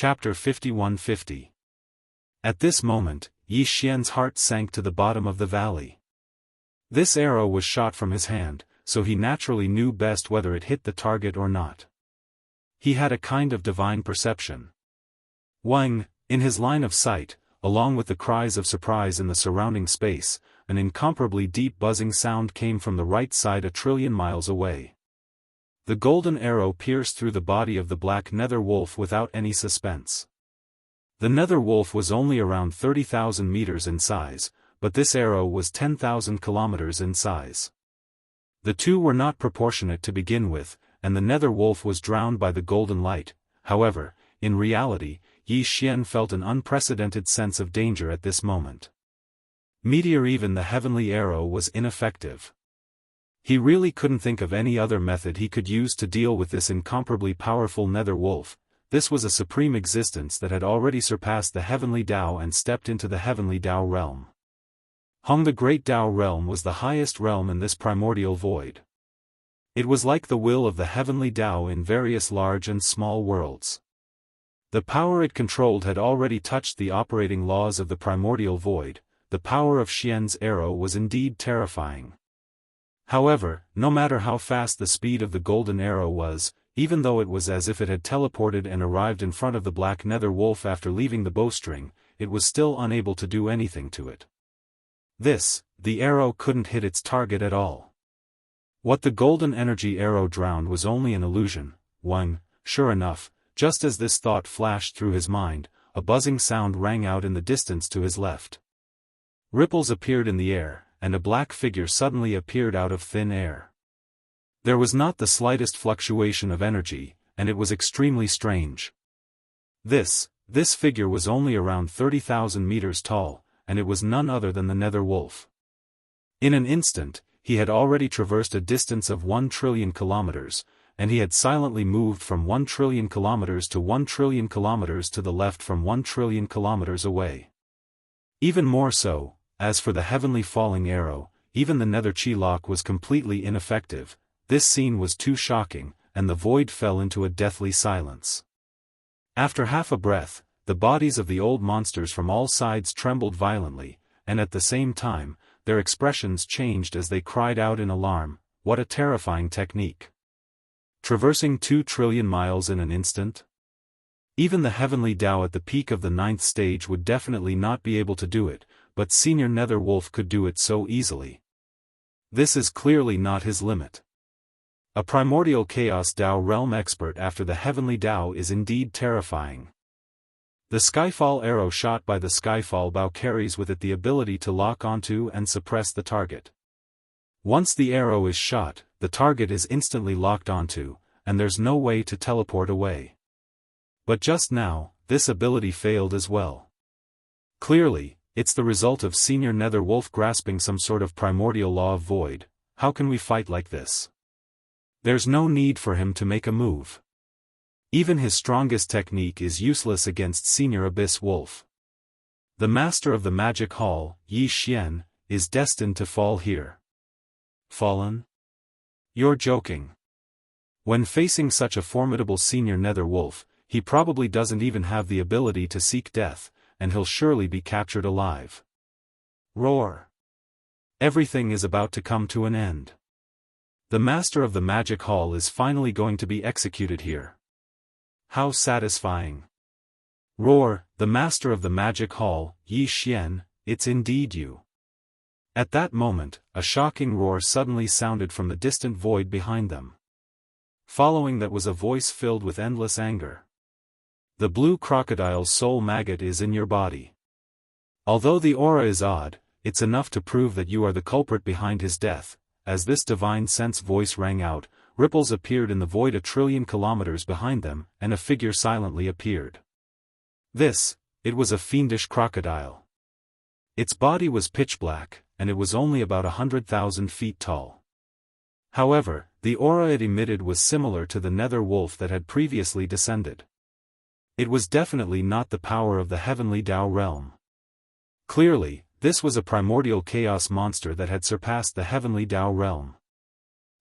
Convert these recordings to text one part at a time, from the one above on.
Chapter 5150. At this moment, Yi Xian's heart sank to the bottom of the valley. This arrow was shot from his hand, so he naturally knew best whether it hit the target or not. He had a kind of divine perception. Wang, in his line of sight, along with the cries of surprise in the surrounding space, an incomparably deep buzzing sound came from the right side 1,000,000,000,000 miles away. The golden arrow pierced through the body of the black nether wolf without any suspense. The nether wolf was only around 30,000 meters in size, but this arrow was 10,000 kilometers in size. The two were not proportionate to begin with, and the nether wolf was drowned by the golden light. However, in reality, Yi Xian felt an unprecedented sense of danger at this moment. Even the heavenly arrow was ineffective. He really couldn't think of any other method he could use to deal with this incomparably powerful nether wolf. This was a supreme existence that had already surpassed the heavenly Dao and stepped into the heavenly Dao realm. The great Dao realm was the highest realm in this primordial void. It was like the will of the heavenly Dao in various large and small worlds. The power it controlled had already touched the operating laws of the primordial void. The power of Xian's arrow was indeed terrifying. However, no matter how fast the speed of the golden arrow was, even though it was as if it had teleported and arrived in front of the black nether wolf after leaving the bowstring, it was still unable to do anything to it. The arrow couldn't hit its target at all. What the golden energy arrow drowned was only an illusion. Sure enough, just as this thought flashed through his mind, a buzzing sound rang out in the distance to his left. Ripples appeared in the air, and a black figure suddenly appeared out of thin air. There was not the slightest fluctuation of energy, and it was extremely strange. This figure was only around 30,000 meters tall, and it was none other than the nether wolf. In an instant, he had already traversed a distance of 1,000,000,000,000 kilometers, and he had silently moved from 1,000,000,000,000 kilometers to 1,000,000,000,000 kilometers to the left from 1,000,000,000,000 kilometers away. Even more so, as for the heavenly falling arrow, even the nether chi-lock was completely ineffective. This scene was too shocking, and the void fell into a deathly silence. After half a breath, the bodies of the old monsters from all sides trembled violently, and at the same time, their expressions changed as they cried out in alarm. What a terrifying technique! Traversing 2,000,000,000,000 miles in an instant? Even the heavenly Dao at the peak of the 9th stage would definitely not be able to do it, but Senior Nether Wolf could do it so easily. This is clearly not his limit. A primordial chaos Dao realm expert after the heavenly Dao is indeed terrifying. The Skyfall arrow shot by the Skyfall bow carries with it the ability to lock onto and suppress the target. Once the arrow is shot, the target is instantly locked onto, and there's no way to teleport away. But just now, this ability failed as well. Clearly, it's the result of Senior Nether Wolf grasping some sort of primordial law of void. How can we fight like this? There's no need for him to make a move. Even his strongest technique is useless against Senior Abyss Wolf. The master of the magic hall, Yi Xian, is destined to fall here. Fallen? You're joking. When facing such a formidable Senior Nether Wolf, he probably doesn't even have the ability to seek death, and he'll surely be captured alive. Roar! Everything is about to come to an end. The master of the magic hall is finally going to be executed here. How satisfying! Roar, the master of the magic hall, Yi Xian, it's indeed you. At that moment, a shocking roar suddenly sounded from the distant void behind them. Following that was a voice filled with endless anger. The blue crocodile's soul maggot is in your body. Although the aura is odd, it's enough to prove that you are the culprit behind his death. As this divine sense voice rang out, ripples appeared in the void 1,000,000,000,000 kilometers behind them, and a figure silently appeared. It was a fiendish crocodile. Its body was pitch black, and it was only about 100,000 feet tall. However, the aura it emitted was similar to the nether wolf that had previously descended. It was definitely not the power of the heavenly Dao realm. Clearly, this was a primordial chaos monster that had surpassed the heavenly Dao realm.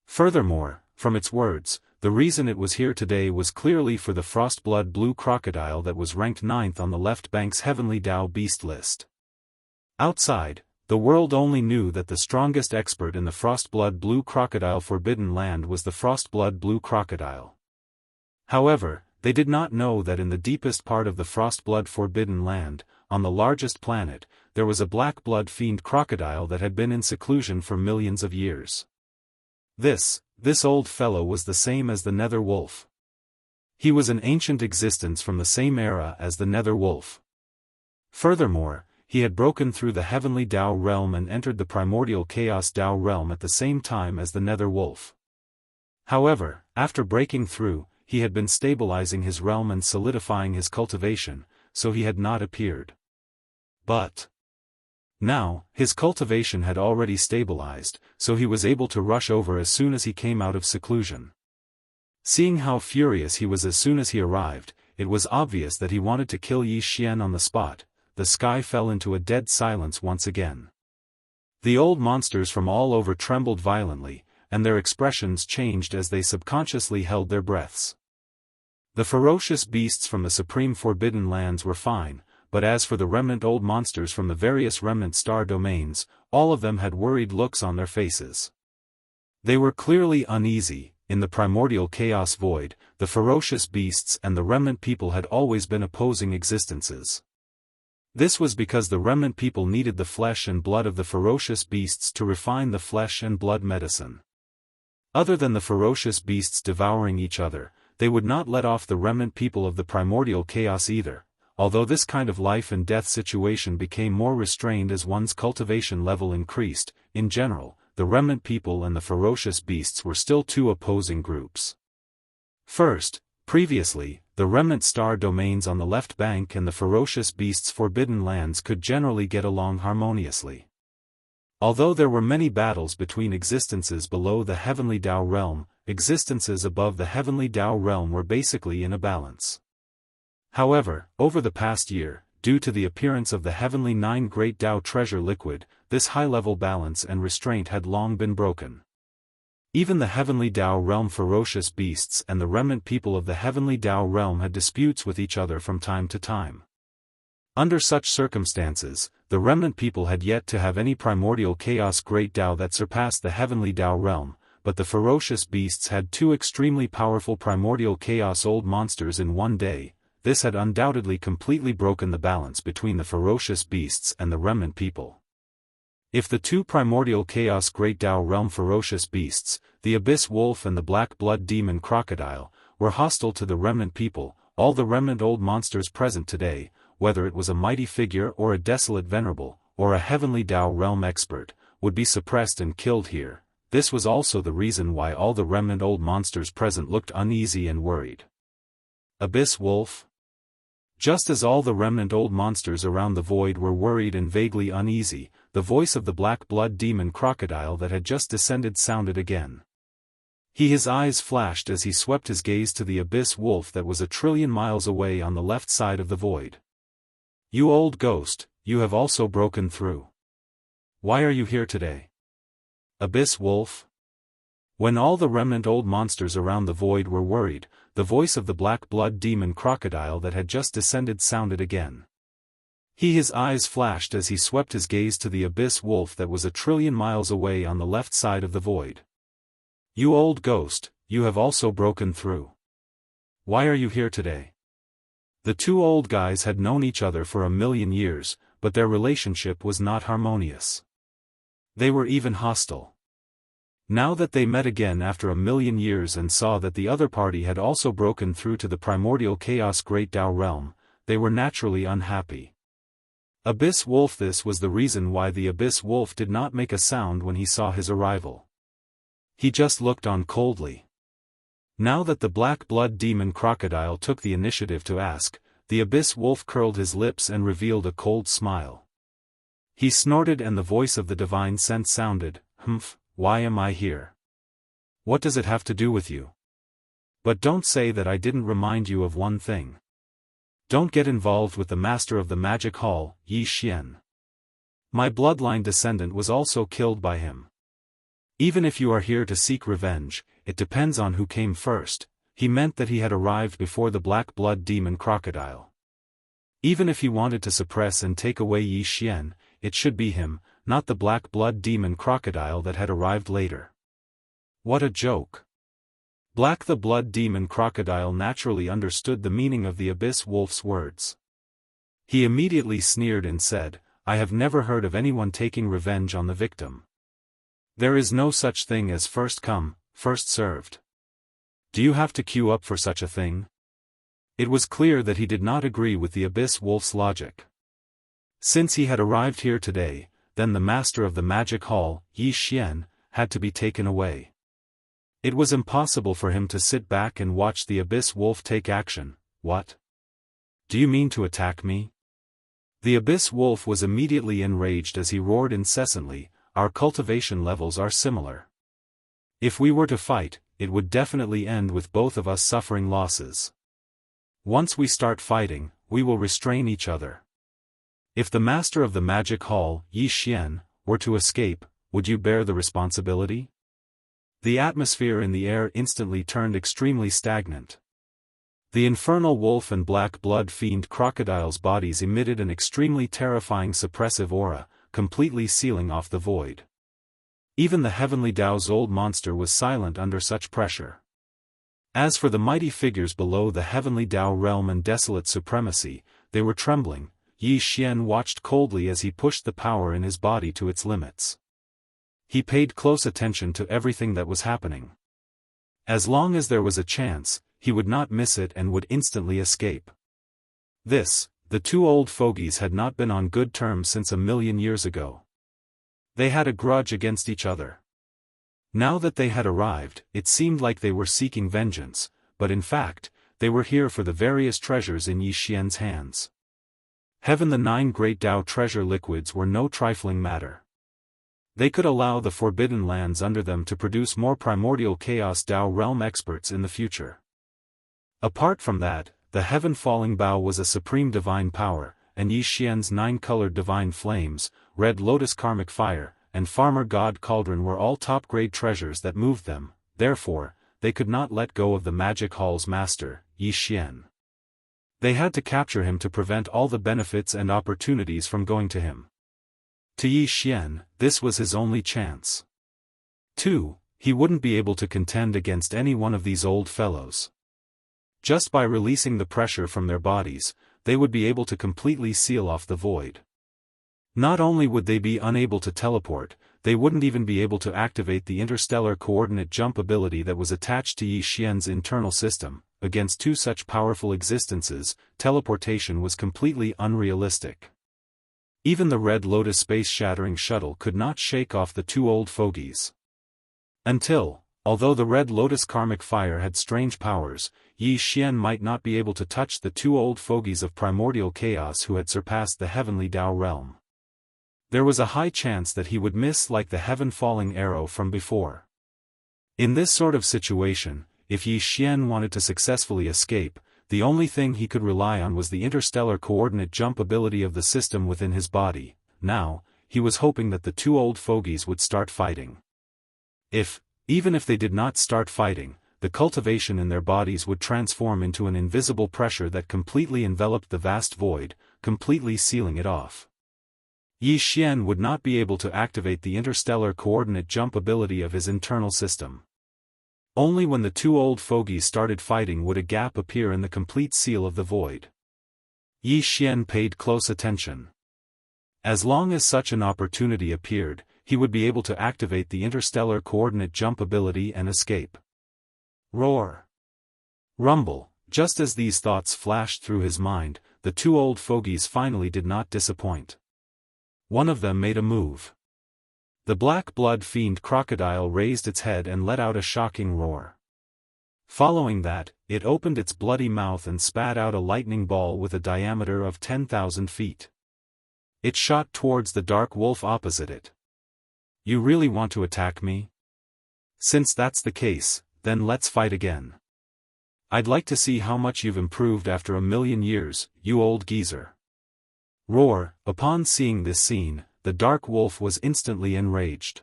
Furthermore, from its words, the reason it was here today was clearly for the frostblood blue crocodile that was ranked 9th on the left bank's heavenly Dao beast list. Outside, the world only knew that the strongest expert in the frostblood blue crocodile forbidden land was the frostblood blue crocodile. However, they did not know that in the deepest part of the frostblood forbidden land, on the largest planet, there was a black blood fiend crocodile that had been in seclusion for millions of years. This old fellow was the same as the nether wolf. He was an ancient existence from the same era as the nether wolf. Furthermore, he had broken through the heavenly Dao realm and entered the primordial chaos Dao realm at the same time as the nether wolf. However, after breaking through, he had been stabilizing his realm and solidifying his cultivation, so he had not appeared. But now, his cultivation had already stabilized, so he was able to rush over as soon as he came out of seclusion. Seeing how furious he was as soon as he arrived, it was obvious that he wanted to kill Yi Xian on the spot. The sky fell into a dead silence once again. The old monsters from all over trembled violently, and their expressions changed as they subconsciously held their breaths. The ferocious beasts from the supreme forbidden lands were fine, but as for the remnant old monsters from the various remnant star domains, all of them had worried looks on their faces. They were clearly uneasy. In the primordial chaos void, the ferocious beasts and the remnant people had always been opposing existences. This was because the remnant people needed the flesh and blood of the ferocious beasts to refine the flesh and blood medicine. Other than the ferocious beasts devouring each other, they would not let off the remnant people of the primordial chaos either, although this kind of life and death situation became more restrained as one's cultivation level increased. In general, the remnant people and the ferocious beasts were still two opposing groups. First, previously, the remnant star domains on the left bank and the ferocious beasts' forbidden lands could generally get along harmoniously. Although there were many battles between existences below the heavenly Dao realm, existences above the heavenly Dao realm were basically in a balance. However, over the past year, due to the appearance of the heavenly 9 great Dao treasure liquid, this high-level balance and restraint had long been broken. Even the heavenly Dao realm ferocious beasts and the remnant people of the heavenly Dao realm had disputes with each other from time to time. Under such circumstances, the remnant people had yet to have any primordial chaos great Dao that surpassed the heavenly Dao realm, but the ferocious beasts had 2 extremely powerful primordial chaos old monsters in one day. This had undoubtedly completely broken the balance between the ferocious beasts and the remnant people. If the 2 primordial chaos great Dao realm ferocious beasts, the abyss wolf and the black blood demon crocodile, were hostile to the remnant people, all the remnant old monsters present today, whether it was a mighty figure or a desolate venerable, or a heavenly Dao realm expert, would be suppressed and killed here. This was also the reason why all the remnant old monsters present looked uneasy and worried. Abyss wolf? Just as all the remnant old monsters around the void were worried and vaguely uneasy, the voice of the black blood demon crocodile that had just descended sounded again. His eyes flashed as he swept his gaze to the abyss wolf that was 1,000,000,000,000 miles away on the left side of the void. "You old ghost, you have also broken through. Why are you here today?" Abyss wolf? When all the remnant old monsters around the void were worried, the voice of the black blood demon crocodile that had just descended sounded again. His eyes flashed as he swept his gaze to the abyss wolf that was 1,000,000,000,000 miles away on the left side of the void. "You old ghost, you have also broken through. Why are you here today?" The 2 old guys had known each other for 1,000,000 years, but their relationship was not harmonious. They were even hostile. Now that they met again after 1,000,000 years and saw that the other party had also broken through to the primordial chaos great Dao realm, they were naturally unhappy. Abyss wolf. This was the reason why the abyss wolf did not make a sound when he saw his arrival. He just looked on coldly. Now that the black blood demon crocodile took the initiative to ask, the abyss wolf curled his lips and revealed a cold smile. He snorted and the voice of the divine scent sounded, "Humph. Why am I here? What does it have to do with you? But don't say that I didn't remind you of one thing. Don't get involved with the master of the magic hall, Yi Xian. My bloodline descendant was also killed by him. Even if you are here to seek revenge, it depends on who came first, he meant that he had arrived before the black blood demon crocodile. Even if he wanted to suppress and take away Yi Xian, it should be him, not the black blood demon crocodile that had arrived later. What a joke. Black the blood demon crocodile naturally understood the meaning of the abyss wolf's words. He immediately sneered and said, I have never heard of anyone taking revenge on the victim. There is no such thing as first come, first served. Do you have to queue up for such a thing? It was clear that he did not agree with the abyss wolf's logic. Since he had arrived here today, then the master of the magic hall, Yi Xian, had to be taken away. It was impossible for him to sit back and watch the abyss wolf take action. What? Do you mean to attack me? The abyss wolf was immediately enraged as he roared incessantly, our cultivation levels are similar. If we were to fight, it would definitely end with both of us suffering losses. Once we start fighting, we will restrain each other. If the master of the magic hall, Yi Xian, were to escape, would you bear the responsibility? The atmosphere in the air instantly turned extremely stagnant. The infernal wolf and black blood fiend crocodile's bodies emitted an extremely terrifying suppressive aura, completely sealing off the void. Even the heavenly Dao's old monster was silent under such pressure. As for the mighty figures below the heavenly Dao realm and desolate supremacy, they were trembling. Yi Xian watched coldly as he pushed the power in his body to its limits. He paid close attention to everything that was happening. As long as there was a chance, he would not miss it and would instantly escape. The two old fogies had not been on good terms since 1,000,000 years ago. They had a grudge against each other. Now that they had arrived, it seemed like they were seeking vengeance, but in fact, they were here for the various treasures in Yi Xian's hands. Heaven, the 9 great Dao treasure liquids were no trifling matter. They could allow the forbidden lands under them to produce more primordial chaos Dao realm experts in the future. Apart from that, the heaven-falling bow was a supreme divine power, and Yi Xian's 9-colored divine flames, red lotus karmic fire, and farmer god cauldron were all top-grade treasures that moved them. Therefore, they could not let go of the magic hall's master, Yi Xian. They had to capture him to prevent all the benefits and opportunities from going to him. To Yi Xian, this was his only chance. 2. He wouldn't be able to contend against any one of these old fellows. Just by releasing the pressure from their bodies, they would be able to completely seal off the void. Not only would they be unable to teleport, they wouldn't even be able to activate the interstellar coordinate jump ability that was attached to Yi Xian's internal system. Against two such powerful existences, teleportation was completely unrealistic. Even the Red Lotus space-shattering shuttle could not shake off the two old fogies. Although the Red Lotus karmic fire had strange powers, Yi Xian might not be able to touch the two old fogies of primordial chaos who had surpassed the heavenly Dao realm. There was a high chance that he would miss like the heaven-falling arrow from before. In this sort of situation, if Yi Xian wanted to successfully escape, the only thing he could rely on was the interstellar coordinate jump ability of the system within his body. Now, he was hoping that the two old fogies would start fighting. Even if they did not start fighting, the cultivation in their bodies would transform into an invisible pressure that completely enveloped the vast void, completely sealing it off. Yi Xian would not be able to activate the interstellar coordinate jump ability of his internal system. Only when the two old fogies started fighting would a gap appear in the complete seal of the void. Yi Xian paid close attention. As long as such an opportunity appeared, he would be able to activate the interstellar coordinate jump ability and escape. Roar! Rumble! Just as these thoughts flashed through his mind, the two old fogies finally did not disappoint. One of them made a move. The black blood fiend crocodile raised its head and let out a shocking roar. Following that, it opened its bloody mouth and spat out a lightning ball with a diameter of 10,000 feet. It shot towards the dark wolf opposite it. You really want to attack me? Since that's the case, then let's fight again. I'd like to see how much you've improved after 1,000,000 years, you old geezer. Roar! Upon seeing this scene, the dark wolf was instantly enraged.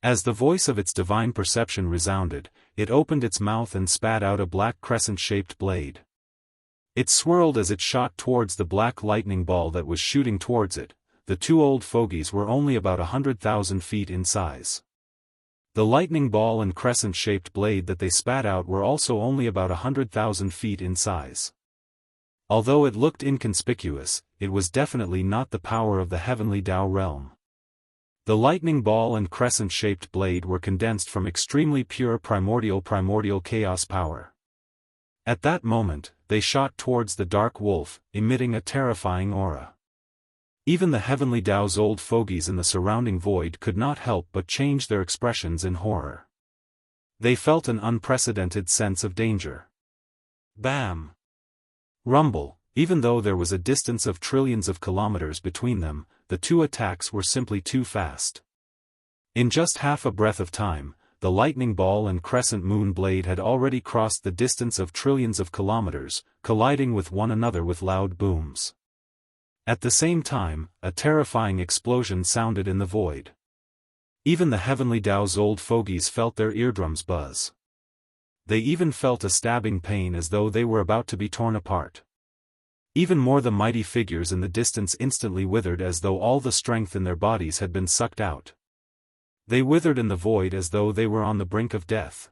As the voice of its divine perception resounded, it opened its mouth and spat out a black crescent-shaped blade. It swirled as it shot towards the black lightning ball that was shooting towards it. The two old fogies were only about 100,000 feet in size. The lightning ball and crescent-shaped blade that they spat out were also only about 100,000 feet in size. Although it looked inconspicuous, it was definitely not the power of the heavenly Dao realm. The lightning ball and crescent-shaped blade were condensed from extremely pure primordial chaos power. At that moment, they shot towards the dark wolf, emitting a terrifying aura. Even the heavenly Dao's old fogies in the surrounding void could not help but change their expressions in horror. They felt an unprecedented sense of danger. Bam! Rumble. Even though there was a distance of trillions of kilometers between them, the two attacks were simply too fast. In just half a breath of time, the lightning ball and crescent moon blade had already crossed the distance of trillions of kilometers, colliding with one another with loud booms. At the same time, a terrifying explosion sounded in the void. Even the heavenly Dao's old fogies felt their eardrums buzz. They even felt a stabbing pain as though they were about to be torn apart. Even more, the mighty figures in the distance instantly withered as though all the strength in their bodies had been sucked out. They withered in the void as though they were on the brink of death.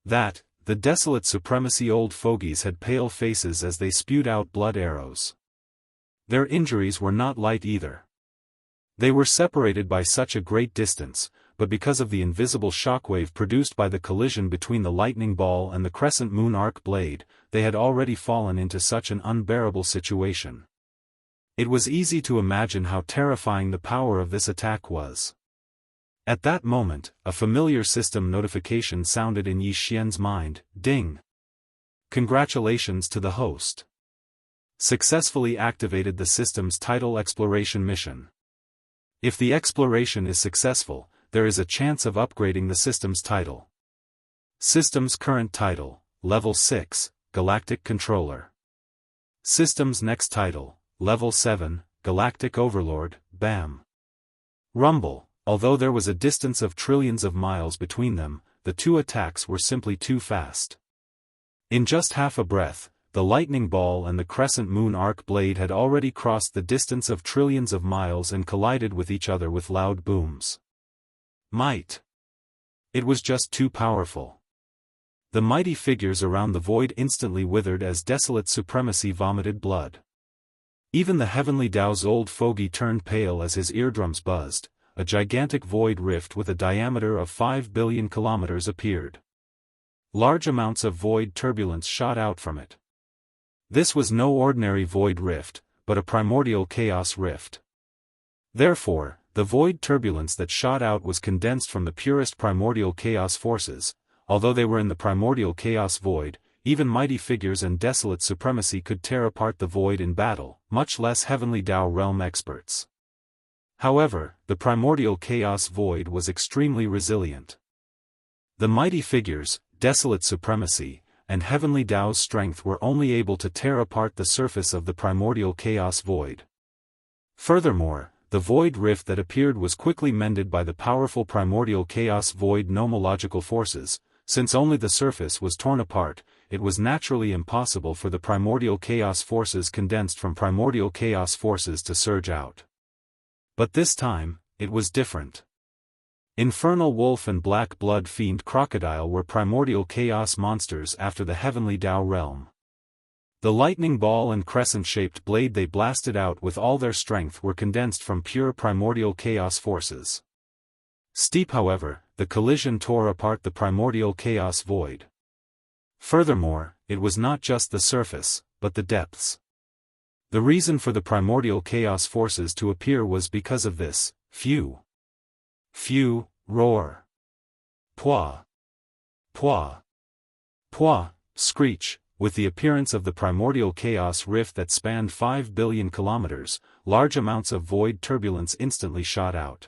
The desolate supremacy old fogies had pale faces as they spewed out blood arrows. Their injuries were not light either. They were separated by such a great distance, but because of the invisible shockwave produced by the collision between the lightning ball and the crescent moon arc blade, they had already fallen into such an unbearable situation. It was easy to imagine how terrifying the power of this attack was. At that moment, a familiar system notification sounded in Yi Xian's mind. Ding! Congratulations to the host. Successfully activated the system's title exploration mission. If the exploration is successful, there is a chance of upgrading the system's title. System's current title, Level 6, Galactic Controller. System's next title, Level 7, Galactic Overlord. Bam! Rumble. Although there was a distance of trillions of miles between them, the two attacks were simply too fast. In just half a breath, the lightning ball and the crescent moon arc blade had already crossed the distance of trillions of miles and collided with each other with loud booms. Might. It was just too powerful. The mighty figures around the void instantly withered as desolate supremacy vomited blood. Even the heavenly Dao's old fogey turned pale as his eardrums buzzed. A gigantic void rift with a diameter of 5 billion kilometers appeared. Large amounts of void turbulence shot out from it. This was no ordinary void rift, but a primordial chaos rift. Therefore, the void turbulence that shot out was condensed from the purest primordial chaos forces. Although they were in the primordial chaos void, even mighty figures and desolate supremacy could tear apart the void in battle, much less heavenly Dao realm experts. However, the primordial chaos void was extremely resilient. The mighty figures, desolate supremacy, and heavenly Dao's strength were only able to tear apart the surface of the primordial chaos void. Furthermore, the void rift that appeared was quickly mended by the powerful primordial chaos void nomological forces. Since only the surface was torn apart, it was naturally impossible for the primordial chaos forces condensed from primordial chaos forces to surge out. But this time, it was different. Infernal Wolf and Black Blood Fiend Crocodile were primordial chaos monsters after the heavenly Dao realm. The lightning ball and crescent-shaped blade they blasted out with all their strength were condensed from pure primordial chaos forces. Steep, however, the collision tore apart the primordial chaos void. Furthermore, it was not just the surface, but the depths. The reason for the primordial chaos forces to appear was because of this. Phew. Phew, roar. Pwa. Pwa. Pwa, screech. With the appearance of the primordial chaos rift that spanned 5 billion kilometers, large amounts of void turbulence instantly shot out.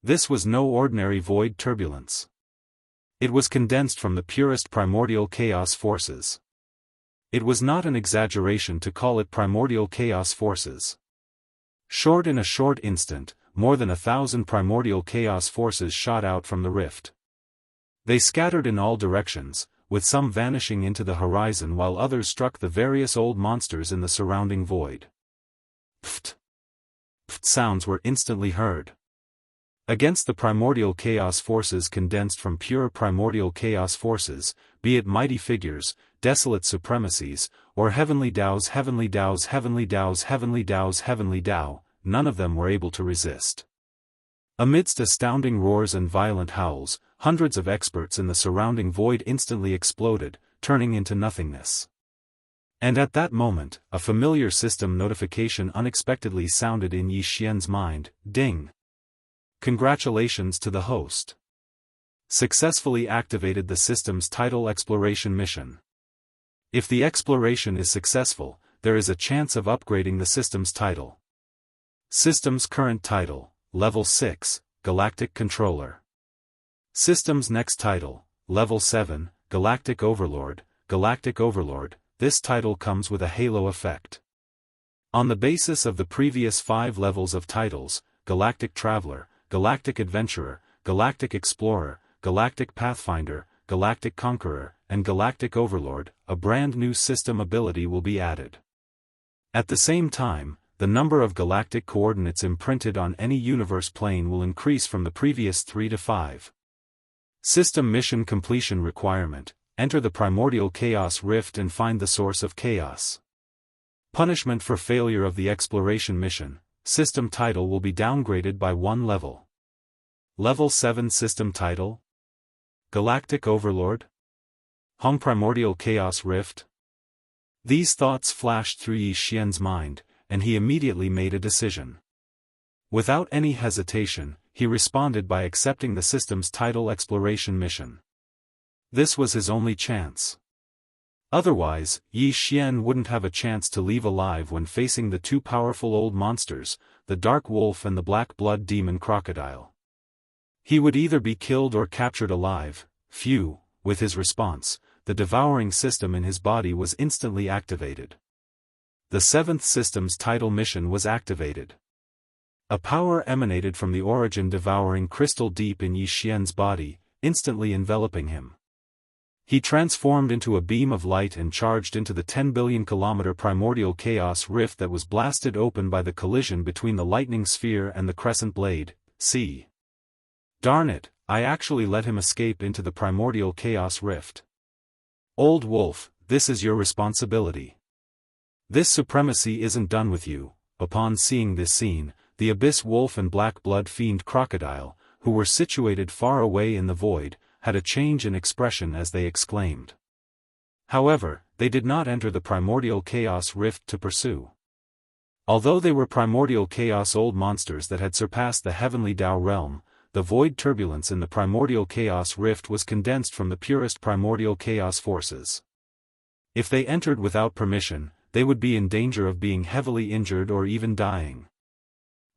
This was no ordinary void turbulence. It was condensed from the purest primordial chaos forces. It was not an exaggeration to call it primordial chaos forces. In a short instant, more than 1,000 primordial chaos forces shot out from the rift. They scattered in all directions, with some vanishing into the horizon while others struck the various old monsters in the surrounding void. Pft! Pft sounds were instantly heard. Against the primordial chaos forces condensed from pure primordial chaos forces, be it mighty figures, desolate supremacies, or heavenly Daos, heavenly Daos, heavenly Daos, heavenly Daos, heavenly Dao, none of them were able to resist. Amidst astounding roars and violent howls, hundreds of experts in the surrounding void instantly exploded, turning into nothingness. And at that moment, a familiar system notification unexpectedly sounded in Yi Xian's mind. Ding! Congratulations to the host. Successfully activated the system's title exploration mission. If the exploration is successful, there is a chance of upgrading the system's title. System's current title, Level 6, Galactic Controller. System's next title, Level 7, Galactic Overlord. Galactic Overlord, this title comes with a halo effect. On the basis of the previous 5 levels of titles, Galactic Traveler, Galactic Adventurer, Galactic Explorer, Galactic Pathfinder, Galactic Conqueror, and Galactic Overlord, a brand new system ability will be added. At the same time, the number of galactic coordinates imprinted on any universe plane will increase from the previous 3 to 5. System mission completion requirement: enter the primordial chaos rift and find the source of chaos. Punishment for failure of the exploration mission: system title will be downgraded by 1 level. Level 7 system title? Galactic Overlord? Hong Primordial Chaos Rift? These thoughts flashed through Yi Xian's mind, and he immediately made a decision. Without any hesitation, he responded by accepting the system's title exploration mission. This was his only chance. Otherwise, Yi Xian wouldn't have a chance to leave alive when facing the 2 powerful old monsters, the Dark Wolf and the Black Blood Demon Crocodile. He would either be killed or captured alive. Phew! With his response, the devouring system in his body was instantly activated. The 7th system's title mission was activated. A power emanated from the origin devouring crystal deep in Yi Xian's body, instantly enveloping him. He transformed into a beam of light and charged into the 10 billion kilometer primordial chaos rift that was blasted open by the collision between the lightning sphere and the crescent blade. See? Darn it, I actually let him escape into the primordial chaos rift. Old wolf, this is your responsibility. This supremacy isn't done with you. Upon seeing this scene, the Abyss Wolf and Black Blood Fiend Crocodile, who were situated far away in the void, had a change in expression as they exclaimed. However, they did not enter the primordial chaos rift to pursue. Although they were primordial chaos old monsters that had surpassed the heavenly Dao realm, the void turbulence in the primordial chaos rift was condensed from the purest primordial chaos forces. If they entered without permission, they would be in danger of being heavily injured or even dying.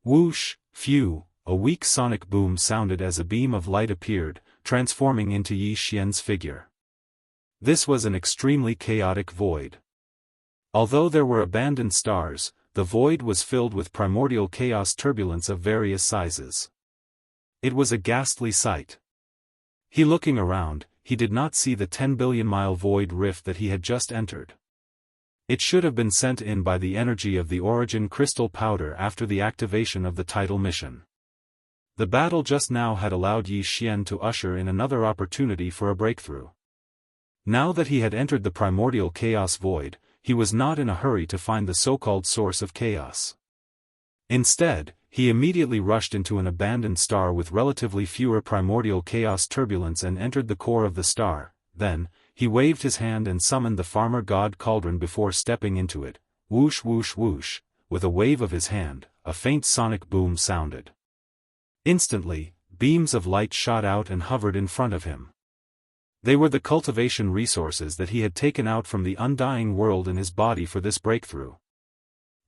Whoosh, phew, a weak sonic boom sounded as a beam of light appeared, transforming into Yi Xian's figure. This was an extremely chaotic void. Although there were abandoned stars, the void was filled with primordial chaos turbulence of various sizes. It was a ghastly sight. Looking around, he did not see the 10 billion mile void rift that he had just entered. It should have been sent in by the energy of the origin crystal powder after the activation of the title mission. The battle just now had allowed Yi Xian to usher in another opportunity for a breakthrough. Now that he had entered the primordial chaos void, he was not in a hurry to find the so-called source of chaos. Instead, he immediately rushed into an abandoned star with relatively fewer primordial chaos turbulence and entered the core of the star. Then, he waved his hand and summoned the farmer god cauldron before stepping into it. Whoosh whoosh whoosh, with a wave of his hand, a faint sonic boom sounded. Instantly, beams of light shot out and hovered in front of him. They were the cultivation resources that he had taken out from the undying world in his body for this breakthrough.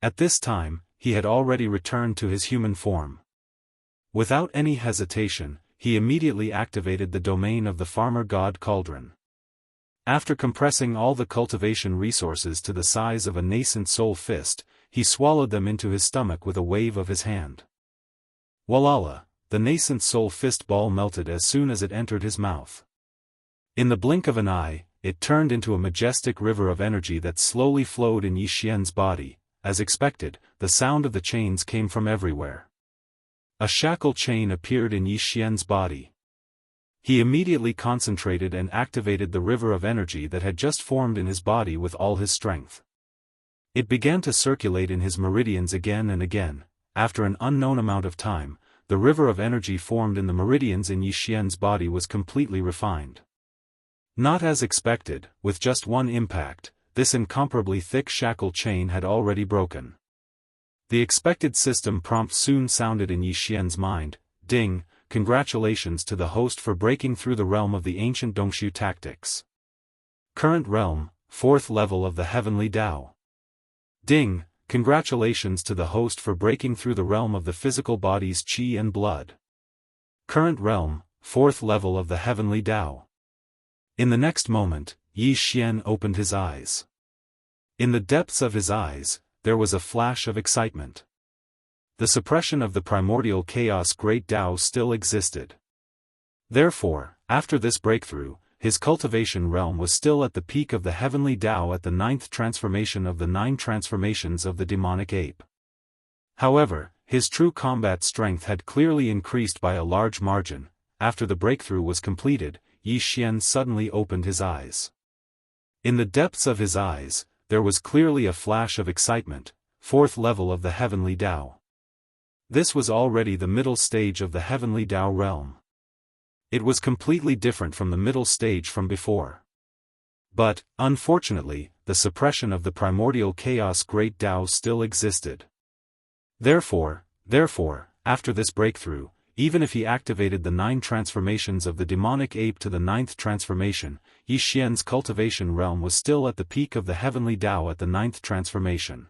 At this time, he had already returned to his human form. Without any hesitation, he immediately activated the domain of the farmer god cauldron. After compressing all the cultivation resources to the size of a nascent soul fist, he swallowed them into his stomach with a wave of his hand. Walala, the nascent soul fist ball melted as soon as it entered his mouth. In the blink of an eye, it turned into a majestic river of energy that slowly flowed in Yi Xian's body. As expected, the sound of the chains came from everywhere. A shackle chain appeared in Yi Xian's body. He immediately concentrated and activated the river of energy that had just formed in his body with all his strength. It began to circulate in his meridians again and again. After an unknown amount of time, the river of energy formed in the meridians in Yi Xian's body was completely refined. Not as expected, with just one impact, this incomparably thick shackle chain had already broken. The expected system prompt soon sounded in Yi Xian's mind. Ding, congratulations to the host for breaking through the realm of the ancient Dongshu tactics. Current realm, 4th level of the heavenly Tao. Ding, congratulations to the host for breaking through the realm of the physical body's qi and blood. Current realm, 4th level of the heavenly Tao. In the next moment, Yi Xian opened his eyes. In the depths of his eyes, there was a flash of excitement. The suppression of the primordial chaos great Tao still existed. Therefore, after this breakthrough, his cultivation realm was still at the peak of the heavenly Tao at the 9th transformation of the 9 transformations of the demonic ape. However, his true combat strength had clearly increased by a large margin. After the breakthrough was completed, Yi Xian suddenly opened his eyes. In the depths of his eyes, there was clearly a flash of excitement. 4th level of the heavenly Tao. This was already the middle stage of the heavenly Tao realm. It was completely different from the middle stage from before. But, unfortunately, the suppression of the primordial chaos great Tao still existed. Therefore, after this breakthrough, even if he activated the 9 transformations of the demonic ape to the 9th transformation, Yi Xian's cultivation realm was still at the peak of the heavenly Tao at the 9th transformation.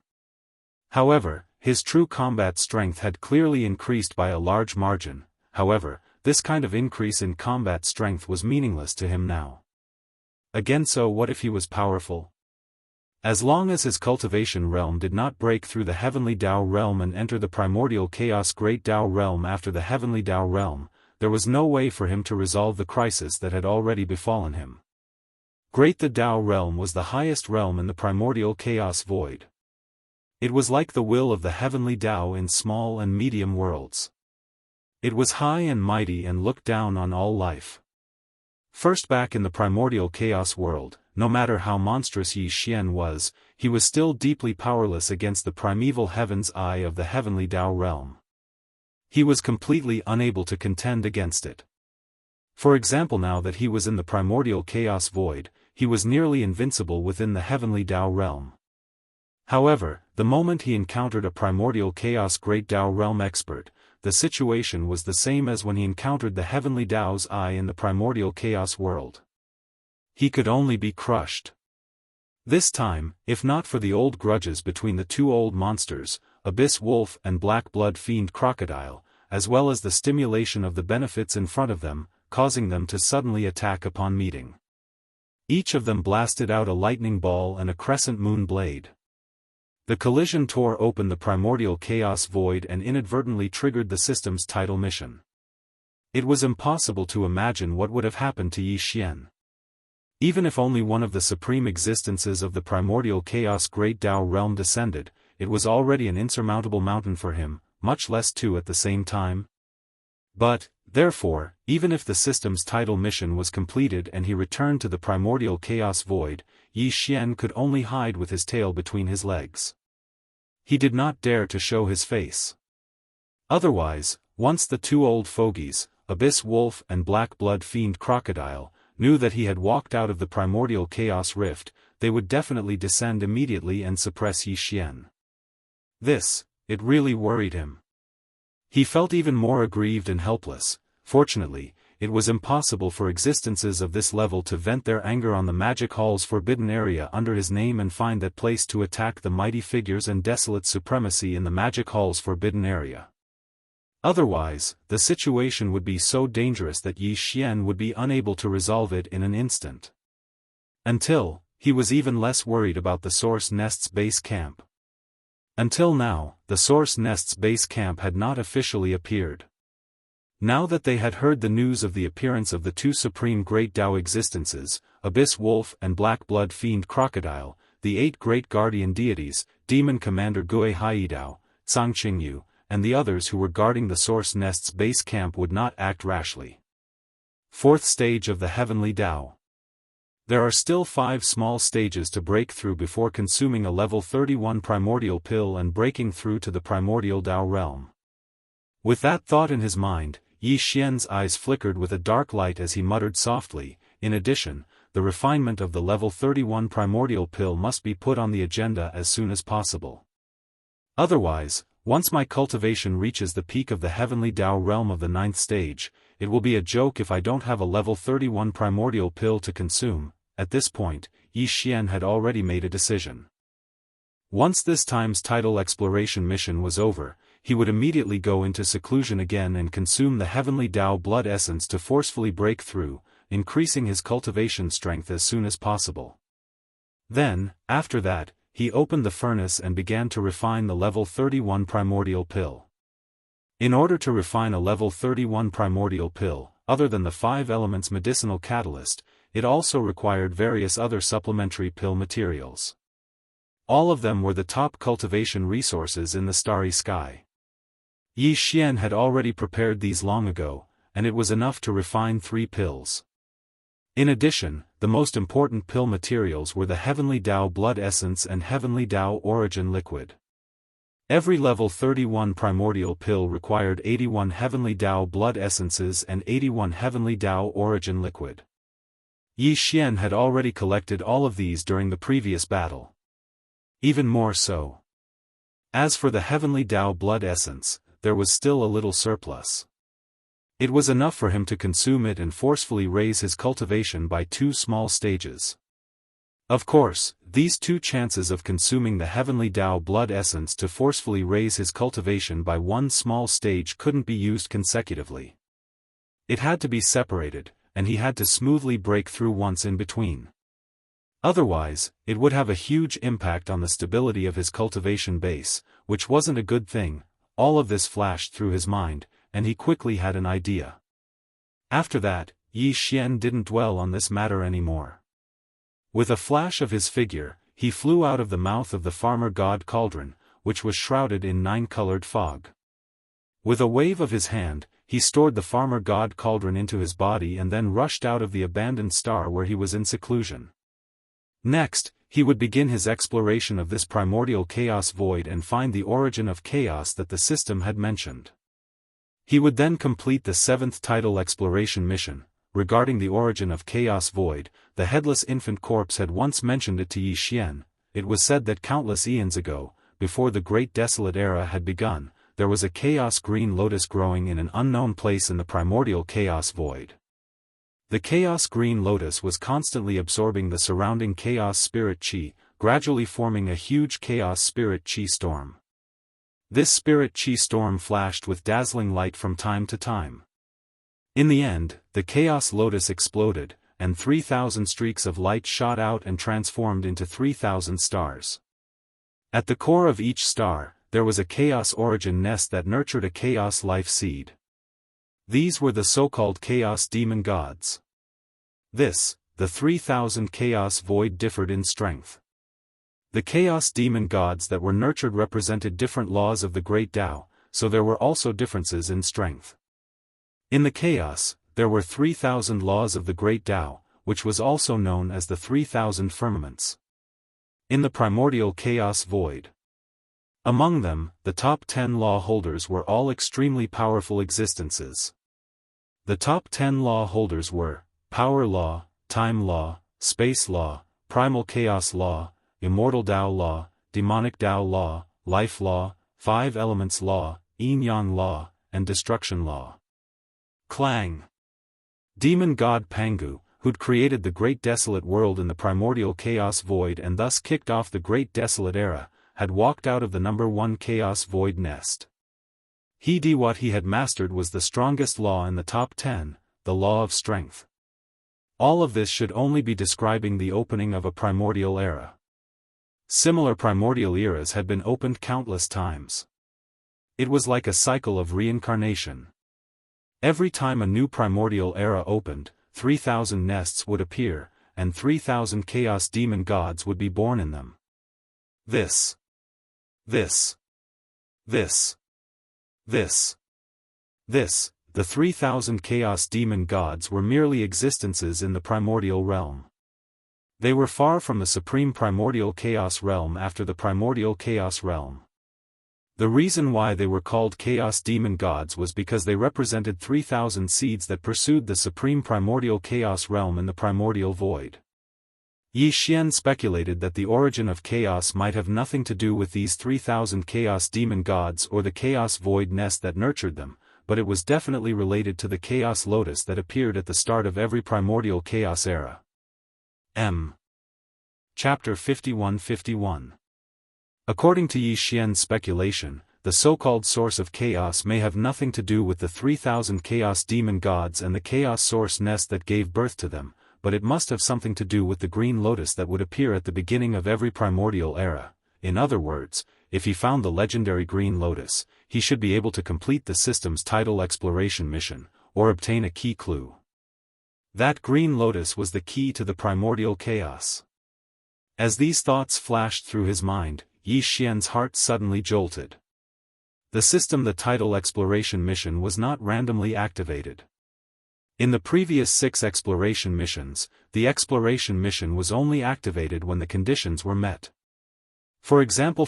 However, his true combat strength had clearly increased by a large margin. However, this kind of increase in combat strength was meaningless to him now. Again, so what if he was powerful? As long as his cultivation realm did not break through the heavenly Tao realm and enter the primordial chaos great Tao realm after the heavenly Tao realm, there was no way for him to resolve the crisis that had already befallen him. Great the Tao realm was the highest realm in the primordial chaos void. It was like the will of the heavenly Tao in small and medium worlds. It was high and mighty and looked down on all life. First, back in the primordial chaos world, no matter how monstrous Yi Xian was, he was still deeply powerless against the primeval heaven's eye of the heavenly Tao realm. He was completely unable to contend against it. For example, now that he was in the primordial chaos void, he was nearly invincible within the heavenly Tao realm. However, the moment he encountered a primordial chaos great Tao realm expert, the situation was the same as when he encountered the heavenly Tao's eye in the primordial chaos world. He could only be crushed. This time, if not for the old grudges between the two old monsters, Abyss Wolf and Black Blood Fiend Crocodile, as well as the stimulation of the benefits in front of them, causing them to suddenly attack upon meeting. Each of them blasted out a lightning ball and a crescent moon blade. The collision tore open the primordial chaos void and inadvertently triggered the system's title mission. It was impossible to imagine what would have happened to Yi Xian. Even if only one of the supreme existences of the primordial chaos great Tao realm descended, it was already an insurmountable mountain for him, much less two at the same time. But, therefore, even if the system's title mission was completed and he returned to the primordial chaos void, Yi Xian could only hide with his tail between his legs. He did not dare to show his face. Otherwise, once the two old fogies, Abyss Wolf and Black Blood Fiend Crocodile, knew that he had walked out of the primordial chaos rift, they would definitely descend immediately and suppress Yi Xian. It really worried him. He felt even more aggrieved and helpless. Fortunately, it was impossible for existences of this level to vent their anger on the Magic Hall's forbidden area under his name and find that place to attack the mighty figures and desolate supremacy in the Magic Hall's forbidden area. Otherwise, the situation would be so dangerous that Yi Xian would be unable to resolve it in an instant. Until, he was even less worried about the Source Nest's base camp. Until now, the the Source Nest's base camp had not officially appeared. Now that they had heard the news of the appearance of the two supreme great Tao existences, Abyss Wolf and Black Blood Fiend Crocodile, the 8 great guardian deities, Demon Commander Gui Haidao, Zhang Qingyu, and the others who were guarding the Source Nest's base camp would not act rashly. Fourth stage of the Heavenly Tao. There are still 5 small stages to break through before consuming a level 31 primordial pill and breaking through to the primordial Tao realm. With that thought in his mind, Yi Xian's eyes flickered with a dark light as he muttered softly, in addition, the refinement of the level 31 primordial pill must be put on the agenda as soon as possible. Otherwise, once my cultivation reaches the peak of the Heavenly Tao realm of the 9th stage, it will be a joke if I don't have a level 31 primordial pill to consume. At this point, Yi Xian had already made a decision. Once this time's tidal exploration mission was over, he would immediately go into seclusion again and consume the Heavenly Tao blood essence to forcefully break through, increasing his cultivation strength as soon as possible. Then, after that, he opened the furnace and began to refine the level 31 primordial pill. In order to refine a level 31 primordial pill, other than the 5 elements medicinal catalyst, it also required various other supplementary pill materials. All of them were the top cultivation resources in the starry sky. Yi Xian had already prepared these long ago, and it was enough to refine 3 pills. In addition, the most important pill materials were the Heavenly Tao blood essence and Heavenly Tao origin liquid. Every level 31 primordial pill required 81 Heavenly Tao blood essences and 81 Heavenly Tao origin liquid. Yi Xian had already collected all of these during the previous battle. Even more so. As for the Heavenly Tao blood essence, there was still a little surplus. It was enough for him to consume it and forcefully raise his cultivation by 2 small stages. Of course, these 2 chances of consuming the Heavenly Tao blood essence to forcefully raise his cultivation by 1 small stage couldn't be used consecutively. It had to be separated, and he had to smoothly break through once in between. Otherwise, it would have a huge impact on the stability of his cultivation base, which wasn't a good thing. All of this flashed through his mind, and he quickly had an idea. After that, Yi Xian didn't dwell on this matter anymore. With a flash of his figure, he flew out of the mouth of the farmer god cauldron, which was shrouded in 9-colored fog. With a wave of his hand, he stored the farmer god cauldron into his body and then rushed out of the abandoned star where he was in seclusion. Next, he would begin his exploration of this primordial chaos void and find the origin of chaos that the system had mentioned. He would then complete the 7th tidal exploration mission. Regarding the origin of chaos void, the headless infant corpse had once mentioned it to Yi Xian. It was said that countless eons ago, before the Great Desolate Era had begun, there was a chaos green lotus growing in an unknown place in the primordial chaos void. The chaos green lotus was constantly absorbing the surrounding chaos spirit chi, gradually forming a huge chaos spirit chi storm. This spirit chi storm flashed with dazzling light from time to time. In the end, the chaos lotus exploded, and 3,000 streaks of light shot out and transformed into 3,000 stars. At the core of each star, there was a chaos origin nest that nurtured a chaos life seed. These were the so-called chaos demon gods. The 3,000 chaos void differed in strength. The chaos demon gods that were nurtured represented different laws of the great Tao, so there were also differences in strength. In the chaos, there were 3,000 laws of the great Tao, which was also known as the 3,000 firmaments. In the primordial chaos void. Among them, the top 10 law holders were all extremely powerful existences. The top 10 law holders were Power Law, Time Law, Space Law, Primal Chaos Law, Immortal Tao Law, Demonic Tao Law, Life Law, 5 Elements Law, Yin-Yang Law, and Destruction Law. Clang. Demon God Pangu, who'd created the Great Desolate World in the primordial chaos void and thus kicked off the Great Desolate Era, had walked out of the number 1 chaos void nest. What he had mastered was the strongest law in the top 10, the law of strength. All of this should only be describing the opening of a primordial era. Similar primordial eras had been opened countless times. It was like a cycle of reincarnation. Every time a new primordial era opened, 3,000 nests would appear, and 3,000 chaos demon gods would be born in them. The 3,000 chaos demon gods were merely existences in the primordial realm. They were far from the supreme primordial chaos realm after the primordial chaos realm. The reason why they were called chaos demon gods was because they represented 3,000 seeds that pursued the supreme primordial chaos realm in the primordial void. Yi Xian speculated that the origin of chaos might have nothing to do with these 3,000 chaos demon gods or the chaos void nest that nurtured them, but it was definitely related to the chaos lotus that appeared at the start of every primordial chaos era. Chapter 51-51. According to Yi Xian's speculation, the so-called source of chaos may have nothing to do with the 3,000 chaos demon gods and the chaos source nest that gave birth to them, but it must have something to do with the green lotus that would appear at the beginning of every primordial era. In other words, if he found the legendary green lotus, he should be able to complete the system's tidal exploration mission, or obtain a key clue. That green lotus was the key to the primordial chaos. As these thoughts flashed through his mind, Yi Xian's heart suddenly jolted. The tidal exploration mission was not randomly activated. In the previous 6 exploration missions, the exploration mission was only activated when the conditions were met. For example,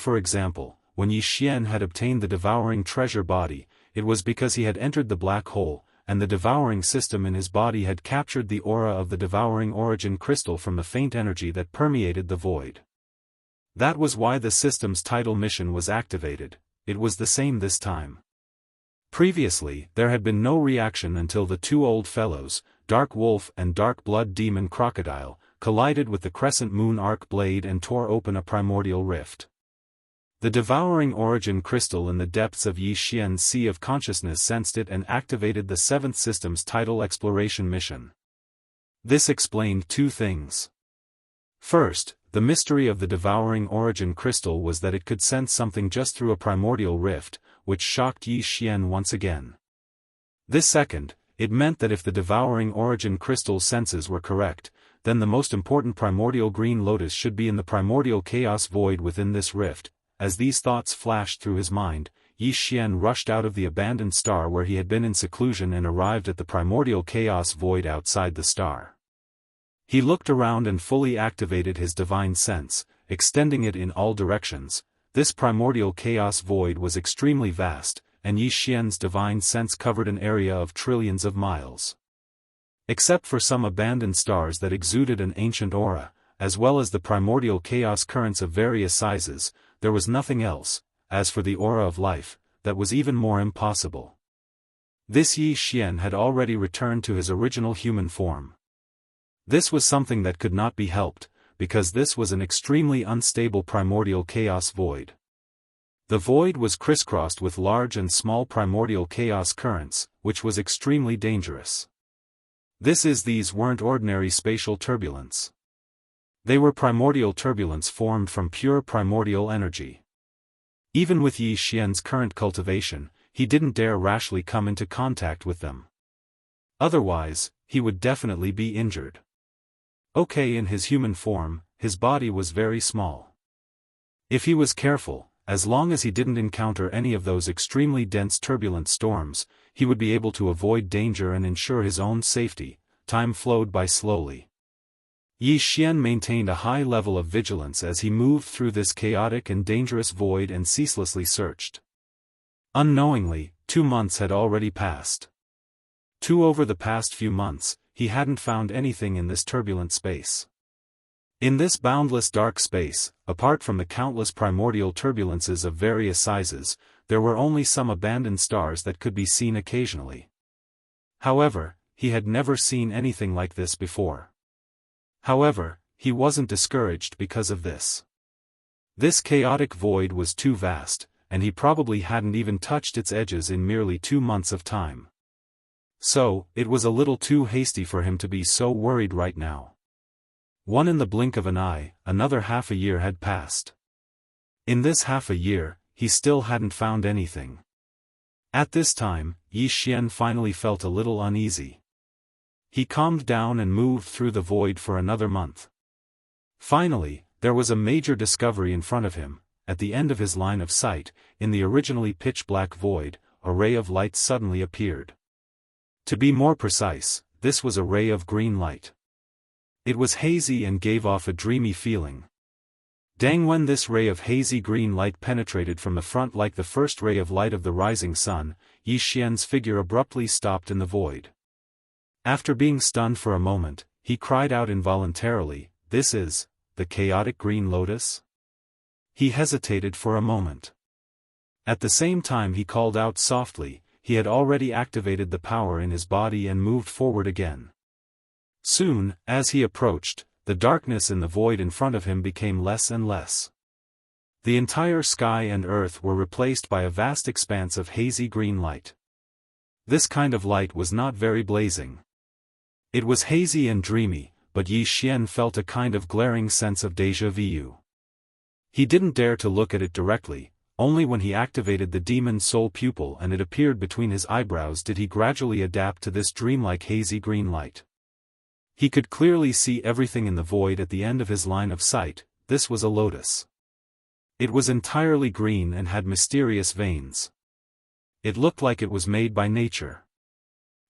when Yi Xian had obtained the devouring treasure body, it was because he had entered the black hole, and the devouring system in his body had captured the aura of the devouring origin crystal from the faint energy that permeated the void. That was why the system's tidal mission was activated. It was the same this time. Previously, there had been no reaction until the 2 old fellows, Dark Wolf and Dark Blood Demon Crocodile, collided with the Crescent Moon Arc Blade and tore open a primordial rift. The devouring origin crystal in the depths of Yi Xian's sea of consciousness sensed it and activated the 7th system's tidal exploration mission. This explained 2 things. First, the mystery of the devouring origin crystal was that it could sense something just through a primordial rift, which shocked Yi Xian once again. This second, it meant that if the devouring origin crystal's senses were correct, then the most important primordial green lotus should be in the primordial chaos void within this rift. As these thoughts flashed through his mind, Yi Xian rushed out of the abandoned star where he had been in seclusion and arrived at the primordial chaos void outside the star. He looked around and fully activated his divine sense, extending it in all directions. This primordial chaos void was extremely vast, and Yi Xian's divine sense covered an area of trillions of miles. Except for some abandoned stars that exuded an ancient aura, as well as the primordial chaos currents of various sizes, there was nothing else. As for the aura of life, that was even more impossible. This Yi Xian had already returned to his original human form. This was something that could not be helped, because this was an extremely unstable primordial chaos void. The void was crisscrossed with large and small primordial chaos currents, which was extremely dangerous. These weren't ordinary spatial turbulence. They were primordial turbulence formed from pure primordial energy. Even with Yi Xian's current cultivation, he didn't dare rashly come into contact with them. Otherwise, he would definitely be injured. In his human form, his body was very small. If he was careful, as long as he didn't encounter any of those extremely dense turbulent storms, he would be able to avoid danger and ensure his own safety. Time flowed by slowly. Yi Xian maintained a high level of vigilance as he moved through this chaotic and dangerous void and ceaselessly searched. Unknowingly, 2 months had already passed. Over the past few months, he hadn't found anything in this turbulent space. In this boundless dark space, apart from the countless primordial turbulences of various sizes, there were only some abandoned stars that could be seen occasionally. However, he had never seen anything like this before. However, he wasn't discouraged because of this. This chaotic void was too vast, and he probably hadn't even touched its edges in merely 2 months of time. So, it was a little too hasty for him to be so worried right now. In the blink of an eye, another half a year had passed. In this half a year, he still hadn't found anything. At this time, Yi Xian finally felt a little uneasy. He calmed down and moved through the void for another month. Finally, there was a major discovery in front of him. At the end of his line of sight, in the originally pitch-black void, a ray of light suddenly appeared. To be more precise, this was a ray of green light. It was hazy and gave off a dreamy feeling. When this ray of hazy green light penetrated from the front like the first ray of light of the rising sun, Yi Xian's figure abruptly stopped in the void. After being stunned for a moment, he cried out involuntarily, "This is the chaotic green lotus?" He hesitated for a moment. At the same time he called out softly, he had already activated the power in his body and moved forward again. Soon, as he approached, the darkness in the void in front of him became less and less. The entire sky and earth were replaced by a vast expanse of hazy green light. This kind of light was not very blazing. It was hazy and dreamy, but Yi Xian felt a kind of glaring sense of déjà vu. He didn't dare to look at it directly, only when he activated the demon soul pupil and it appeared between his eyebrows did he gradually adapt to this dreamlike hazy green light. He could clearly see everything in the void at the end of his line of sight. This was a lotus. It was entirely green and had mysterious veins. It looked like it was made by nature.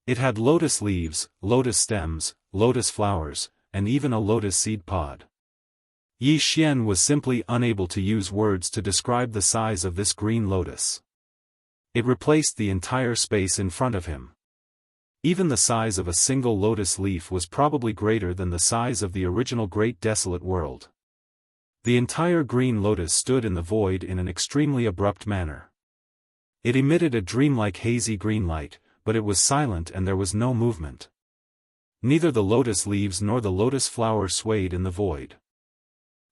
It had lotus leaves, lotus stems, lotus flowers, and even a lotus seed pod. Yi Xian was simply unable to use words to describe the size of this green lotus. It replaced the entire space in front of him. Even the size of a single lotus leaf was probably greater than the size of the original Great Desolate World. The entire green lotus stood in the void in an extremely abrupt manner. It emitted a dreamlike hazy green light, but it was silent and there was no movement. Neither the lotus leaves nor the lotus flower swayed in the void.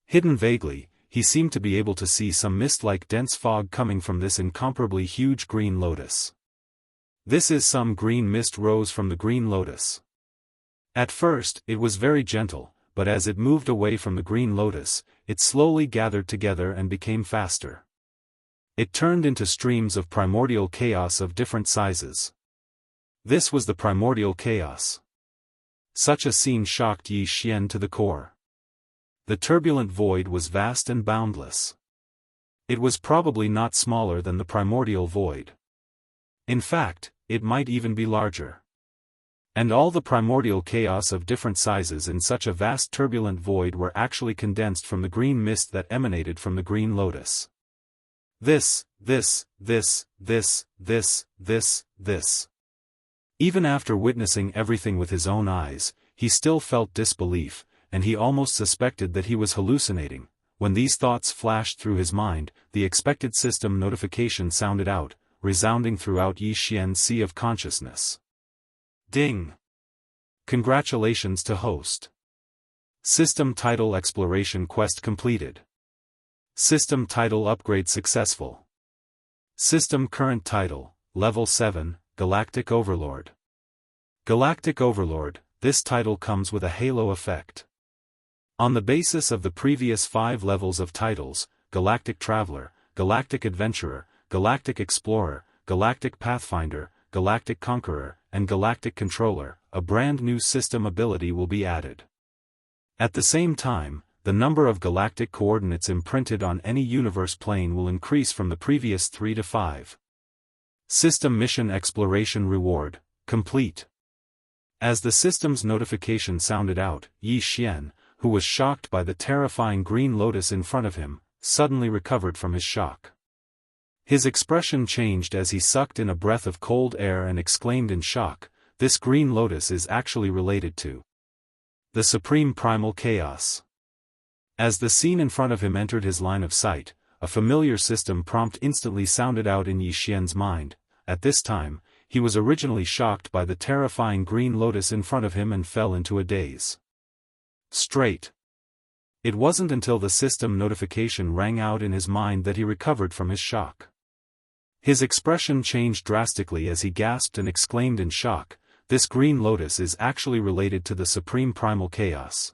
Hidden vaguely, he seemed to be able to see some mist-like dense fog coming from this incomparably huge green lotus. This is some green mist rose from the green lotus. At first, it was very gentle, but as it moved away from the green lotus, it slowly gathered together and became faster. It turned into streams of primordial chaos of different sizes. This was the primordial chaos. Such a scene shocked Yi Xian to the core. The turbulent void was vast and boundless. It was probably not smaller than the primordial void. In fact, it might even be larger. And all the primordial chaos of different sizes in such a vast turbulent void were actually condensed from the green mist that emanated from the green lotus. This. Even after witnessing everything with his own eyes, he still felt disbelief, and he almost suspected that he was hallucinating. When these thoughts flashed through his mind, the expected system notification sounded out, resounding throughout Yi Xian's sea of consciousness. Ding! Congratulations to host. System title exploration quest completed. System title upgrade successful. System current title, Level 7, Galactic Overlord. Galactic Overlord, this title comes with a halo effect. On the basis of the previous 5 levels of titles, Galactic Traveler, Galactic Adventurer, Galactic Explorer, Galactic Pathfinder, Galactic Conqueror, and Galactic Controller, a brand new system ability will be added. At the same time, the number of galactic coordinates imprinted on any universe plane will increase from the previous 3 to 5. System Mission Exploration Reward, complete. As the system's notification sounded out, Yi Xian, who was shocked by the terrifying green lotus in front of him, suddenly recovered from his shock. His expression changed as he sucked in a breath of cold air and exclaimed in shock, "This green lotus is actually related to the supreme primal chaos." As the scene in front of him entered his line of sight, a familiar system prompt instantly sounded out in Yi Xian's mind. At this time, he was originally shocked by the terrifying green lotus in front of him and fell into a daze. Straight. It wasn't until the system notification rang out in his mind that he recovered from his shock. His expression changed drastically as he gasped and exclaimed in shock, "This green lotus is actually related to the supreme primal chaos."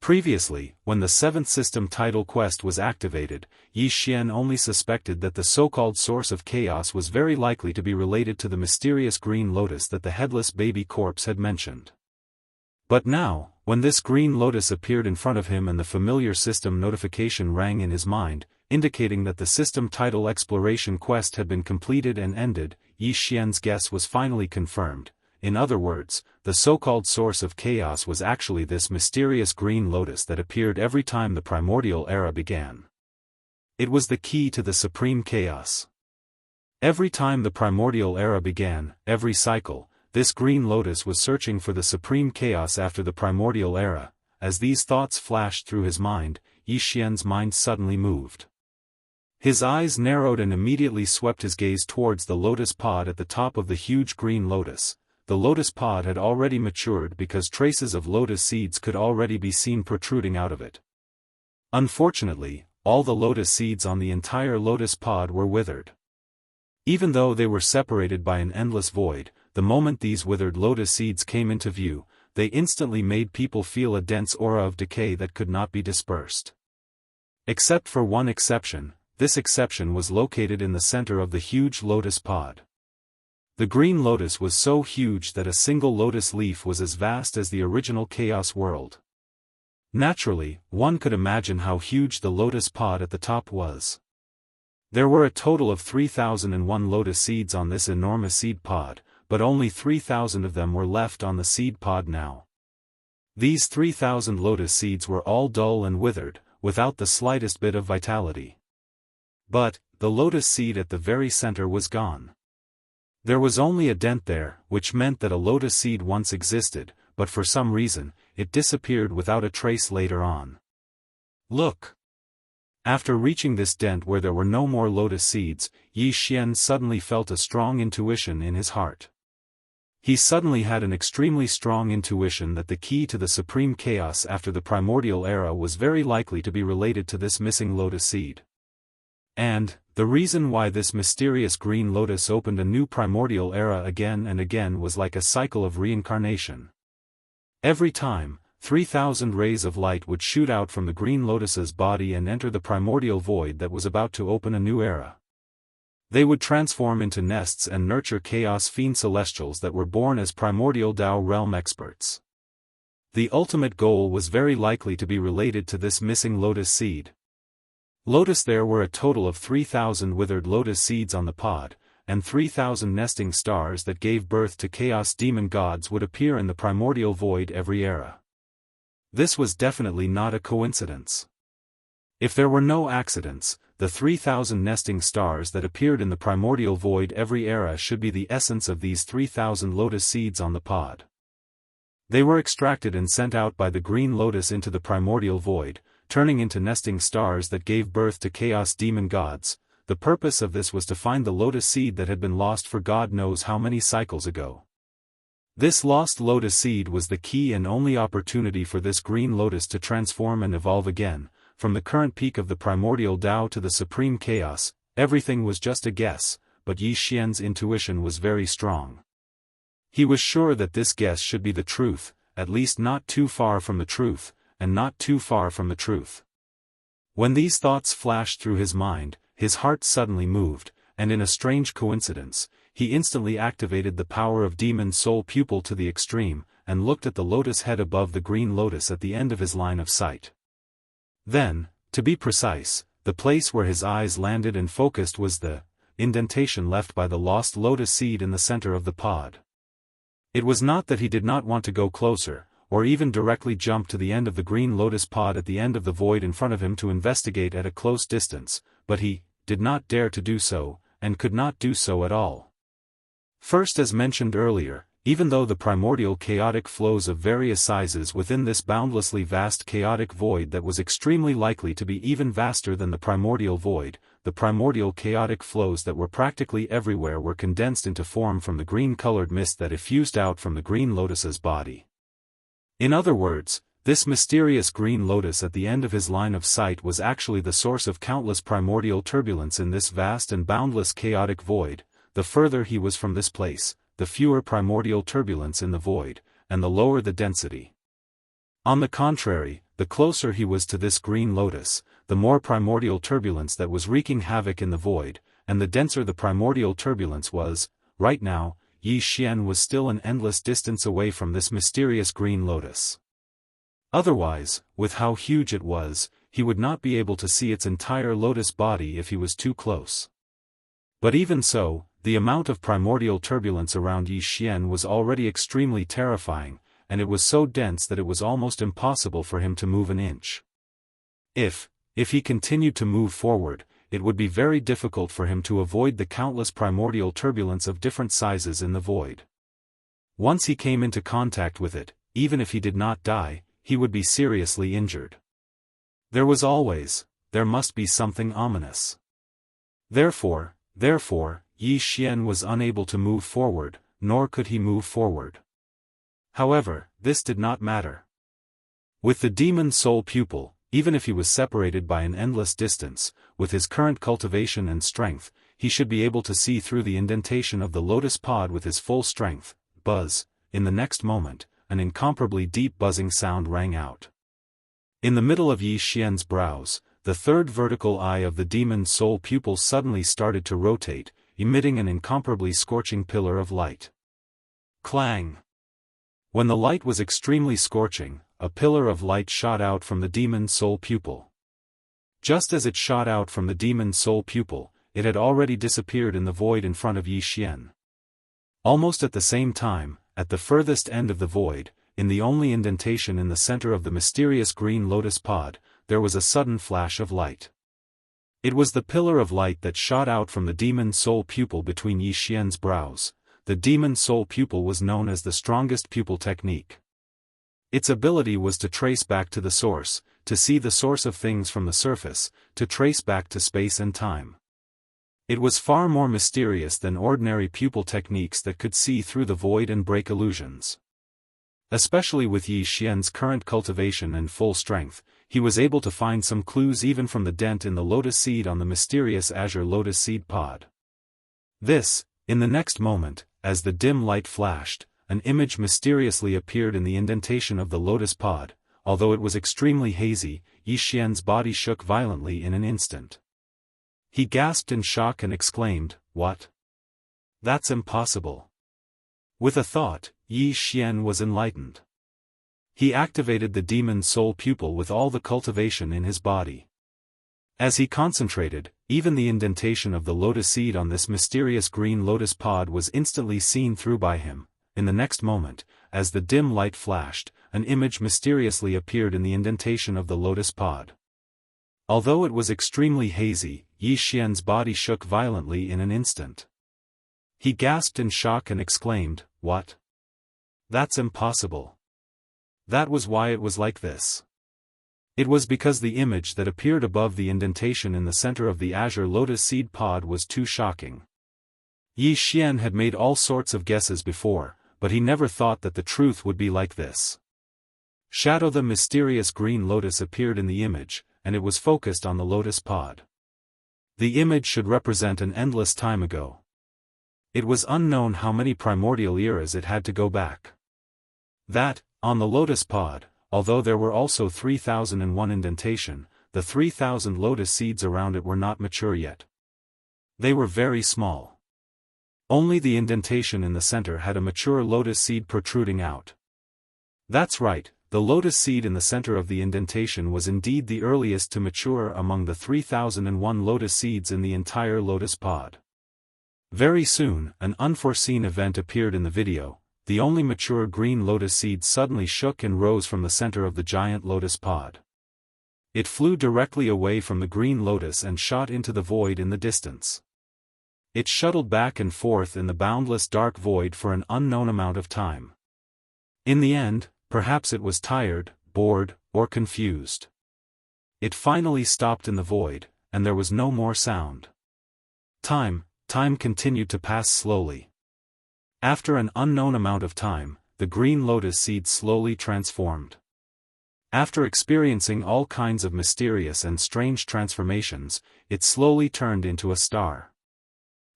Previously, when the 7th system title quest was activated, Yi Xian only suspected that the so-called source of chaos was very likely to be related to the mysterious green lotus that the headless baby corpse had mentioned. But now, when this green lotus appeared in front of him and the familiar system notification rang in his mind, indicating that the system title exploration quest had been completed and ended, Yi Xian's guess was finally confirmed. In other words, the so-called source of chaos was actually this mysterious green lotus that appeared every time the primordial era began. It was the key to the supreme chaos. Every time the primordial era began, every cycle, this green lotus was searching for the supreme chaos after the primordial era. As these thoughts flashed through his mind, Yi Xian's mind suddenly moved. His eyes narrowed and immediately swept his gaze towards the lotus pod at the top of the huge green lotus. The lotus pod had already matured because traces of lotus seeds could already be seen protruding out of it. Unfortunately, all the lotus seeds on the entire lotus pod were withered. Even though they were separated by an endless void, the moment these withered lotus seeds came into view, they instantly made people feel a dense aura of decay that could not be dispersed. Except for one exception, this exception was located in the center of the huge lotus pod. The green lotus was so huge that a single lotus leaf was as vast as the original chaos world. Naturally, one could imagine how huge the lotus pod at the top was. There were a total of 3,001 lotus seeds on this enormous seed pod, but only 3,000 of them were left on the seed pod now. These 3,000 lotus seeds were all dull and withered, without the slightest bit of vitality. But, the lotus seed at the very center was gone. There was only a dent there, which meant that a lotus seed once existed, but for some reason, it disappeared without a trace later on. Look! After reaching this dent where there were no more lotus seeds, Yi Xian suddenly felt a strong intuition in his heart. He suddenly had an extremely strong intuition that the key to the supreme chaos after the primordial era was very likely to be related to this missing lotus seed. And, the reason why this mysterious green lotus opened a new primordial era again and again was like a cycle of reincarnation. Every time, 3,000 rays of light would shoot out from the green lotus's body and enter the primordial void that was about to open a new era. They would transform into nests and nurture chaos fiend celestials that were born as primordial Dao realm experts. The ultimate goal was very likely to be related to this missing lotus seed. There were a total of 3,000 withered lotus seeds on the pod, and 3,000 nesting stars that gave birth to chaos demon gods would appear in the primordial void every era. This was definitely not a coincidence. If there were no accidents, the 3,000 nesting stars that appeared in the primordial void every era should be the essence of these 3,000 lotus seeds on the pod. They were extracted and sent out by the green lotus into the primordial void, turning into nesting stars that gave birth to chaos demon gods. The purpose of this was to find the lotus seed that had been lost for God knows how many cycles ago. This lost lotus seed was the key and only opportunity for this green lotus to transform and evolve again. From the current peak of the primordial Tao to the supreme chaos, everything was just a guess, but Yi Xian's intuition was very strong. He was sure that this guess should be the truth, at least not too far from the truth, and not too far from the truth. When these thoughts flashed through his mind, his heart suddenly moved, and in a strange coincidence, he instantly activated the power of demon soul pupil to the extreme, and looked at the lotus head above the green lotus at the end of his line of sight. Then, to be precise, the place where his eyes landed and focused was the indentation left by the lost lotus seed in the center of the pod. It was not that he did not want to go closer, or even directly jump to the end of the green lotus pod at the end of the void in front of him to investigate at a close distance, but he did not dare to do so, and could not do so at all. First, as mentioned earlier, even though the primordial chaotic flows of various sizes within this boundlessly vast chaotic void that was extremely likely to be even vaster than the primordial void, the primordial chaotic flows that were practically everywhere were condensed into form from the green-colored mist that effused out from the green lotus's body. In other words, this mysterious green lotus at the end of his line of sight was actually the source of countless primordial turbulence in this vast and boundless chaotic void. The further he was from this place, the fewer primordial turbulence in the void, and the lower the density. On the contrary, the closer he was to this green lotus, the more primordial turbulence that was wreaking havoc in the void, and the denser the primordial turbulence was. Right now, Yi Xian was still an endless distance away from this mysterious green lotus. Otherwise, with how huge it was, he would not be able to see its entire lotus body if he was too close. But even so, the amount of primordial turbulence around Yi Xian was already extremely terrifying, and it was so dense that it was almost impossible for him to move an inch. If he continued to move forward, it would be very difficult for him to avoid the countless primordial turbulence of different sizes in the void. Once he came into contact with it, even if he did not die, he would be seriously injured. There must be something ominous. Therefore, Yi Xian was unable to move forward, nor could he move forward. However, this did not matter. With the demon soul pupil, even if he was separated by an endless distance, with his current cultivation and strength, he should be able to see through the indentation of the lotus pod with his full strength. Buzz! In the next moment, an incomparably deep buzzing sound rang out. In the middle of Yi Xian's brows, the third vertical eye of the demon soul pupil suddenly started to rotate, emitting an incomparably scorching pillar of light. Clang! When the light was extremely scorching, a pillar of light shot out from the demon soul pupil. Just as it shot out from the demon soul pupil, it had already disappeared in the void in front of Yi Xian. Almost at the same time, at the furthest end of the void, in the only indentation in the center of the mysterious green lotus pod, there was a sudden flash of light. It was the pillar of light that shot out from the demon soul pupil between Yi Xian's brows. The demon soul pupil was known as the strongest pupil technique. Its ability was to trace back to the source, to see the source of things from the surface, to trace back to space and time. It was far more mysterious than ordinary pupil techniques that could see through the void and break illusions. Especially with Yi Xian's current cultivation and full strength, he was able to find some clues even from the dent in the lotus seed on the mysterious azure lotus seed pod. In the next moment, as the dim light flashed, an image mysteriously appeared in the indentation of the lotus pod. Although it was extremely hazy, Yi Xian's body shook violently in an instant. He gasped in shock and exclaimed, "What? That's impossible." With a thought, Yi Xian was enlightened. He activated the demon soul pupil with all the cultivation in his body. As he concentrated, even the indentation of the lotus seed on this mysterious green lotus pod was instantly seen through by him. In the next moment, as the dim light flashed, an image mysteriously appeared in the indentation of the lotus pod. Although it was extremely hazy, Yi Xian's body shook violently in an instant. He gasped in shock and exclaimed, "What? That's impossible." That was why it was like this. It was because the image that appeared above the indentation in the center of the azure lotus seed pod was too shocking. Yi Xian had made all sorts of guesses before, but he never thought that the truth would be like this. Shadow, the mysterious green lotus appeared in the image, and it was focused on the lotus pod. The image should represent an endless time ago. It was unknown how many primordial eras it had to go back. That, on the lotus pod, although there were also 3001 indentation, the 3000 lotus seeds around it were not mature yet. They were very small. Only the indentation in the center had a mature lotus seed protruding out. That's right, the lotus seed in the center of the indentation was indeed the earliest to mature among the 3001 lotus seeds in the entire lotus pod. Very soon, an unforeseen event appeared in the video. The only mature green lotus seed suddenly shook and rose from the center of the giant lotus pod. It flew directly away from the green lotus and shot into the void in the distance. It shuttled back and forth in the boundless dark void for an unknown amount of time. In the end, perhaps it was tired, bored, or confused. It finally stopped in the void, and there was no more sound. Time continued to pass slowly. After an unknown amount of time, the green lotus seed slowly transformed. After experiencing all kinds of mysterious and strange transformations, it slowly turned into a star.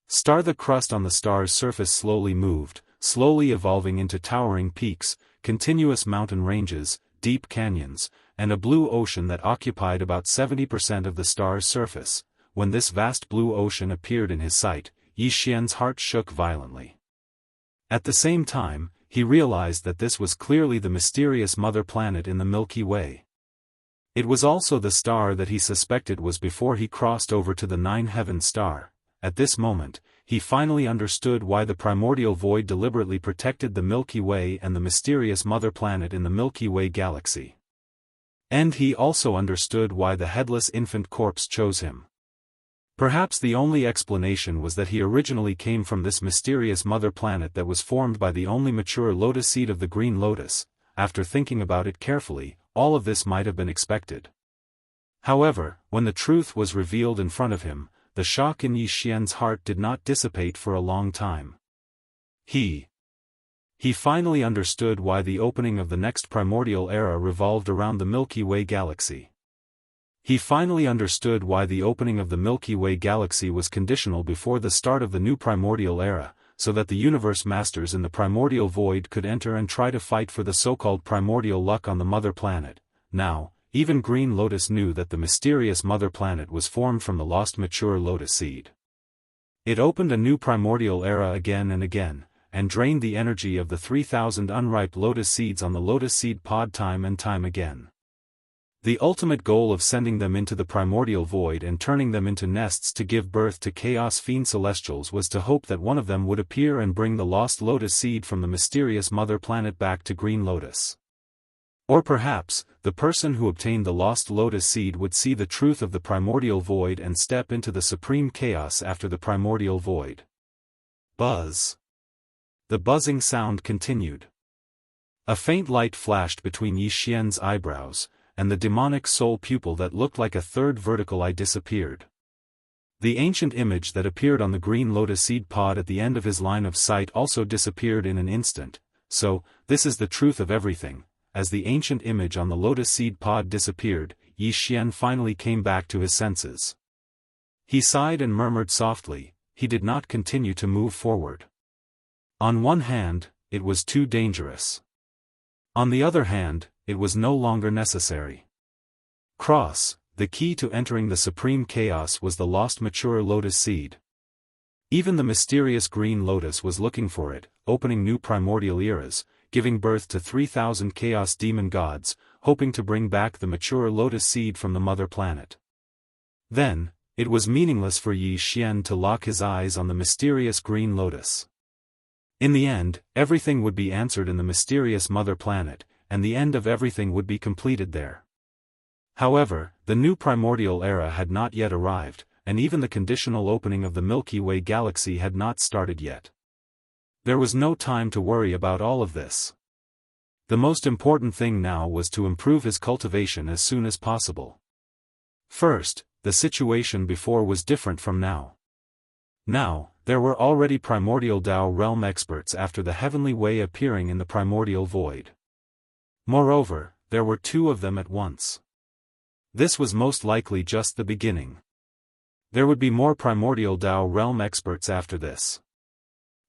The crust on the star's surface slowly moved, slowly evolving into towering peaks, continuous mountain ranges, deep canyons, and a blue ocean that occupied about 70% of the star's surface. When this vast blue ocean appeared in his sight, Yi Xian's heart shook violently. At the same time, he realized that this was clearly the mysterious mother planet in the Milky Way. It was also the star that he suspected was before he crossed over to the Nine-Heaven star. At this moment, he finally understood why the primordial void deliberately protected the Milky Way and the mysterious mother planet in the Milky Way galaxy. And he also understood why the headless infant corpse chose him. Perhaps the only explanation was that he originally came from this mysterious mother planet that was formed by the only mature lotus seed of the green lotus. After thinking about it carefully, all of this might have been expected. However, when the truth was revealed in front of him, the shock in Yi Xian's heart did not dissipate for a long time. He finally understood why the opening of the next primordial era revolved around the Milky Way galaxy. He finally understood why the opening of the Milky Way galaxy was conditional before the start of the new primordial era, so that the universe masters in the primordial void could enter and try to fight for the so-called primordial luck on the mother planet. Now, even Green Lotus knew that the mysterious mother planet was formed from the lost mature lotus seed. It opened a new primordial era again and again, and drained the energy of the 3,000 unripe lotus seeds on the lotus seed pod time and time again. The ultimate goal of sending them into the primordial void and turning them into nests to give birth to chaos fiend celestials was to hope that one of them would appear and bring the lost lotus seed from the mysterious mother planet back to Green Lotus. Or perhaps, the person who obtained the lost lotus seed would see the truth of the primordial void and step into the supreme chaos after the primordial void. Buzz. The buzzing sound continued. A faint light flashed between Yi Xian's eyebrows, and the demonic soul pupil that looked like a third vertical eye disappeared. The ancient image that appeared on the green lotus seed pod at the end of his line of sight also disappeared in an instant. So, this is the truth of everything. As the ancient image on the lotus seed pod disappeared, Yi Xian finally came back to his senses. He sighed and murmured softly. He did not continue to move forward. On one hand, it was too dangerous. On the other hand, it was no longer necessary. The key to entering the supreme chaos was the lost mature lotus seed. Even the mysterious green lotus was looking for it, opening new primordial eras, giving birth to 3,000 chaos demon gods, hoping to bring back the mature lotus seed from the mother planet. Then, it was meaningless for Yi Xian to lock his eyes on the mysterious green lotus. In the end, everything would be answered in the mysterious mother planet, and the end of everything would be completed there. However, the new primordial era had not yet arrived, and even the conditional opening of the Milky Way galaxy had not started yet. There was no time to worry about all of this. The most important thing now was to improve his cultivation as soon as possible. First, the situation before was different from now. Now, there were already primordial Dao realm experts after the heavenly way appearing in the primordial void. Moreover, there were two of them at once. This was most likely just the beginning. There would be more primordial Dao realm experts after this.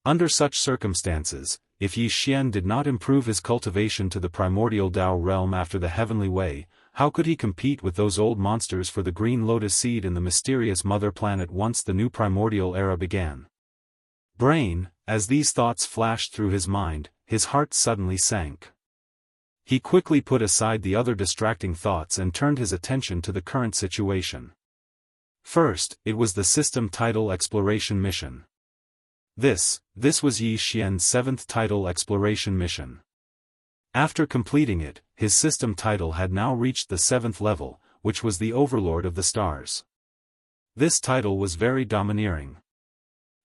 Under such circumstances, if Yi Xian did not improve his cultivation to the primordial Dao realm after the heavenly way, how could he compete with those old monsters for the green lotus seed in the mysterious mother planet once the new primordial era began? As these thoughts flashed through his mind, his heart suddenly sank. He quickly put aside the other distracting thoughts and turned his attention to the current situation. First, it was the system title exploration mission. This was Yi Xian's 7th title exploration mission. After completing it, his system title had now reached the 7th level, which was the Overlord of the Stars. This title was very domineering.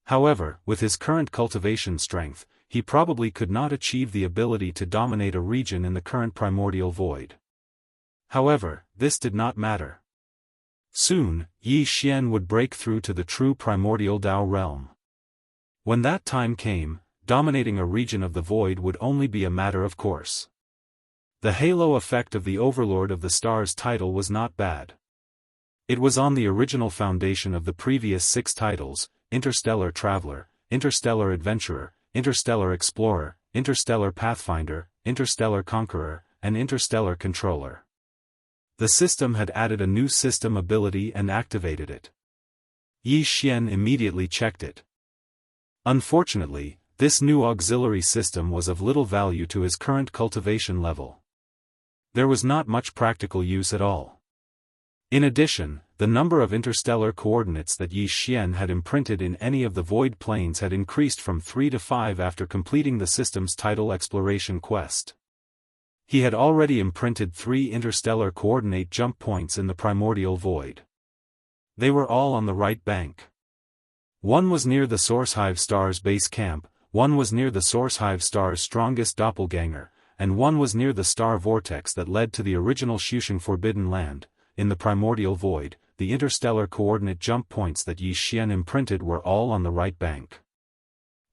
However, with his current cultivation strength, he probably could not achieve the ability to dominate a region in the current primordial void. However, this did not matter. Soon, Yi Xian would break through to the true primordial Dao realm. When that time came, dominating a region of the void would only be a matter of course. The halo effect of the Overlord of the Stars title was not bad. It was on the original foundation of the previous 6 titles: Interstellar Traveler, Interstellar Adventurer, Interstellar Explorer, Interstellar Pathfinder, Interstellar Conqueror, and Interstellar Controller. The system had added a new system ability and activated it. Yi Xian immediately checked it. Unfortunately, this new auxiliary system was of little value to his current cultivation level. There was not much practical use at all. In addition, the number of interstellar coordinates that Yi Xian had imprinted in any of the void planes had increased from 3 to 5 after completing the system's title exploration quest. He had already imprinted 3 interstellar coordinate jump points in the primordial void. They were all on the right bank. One was near the Source Hive Star's base camp, one was near the Source Hive Star's strongest doppelganger, and one was near the star vortex that led to the original Xuxing Forbidden Land. In the primordial void, the interstellar coordinate jump points that Yi Xian imprinted were all on the right bank.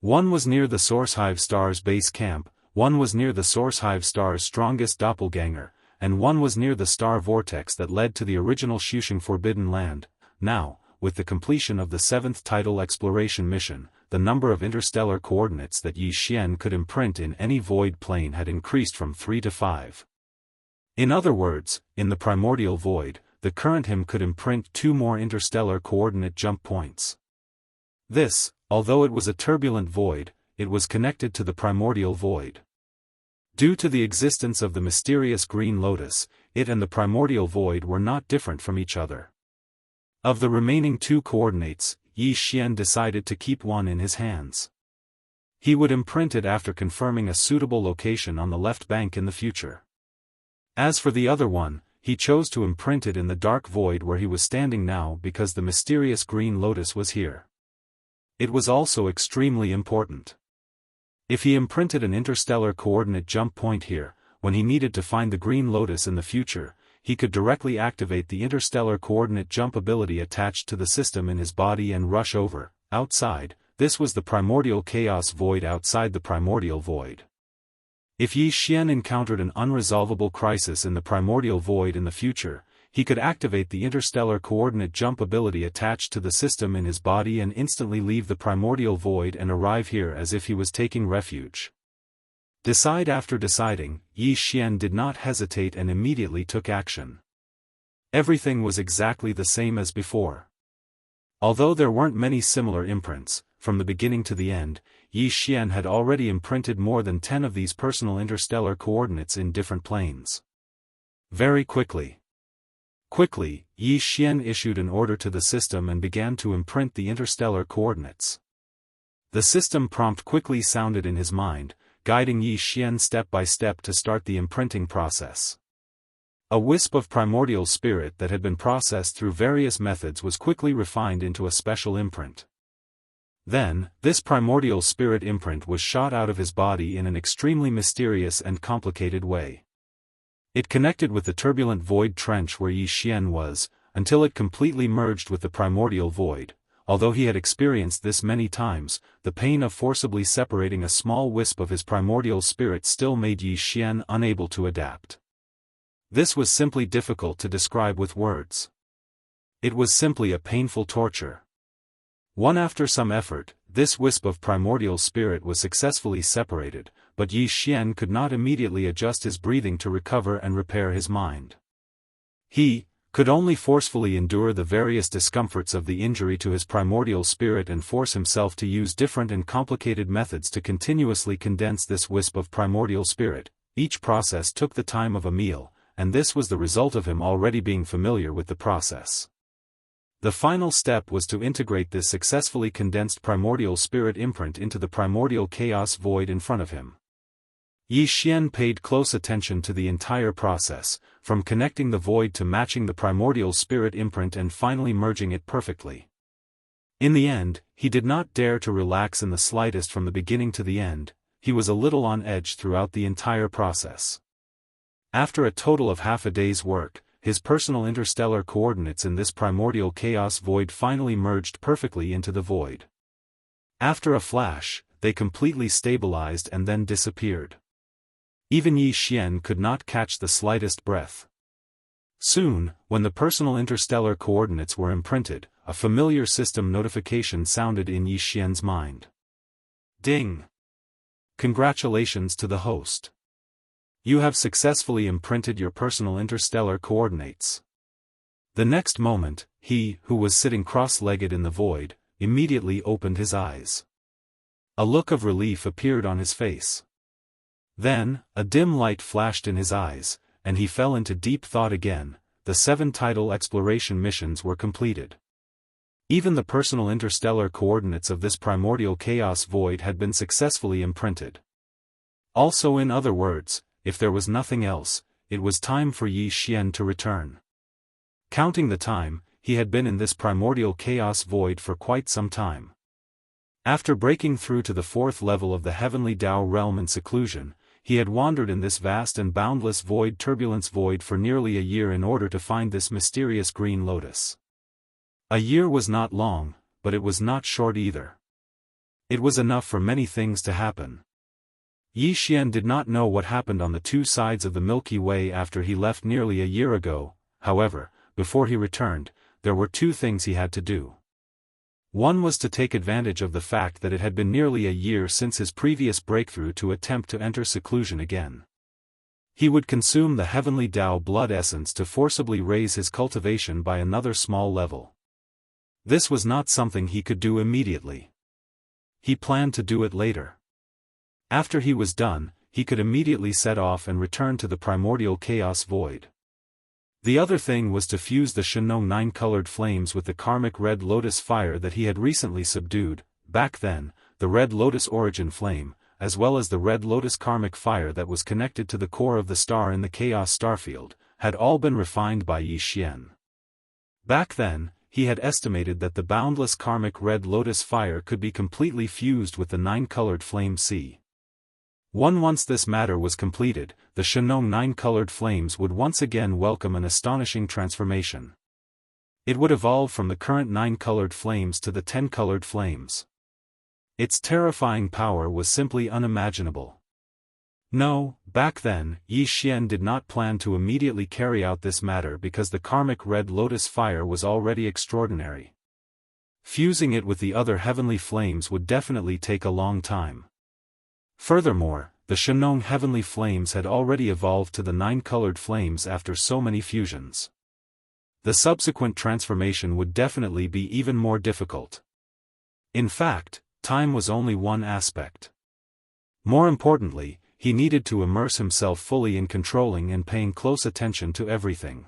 One was near the Source Hive Star's base camp, one was near the Source Hive Star's strongest doppelganger, and one was near the star vortex that led to the original Xuxing Forbidden Land. Now, with the completion of the 7th title exploration mission, the number of interstellar coordinates that Yi Xian could imprint in any void plane had increased from 3 to 5. In other words, in the primordial void, the current him could imprint 2 more interstellar coordinate jump points. This, although it was a turbulent void, it was connected to the primordial void. Due to the existence of the mysterious green lotus, it and the primordial void were not different from each other. Of the remaining 2 coordinates, Yi Xian decided to keep one in his hands. He would imprint it after confirming a suitable location on the left bank in the future. As for the other one, he chose to imprint it in the dark void where he was standing now because the mysterious green lotus was here. It was also extremely important. If he imprinted an interstellar coordinate jump point here, when he needed to find the green lotus in the future, he could directly activate the interstellar coordinate jump ability attached to the system in his body and rush over. Outside, this was the primordial chaos void outside the primordial void. If Yi Xian encountered an unresolvable crisis in the primordial void in the future, he could activate the interstellar coordinate jump ability attached to the system in his body and instantly leave the primordial void and arrive here as if he was taking refuge. After deciding, Yi Xian did not hesitate and immediately took action. Everything was exactly the same as before. Although there weren't many similar imprints, from the beginning to the end, Yi Xian had already imprinted more than 10 of these personal interstellar coordinates in different planes. Very quickly, Yi Xian issued an order to the system and began to imprint the interstellar coordinates. The system prompt quickly sounded in his mind, guiding Yi Xian step by step to start the imprinting process. A wisp of primordial spirit that had been processed through various methods was quickly refined into a special imprint. Then, this primordial spirit imprint was shot out of his body in an extremely mysterious and complicated way. It connected with the turbulent void trench where Yi Xian was, until it completely merged with the primordial void. Although he had experienced this many times, the pain of forcibly separating a small wisp of his primordial spirit still made Yi Xian unable to adapt. This was simply difficult to describe with words. It was simply a painful torture. After some effort, this wisp of primordial spirit was successfully separated, but Yi Xian could not immediately adjust his breathing to recover and repair his mind. He could only forcefully endure the various discomforts of the injury to his primordial spirit and force himself to use different and complicated methods to continuously condense this wisp of primordial spirit. Each process took the time of a meal, and this was the result of him already being familiar with the process. The final step was to integrate this successfully condensed primordial spirit imprint into the primordial chaos void in front of him. Yi Xian paid close attention to the entire process, from connecting the void to matching the primordial spirit imprint and finally merging it perfectly. In the end, he did not dare to relax in the slightest from the beginning to the end. He was a little on edge throughout the entire process. After a total of half a day's work, his personal interstellar coordinates in this primordial chaos void finally merged perfectly into the void. After a flash, they completely stabilized and then disappeared. Even Yi Xian could not catch the slightest breath. Soon, when the personal interstellar coordinates were imprinted, a familiar system notification sounded in Yi Xian's mind. Ding! Congratulations to the host. You have successfully imprinted your personal interstellar coordinates. The next moment, he, who was sitting cross-legged in the void, immediately opened his eyes. A look of relief appeared on his face. Then, a dim light flashed in his eyes, and he fell into deep thought again. The 7 tidal exploration missions were completed. Even the personal interstellar coordinates of this primordial chaos void had been successfully imprinted. Also, in other words, if there was nothing else, it was time for Yi Xian to return. Counting the time, he had been in this primordial chaos void for quite some time. After breaking through to the 4th level of the heavenly Dao realm in seclusion, he had wandered in this vast and boundless void turbulence void for nearly a year in order to find this mysterious green lotus. A year was not long, but it was not short either. It was enough for many things to happen. Yi Xian did not know what happened on the 2 sides of the Milky Way after he left nearly a year ago. However, before he returned, there were 2 things he had to do. One was to take advantage of the fact that it had been nearly a year since his previous breakthrough to attempt to enter seclusion again. He would consume the heavenly Dao blood essence to forcibly raise his cultivation by another small level. This was not something he could do immediately. He planned to do it later. After he was done, he could immediately set off and return to the primordial chaos void. The other thing was to fuse the Shenong 9-colored flames with the karmic red lotus fire that he had recently subdued. Back then, the red lotus origin flame, as well as the red lotus karmic fire that was connected to the core of the star in the chaos starfield, had all been refined by Yi Xian. Back then, he had estimated that the boundless karmic red lotus fire could be completely fused with the 9-colored flame C. Once this matter was completed, the Shenong 9-colored flames would once again welcome an astonishing transformation. It would evolve from the current 9-colored flames to the 10-colored flames. Its terrifying power was simply unimaginable. No, back then, Yi Xian did not plan to immediately carry out this matter because the karmic red lotus fire was already extraordinary. Fusing it with the other heavenly flames would definitely take a long time. Furthermore, the Shenong heavenly flames had already evolved to the 9-colored flames after so many fusions. The subsequent transformation would definitely be even more difficult. In fact, time was only one aspect. More importantly, he needed to immerse himself fully in controlling and paying close attention to everything.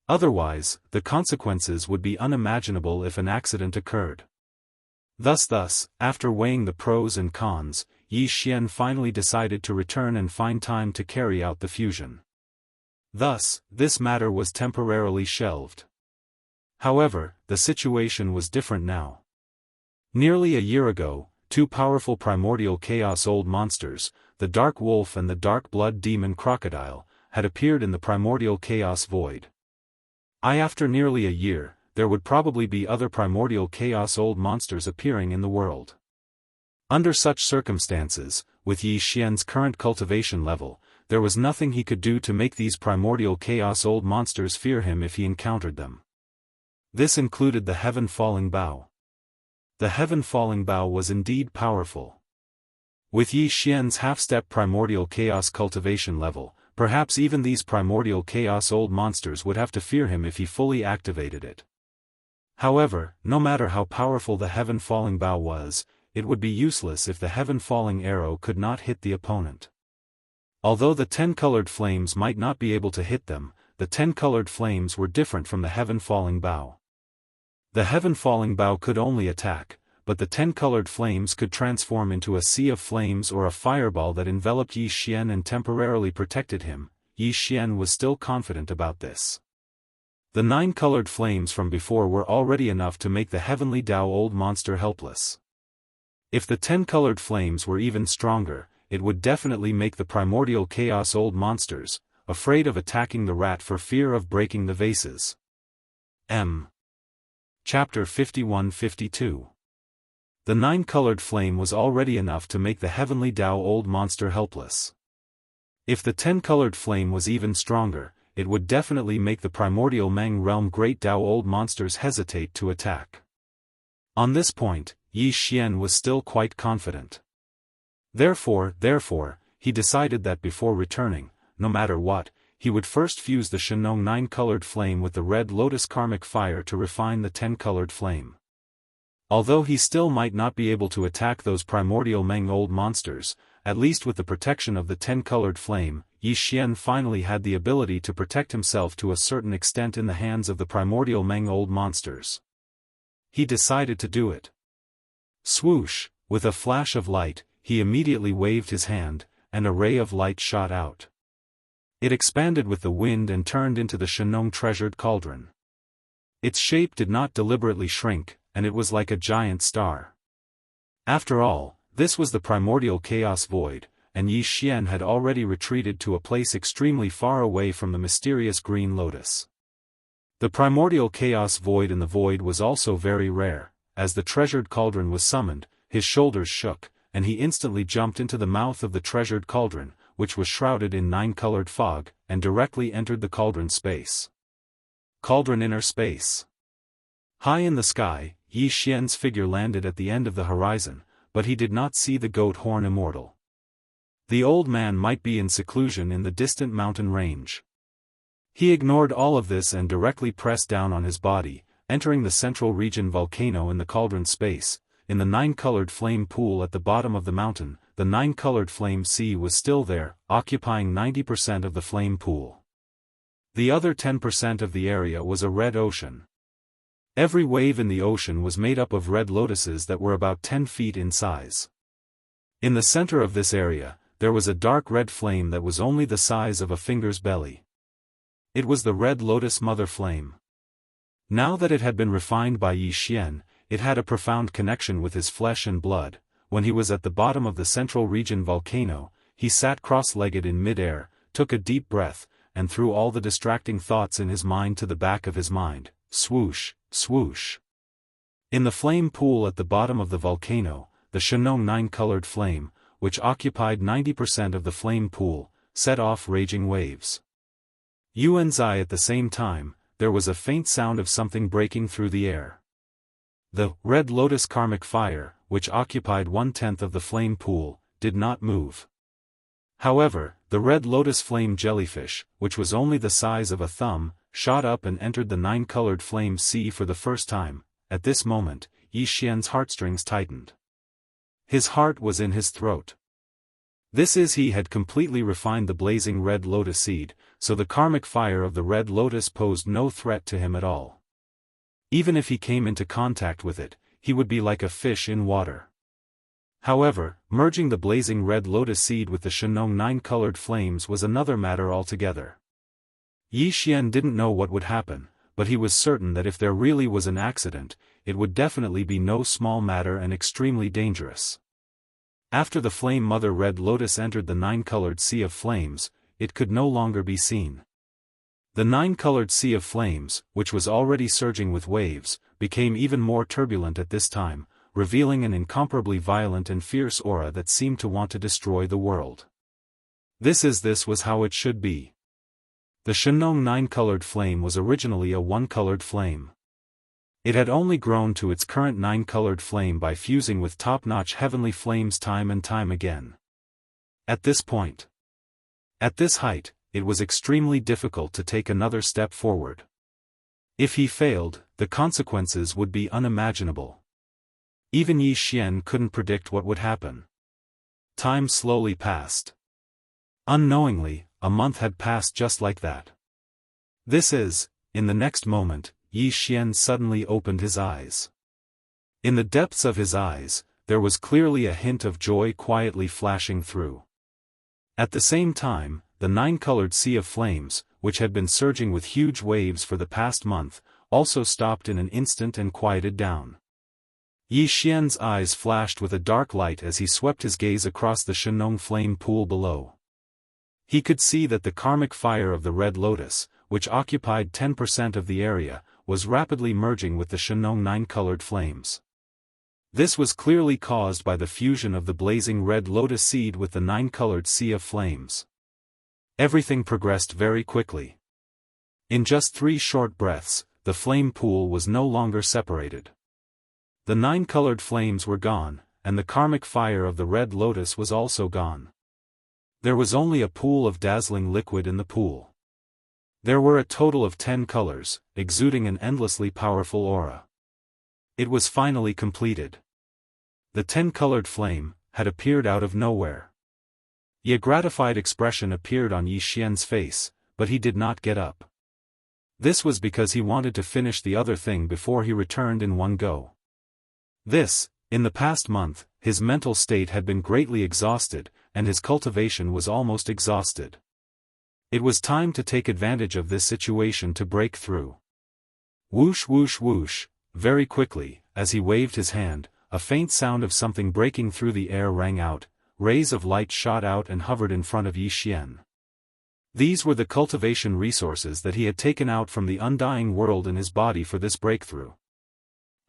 Otherwise, the consequences would be unimaginable if an accident occurred. Thus, after weighing the pros and cons, Yi Xian finally decided to return and find time to carry out the fusion. Thus, this matter was temporarily shelved. However, the situation was different now. Nearly a year ago, 2 powerful primordial chaos old monsters, the Dark Wolf and the Dark Blood Demon Crocodile, had appeared in the primordial chaos void. After nearly a year, there would probably be other primordial chaos old monsters appearing in the world. Under such circumstances, with Yi Xian's current cultivation level, there was nothing he could do to make these primordial chaos old monsters fear him if he encountered them. This included the Heaven Falling Bow. The Heaven Falling Bow was indeed powerful. With Yi Xian's half-step primordial chaos cultivation level, perhaps even these primordial chaos old monsters would have to fear him if he fully activated it. However, no matter how powerful the Heaven Falling Bow was, it would be useless if the Heaven Falling Arrow could not hit the opponent. Although the 10-colored flames might not be able to hit them, the 10-colored flames were different from the Heaven Falling Bow. The Heaven Falling Bow could only attack, but the 10-colored flames could transform into a sea of flames or a fireball that enveloped Yi Xian and temporarily protected him. Yi Xian was still confident about this. The 9-colored flames from before were already enough to make the heavenly Dao old monster helpless. If the 10-colored flames were even stronger, it would definitely make the primordial chaos old monsters afraid of attacking the rat for fear of breaking the vases. Chapter 51-52. The 9-colored flame was already enough to make the heavenly Dao old monster helpless. If the 10-colored flame was even stronger, it would definitely make the primordial Meng realm great Dao old monsters hesitate to attack. On this point, Yi Xian was still quite confident. Therefore, he decided that before returning, no matter what, he would first fuse the Shenong 9-colored flame with the Red Lotus karmic fire to refine the 10-colored flame. Although he still might not be able to attack those primordial Meng old monsters, at least with the protection of the 10-colored flame, Yi Xian finally had the ability to protect himself to a certain extent in the hands of the primordial Meng old monsters. He decided to do it. Swoosh, with a flash of light, he immediately waved his hand, and a ray of light shot out. It expanded with the wind and turned into the Shenong treasured cauldron. Its shape did not deliberately shrink, and it was like a giant star. After all, this was the primordial chaos void, and Yi Xian had already retreated to a place extremely far away from the mysterious green lotus. The primordial chaos void in the void was also very rare. As the treasured cauldron was summoned, his shoulders shook, and he instantly jumped into the mouth of the treasured cauldron, which was shrouded in 9-colored fog, and directly entered the cauldron space. Cauldron inner space. High in the sky, Yi Xian's figure landed at the end of the horizon, but he did not see the goat horn immortal. The old man might be in seclusion in the distant mountain range. He ignored all of this and directly pressed down on his body, entering the central region volcano in the cauldron space. In the 9-colored flame pool at the bottom of the mountain, the 9-colored flame sea was still there, occupying 90% of the flame pool. The other 10% of the area was a red ocean. Every wave in the ocean was made up of red lotuses that were about 10 feet in size. In the center of this area, there was a dark red flame that was only the size of a finger's belly. It was the red lotus mother flame. Now that it had been refined by Yi Xian, it had a profound connection with his flesh and blood. When he was at the bottom of the central region volcano, he sat cross-legged in mid-air, took a deep breath, and threw all the distracting thoughts in his mind to the back of his mind. Swoosh, swoosh. In the flame pool at the bottom of the volcano, the Shenong 9-colored flame, which occupied 90% of the flame pool, set off raging waves. Yuanzai at the same time, there was a faint sound of something breaking through the air. The Red Lotus karmic fire, which occupied 1/10 of the flame pool, did not move. However, the Red Lotus flame jellyfish, which was only the size of a thumb, shot up and entered the 9-colored flame sea for the first time. At this moment, Yi Xian's heartstrings tightened. His heart was in his throat. He had completely refined the blazing red lotus seed, so the karmic fire of the red lotus posed no threat to him at all. Even if he came into contact with it, he would be like a fish in water. However, merging the blazing red lotus seed with the Shenong 9-colored flames was another matter altogether. Yi Xian didn't know what would happen, but he was certain that if there really was an accident, it would definitely be no small matter and extremely dangerous. After the flame mother red lotus entered the 9-colored sea of flames, it could no longer be seen. The 9-colored sea of flames, which was already surging with waves, became even more turbulent at this time, revealing an incomparably violent and fierce aura that seemed to want to destroy the world. This was how it should be. The Shenong 9-colored flame was originally a 1-colored flame. It had only grown to its current 9-colored flame by fusing with top-notch heavenly flames time and time again. At this point, at this height, it was extremely difficult to take another step forward. If he failed, the consequences would be unimaginable. Even Yi Xian couldn't predict what would happen. Time slowly passed. Unknowingly, a month had passed just like that. In the next moment, Yi Xian suddenly opened his eyes. In the depths of his eyes, there was clearly a hint of joy quietly flashing through. At the same time, the 9-colored sea of flames, which had been surging with huge waves for the past month, also stopped in an instant and quieted down. Yi Xian's eyes flashed with a dark light as he swept his gaze across the Shenong flame pool below. He could see that the karmic fire of the red lotus, which occupied 10% of the area, was rapidly merging with the Shenong 9-colored flames. This was clearly caused by the fusion of the blazing red lotus seed with the 9-colored sea of flames. Everything progressed very quickly. In just 3 short breaths, the flame pool was no longer separated. The 9-colored flames were gone, and the karmic fire of the red lotus was also gone. There was only a pool of dazzling liquid in the pool. There were a total of 10 colors, exuding an endlessly powerful aura. It was finally completed. The 10-colored flame had appeared out of nowhere. A gratified expression appeared on Yi Xian's face, but he did not get up. This was because he wanted to finish the other thing before he returned in one go. In the past month, his mental state had been greatly exhausted, and his cultivation was almost exhausted. It was time to take advantage of this situation to break through. Whoosh whoosh whoosh, very quickly, as he waved his hand, a faint sound of something breaking through the air rang out, rays of light shot out and hovered in front of Yi Xian. These were the cultivation resources that he had taken out from the undying world in his body for this breakthrough.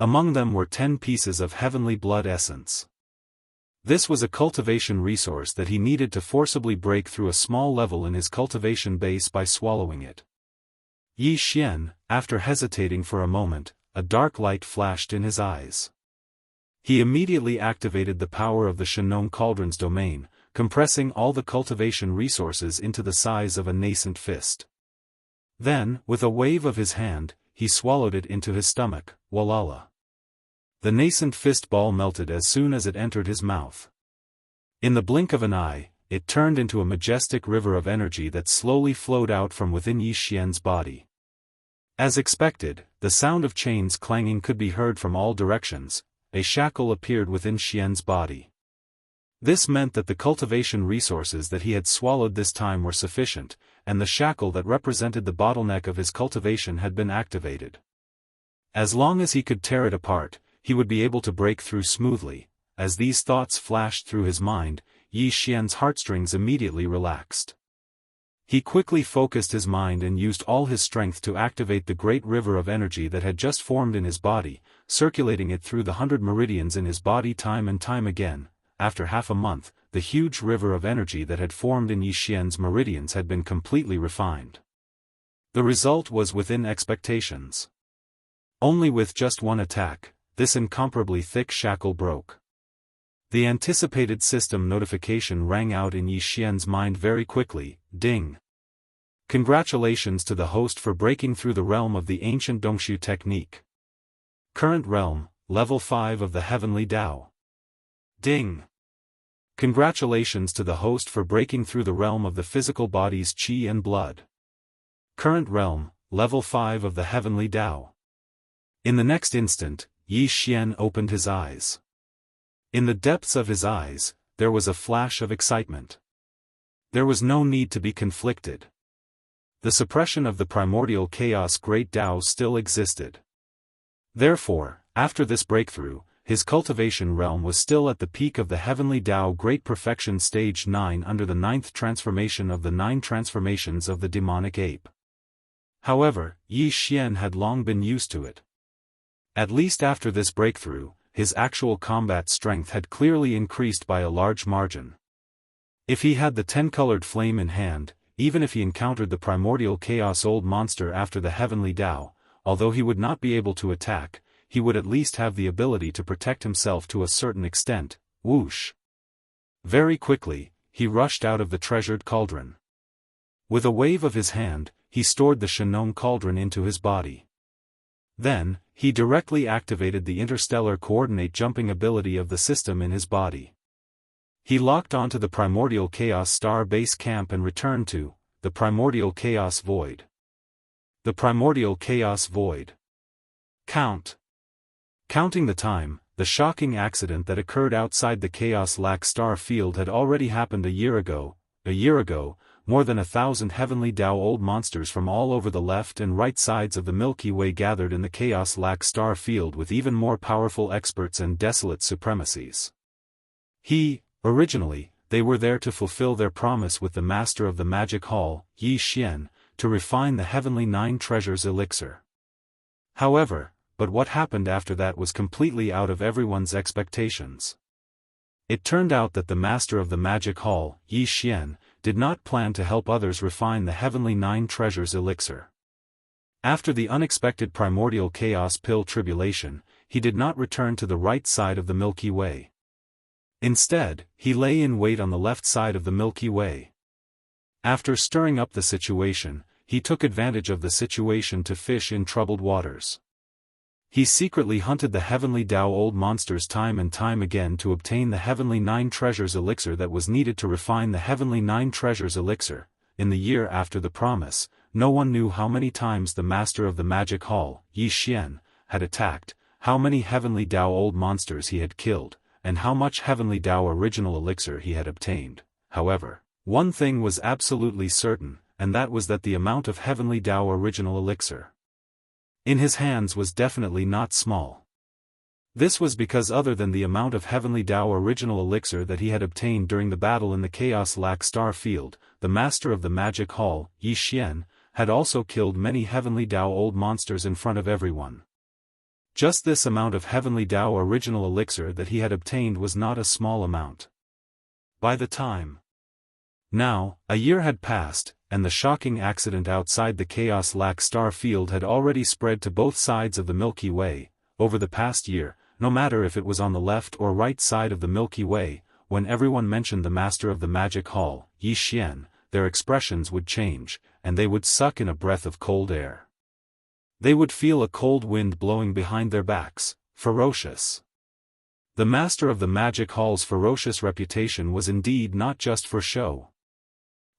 Among them were 10 pieces of heavenly blood essence. This was a cultivation resource that he needed to forcibly break through a small level in his cultivation base by swallowing it. Yi Xian, after hesitating for a moment, a dark light flashed in his eyes. He immediately activated the power of the Shenong Cauldron's domain, compressing all the cultivation resources into the size of a nascent fist. Then, with a wave of his hand, he swallowed it into his stomach, walala. The nascent fist ball melted as soon as it entered his mouth. In the blink of an eye, it turned into a majestic river of energy that slowly flowed out from within Yi Xian's body. As expected, the sound of chains clanging could be heard from all directions. A shackle appeared within Xian's body. This meant that the cultivation resources that he had swallowed this time were sufficient, and the shackle that represented the bottleneck of his cultivation had been activated. As long as he could tear it apart, he would be able to break through smoothly. As these thoughts flashed through his mind, Yi Xian's heartstrings immediately relaxed. He quickly focused his mind and used all his strength to activate the great river of energy that had just formed in his body, circulating it through the 100 meridians in his body time and time again. After half a month, the huge river of energy that had formed in Yi Xian's meridians had been completely refined. The result was within expectations. Only with just one attack, this incomparably thick shackle broke. The anticipated system notification rang out in Yi Xian's mind very quickly, ding. Congratulations to the host for breaking through the realm of the ancient Dongshu technique. Current realm, level 5 of the heavenly Tao. Ding. Congratulations to the host for breaking through the realm of the physical body's qi and blood. Current realm, level 5 of the heavenly Tao. In the next instant, Yi Xian opened his eyes. In the depths of his eyes, there was a flash of excitement. There was no need to be conflicted. The suppression of the primordial chaos great Tao still existed. Therefore, after this breakthrough, his cultivation realm was still at the peak of the heavenly Tao Great Perfection Stage 9 under the 9th transformation of the 9 transformations of the demonic ape. However, Yi Xian had long been used to it. At least after this breakthrough, his actual combat strength had clearly increased by a large margin. If he had the 10-colored flame in hand, even if he encountered the primordial chaos old monster after the heavenly Tao, although he would not be able to attack, he would at least have the ability to protect himself to a certain extent. Whoosh! Very quickly, he rushed out of the treasured cauldron. With a wave of his hand, he stored the Shenong cauldron into his body. Then, he directly activated the interstellar coordinate jumping ability of the system in his body. He locked onto the primordial chaos star base camp and returned to the primordial chaos void. The primordial chaos void. Counting the time, the shocking accident that occurred outside the chaos lac star field had already happened a year ago. More than 1,000 heavenly Tao old monsters from all over the left and right sides of the Milky Way gathered in the chaos lac star field with even more powerful experts and desolate supremacies. Originally, they were there to fulfill their promise with the master of the magic hall, Yi Xian, to refine the heavenly 9 treasures elixir. However, but what happened after that was completely out of everyone's expectations. It turned out that the master of the magic hall, Yi Xian, did not plan to help others refine the heavenly 9 treasures elixir. After the unexpected primordial chaos pill tribulation, he did not return to the right side of the Milky Way. Instead, he lay in wait on the left side of the Milky Way. After stirring up the situation, he took advantage of the situation to fish in troubled waters. He secretly hunted the heavenly Dao old monsters time and time again to obtain the heavenly 9 treasures elixir that was needed to refine the heavenly 9 treasures elixir. In the year after the promise, no one knew how many times the master of the magic hall, Yi Xian, had attacked, how many heavenly Dao old monsters he had killed, and how much heavenly Dao original elixir he had obtained. However, one thing was absolutely certain, and that was that the amount of heavenly Dao original elixir in his hands was definitely not small. This was because other than the amount of heavenly Dao original elixir that he had obtained during the battle in the Chaos Lac Star Field, the master of the magic hall, Yi Xian, had also killed many heavenly Dao old monsters in front of everyone. Just this amount of heavenly Dao original elixir that he had obtained was not a small amount. By the time now, a year had passed, and the shocking accident outside the Chaos Lac Star Field had already spread to both sides of the Milky Way. Over the past year, no matter if it was on the left or right side of the Milky Way, when everyone mentioned the master of the magic hall, Yi Xian, their expressions would change, and they would suck in a breath of cold air. They would feel a cold wind blowing behind their backs, ferocious. The master of the magic hall's ferocious reputation was indeed not just for show.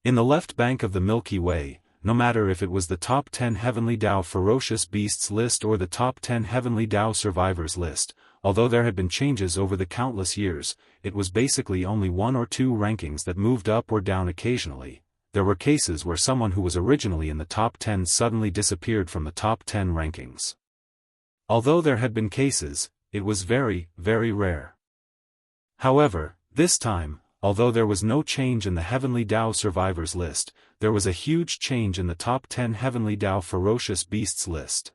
In the left bank of the Milky Way, no matter if it was the top 10 heavenly Dao ferocious beasts list or the top 10 heavenly Dao survivors list, although there had been changes over the countless years, it was basically only 1 or 2 rankings that moved up or down occasionally. There were cases where someone who was originally in the top 10 suddenly disappeared from the top 10 rankings. Although there had been cases, it was very, very rare. However, this time, although there was no change in the heavenly Dao survivors list, there was a huge change in the top 10 heavenly Dao ferocious beasts list.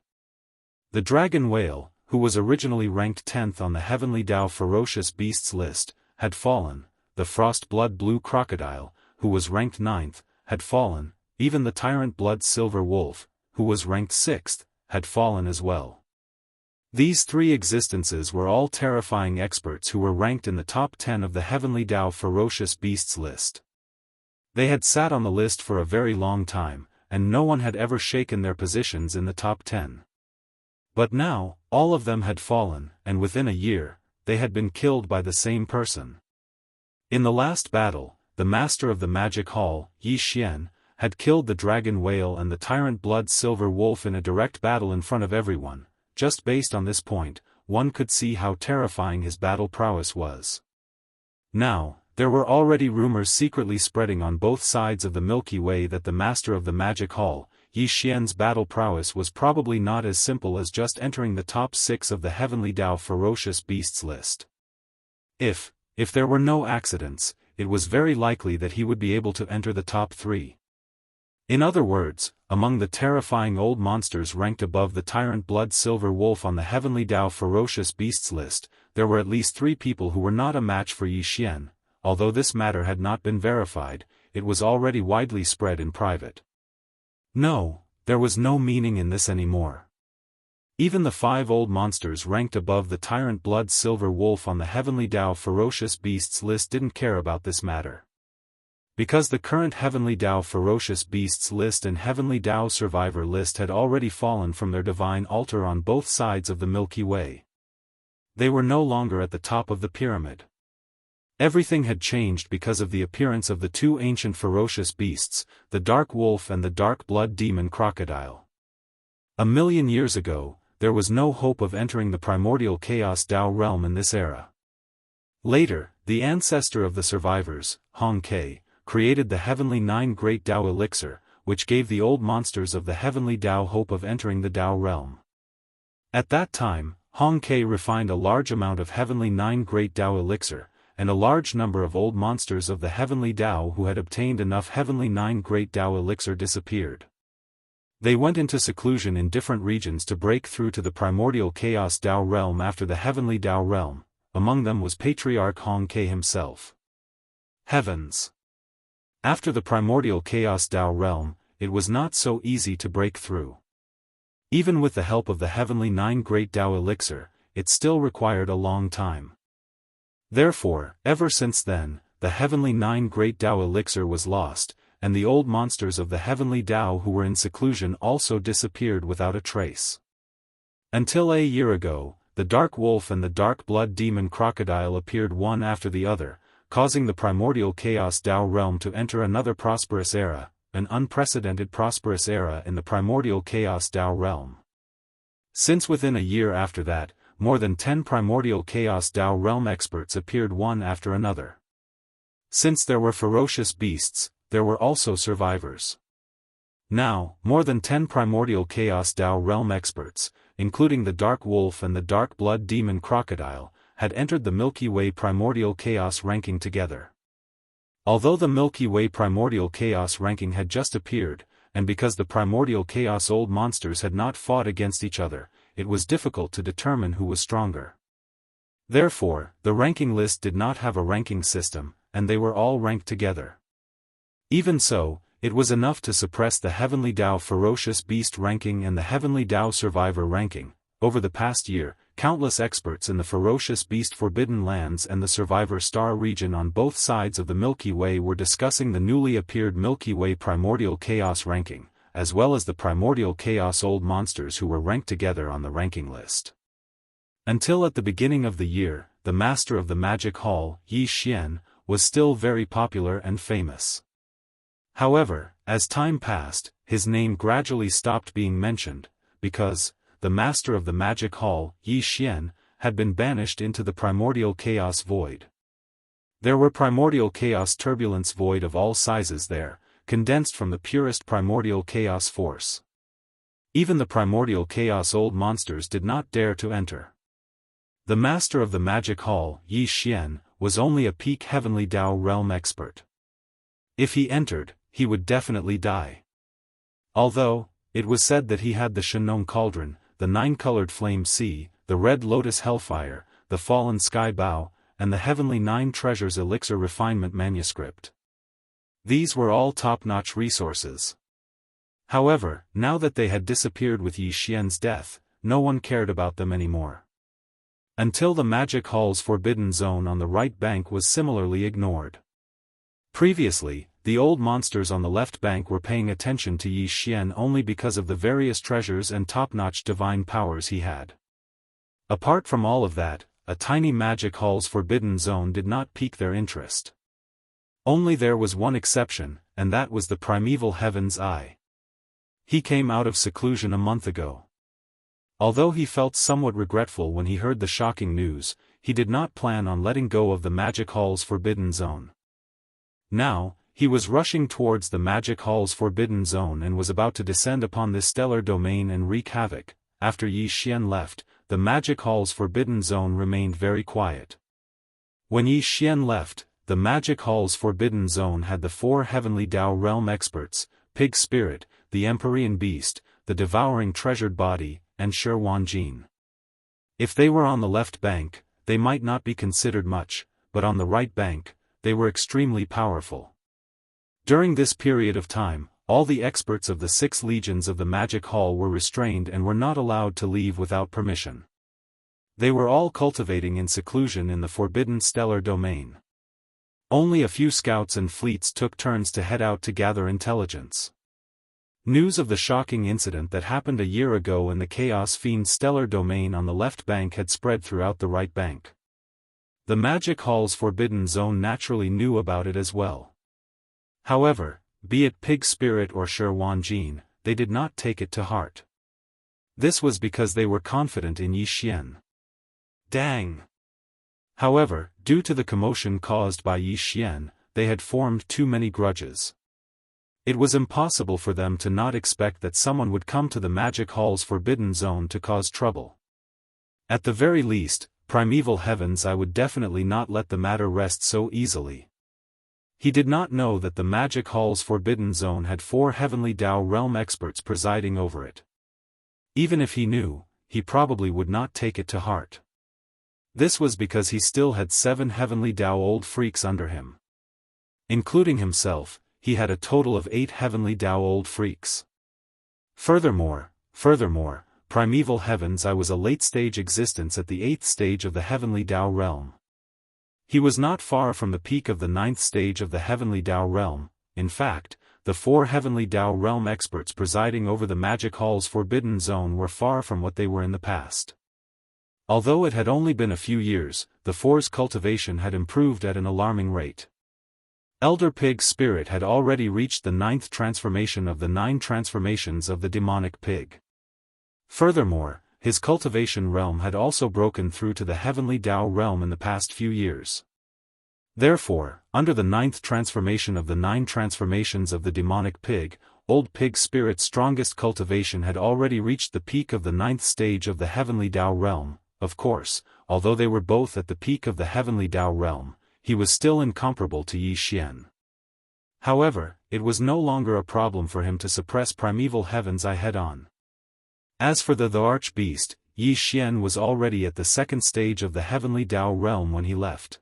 The dragon whale, who was originally ranked 10th on the heavenly Dao ferocious beasts list, had fallen. The frost blood blue crocodile, who was ranked 9th, had fallen. Even the tyrant blood silver wolf, who was ranked 6th, had fallen as well. These 3 existences were all terrifying experts who were ranked in the top 10 of the heavenly Dao ferocious beasts list. They had sat on the list for a very long time, and no one had ever shaken their positions in the top 10. But now, all of them had fallen, and within a year, they had been killed by the same person. In the last battle, the master of the magic hall, Yi Xian, had killed the dragon whale and the tyrant blood silver wolf in a direct battle in front of everyone. Just based on this point, one could see how terrifying his battle prowess was. Now, there were already rumors secretly spreading on both sides of the Milky Way that the master of the magic hall, Yi Xian's battle prowess was probably not as simple as just entering the top 6 of the heavenly Dao ferocious beasts list. If there were no accidents, it was very likely that he would be able to enter the top 3. In other words, among the terrifying old monsters ranked above the tyrant blood silver wolf on the heavenly Dao ferocious beasts list, there were at least 3 people who were not a match for Yi Xian. Although this matter had not been verified, it was already widely spread in private. No, there was no meaning in this anymore. Even the 5 old monsters ranked above the tyrant blood silver wolf on the heavenly Dao ferocious beasts list didn't care about this matter. Because the current heavenly Dao ferocious beasts list and heavenly Dao survivor list had already fallen from their divine altar on both sides of the Milky Way. They were no longer at the top of the pyramid. Everything had changed because of the appearance of the 2 ancient ferocious beasts, the dark wolf and the dark blood demon crocodile. 1,000,000 years ago, there was no hope of entering the primordial chaos Dao realm in this era. Later, the ancestor of the survivors, Hong Ke, created the heavenly 9 great Dao elixir, which gave the old monsters of the heavenly Dao hope of entering the Dao realm. At that time, Hong Ke refined a large amount of heavenly 9 great Dao elixir, and a large number of old monsters of the heavenly Dao who had obtained enough heavenly 9 great Dao elixir disappeared. They went into seclusion in different regions to break through to the primordial chaos Dao realm after the heavenly Dao realm. Among them was Patriarch Hong Ke himself. Heavens! After the primordial chaos Dao realm, it was not so easy to break through. Even with the help of the heavenly 9 great Dao elixir, it still required a long time. Therefore, ever since then, the heavenly 9 Great Dao elixir was lost, and the old monsters of the heavenly Dao who were in seclusion also disappeared without a trace. Until a year ago, the dark wolf and the dark blood demon crocodile appeared one after the other, causing the primordial chaos Dao realm to enter another prosperous era, an unprecedented prosperous era in the primordial chaos Dao realm. Since within a year after that, more than 10 primordial chaos Dao realm experts appeared one after another. Since there were ferocious beasts, there were also survivors. Now, more than 10 primordial chaos Dao realm experts, including the dark wolf and the dark blood demon crocodile, had entered the Milky Way primordial chaos ranking together. Although the Milky Way primordial chaos ranking had just appeared, and because the primordial chaos old monsters had not fought against each other, it was difficult to determine who was stronger. Therefore, the ranking list did not have a ranking system, and they were all ranked together. Even so, it was enough to suppress the Heavenly Dao Ferocious Beast ranking and the Heavenly Dao Survivor ranking. Over the past year, countless experts in the Ferocious Beast Forbidden Lands and the Survivor Star region on both sides of the Milky Way were discussing the newly appeared Milky Way Primordial Chaos ranking, as well as the Primordial Chaos old monsters who were ranked together on the ranking list. Until at the beginning of the year, the Master of the Magic Hall, Yi Xian, was still very popular and famous. However, as time passed, his name gradually stopped being mentioned, because the Master of the Magic Hall, Yi Xian, had been banished into the Primordial Chaos Void. There were Primordial Chaos Turbulence Void of all sizes there, condensed from the purest Primordial Chaos force. Even the Primordial Chaos old monsters did not dare to enter. The Master of the Magic Hall, Yi Xian, was only a peak Heavenly Dao realm expert. If he entered, he would definitely die. Although, it was said that he had the Shenong Cauldron, the 9-colored Flame Sea, the Red Lotus Hellfire, the Fallen Sky Bow, and the Heavenly 9 Treasures Elixir Refinement Manuscript. These were all top-notch resources. However, now that they had disappeared with Yi Xian's death, no one cared about them anymore. Until the Magic Hall's Forbidden Zone on the right bank was similarly ignored. Previously, the old monsters on the left bank were paying attention to Yi Xian only because of the various treasures and top-notch divine powers he had. Apart from all of that, a tiny Magic Hall's Forbidden Zone did not pique their interest. Only there was one exception, and that was the Primeval Heaven's Eye. He came out of seclusion a month ago. Although he felt somewhat regretful when he heard the shocking news, he did not plan on letting go of the Magic Hall's Forbidden Zone. Now, he was rushing towards the Magic Hall's Forbidden Zone and was about to descend upon this stellar domain and wreak havoc. After Yi Xian left, the Magic Hall's Forbidden Zone remained very quiet. When Yi Xian left, the Magic Hall's Forbidden Zone had the 4 Heavenly Dao realm experts, Pig Spirit, the Empyrean Beast, the Devouring Treasured Body, and Shi Wanjin. If they were on the left bank, they might not be considered much, but on the right bank, they were extremely powerful. During this period of time, all the experts of the 6 legions of the Magic Hall were restrained and were not allowed to leave without permission. They were all cultivating in seclusion in the Forbidden Stellar Domain. Only a few scouts and fleets took turns to head out to gather intelligence. News of the shocking incident that happened a year ago in the Chaos Fiend Stellar Domain on the left bank had spread throughout the right bank. The Magic Hall's Forbidden Zone naturally knew about it as well. However, be it Pig Spirit or Shi Wanjin, they did not take it to heart. This was because they were confident in Yi Xian. Dang! However, due to the commotion caused by Yi Xian, they had formed too many grudges. It was impossible for them to not expect that someone would come to the Magic Hall's Forbidden Zone to cause trouble. At the very least, Primeval Heavens, I would definitely not let the matter rest so easily. He did not know that the Magic Hall's Forbidden Zone had 4 Heavenly Dao realm experts presiding over it. Even if he knew, he probably would not take it to heart. This was because he still had 7 Heavenly Dao old freaks under him. Including himself, he had a total of 8 Heavenly Dao old freaks. Furthermore, Primeval Heavens, I was a late-stage existence at the 8th stage of the Heavenly Dao realm. He was not far from the peak of the 9th stage of the Heavenly Dao Realm. In fact, the 4 Heavenly Dao Realm experts presiding over the Magic Hall's Forbidden Zone were far from what they were in the past. Although it had only been a few years, the 4's cultivation had improved at an alarming rate. Elder Pig's spirit had already reached the 9th transformation of the 9 transformations of the demonic pig. Furthermore, his cultivation realm had also broken through to the Heavenly Dao Realm in the past few years. Therefore, under the 9th transformation of the 9 transformations of the demonic pig, Old Pig's spirit's strongest cultivation had already reached the peak of the 9th stage of the Heavenly Dao Realm. Of course, although they were both at the peak of the Heavenly Dao Realm, he was still incomparable to Yi Xian. However, it was no longer a problem for him to suppress primeval heaven's eye head-on. As for the arch-beast, Yi Xian was already at the 2nd stage of the Heavenly Dao Realm when he left.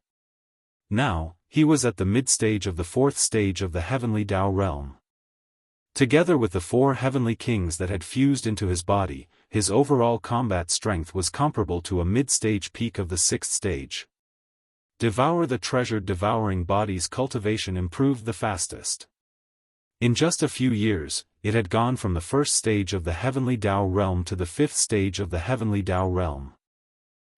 Now, he was at the mid-stage of the 4th stage of the Heavenly Dao Realm. Together with the 4 heavenly kings that had fused into his body, his overall combat strength was comparable to a mid-stage peak of the 6th stage. Devour the treasured devouring body's cultivation improved the fastest. In just a few years, it had gone from the 1st stage of the Heavenly Dao Realm to the 5th stage of the Heavenly Dao Realm.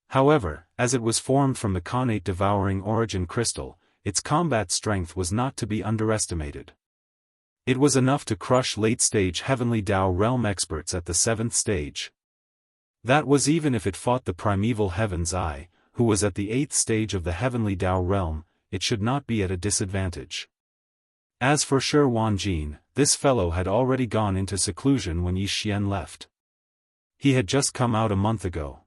However, as it was formed from the connate devouring origin crystal, its combat strength was not to be underestimated. It was enough to crush late-stage Heavenly Dao Realm experts at the 7th stage. That was even if it fought the primeval Heaven's Eye, who was at the 8th stage of the Heavenly Dao Realm. It should not be at a disadvantage. As for Shi Wanjin, this fellow had already gone into seclusion when Yi Xian left. He had just come out a month ago.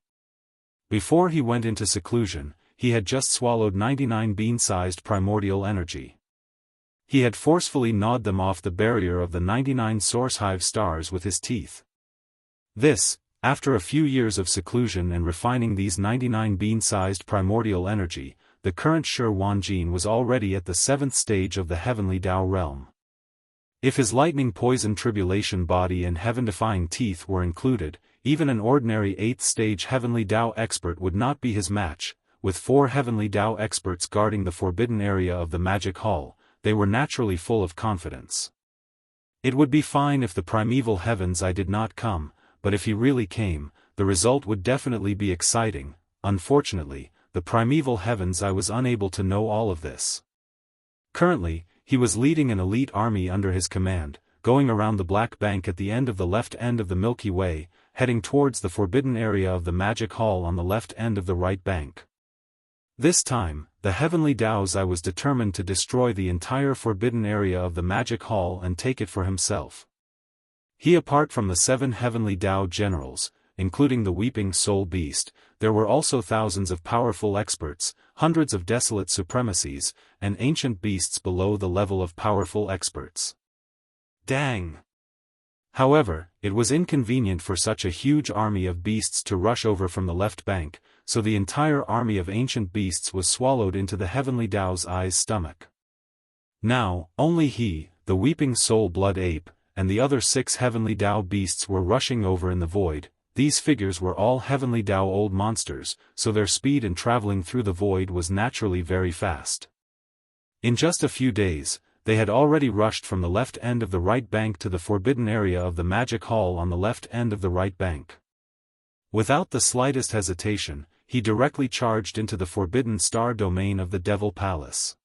Before he went into seclusion, he had just swallowed 99 bean-sized primordial energy. He had forcefully gnawed them off the barrier of the 99 source hive stars with his teeth. This, after a few years of seclusion and refining these 99 bean-sized primordial energy, the current Shi Wanjin was already at the 7th stage of the Heavenly Dao Realm. If his lightning poison tribulation body and heaven-defying teeth were included, even an ordinary 8th stage Heavenly Dao expert would not be his match. With 4 Heavenly Dao experts guarding the forbidden area of the Magic Hall, they were naturally full of confidence. It would be fine if the primeval Heaven's Eye did not come, but if he really came, the result would definitely be exciting. Unfortunately, the primeval Heaven's Eye was unable to know all of this. Currently, he was leading an elite army under his command, going around the Black Bank at the end of the left end of the Milky Way, heading towards the forbidden area of the Magic Hall on the left end of the right bank. This time, the Heavenly Dao's Eye was determined to destroy the entire forbidden area of the Magic Hall and take it for himself. He, apart from the 7 Heavenly Dao generals, including the Weeping Soul Beast, there were also thousands of powerful experts, hundreds of desolate supremacies, and ancient beasts below the level of powerful experts. Dang! However, it was inconvenient for such a huge army of beasts to rush over from the left bank, so the entire army of ancient beasts was swallowed into the Heavenly Dao's Eye's stomach. Now, only he, the Weeping Soul Blood Ape, and the other 6 Heavenly Dao beasts were rushing over in the void. These figures were all Heavenly Dao old monsters, so their speed in traveling through the void was naturally very fast. In just a few days, they had already rushed from the left end of the right bank to the forbidden area of the Magic Hall on the left end of the right bank. Without the slightest hesitation, he directly charged into the forbidden star domain of the Devil Palace.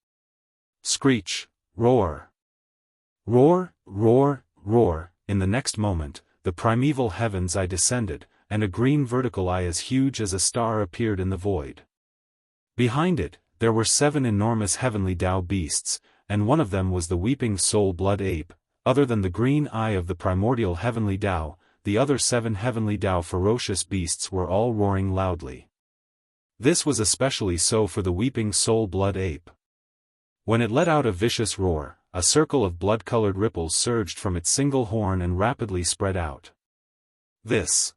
Screech, roar. Roar, roar, roar. In the next moment, the primeval Heaven's Eye descended, and a green vertical eye as huge as a star appeared in the void. Behind it, there were 7 enormous Heavenly Dao beasts, and one of them was the Weeping Soul Blood Ape. Other than the green eye of the primordial Heavenly Dao, the other 7 Heavenly Dao ferocious beasts were all roaring loudly. This was especially so for the Weeping Soul Blood Ape. When it let out a vicious roar, a circle of blood-colored ripples surged from its single horn and rapidly spread out. This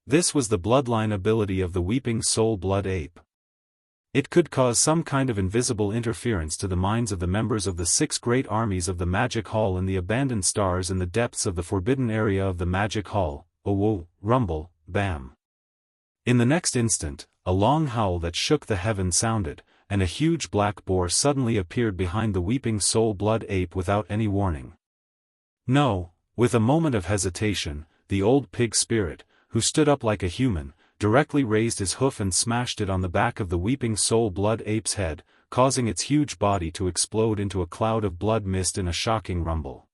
was the bloodline ability of the Weeping Soul Blood Ape. It could cause some kind of invisible interference to the minds of the members of the 6 great armies of the Magic Hall and the abandoned stars in the depths of the forbidden area of the Magic Hall. Oh, rumble, bam. In the next instant, a long howl that shook the heaven sounded, and a huge black boar suddenly appeared behind the weeping soul blood ape without any warning. No, with a moment of hesitation, the old pig spirit, who stood up like a human, directly raised his hoof and smashed it on the back of the weeping soul blood ape's head, causing its huge body to explode into a cloud of blood mist in a shocking rumble.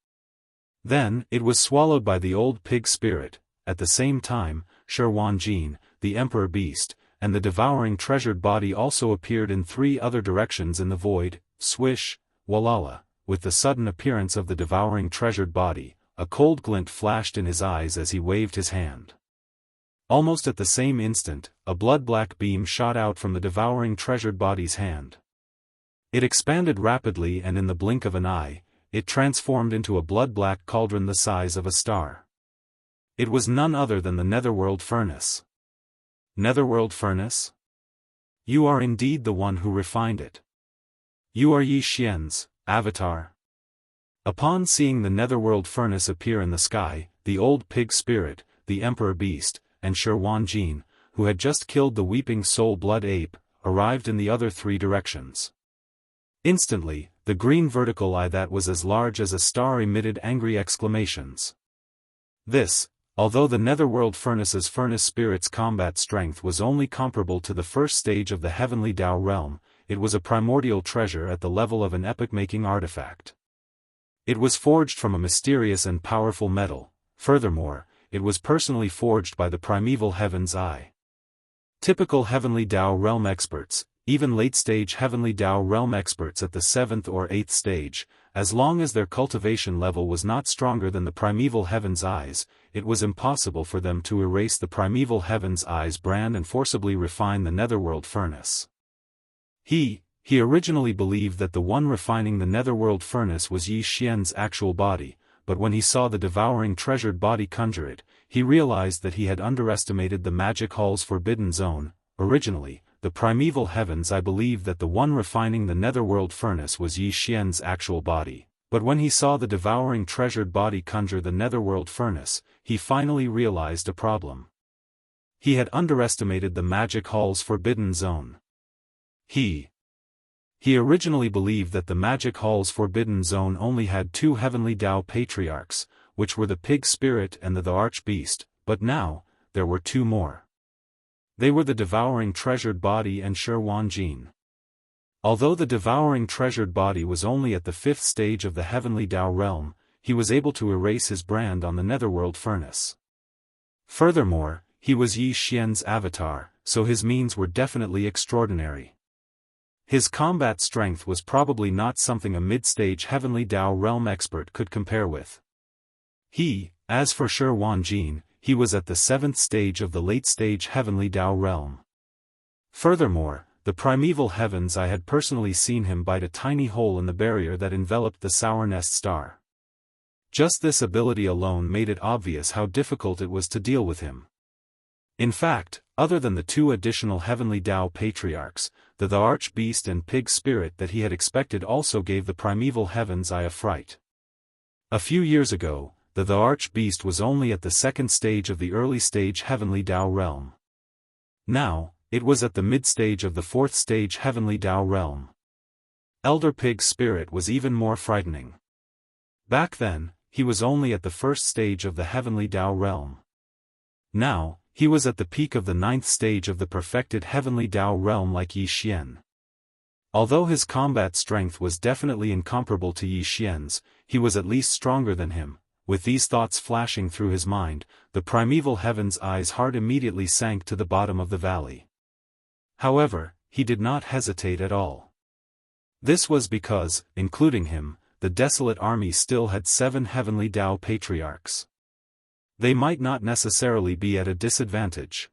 Then, it was swallowed by the old pig spirit. At the same time, Shi, the emperor beast, and the devouring treasured body also appeared in 3 other directions in the void. Swish, walala, with the sudden appearance of the devouring treasured body, a cold glint flashed in his eyes as he waved his hand. Almost at the same instant, a blood-black beam shot out from the devouring treasured body's hand. It expanded rapidly, and in the blink of an eye, it transformed into a blood-black cauldron the size of a star. It was none other than the Netherworld Furnace. Netherworld Furnace? You are indeed the one who refined it. You are Yi Xian's avatar. Upon seeing the Netherworld Furnace appear in the sky, the old pig spirit, the emperor beast, and Shi, who had just killed the weeping soul blood ape, arrived in the other 3 directions. Instantly, the green vertical eye that was as large as a star emitted angry exclamations. This, although the Netherworld Furnace's furnace spirit's combat strength was only comparable to the first stage of the heavenly Dao realm, it was a primordial treasure at the level of an epoch-making artifact. It was forged from a mysterious and powerful metal. Furthermore, it was personally forged by the primeval Heaven's Eye. Typical heavenly Dao realm experts, even late-stage heavenly Dao realm experts at the 7th or 8th stage, as long as their cultivation level was not stronger than the primeval Heaven's Eyes, it was impossible for them to erase the primeval Heaven's Eyes brand and forcibly refine the Netherworld Furnace. He originally believed that the one refining the Netherworld Furnace was Yi Xian's actual body, but when he saw the devouring treasured body conjure it, he realized that he had underestimated the magic hall's forbidden zone. Originally, the primeval Heavens believed that the one refining the Netherworld Furnace was Yi Xian's actual body, but when he saw the devouring treasured body conjure the Netherworld Furnace, he finally realized a problem. He had underestimated the magic hall's forbidden zone. He originally believed that the magic hall's forbidden zone only had 2 heavenly Dao patriarchs, which were the pig spirit and the archbeast, but now, there were 2 more. They were the devouring treasured body and Shi. Although the devouring treasured body was only at the 5th stage of the heavenly Dao realm, he was able to erase his brand on the Netherworld Furnace. Furthermore, he was Yi Xian's avatar, so his means were definitely extraordinary. His combat strength was probably not something a mid-stage heavenly Dao realm expert could compare with. As for Shi, he was at the 7th stage of the late-stage heavenly Dao realm. Furthermore, the primeval Heavens had personally seen him bite a tiny hole in the barrier that enveloped the Sour Nest star. Just this ability alone made it obvious how difficult it was to deal with him. In fact, other than the 2 additional heavenly Dao patriarchs, the archbeast and pig spirit that he had expected also gave the primeval Heavens a fright. A few years ago, the archbeast was only at the 2nd stage of the early stage heavenly Dao realm. Now, it was at the mid-stage of the 4th stage heavenly Dao realm. Elder Pig Spirit was even more frightening. Back then, he was only at the 1st stage of the heavenly Dao realm. Now, he was at the peak of the 9th stage of the perfected heavenly Dao realm like Yi Xian. Although his combat strength was definitely incomparable to Yi Xian's, he was at least stronger than him. With these thoughts flashing through his mind, the primeval Heaven's Eye's heart immediately sank to the bottom of the valley. However, he did not hesitate at all. This was because, including him, the desolate army still had 7 heavenly Dao patriarchs. They might not necessarily be at a disadvantage.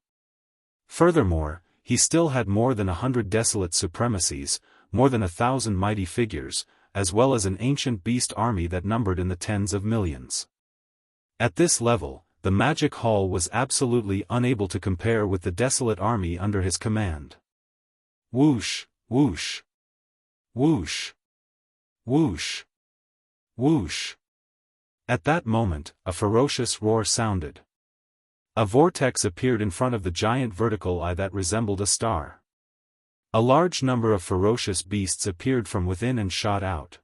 Furthermore, he still had more than 100 desolate supremacies, more than 1,000 mighty figures, as well as an ancient beast army that numbered in the tens of millions. At this level, the magic hall was absolutely unable to compare with the desolate army under his command. Whoosh, whoosh. Whoosh. Whoosh. Whoosh. At that moment, a ferocious roar sounded. A vortex appeared in front of the giant vertical eye that resembled a star. A large number of ferocious beasts appeared from within and shot out.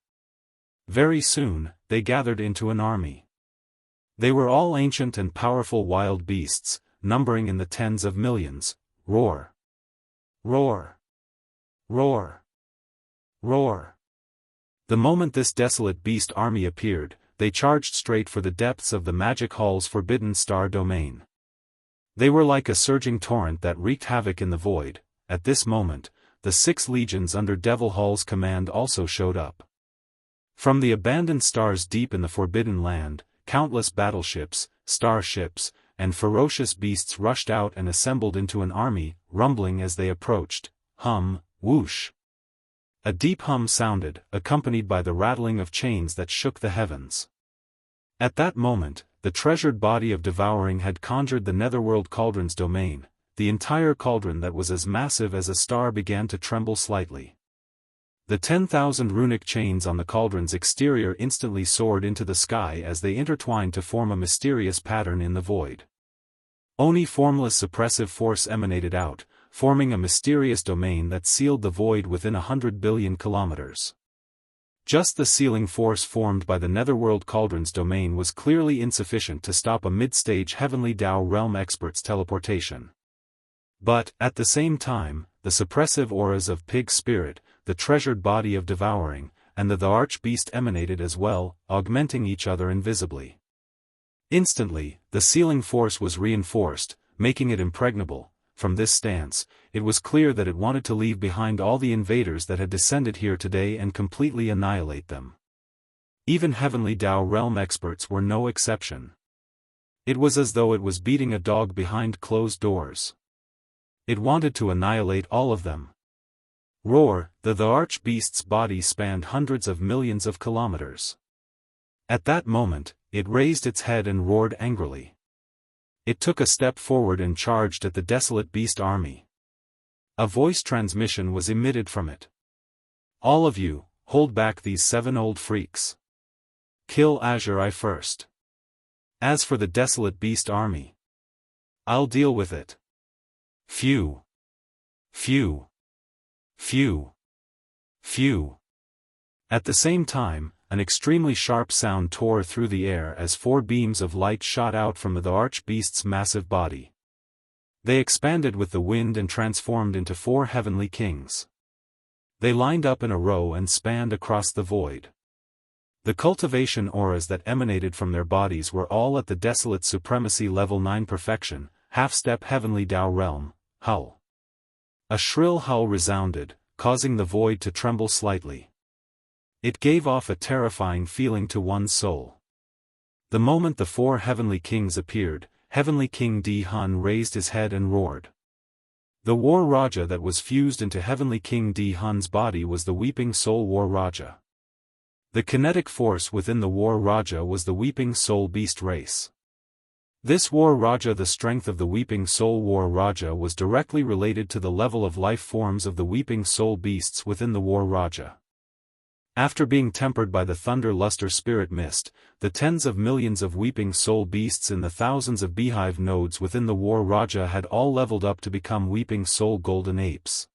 Very soon, they gathered into an army. They were all ancient and powerful wild beasts, numbering in the tens of millions. Roar! Roar! Roar! Roar! The moment this desolate beast army appeared, they charged straight for the depths of the Magic Hall's forbidden star domain. They were like a surging torrent that wreaked havoc in the void. At this moment, the 6 legions under Devil Hall's command also showed up. From the abandoned stars deep in the Forbidden Land, countless battleships, starships, and ferocious beasts rushed out and assembled into an army, rumbling as they approached. Hum, whoosh. A deep hum sounded, accompanied by the rattling of chains that shook the heavens. At that moment, the treasured body of Devouring had conjured the Netherworld Cauldron's domain. The entire cauldron that was as massive as a star began to tremble slightly. The 10,000 runic chains on the cauldron's exterior instantly soared into the sky as they intertwined to form a mysterious pattern in the void. Only formless suppressive force emanated out, forming a mysterious domain that sealed the void within 100 billion kilometers. Just the sealing force formed by the Netherworld Cauldron's domain was clearly insufficient to stop a mid-stage Heavenly Dao realm expert's teleportation. But, at the same time, the suppressive auras of Pig Spirit, the treasured body of Devouring, and the Archbeast emanated as well, augmenting each other invisibly. Instantly, the sealing force was reinforced, making it impregnable. From this stance, it was clear that it wanted to leave behind all the invaders that had descended here today and completely annihilate them. Even Heavenly Dao realm experts were no exception. It was as though it was beating a dog behind closed doors. It wanted to annihilate all of them. Roar! The Archbeast's body spanned hundreds of millions of kilometers. At that moment, it raised its head and roared angrily. It took a step forward and charged at the desolate beast army. A voice transmission was emitted from it. All of you, hold back these 7 old freaks. Kill Azure Eye first. As for the desolate beast army, I'll deal with it. Phew. Phew. Phew. Phew. At the same time, an extremely sharp sound tore through the air as 4 beams of light shot out from the Archbeast's massive body. They expanded with the wind and transformed into 4 heavenly kings. They lined up in a row and spanned across the void. The cultivation auras that emanated from their bodies were all at the desolate supremacy level 9 perfection, half-step Heavenly Dao realm. Howl. A shrill howl resounded, causing the void to tremble slightly. It gave off a terrifying feeling to one's soul. The moment the 4 heavenly kings appeared, Heavenly King Di Hun raised his head and roared. The War Raja that was fused into Heavenly King Di Hun's body was the Weeping Soul War Raja. The kinetic force within the War Raja was the Weeping Soul Beast race. This War Raja, the strength of the Weeping Soul War Raja, was directly related to the level of life forms of the Weeping Soul Beasts within the War Raja. After being tempered by the Thunder Luster Spirit Mist, the tens of millions of Weeping Soul Beasts in the thousands of beehive nodes within the War Raja had all leveled up to become Weeping Soul Golden Apes.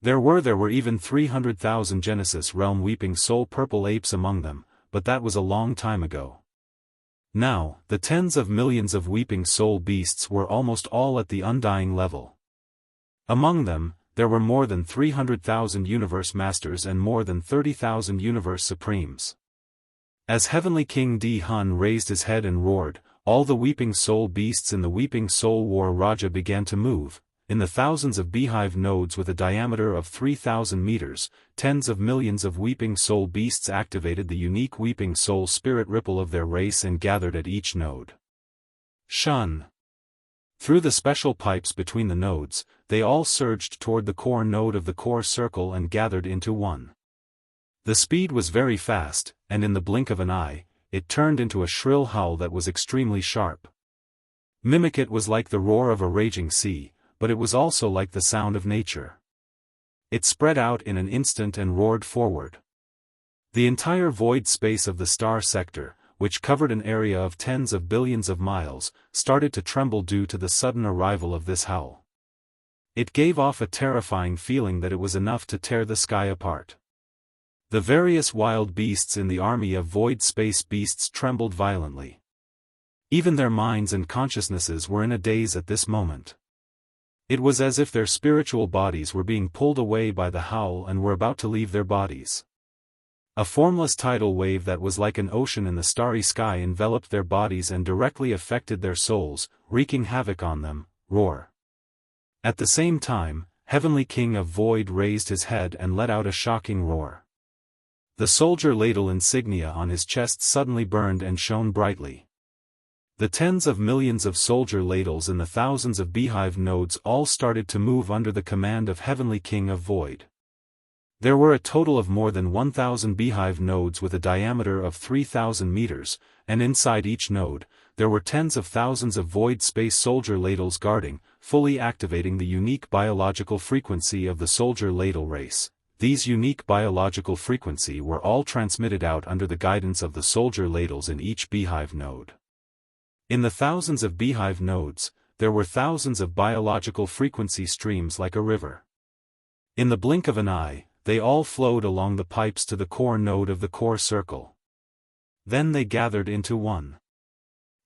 There were even 300,000 Genesis Realm Weeping Soul Purple Apes among them, but that was a long time ago. Now, the tens of millions of Weeping Soul Beasts were almost all at the Undying level. Among them, there were more than 300,000 Universe Masters and more than 30,000 Universe Supremes. As Heavenly King Di Hun raised his head and roared, all the Weeping Soul Beasts in the Weeping Soul War Raja began to move. In the thousands of beehive nodes with a diameter of 3,000 meters, tens of millions of Weeping Soul Beasts activated the unique Weeping Soul Spirit ripple of their race and gathered at each node. Shun. Through the special pipes between the nodes, they all surged toward the core node of the core circle and gathered into one. The speed was very fast, and in the blink of an eye, it turned into a shrill howl that was extremely sharp. Mimic it was like the roar of a raging sea, but it was also like the sound of nature. It spread out in an instant and roared forward. The entire void space of the star sector, which covered an area of tens of billions of miles, started to tremble due to the sudden arrival of this howl. It gave off a terrifying feeling that it was enough to tear the sky apart. The various wild beasts in the army of void space beasts trembled violently. Even their minds and consciousnesses were in a daze at this moment. It was as if their spiritual bodies were being pulled away by the howl and were about to leave their bodies. A formless tidal wave that was like an ocean in the starry sky enveloped their bodies and directly affected their souls, wreaking havoc on them. Roar. At the same time, Heavenly King of Void raised his head and let out a shocking roar. The soldier ladle insignia on his chest suddenly burned and shone brightly. The tens of millions of soldier ladles and the thousands of beehive nodes all started to move under the command of Heavenly King of Void. There were a total of more than 1,000 beehive nodes with a diameter of 3,000 meters, and inside each node, there were tens of thousands of void space soldier ladles guarding, fully activating the unique biological frequency of the soldier ladle race. These unique biological frequency were all transmitted out under the guidance of the soldier ladles in each beehive node. In the thousands of beehive nodes, there were thousands of biological frequency streams like a river. In the blink of an eye, they all flowed along the pipes to the core node of the core circle. Then they gathered into one.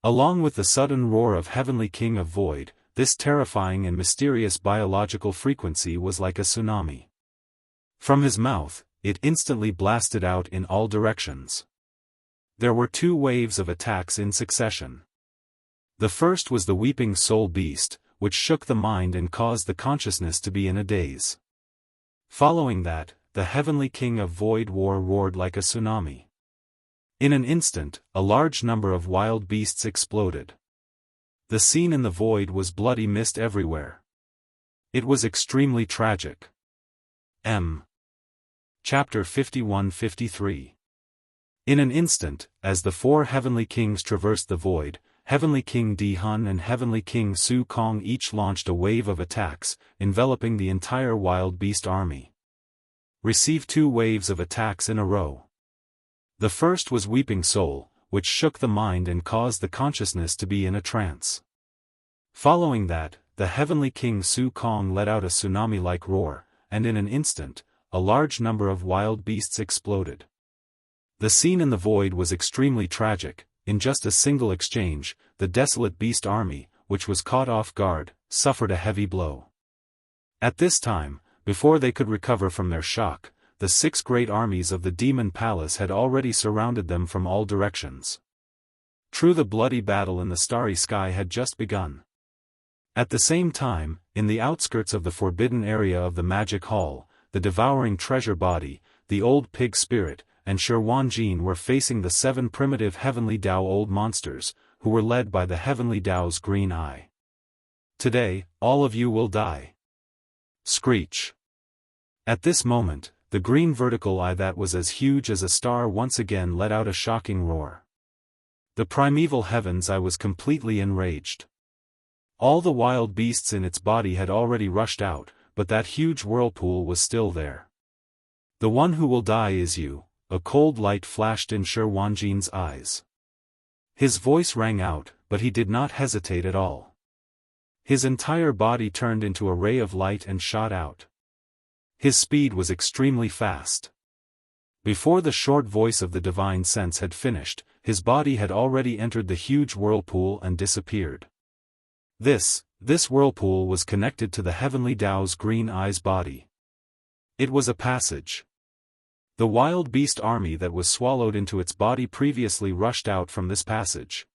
Along with the sudden roar of Heavenly King of Void, this terrifying and mysterious biological frequency was like a tsunami. From his mouth, it instantly blasted out in all directions. There were two waves of attacks in succession. The first was the weeping soul beast, which shook the mind and caused the consciousness to be in a daze. Following that, the Heavenly King of Void roared like a tsunami. In an instant, a large number of wild beasts exploded. The scene in the void was bloody mist everywhere. It was extremely tragic. Chapter 51-53. In an instant, as the four Heavenly Kings traversed the void, Heavenly King Di Hun and Heavenly King Su Kong each launched a wave of attacks, enveloping the entire wild beast army. Received two waves of attacks in a row. The first was Weeping Soul, which shook the mind and caused the consciousness to be in a trance. Following that, the Heavenly King Su Kong let out a tsunami-like roar, and in an instant, a large number of wild beasts exploded. The scene in the void was extremely tragic. In just a single exchange, the desolate beast army, which was caught off guard, suffered a heavy blow. At this time, before they could recover from their shock, the six great armies of the Demon Palace had already surrounded them from all directions. True, the bloody battle in the starry sky had just begun. At the same time, in the outskirts of the forbidden area of the Magic Hall, the Devouring Treasure Body, the Old Pig Spirit, and Shi Wanjin were facing the seven primitive Heavenly Dao old monsters, who were led by the Heavenly Dao's green eye. Today, all of you will die. Screech. At this moment, the green vertical eye that was as huge as a star once again let out a shocking roar. The primeval heavens eye was completely enraged. All the wild beasts in its body had already rushed out, but that huge whirlpool was still there. The one who will die is you. A cold light flashed in Shi Wanjin's eyes. His voice rang out, but he did not hesitate at all. His entire body turned into a ray of light and shot out. His speed was extremely fast. Before the short voice of the divine sense had finished, his body had already entered the huge whirlpool and disappeared. This whirlpool was connected to the Heavenly Dao's green eye's body. It was a passage. The wild beast army that was swallowed into its body previously rushed out from this passage.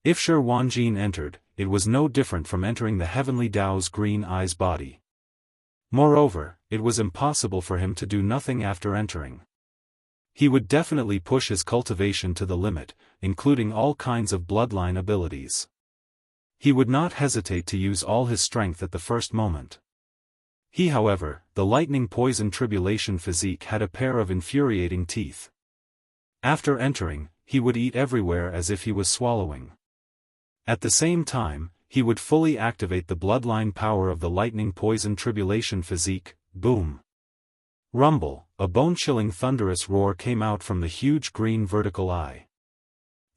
If Shi Wanjin entered, it was no different from entering the Heavenly Dao's green eye's body. Moreover, it was impossible for him to do nothing after entering. He would definitely push his cultivation to the limit, including all kinds of bloodline abilities. He would not hesitate to use all his strength at the first moment. He, however, the lightning poison tribulation physique, had a pair of infuriating teeth. After entering, he would eat everywhere as if he was swallowing. At the same time, he would fully activate the bloodline power of the lightning poison tribulation physique. Boom! Rumble, a bone-chilling thunderous roar came out from the huge green vertical eye.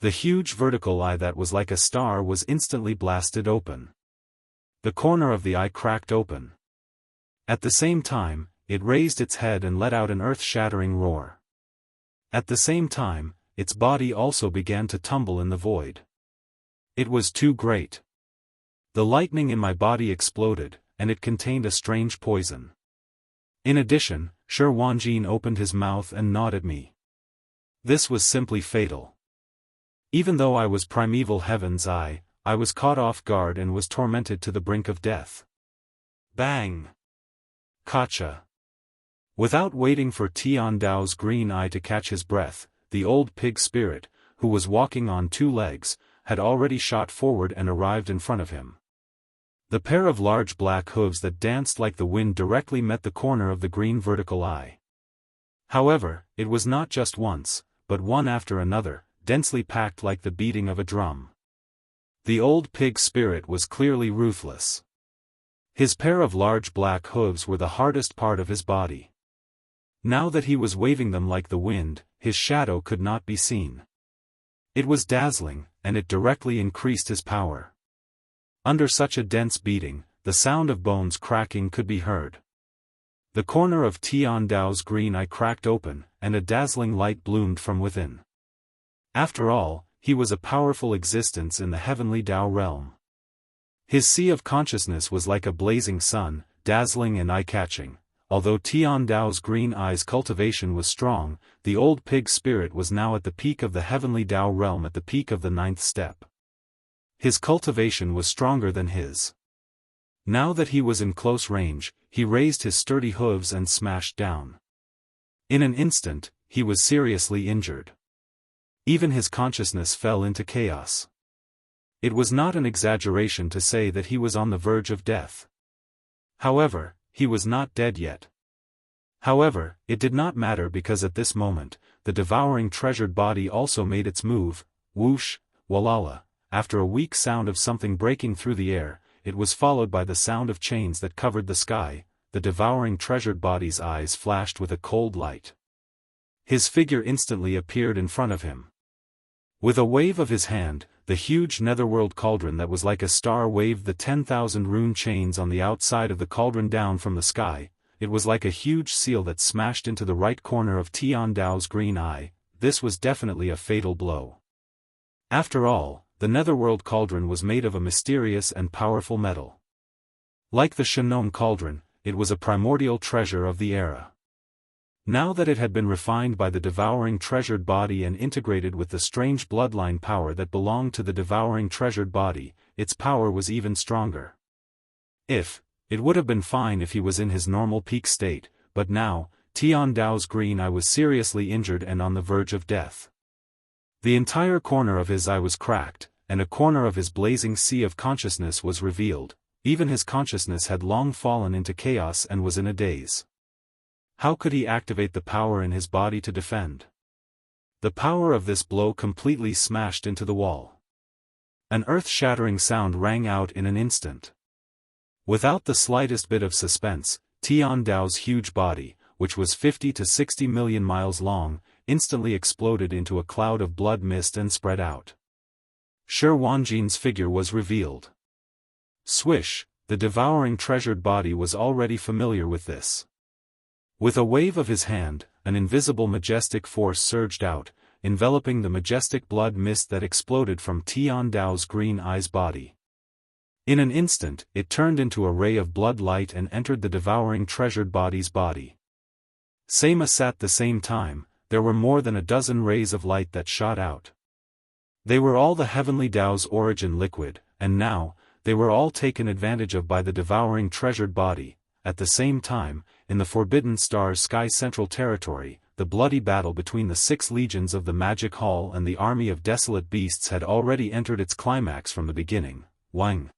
The huge vertical eye that was like a star was instantly blasted open. The corner of the eye cracked open. At the same time, it raised its head and let out an earth-shattering roar. At the same time, its body also began to tumble in the void. It was too great. The lightning in my body exploded, and it contained a strange poison. In addition, Shi Wanjin opened his mouth and gnawed at me. This was simply fatal. Even though I was primeval heaven's eye, I was caught off guard and was tormented to the brink of death. Bang! Gotcha! Without waiting for Tian Dao's green eye to catch his breath, the old pig spirit, who was walking on two legs, had already shot forward and arrived in front of him. The pair of large black hooves that danced like the wind directly met the corner of the green vertical eye. However, it was not just once, but one after another, densely packed like the beating of a drum. The old pig spirit was clearly ruthless. His pair of large black hooves were the hardest part of his body. Now that he was waving them like the wind, his shadow could not be seen. It was dazzling, and it directly increased his power. Under such a dense beating, the sound of bones cracking could be heard. The corner of Tian Dao's green eye cracked open, and a dazzling light bloomed from within. After all, he was a powerful existence in the heavenly Dao realm. His sea of consciousness was like a blazing sun, dazzling and eye-catching. Although Tian Dao's green eye's cultivation was strong, the old pig spirit was now at the peak of the heavenly Dao realm, at the peak of the 9th step. His cultivation was stronger than his. Now that he was in close range, he raised his sturdy hooves and smashed down. In an instant, he was seriously injured. Even his consciousness fell into chaos. It was not an exaggeration to say that he was on the verge of death. However, he was not dead yet. However, it did not matter because at this moment, the devouring treasured body also made its move. Whoosh, walala. After a weak sound of something breaking through the air, it was followed by the sound of chains that covered the sky. The devouring treasured body's eyes flashed with a cold light. His figure instantly appeared in front of him. With a wave of his hand, the huge netherworld cauldron that was like a star waved the 10,000 rune chains on the outside of the cauldron down from the sky. It was like a huge seal that smashed into the right corner of Tian Dao's green eye. This was definitely a fatal blow. After all, the netherworld cauldron was made of a mysterious and powerful metal. Like the Shannon cauldron, it was a primordial treasure of the era. Now that it had been refined by the devouring treasured body and integrated with the strange bloodline power that belonged to the devouring treasured body, its power was even stronger. It would have been fine if he was in his normal peak state, but now, Tian Dao's green eye was seriously injured and on the verge of death. The entire corner of his eye was cracked, and a corner of his blazing sea of consciousness was revealed. Even his consciousness had long fallen into chaos and was in a daze. How could he activate the power in his body to defend? The power of this blow completely smashed into the wall. An earth-shattering sound rang out in an instant. Without the slightest bit of suspense, Tian Dao's huge body, which was 50 to 60 million miles long, instantly exploded into a cloud of blood mist and spread out. Shi Wanjin's figure was revealed. Swish, the devouring treasured body was already familiar with this. With a wave of his hand, an invisible majestic force surged out, enveloping the majestic blood mist that exploded from Tian Dao's green eye's body. In an instant, it turned into a ray of blood light and entered the devouring treasured body's body. Same as at the same time, there were more than a dozen rays of light that shot out. They were all the heavenly Dao's origin liquid, and now, they were all taken advantage of by the devouring treasured body. At the same time, in the Forbidden Star's Sky Central territory, the bloody battle between the 6 legions of the Magic Hall and the army of desolate beasts had already entered its climax from the beginning. Wang,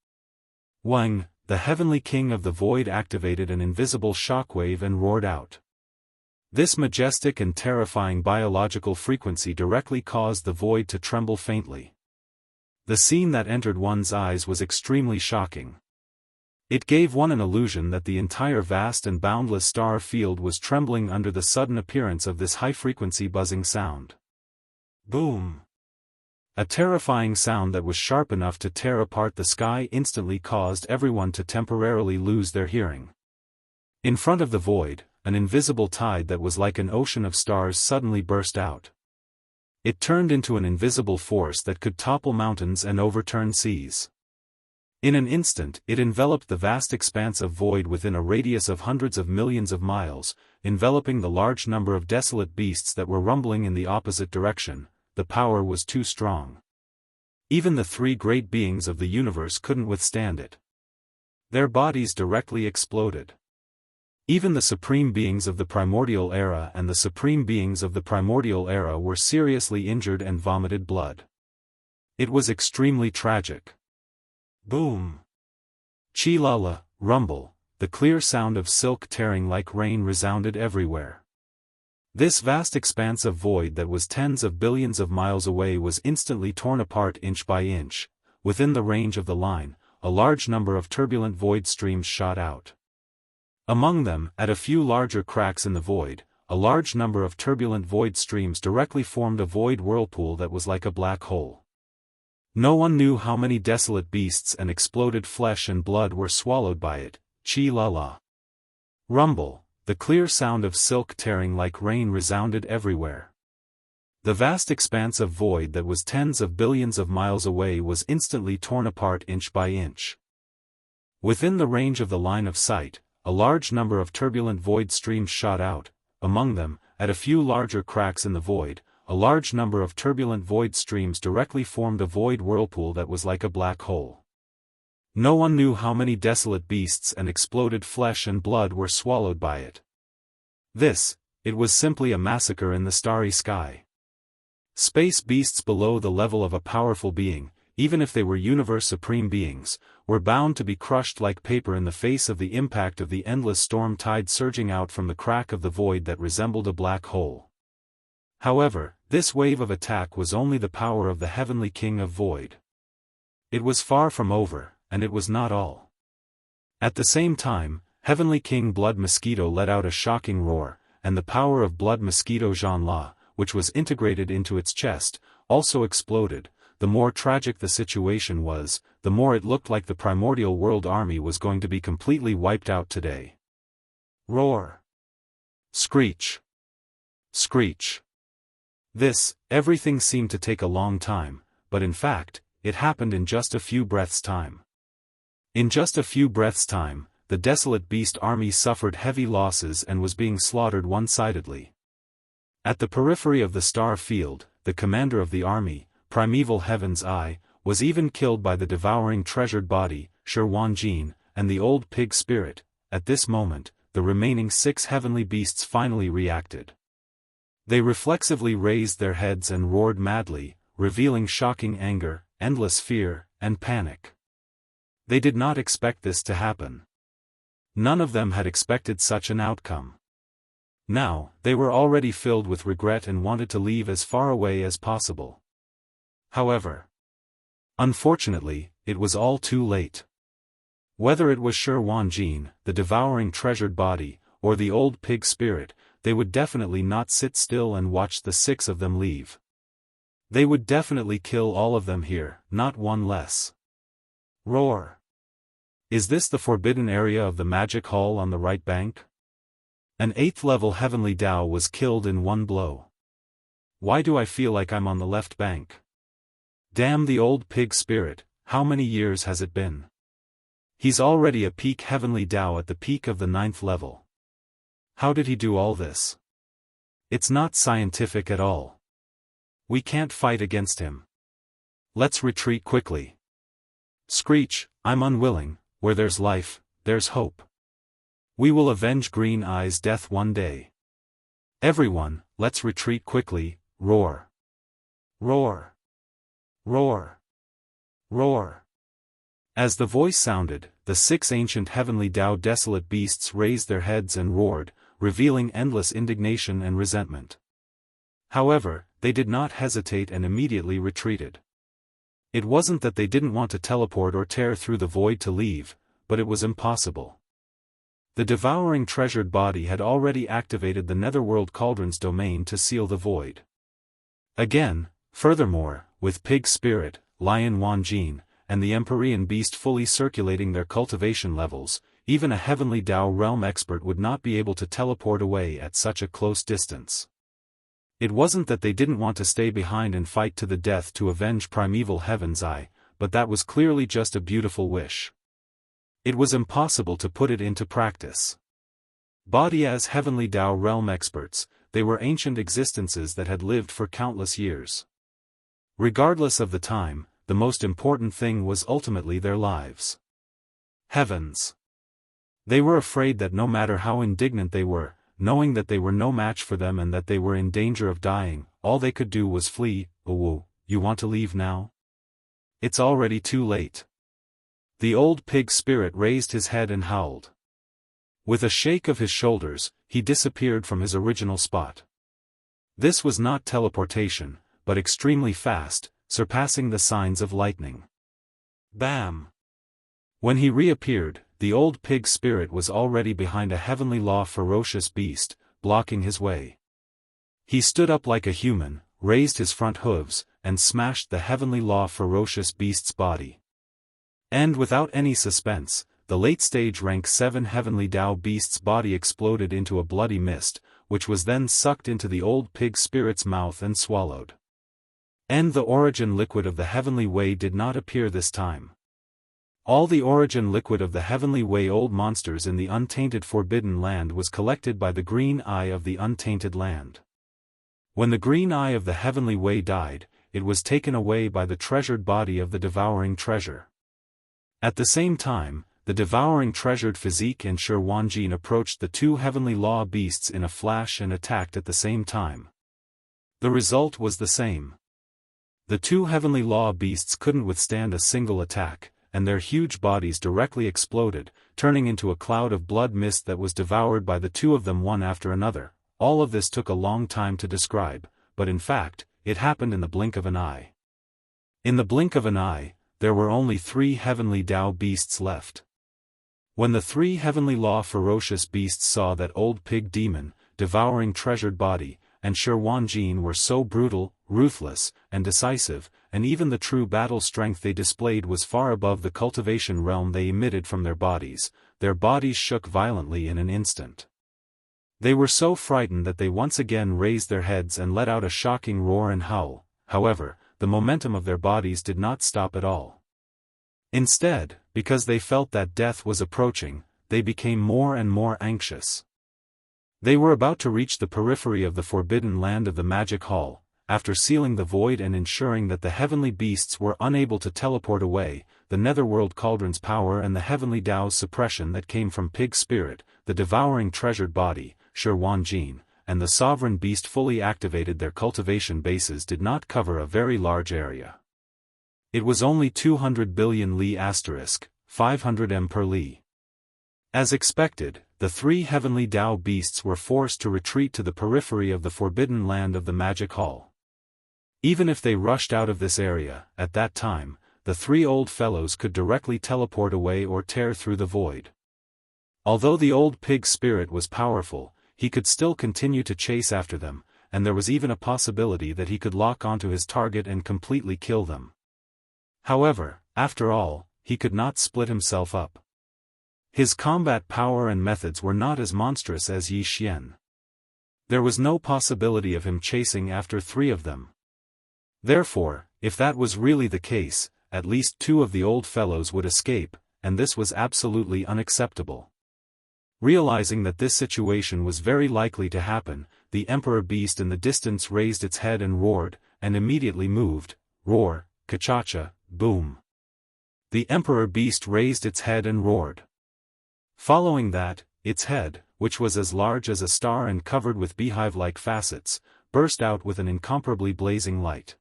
the heavenly king of the void, activated an invisible shockwave and roared out. This majestic and terrifying biological frequency directly caused the void to tremble faintly. The scene that entered one's eyes was extremely shocking. It gave one an illusion that the entire vast and boundless star field was trembling under the sudden appearance of this high-frequency buzzing sound. Boom! A terrifying sound that was sharp enough to tear apart the sky instantly caused everyone to temporarily lose their hearing. In front of the void, an invisible tide that was like an ocean of stars suddenly burst out. It turned into an invisible force that could topple mountains and overturn seas. In an instant, it enveloped the vast expanse of void within a radius of hundreds of millions of miles, enveloping the large number of desolate beasts that were rumbling in the opposite direction. The power was too strong. Even the three great beings of the universe couldn't withstand it. Their bodies directly exploded. Even the supreme beings of the primordial era and the supreme beings of the primordial era were seriously injured and vomited blood. It was extremely tragic. Boom! Chi-la-la, rumble, the clear sound of silk tearing like rain resounded everywhere. This vast expanse of void that was tens of billions of miles away was instantly torn apart inch by inch. Within the range of the line, a large number of turbulent void streams shot out. Among them, at a few larger cracks in the void, a large number of turbulent void streams directly formed a void whirlpool that was like a black hole. No one knew how many desolate beasts and exploded flesh and blood were swallowed by it. Chi-la-la. Rumble, the clear sound of silk tearing like rain resounded everywhere. The vast expanse of void that was tens of billions of miles away was instantly torn apart inch by inch. Within the range of the line of sight, a large number of turbulent void streams shot out. Among them, at a few larger cracks in the void, a large number of turbulent void streams directly formed a void whirlpool that was like a black hole. No one knew how many desolate beasts and exploded flesh and blood were swallowed by it. It was simply a massacre in the starry sky. Space beasts below the level of a powerful being, even if they were universe supreme beings, were bound to be crushed like paper in the face of the impact of the endless storm tide surging out from the crack of the void that resembled a black hole. However, this wave of attack was only the power of the heavenly king of void. It was far from over, and it was not all. At the same time, heavenly king Blood Mosquito let out a shocking roar, and the power of Blood Mosquito Xianxia, which was integrated into its chest, also exploded. The more tragic the situation was, the more it looked like the primordial world army was going to be completely wiped out today. Roar! Screech! Screech! Everything seemed to take a long time, but in fact, it happened in just a few breaths' time. In just a few breaths' time, the desolate beast army suffered heavy losses and was being slaughtered one-sidedly. At the periphery of the star field, the commander of the army, Primeval Heaven's Eye, was even killed by the devouring treasured body, Shi and the old pig spirit. At this moment, the remaining 6 heavenly beasts finally reacted. They reflexively raised their heads and roared madly, revealing shocking anger, endless fear, and panic. They did not expect this to happen. None of them had expected such an outcome. Now, they were already filled with regret and wanted to leave as far away as possible. However, unfortunately, it was all too late. Whether it was Shi Wanjin, the devouring treasured body, or the old pig spirit, they would definitely not sit still and watch the 6 of them leave. They would definitely kill all of them here, not one less. Roar! Is this the forbidden area of the magic hall on the right bank? An 8th-level heavenly Dao was killed in one blow. Why do I feel like I'm on the left bank? Damn the old pig spirit, how many years has it been? He's already a peak heavenly Dao at the peak of the 9th level. How did he do all this? It's not scientific at all. We can't fight against him. Let's retreat quickly. Screech, I'm unwilling. Where there's life, there's hope. We will avenge Green Eye's death one day. Everyone, let's retreat quickly. Roar! Roar! Roar! Roar! As the voice sounded, the 6 ancient heavenly Dao desolate beasts raised their heads and roared, revealing endless indignation and resentment. However, they did not hesitate and immediately retreated. It wasn't that they didn't want to teleport or tear through the void to leave, but it was impossible. The devouring treasured body had already activated the netherworld cauldron's domain to seal the void. Again, Furthermore, with Pig Spirit, Lion Wanjin, and the Empyrean Beast fully circulating their cultivation levels, even a heavenly Dao realm expert would not be able to teleport away at such a close distance. It wasn't that they didn't want to stay behind and fight to the death to avenge primeval Heaven's Eye, but that was clearly just a beautiful wish. It was impossible to put it into practice. Body as heavenly Dao realm experts, they were ancient existences that had lived for countless years. Regardless of the time, the most important thing was ultimately their lives. Heavens! They were afraid that no matter how indignant they were, knowing that they were no match for them and that they were in danger of dying, all they could do was flee. "Oh, you want to leave now? It's already too late." The old Pig Spirit raised his head and howled. With a shake of his shoulders, he disappeared from his original spot. This was not teleportation, but extremely fast, surpassing the signs of lightning. Bam! When he reappeared, the old Pig Spirit was already behind a heavenly law ferocious beast, blocking his way. He stood up like a human, raised his front hooves, and smashed the heavenly law ferocious beast's body. And without any suspense, the late-stage rank 7 heavenly Dao beast's body exploded into a bloody mist, which was then sucked into the old Pig Spirit's mouth and swallowed. And the origin liquid of the heavenly way did not appear this time. All the origin liquid of the heavenly way old monsters in the untainted forbidden land was collected by the green eye of the untainted land. When the green eye of the heavenly way died, it was taken away by the treasured body of the devouring treasure. At the same time, the devouring treasured physique and Shi Wanjin approached the 2 heavenly law beasts in a flash and attacked at the same time. The result was the same. The 2 heavenly law beasts couldn't withstand a single attack, and their huge bodies directly exploded, turning into a cloud of blood mist that was devoured by the 2 of them one after another. All of this took a long time to describe, but in fact, it happened in the blink of an eye. In the blink of an eye, there were only 3 heavenly Dao beasts left. When the 3 heavenly law ferocious beasts saw that old pig demon, devouring treasured body, and Shi Wanjin were so brutal, ruthless, and decisive, and even the true battle strength they displayed was far above the cultivation realm they emitted from their bodies shook violently in an instant. They were so frightened that they once again raised their heads and let out a shocking roar and howl. However, the momentum of their bodies did not stop at all. Instead, because they felt that death was approaching, they became more and more anxious. They were about to reach the periphery of the forbidden land of the Magic Hall, after sealing the void and ensuring that the heavenly beasts were unable to teleport away. The netherworld cauldron's power and the heavenly Dao's suppression that came from Pig Spirit, the devouring treasured body, Shi Wanjin, and the sovereign beast fully activated their cultivation bases did not cover a very large area. It was only 200 billion li *, 500 m per li. As expected, the 3 heavenly Dao beasts were forced to retreat to the periphery of the forbidden land of the Magic Hall. Even if they rushed out of this area, at that time, the 3 old fellows could directly teleport away or tear through the void. Although the old Pig Spirit was powerful, he could still continue to chase after them, and there was even a possibility that he could lock onto his target and completely kill them. However, after all, he could not split himself up. His combat power and methods were not as monstrous as Yi Xian. There was no possibility of him chasing after 3 of them. Therefore, if that was really the case, at least 2 of the old fellows would escape, and this was absolutely unacceptable. Realizing that this situation was very likely to happen, the Emperor Beast in the distance raised its head and roared, and immediately moved. Roar, ka-cha-cha, boom. The Emperor Beast raised its head and roared. Following that, its head, which was as large as a star and covered with beehive-like facets, burst out with an incomparably blazing light.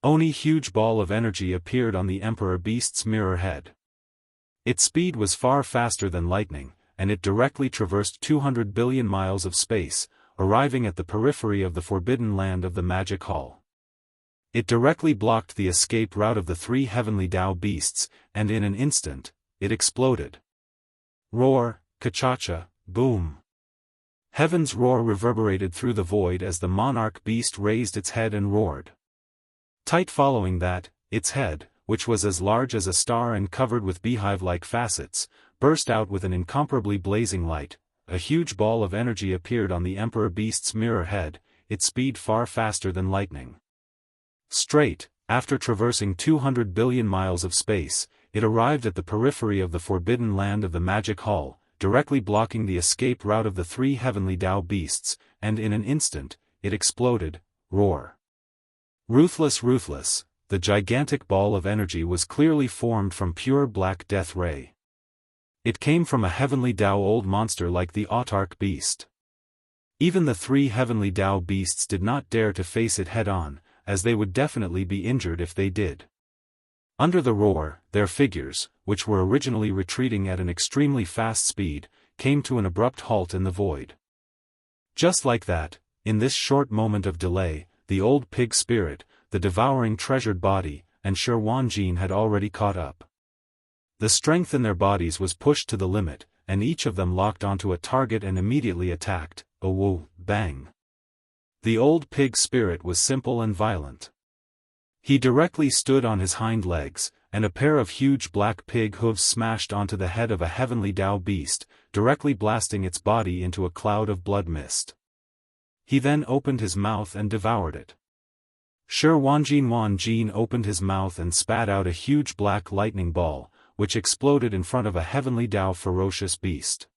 Oni huge ball of energy appeared on the Emperor Beast's mirror head. Its speed was far faster than lightning, and it directly traversed 200 billion miles of space, arriving at the periphery of the forbidden land of the Magic Hall. It directly blocked the escape route of the 3 heavenly Dao beasts, and in an instant, it exploded. Roar, ka-cha-cha, boom. Heaven's roar reverberated through the void as the monarch beast raised its head and roared. Tight following that, its head, which was as large as a star and covered with beehive-like facets, burst out with an incomparably blazing light. A huge ball of energy appeared on the Emperor Beast's mirror head, its speed far faster than lightning. Straight, after traversing 200 billion miles of space, it arrived at the periphery of the forbidden land of the Magic Hall, directly blocking the escape route of the 3 heavenly Dao beasts, and in an instant, it exploded. Roar. Ruthless, ruthless. The gigantic ball of energy was clearly formed from pure black death ray. It came from a heavenly Dao old monster like the Autarch beast. Even the 3 heavenly Dao beasts did not dare to face it head-on, as they would definitely be injured if they did. Under the roar, their figures, which were originally retreating at an extremely fast speed, came to an abrupt halt in the void. Just like that, in this short moment of delay, the old pig spirit, the devouring treasured body, and Shi Wanjin had already caught up. The strength in their bodies was pushed to the limit, and each of them locked onto a target and immediately attacked. Oh whoa, bang. The old pig spirit was simple and violent. He directly stood on his hind legs, and a pair of huge black pig hooves smashed onto the head of a heavenly Dao beast, directly blasting its body into a cloud of blood mist. He then opened his mouth and devoured it. Shi Wanjin opened his mouth and spat out a huge black lightning ball, which exploded in front of a heavenly Dao ferocious beast.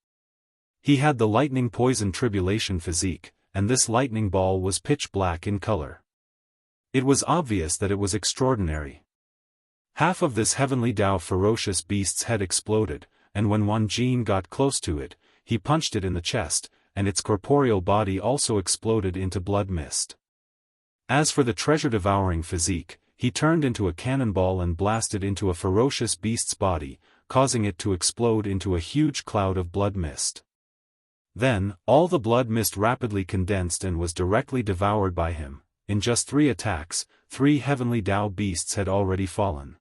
He had the lightning poison tribulation physique, and this lightning ball was pitch black in color. It was obvious that it was extraordinary. Half of this heavenly Dao ferocious beast's head exploded, and when Wanjin got close to it, he punched it in the chest, and its corporeal body also exploded into blood mist. As for the treasure-devouring physique, he turned into a cannonball and blasted into a ferocious beast's body, causing it to explode into a huge cloud of blood mist. Then, all the blood mist rapidly condensed and was directly devoured by him. In just 3 attacks, 3 heavenly Dao beasts had already fallen.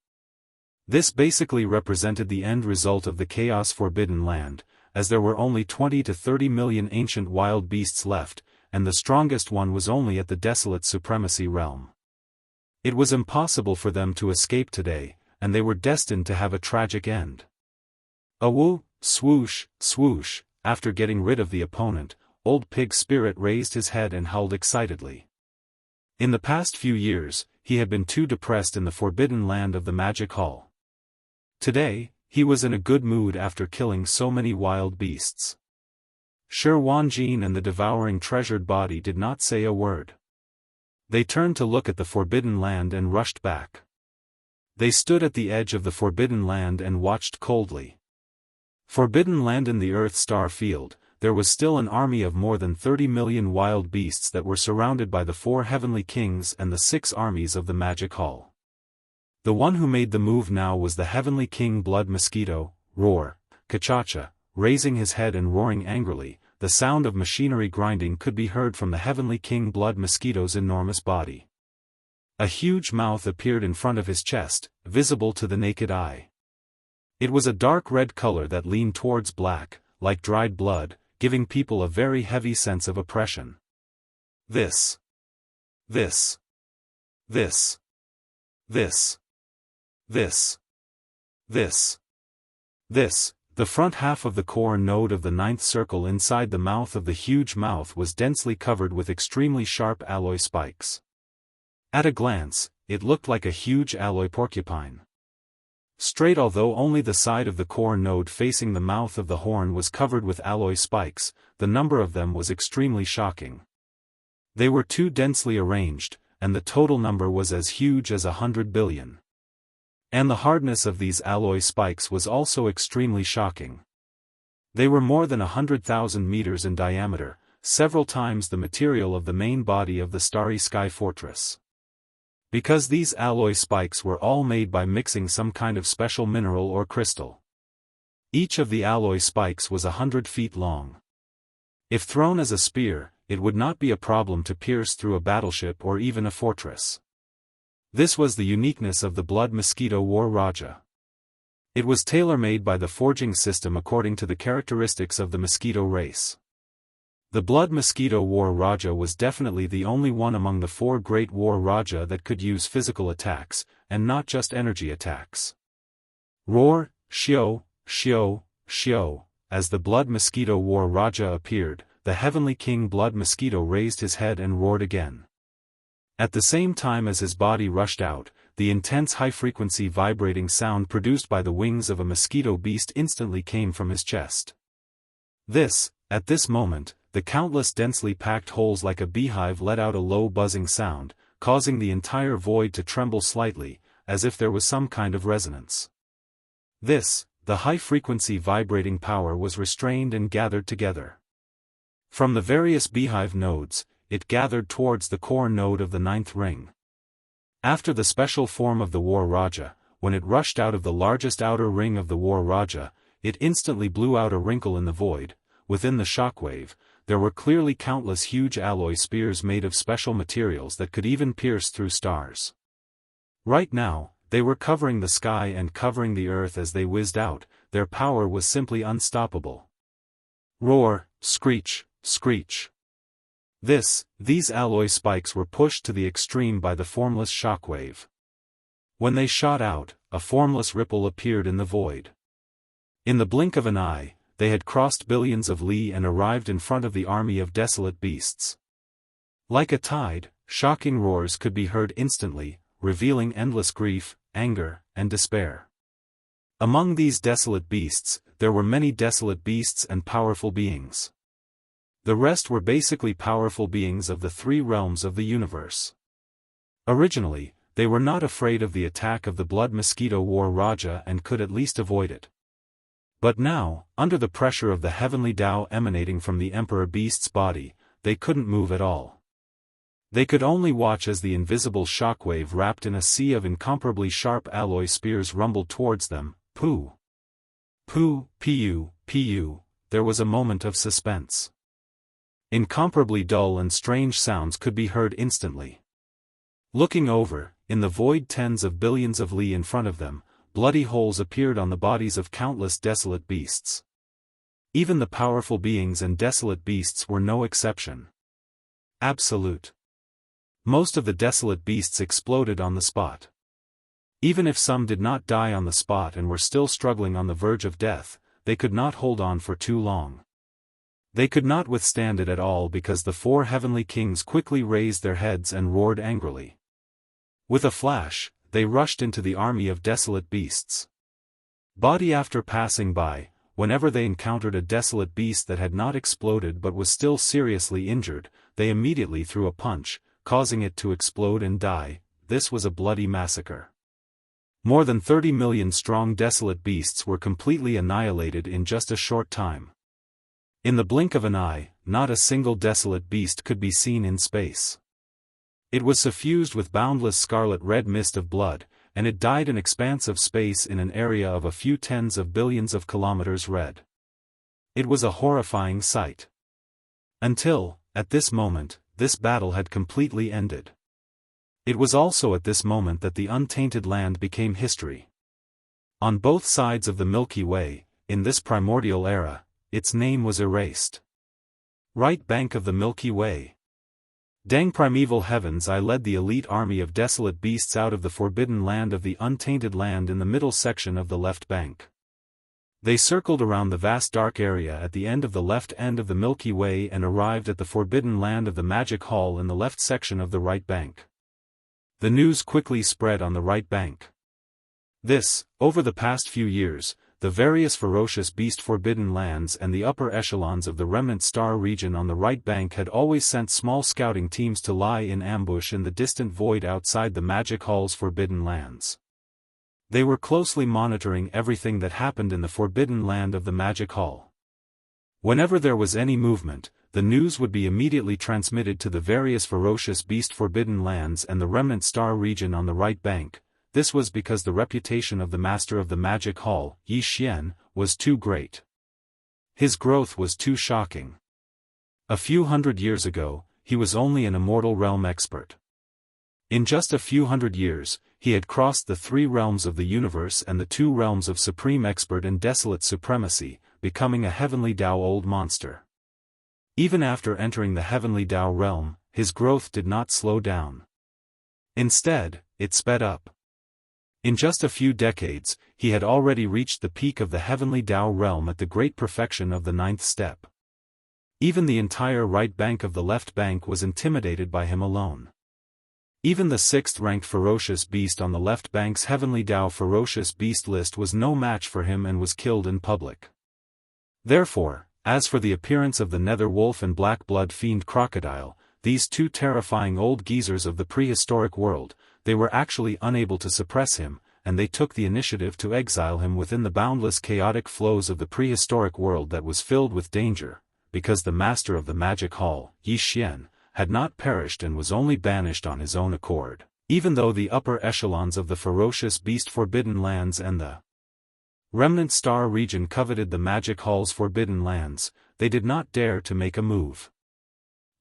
This basically represented the end result of the Chaos Forbidden Land, as there were only 20 to 30 million ancient wild beasts left, and the strongest one was only at the desolate supremacy realm. It was impossible for them to escape today, and they were destined to have a tragic end. Awoo, swoosh, swoosh, after getting rid of the opponent, old pig spirit raised his head and howled excitedly. In the past few years, he had been too depressed in the forbidden land of the Magic Hall. Today, he was in a good mood after killing so many wild beasts. Shi Wanjin and the devouring treasured body did not say a word. They turned to look at the forbidden land and rushed back. They stood at the edge of the forbidden land and watched coldly. Forbidden land in the Earth star field, there was still an army of more than 30 million wild beasts that were surrounded by the 4 heavenly kings and the 6 armies of the Magic Hall. The one who made the move now was the heavenly king Blood Mosquito. Roar, Kachacha, raising his head and roaring angrily. The sound of machinery grinding could be heard from the heavenly king Blood Mosquito's enormous body. A huge mouth appeared in front of his chest, visible to the naked eye. It was a dark red color that leaned towards black, like dried blood, giving people a very heavy sense of oppression. This. The front half of the core node of the 9th circle inside the mouth of the huge mouth was densely covered with extremely sharp alloy spikes. At a glance, it looked like a huge alloy porcupine. Straight, although only the side of the core node facing the mouth of the horn was covered with alloy spikes, the number of them was extremely shocking. They were too densely arranged, and the total number was as huge as 100 billion. And the hardness of these alloy spikes was also extremely shocking. They were more than 100,000 meters in diameter, several times the material of the main body of the Starry Sky Fortress. Because these alloy spikes were all made by mixing some kind of special mineral or crystal. Each of the alloy spikes was 100 feet long. If thrown as a spear, it would not be a problem to pierce through a battleship or even a fortress. This was the uniqueness of the Blood Mosquito War Raja. It was tailor-made by the forging system according to the characteristics of the mosquito race. The Blood Mosquito War Raja was definitely the only one among the four great War Raja that could use physical attacks, and not just energy attacks. Roar, Xiao, Xiao, Xiao. As the Blood Mosquito War Raja appeared, the Heavenly King Blood Mosquito raised his head and roared again. At the same time as his body rushed out, the intense high-frequency vibrating sound produced by the wings of a mosquito beast instantly came from his chest. At this moment, the countless densely packed holes like a beehive let out a low buzzing sound, causing the entire void to tremble slightly, as if there was some kind of resonance. The high-frequency vibrating power was restrained and gathered together. From the various beehive nodes, it gathered towards the core node of the ninth ring. After the special form of the War Raja, when it rushed out of the largest outer ring of the War Raja, it instantly blew out a wrinkle in the void. Within the shockwave, there were clearly countless huge alloy spears made of special materials that could even pierce through stars. Right now, they were covering the sky and covering the earth as they whizzed out. Their power was simply unstoppable. Roar, screech, screech. These alloy spikes were pushed to the extreme by the formless shockwave. When they shot out, a formless ripple appeared in the void. In the blink of an eye, they had crossed billions of li and arrived in front of the army of desolate beasts. Like a tide, shocking roars could be heard instantly, revealing endless grief, anger, and despair. Among these desolate beasts, there were many desolate beasts and powerful beings. The rest were basically powerful beings of the three realms of the universe. Originally, they were not afraid of the attack of the Blood Mosquito War Raja and could at least avoid it. But now, under the pressure of the heavenly Tao emanating from the Emperor Beast's body, they couldn't move at all. They could only watch as the invisible shockwave wrapped in a sea of incomparably sharp alloy spears rumbled towards them. Pooh! Pooh, pu, pu. There was a moment of suspense. Incomparably dull and strange sounds could be heard instantly. Looking over, in the void tens of billions of li in front of them, bloody holes appeared on the bodies of countless desolate beasts. Even the powerful beings and desolate beasts were no exception. Absolute. Most of the desolate beasts exploded on the spot. Even if some did not die on the spot and were still struggling on the verge of death, they could not hold on for too long. They could not withstand it at all because the four heavenly kings quickly raised their heads and roared angrily. With a flash, they rushed into the army of desolate beasts. Body after passing by, whenever they encountered a desolate beast that had not exploded but was still seriously injured, they immediately threw a punch, causing it to explode and die. This was a bloody massacre. More than 30 million strong desolate beasts were completely annihilated in just a short time. In the blink of an eye, not a single desolate beast could be seen in space. It was suffused with boundless scarlet-red mist of blood, and it died in expanse of space in an area of a few tens of billions of kilometers red. It was a horrifying sight. Until, at this moment, this battle had completely ended. It was also at this moment that the untainted land became history. On both sides of the Milky Way, in this primordial era, its name was erased. Right bank of the Milky Way. Dang primeval heavens! I led the elite army of desolate beasts out of the forbidden land of the untainted land in the middle section of the left bank. They circled around the vast dark area at the end of the left end of the Milky Way and arrived at the forbidden land of the Magic Hall in the left section of the right bank. The news quickly spread on the right bank. Over the past few years, the various ferocious beast forbidden lands and the upper echelons of the remnant star region on the right bank had always sent small scouting teams to lie in ambush in the distant void outside the Magic Hall's forbidden lands. They were closely monitoring everything that happened in the forbidden land of the Magic Hall. Whenever there was any movement, the news would be immediately transmitted to the various ferocious beast forbidden lands and the remnant star region on the right bank. This was because the reputation of the master of the Magic Hall, Yi Xian, was too great. His growth was too shocking. A few hundred years ago, he was only an immortal realm expert. In just a few hundred years, he had crossed the 3 realms of the universe and the 2 realms of supreme expert and desolate supremacy, becoming a heavenly Daoist monster. Even after entering the heavenly Dao realm, his growth did not slow down. Instead, it sped up. In just a few decades, he had already reached the peak of the heavenly Dao realm at the great perfection of the 9th step. Even the entire right bank of the left bank was intimidated by him alone. Even the 6th-ranked ferocious beast on the left bank's heavenly Dao ferocious beast list was no match for him and was killed in public. Therefore, as for the appearance of the nether wolf and black blood fiend crocodile, these two terrifying old geezers of the prehistoric world, they were actually unable to suppress him, and they took the initiative to exile him within the boundless chaotic flows of the prehistoric world that was filled with danger, because the master of the magic hall, Yi Xian, had not perished and was only banished on his own accord. Even though the upper echelons of the ferocious beast forbidden lands and the remnant star region coveted the magic hall's forbidden lands, they did not dare to make a move.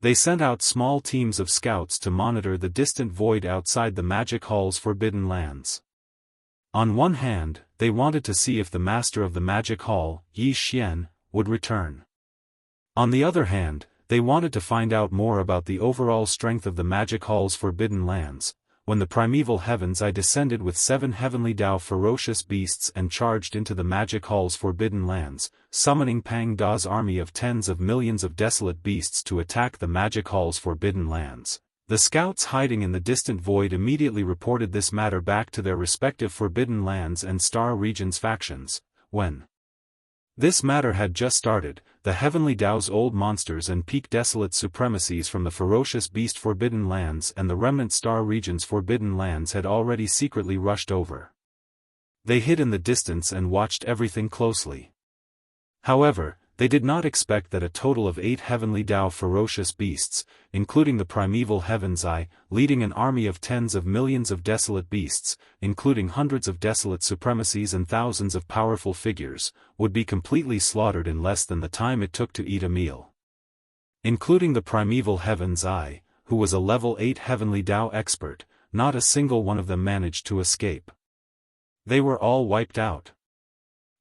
They sent out small teams of scouts to monitor the distant void outside the magic hall's forbidden lands. On one hand, they wanted to see if the master of the magic hall, Yi Xian, would return. On the other hand, they wanted to find out more about the overall strength of the magic hall's forbidden lands. When the primeval heavens I descended with 7 heavenly Dao ferocious beasts and charged into the magic hall's forbidden lands, summoning Pang Da's army of tens of millions of desolate beasts to attack the magic hall's forbidden lands. The scouts hiding in the distant void immediately reported this matter back to their respective forbidden lands and star regions factions. When this matter had just started, the heavenly Dao's old monsters and peak desolate supremacies from the ferocious beast forbidden lands and the remnant star region's forbidden lands had already secretly rushed over. They hid in the distance and watched everything closely. However, they did not expect that a total of 8 heavenly Dao ferocious beasts, including the primeval heavens I, leading an army of tens of millions of desolate beasts, including hundreds of desolate supremacies and thousands of powerful figures, would be completely slaughtered in less than the time it took to eat a meal. Including the primeval heavens I, who was a level 8 heavenly Dao expert, not a single one of them managed to escape. They were all wiped out.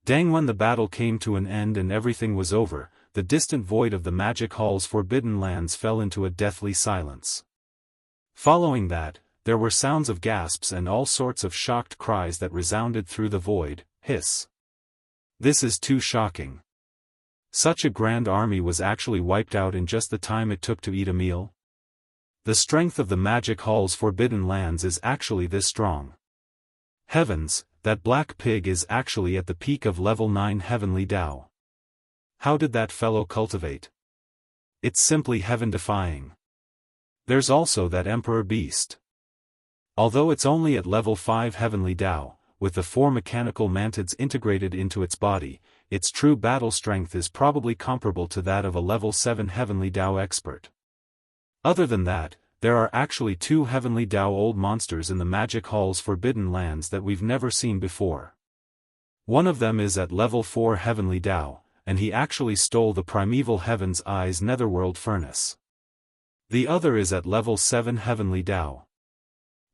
When the battle came to an end and everything was over, the distant void of the magic hall's forbidden lands fell into a deathly silence. Following that, there were sounds of gasps and all sorts of shocked cries that resounded through the void. Hiss. This is too shocking. Such a grand army was actually wiped out in just the time it took to eat a meal? The strength of the magic hall's forbidden lands is actually this strong. Heavens, that black pig is actually at the peak of level 9 heavenly Dao. How did that fellow cultivate? It's simply heaven-defying. There's also that emperor beast. Although it's only at level 5 heavenly Dao, with the 4 mechanical mantids integrated into its body, its true battle strength is probably comparable to that of a level 7 heavenly Dao expert. Other than that, there are actually 2 heavenly Dao old monsters in the magic hall's forbidden lands that we've never seen before. One of them is at level 4 heavenly Dao, and he actually stole the primeval heavens I's netherworld furnace. The other is at level 7 heavenly Dao.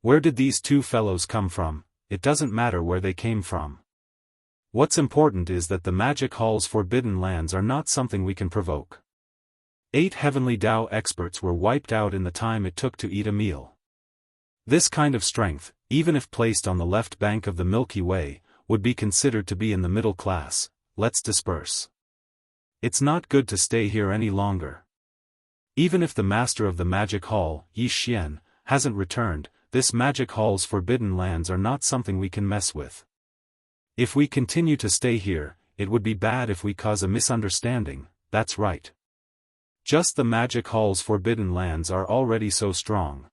Where did these 2 fellows come from? It doesn't matter where they came from. What's important is that the magic hall's forbidden lands are not something we can provoke. 8 heavenly Dao experts were wiped out in the time it took to eat a meal. This kind of strength, even if placed on the left bank of the Milky Way, would be considered to be in the middle class. Let's disperse. It's not good to stay here any longer. Even if the master of the magic hall, Yi Xian, hasn't returned, this magic hall's forbidden lands are not something we can mess with. If we continue to stay here, it would be bad if we cause a misunderstanding. That's right. Just the magic hall's forbidden lands are already so strong.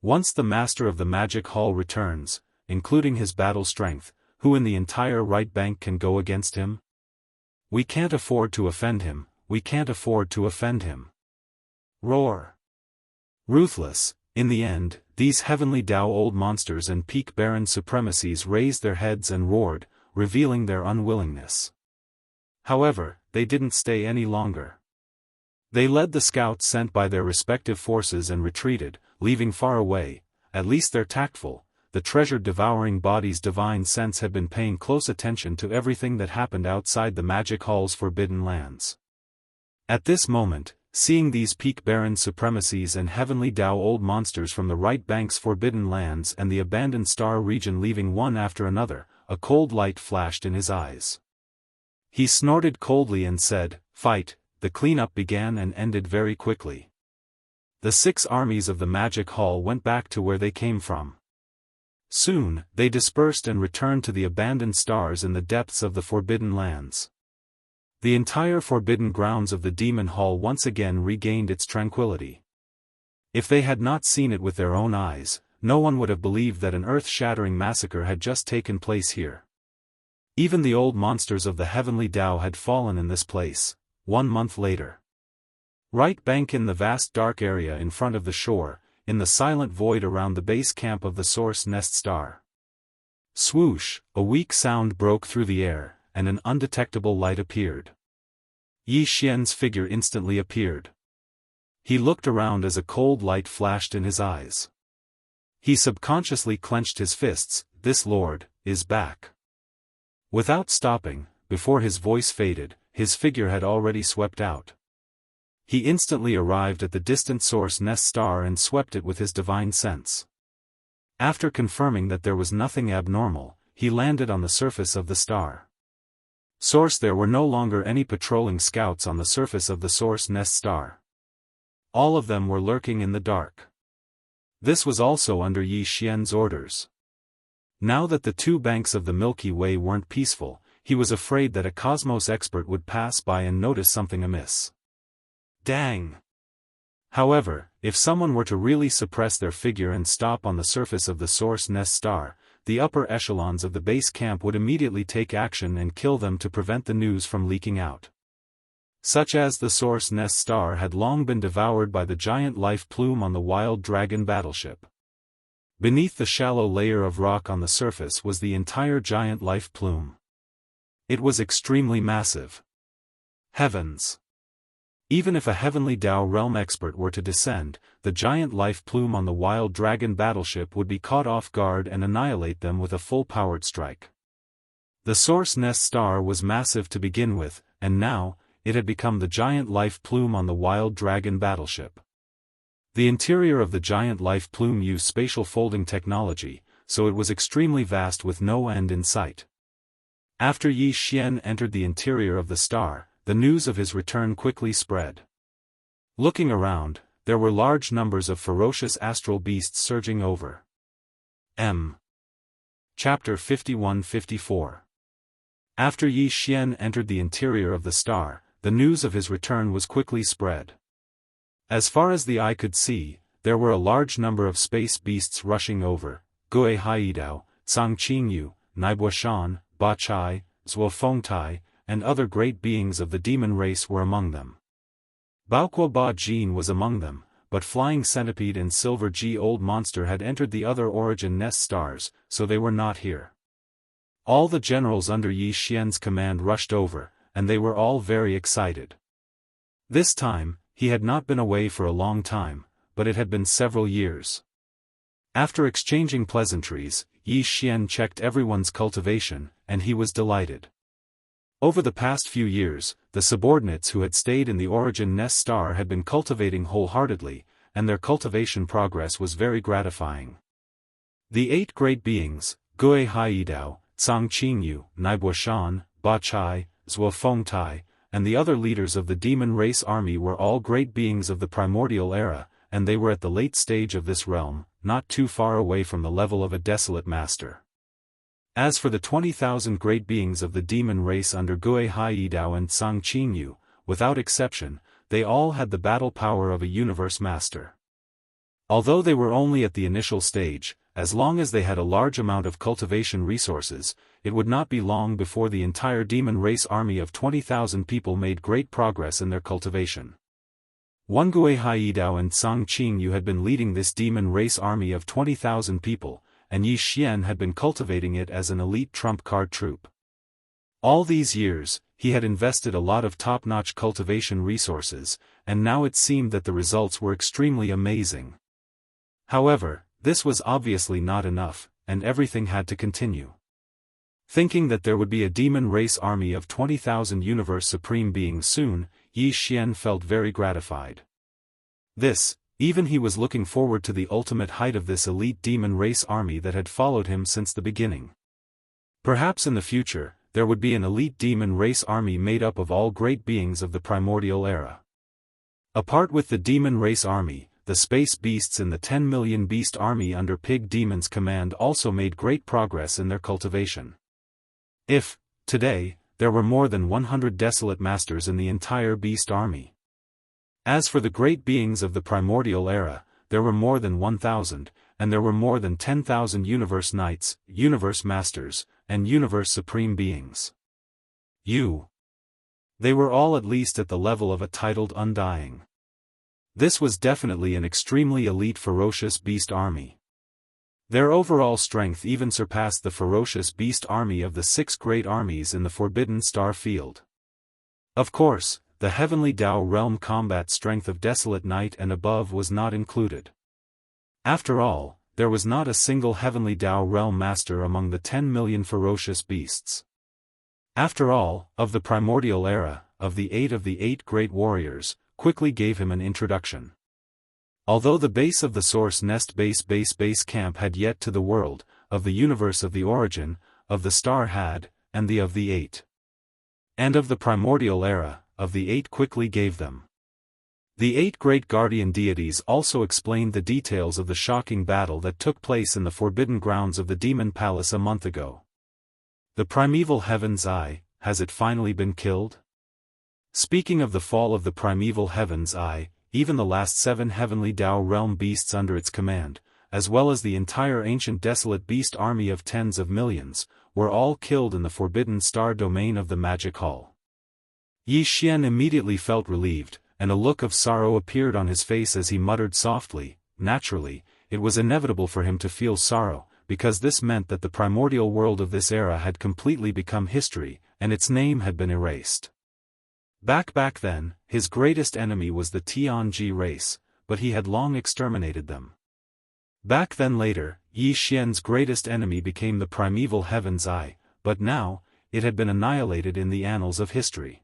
Once the master of the magic hall returns, including his battle strength, who in the entire right bank can go against him? We can't afford to offend him, we can't afford to offend him. Roar. Ruthless, in the end, these heavenly Dao old monsters and peak barren supremacies raised their heads and roared, revealing their unwillingness. However, they didn't stay any longer. They led the scouts sent by their respective forces and retreated, leaving far away. At least they're tactful. The treasured devouring body's divine sense had been paying close attention to everything that happened outside the magic hall's forbidden lands. At this moment, seeing these peak barren supremacies and heavenly Dao old monsters from the right bank's forbidden lands and the abandoned star region leaving one after another, a cold light flashed in his eyes. He snorted coldly and said, "Fight." The cleanup began and ended very quickly. The 6 armies of the Magic Hall went back to where they came from. Soon, they dispersed and returned to the abandoned stars in the depths of the Forbidden Lands. The entire forbidden grounds of the Demon Hall once again regained its tranquility. If they had not seen it with their own eyes, no one would have believed that an earth-shattering massacre had just taken place here. Even the old monsters of the heavenly Dao had fallen in this place, 1 month later. Right bank in the vast dark area in front of the shore, in the silent void around the base camp of the Source Nest Star. Swoosh, a weak sound broke through the air, and an undetectable light appeared. Yi Xian's figure instantly appeared. He looked around as a cold light flashed in his eyes. He subconsciously clenched his fists. "This lord is back." Without stopping, before his voice faded, his figure had already swept out. He instantly arrived at the distant Source Nest Star and swept it with his divine sense. After confirming that there was nothing abnormal, he landed on the surface of the star. Source, there were no longer any patrolling scouts on the surface of the Source Nest Star. All of them were lurking in the dark. This was also under Yi Xian's orders. Now that the 2 banks of the Milky Way weren't peaceful, he was afraid that a cosmos expert would pass by and notice something amiss. Dang! However, if someone were to really suppress their figure and stop on the surface of the Source Nest Star, the upper echelons of the base camp would immediately take action and kill them to prevent the news from leaking out. Such as the Source Nest Star had long been devoured by the giant life plume on the Wild Dragon battleship. Beneath the shallow layer of rock on the surface was the entire giant life plume. It was extremely massive. Heavens! Even if a heavenly Dao realm expert were to descend, the giant life plume on the Wild Dragon battleship would be caught off guard and annihilate them with a full-powered strike. The Source Nest Star was massive to begin with, and now, it had become the giant life plume on the Wild Dragon battleship. The interior of the giant life plume used spatial folding technology, so it was extremely vast with no end in sight. After Yi Xian entered the interior of the star, the news of his return quickly spread. Looking around, there were large numbers of ferocious astral beasts surging over. Chapter 51-54. After Yi Xian entered the interior of the star, the news of his return was quickly spread. As far as the eye could see, there were a large number of space beasts rushing over. Gui Haidao, Zhang Qingyu, Naibuashan, Ba Chai, Zuo Fengtai, and other great beings of the demon race were among them. Baoquo Ba Jin was among them, but Flying Centipede and Silver G Old Monster had entered the other origin nest stars, so they were not here. All the generals under Yi Xian's command rushed over, and they were all very excited. This time, he had not been away for a long time, but it had been several years. After exchanging pleasantries, Yi Xian checked everyone's cultivation, and he was delighted. Over the past few years, the subordinates who had stayed in the origin nest star had been cultivating wholeheartedly, and their cultivation progress was very gratifying. The 8 great beings, Gui Haidao, Zhang Qingyu, Naibuashan, Ba Chai, Zuo Fengtai, and the other leaders of the demon race army were all great beings of the primordial era, and they were at the late stage of this realm, not too far away from the level of a desolate master. As for the 20,000 great beings of the demon race under Gui Haidao and Zhang Qingyu, without exception, they all had the battle power of a universe master. Although they were only at the initial stage, as long as they had a large amount of cultivation resources, it would not be long before the entire demon race army of 20,000 people made great progress in their cultivation. One Gui Haidao and Zhang Qingyu had been leading this demon race army of 20,000 people, and Yi Xian had been cultivating it as an elite trump card troop. All these years, he had invested a lot of top-notch cultivation resources, and now it seemed that the results were extremely amazing. However, this was obviously not enough, and everything had to continue. Thinking that there would be a demon race army of 20,000 universe supreme beings soon, Yi Xian felt very gratified. Even he was looking forward to the ultimate height of this elite demon race army that had followed him since the beginning. Perhaps in the future, there would be an elite demon race army made up of all great beings of the primordial era. Apart with the demon race army, the space beasts in the 10 million beast army under Pig Demon's command also made great progress in their cultivation. If, today, there were more than 100 desolate masters in the entire beast army. As for the great beings of the primordial era, there were more than 1,000, and there were more than 10,000 universe knights, universe masters, and universe supreme beings. They were all at least at the level of a titled Undying. This was definitely an extremely elite ferocious beast army. Their overall strength even surpassed the ferocious beast army of the 6 great armies in the Forbidden Star Field. Of course, the heavenly Dao realm combat strength of Desolate Knight and above was not included. After all, there was not a single heavenly Dao realm master among the 10 million ferocious beasts. After all, of the primordial era, of the 8 great warriors, quickly gave him an introduction. Although the base of the source nest base camp had yet to the world, of the universe of the origin, of the star had, and the of the 8. And of the primordial era, of the 8 quickly gave them. The 8 great guardian deities also explained the details of the shocking battle that took place in the forbidden grounds of the Demon Palace a month ago. The primeval Heaven's Eye, has it finally been killed? Speaking of the fall of the primeval Heaven's Eye, even the last 7 heavenly Dao realm beasts under its command, as well as the entire ancient desolate beast army of tens of millions, were all killed in the forbidden star domain of the Magic Hall. Yi Xian immediately felt relieved, and a look of sorrow appeared on his face as he muttered softly, naturally, it was inevitable for him to feel sorrow, because this meant that the primordial world of this era had completely become history, and its name had been erased. Back then, his greatest enemy was the Tianji race, but he had long exterminated them. Back then later, Yi Xian's greatest enemy became the primeval Heaven's Eye, but now, it had been annihilated in the annals of history.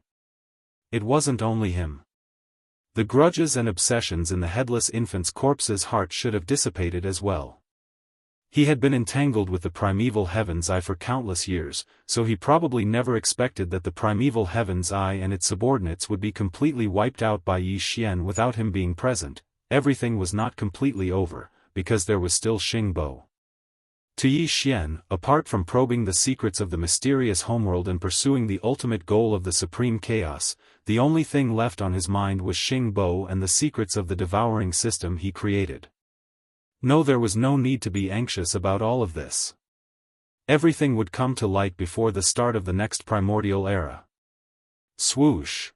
It wasn't only him. The grudges and obsessions in the headless infant's corpse's heart should have dissipated as well. He had been entangled with the primeval Heaven's Eye for countless years, so he probably never expected that the primeval Heaven's Eye and its subordinates would be completely wiped out by Yi Xian without him being present. Everything was not completely over, because there was still Xingbo. To Yi Xian, apart from probing the secrets of the mysterious homeworld and pursuing the ultimate goal of the supreme chaos, the only thing left on his mind was Xingbo and the secrets of the devouring system he created. No, there was no need to be anxious about all of this. Everything would come to light before the start of the next primordial era. Swoosh!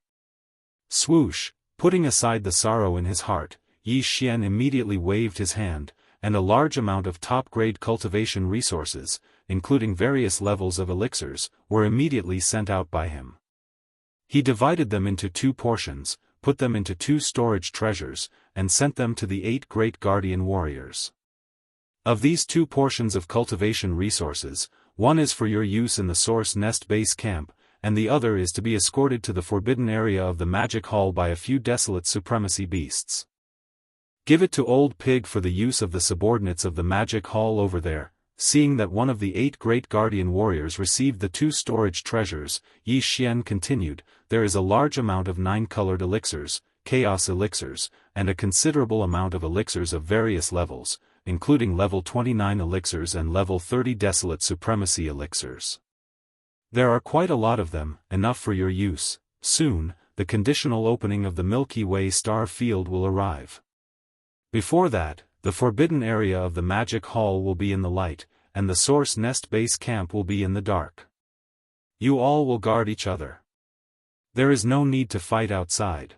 Swoosh! Putting aside the sorrow in his heart, Yi Xian immediately waved his hand, and a large amount of top-grade cultivation resources, including various levels of elixirs, were immediately sent out by him. He divided them into 2 portions, put them into 2 storage treasures, and sent them to the 8 great guardian warriors. Of these 2 portions of cultivation resources, one is for your use in the Source Nest base camp, and the other is to be escorted to the forbidden area of the Magic Hall by a few desolate supremacy beasts. Give it to Old Pig for the use of the subordinates of the Magic Hall over there. Seeing that one of the 8 great guardian warriors received the 2 storage treasures, Yi Xian continued, there is a large amount of 9-colored elixirs, chaos elixirs, and a considerable amount of elixirs of various levels, including level 29 elixirs and level 30 desolate supremacy elixirs. There are quite a lot of them, enough for your use. Soon, the conditional opening of the Milky Way star field will arrive. Before that, the forbidden area of the Magic Hall will be in the light, and the Source Nest base camp will be in the dark. You all will guard each other. There is no need to fight outside.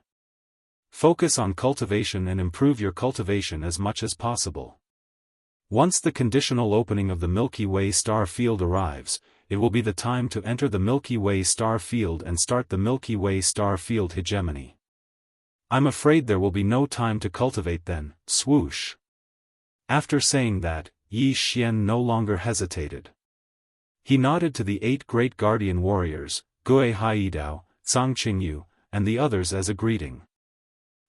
Focus on cultivation and improve your cultivation as much as possible. Once the conditional opening of the Milky Way star field arrives, it will be the time to enter the Milky Way star field and start the Milky Way star field hegemony. I'm afraid there will be no time to cultivate then. Swoosh! After saying that, Yi Xian no longer hesitated. He nodded to the 8 great guardian warriors, Gui Haidao, Zhang Qingyu, and the others as a greeting.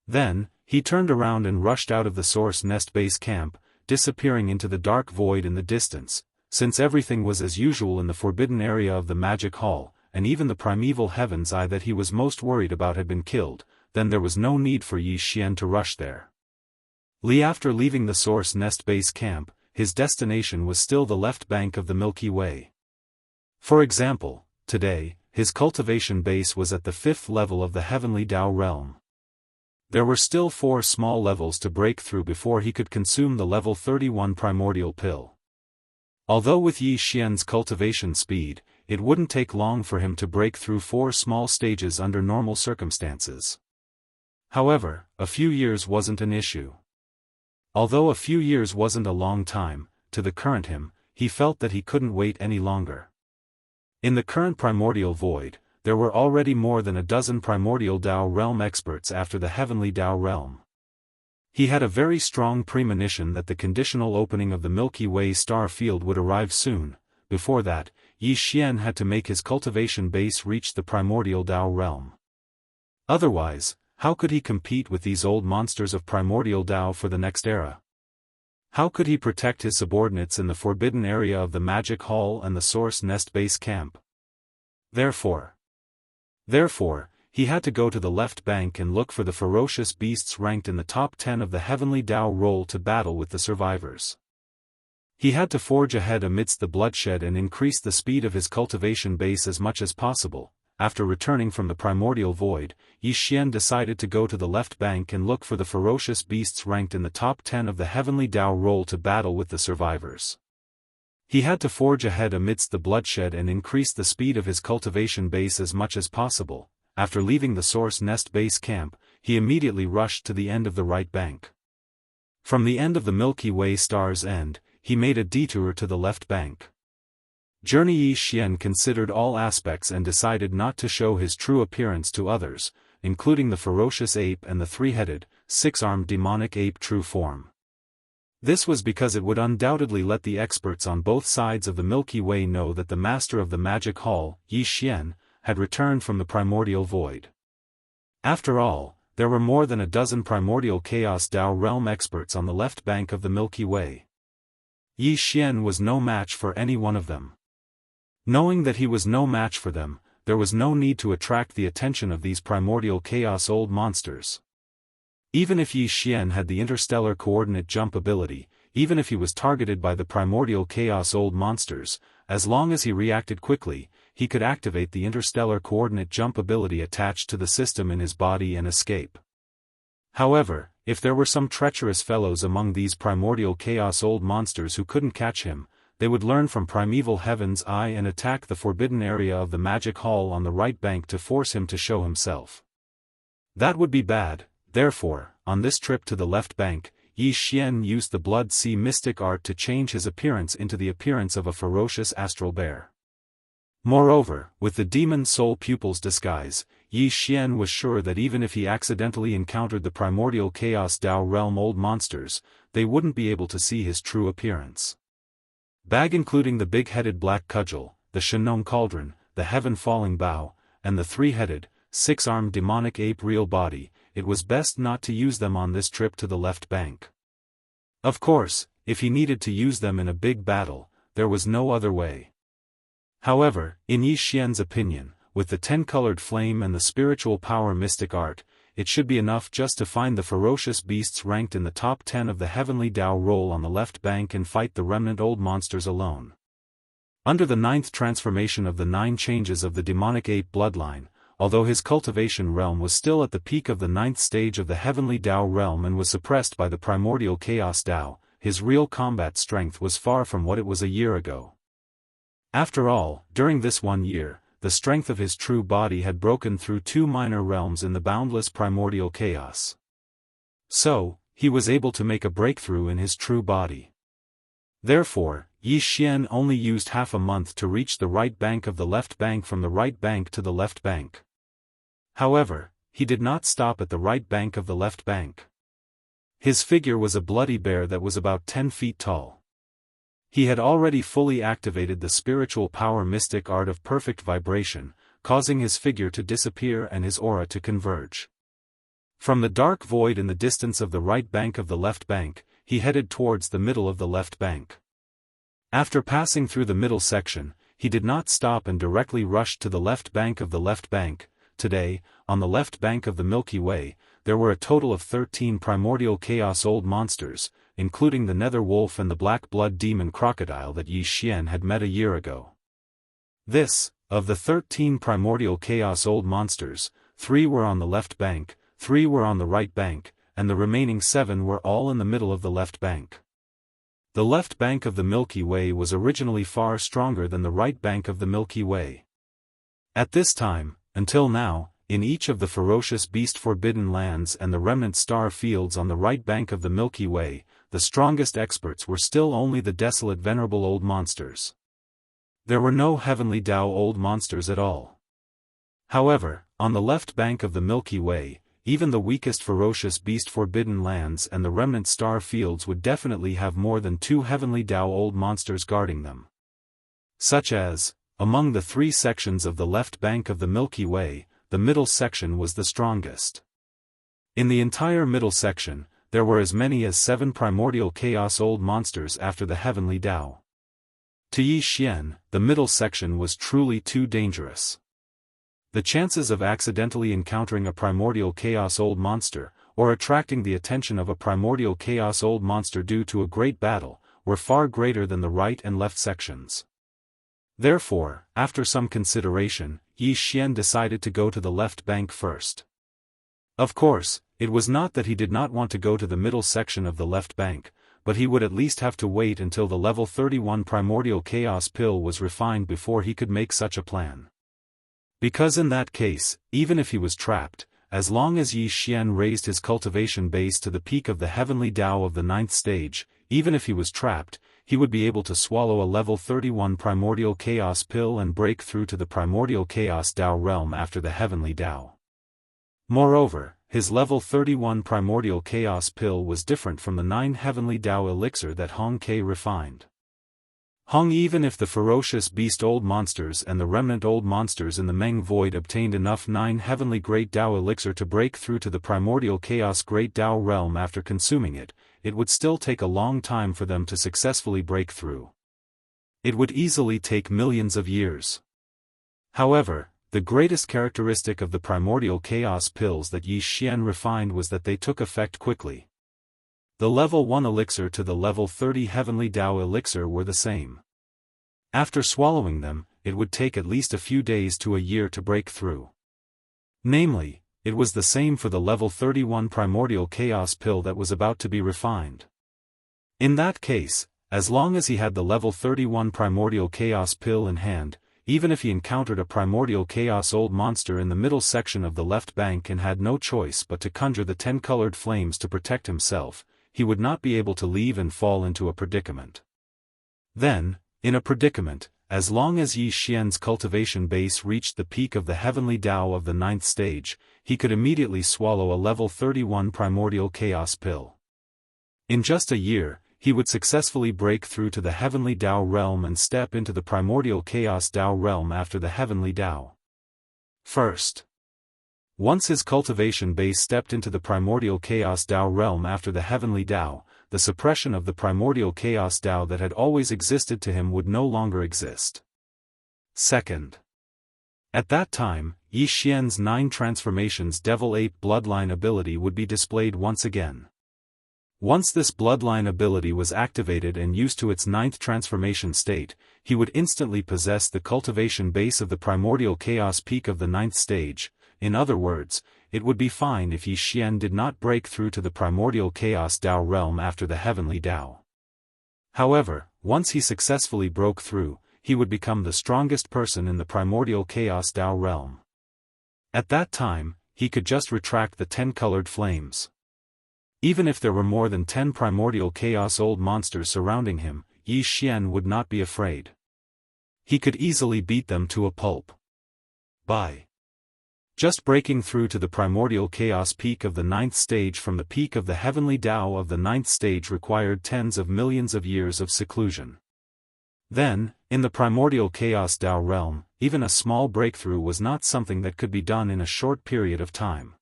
Then, he turned around and rushed out of the Source Nest base camp, disappearing into the dark void in the distance. Since everything was as usual in the forbidden area of the magic hall, and even the primeval heaven's eye that he was most worried about had been killed, then there was no need for Yi Xian to rush there. After leaving the Source Nest base camp, his destination was still the left bank of the Milky Way. For example, today, his cultivation base was at the 5th level of the heavenly Dao realm. There were still 4 small levels to break through before he could consume the level 31 primordial pill. Although with Yi Xian's cultivation speed, it wouldn't take long for him to break through 4 small stages under normal circumstances. However, a few years wasn't an issue. Although a few years wasn't a long time, to the current him, he felt that he couldn't wait any longer. In the current primordial void, there were already more than a dozen primordial Dao realm experts after the heavenly Dao realm. He had a very strong premonition that the conditional opening of the Milky Way star field would arrive soon. Before that, Yi Xian had to make his cultivation base reach the primordial Dao realm. Otherwise, how could he compete with these old monsters of primordial Dao for the next era? How could he protect his subordinates in the forbidden area of the Magic Hall and the Source Nest base camp? Therefore, he had to go to the left bank and look for the ferocious beasts ranked in the top 10 of the heavenly Dao roll to battle with the survivors. He had to forge ahead amidst the bloodshed and increase the speed of his cultivation base as much as possible. After returning from the primordial void, Yi Xian decided to go to the left bank and look for the ferocious beasts ranked in the top 10 of the heavenly Dao roll to battle with the survivors. He had to forge ahead amidst the bloodshed and increase the speed of his cultivation base as much as possible. After leaving the Source Nest base camp, he immediately rushed to the end of the right bank. From the end of the Milky Way star's end, he made a detour to the left bank. Journey Yi Xian considered all aspects and decided not to show his true appearance to others, including the ferocious ape and the 3-headed, 6-armed demonic ape true form. This was because it would undoubtedly let the experts on both sides of the Milky Way know that the master of the Magic Hall, Yi Xian, had returned from the primordial void. After all, there were more than a dozen primordial Chaos Dao realm experts on the left bank of the Milky Way. Yi Xian was no match for any one of them. Knowing that he was no match for them, there was no need to attract the attention of these primordial chaos old monsters. Even if Yi Xian had the interstellar coordinate jump ability, even if he was targeted by the primordial chaos old monsters, as long as he reacted quickly, he could activate the interstellar coordinate jump ability attached to the system in his body and escape. However, if there were some treacherous fellows among these primordial chaos old monsters who couldn't catch him, they would learn from primeval heaven's eye and attack the forbidden area of the Magic Hall on the right bank to force him to show himself. That would be bad. Therefore, on this trip to the left bank, Yi Xian used the Blood Sea mystic art to change his appearance into the appearance of a ferocious astral bear. Moreover, with the demon soul pupil's disguise, Yi Xian was sure that even if he accidentally encountered the primordial chaos Dao realm old monsters, they wouldn't be able to see his true appearance. Bag including the big-headed black cudgel, the Shenong cauldron, the heaven-falling bow, and the 3-headed, 6-armed demonic ape real body, it was best not to use them on this trip to the left bank. Of course, if he needed to use them in a big battle, there was no other way. However, in Yi Xian's opinion, with the 10-colored flame and the spiritual power mystic art, it should be enough just to find the ferocious beasts ranked in the top 10 of the heavenly Dao roll on the left bank and fight the remnant old monsters alone. Under the 9th transformation of the 9 changes of the demonic ape bloodline, although his cultivation realm was still at the peak of the 9th stage of the heavenly Dao realm and was suppressed by the primordial chaos Dao, his real combat strength was far from what it was a year ago. After all, during this 1 year, the strength of his true body had broken through 2 minor realms in the boundless primordial chaos. So, he was able to make a breakthrough in his true body. Therefore, Yi Xian only used half a month to reach the right bank of the left bank from the right bank to the left bank. However, he did not stop at the right bank of the left bank. His figure was a bloody bear that was about 10 feet tall. He had already fully activated the spiritual power mystic art of perfect vibration, causing his figure to disappear and his aura to converge. From the dark void in the distance of the right bank of the left bank, he headed towards the middle of the left bank. After passing through the middle section, he did not stop and directly rushed to the left bank of the left bank. Today, on the left bank of the Milky Way, there were a total of 13 primordial chaos old monsters, including the nether wolf and the black blood demon crocodile that Yi Xian had met a year ago. Of the 13 primordial chaos old monsters, 3 were on the left bank, 3 were on the right bank, and the remaining 7 were all in the middle of the left bank. The left bank of the Milky Way was originally far stronger than the right bank of the Milky Way. At this time, until now, in each of the ferocious beast forbidden lands and the remnant star fields on the right bank of the Milky Way, the strongest experts were still only the desolate venerable old monsters. There were no heavenly Dao old monsters at all. However, on the left bank of the Milky Way, even the weakest ferocious beast forbidden lands and the remnant star fields would definitely have more than 2 heavenly Dao old monsters guarding them. Such as, among the 3 sections of the left bank of the Milky Way, the middle section was the strongest. In the entire middle section, there were as many as 7 primordial chaos old monsters after the heavenly Dao. To Yi Xian, the middle section was truly too dangerous. The chances of accidentally encountering a primordial chaos old monster, or attracting the attention of a primordial chaos old monster due to a great battle, were far greater than the right and left sections. Therefore, after some consideration, Yi Xian decided to go to the left bank first. Of course, it was not that he did not want to go to the middle section of the left bank, but he would at least have to wait until the level 31 primordial chaos pill was refined before he could make such a plan. Because in that case, even if he was trapped, as long as Yi Xian raised his cultivation base to the peak of the heavenly Dao of the 9th stage, even if he was trapped, he would be able to swallow a level 31 primordial chaos pill and break through to the primordial chaos Dao realm after the heavenly Dao. Moreover, his level 31 primordial chaos pill was different from the 9 heavenly Dao elixir that Hong Ke refined. Even if the ferocious beast old monsters and the remnant old monsters in the Meng Void obtained enough 9 heavenly Great Dao elixir to break through to the primordial chaos Great Dao realm after consuming it, it would still take a long time for them to successfully break through. It would easily take millions of years. However, the greatest characteristic of the primordial chaos pills that Yi Xian refined was that they took effect quickly. The level 1 elixir to the level 30 heavenly Dao elixir were the same. After swallowing them, it would take at least a few days to a year to break through. Namely, it was the same for the level 31 primordial chaos pill that was about to be refined. In that case, as long as he had the level 31 primordial chaos pill in hand, even if he encountered a primordial chaos old monster in the middle section of the left bank and had no choice but to conjure the 10 colored flames to protect himself, he would not be able to leave and fall into a predicament. Then, in a predicament, as long as Yi Xian's cultivation base reached the peak of the heavenly Dao of the 9th stage, he could immediately swallow a level 31 primordial chaos pill. In just a year, he would successfully break through to the heavenly Dao realm and step into the primordial chaos Dao realm after the heavenly Dao. First, once his cultivation base stepped into the primordial chaos Dao realm after the heavenly Dao, the suppression of the primordial chaos Dao that had always existed to him would no longer exist. Second, at that time, Yi Xian's 9 transformations Devil Ape bloodline ability would be displayed once again. Once this bloodline ability was activated and used to its 9th transformation state, he would instantly possess the cultivation base of the primordial chaos peak of the 9th stage. In other words, it would be fine if Yi Xian did not break through to the primordial chaos Dao realm after the heavenly Dao. However, once he successfully broke through, he would become the strongest person in the primordial chaos Dao realm. At that time, he could just retract the 10 colored flames. Even if there were more than 10 primordial chaos old monsters surrounding him, Yi Xian would not be afraid. He could easily beat them to a pulp. By just breaking through to the primordial chaos peak of the 9th stage from the peak of the heavenly Dao of the 9th stage required tens of millions of years of seclusion. Then, in the primordial chaos Dao realm, even a small breakthrough was not something that could be done in a short period of time.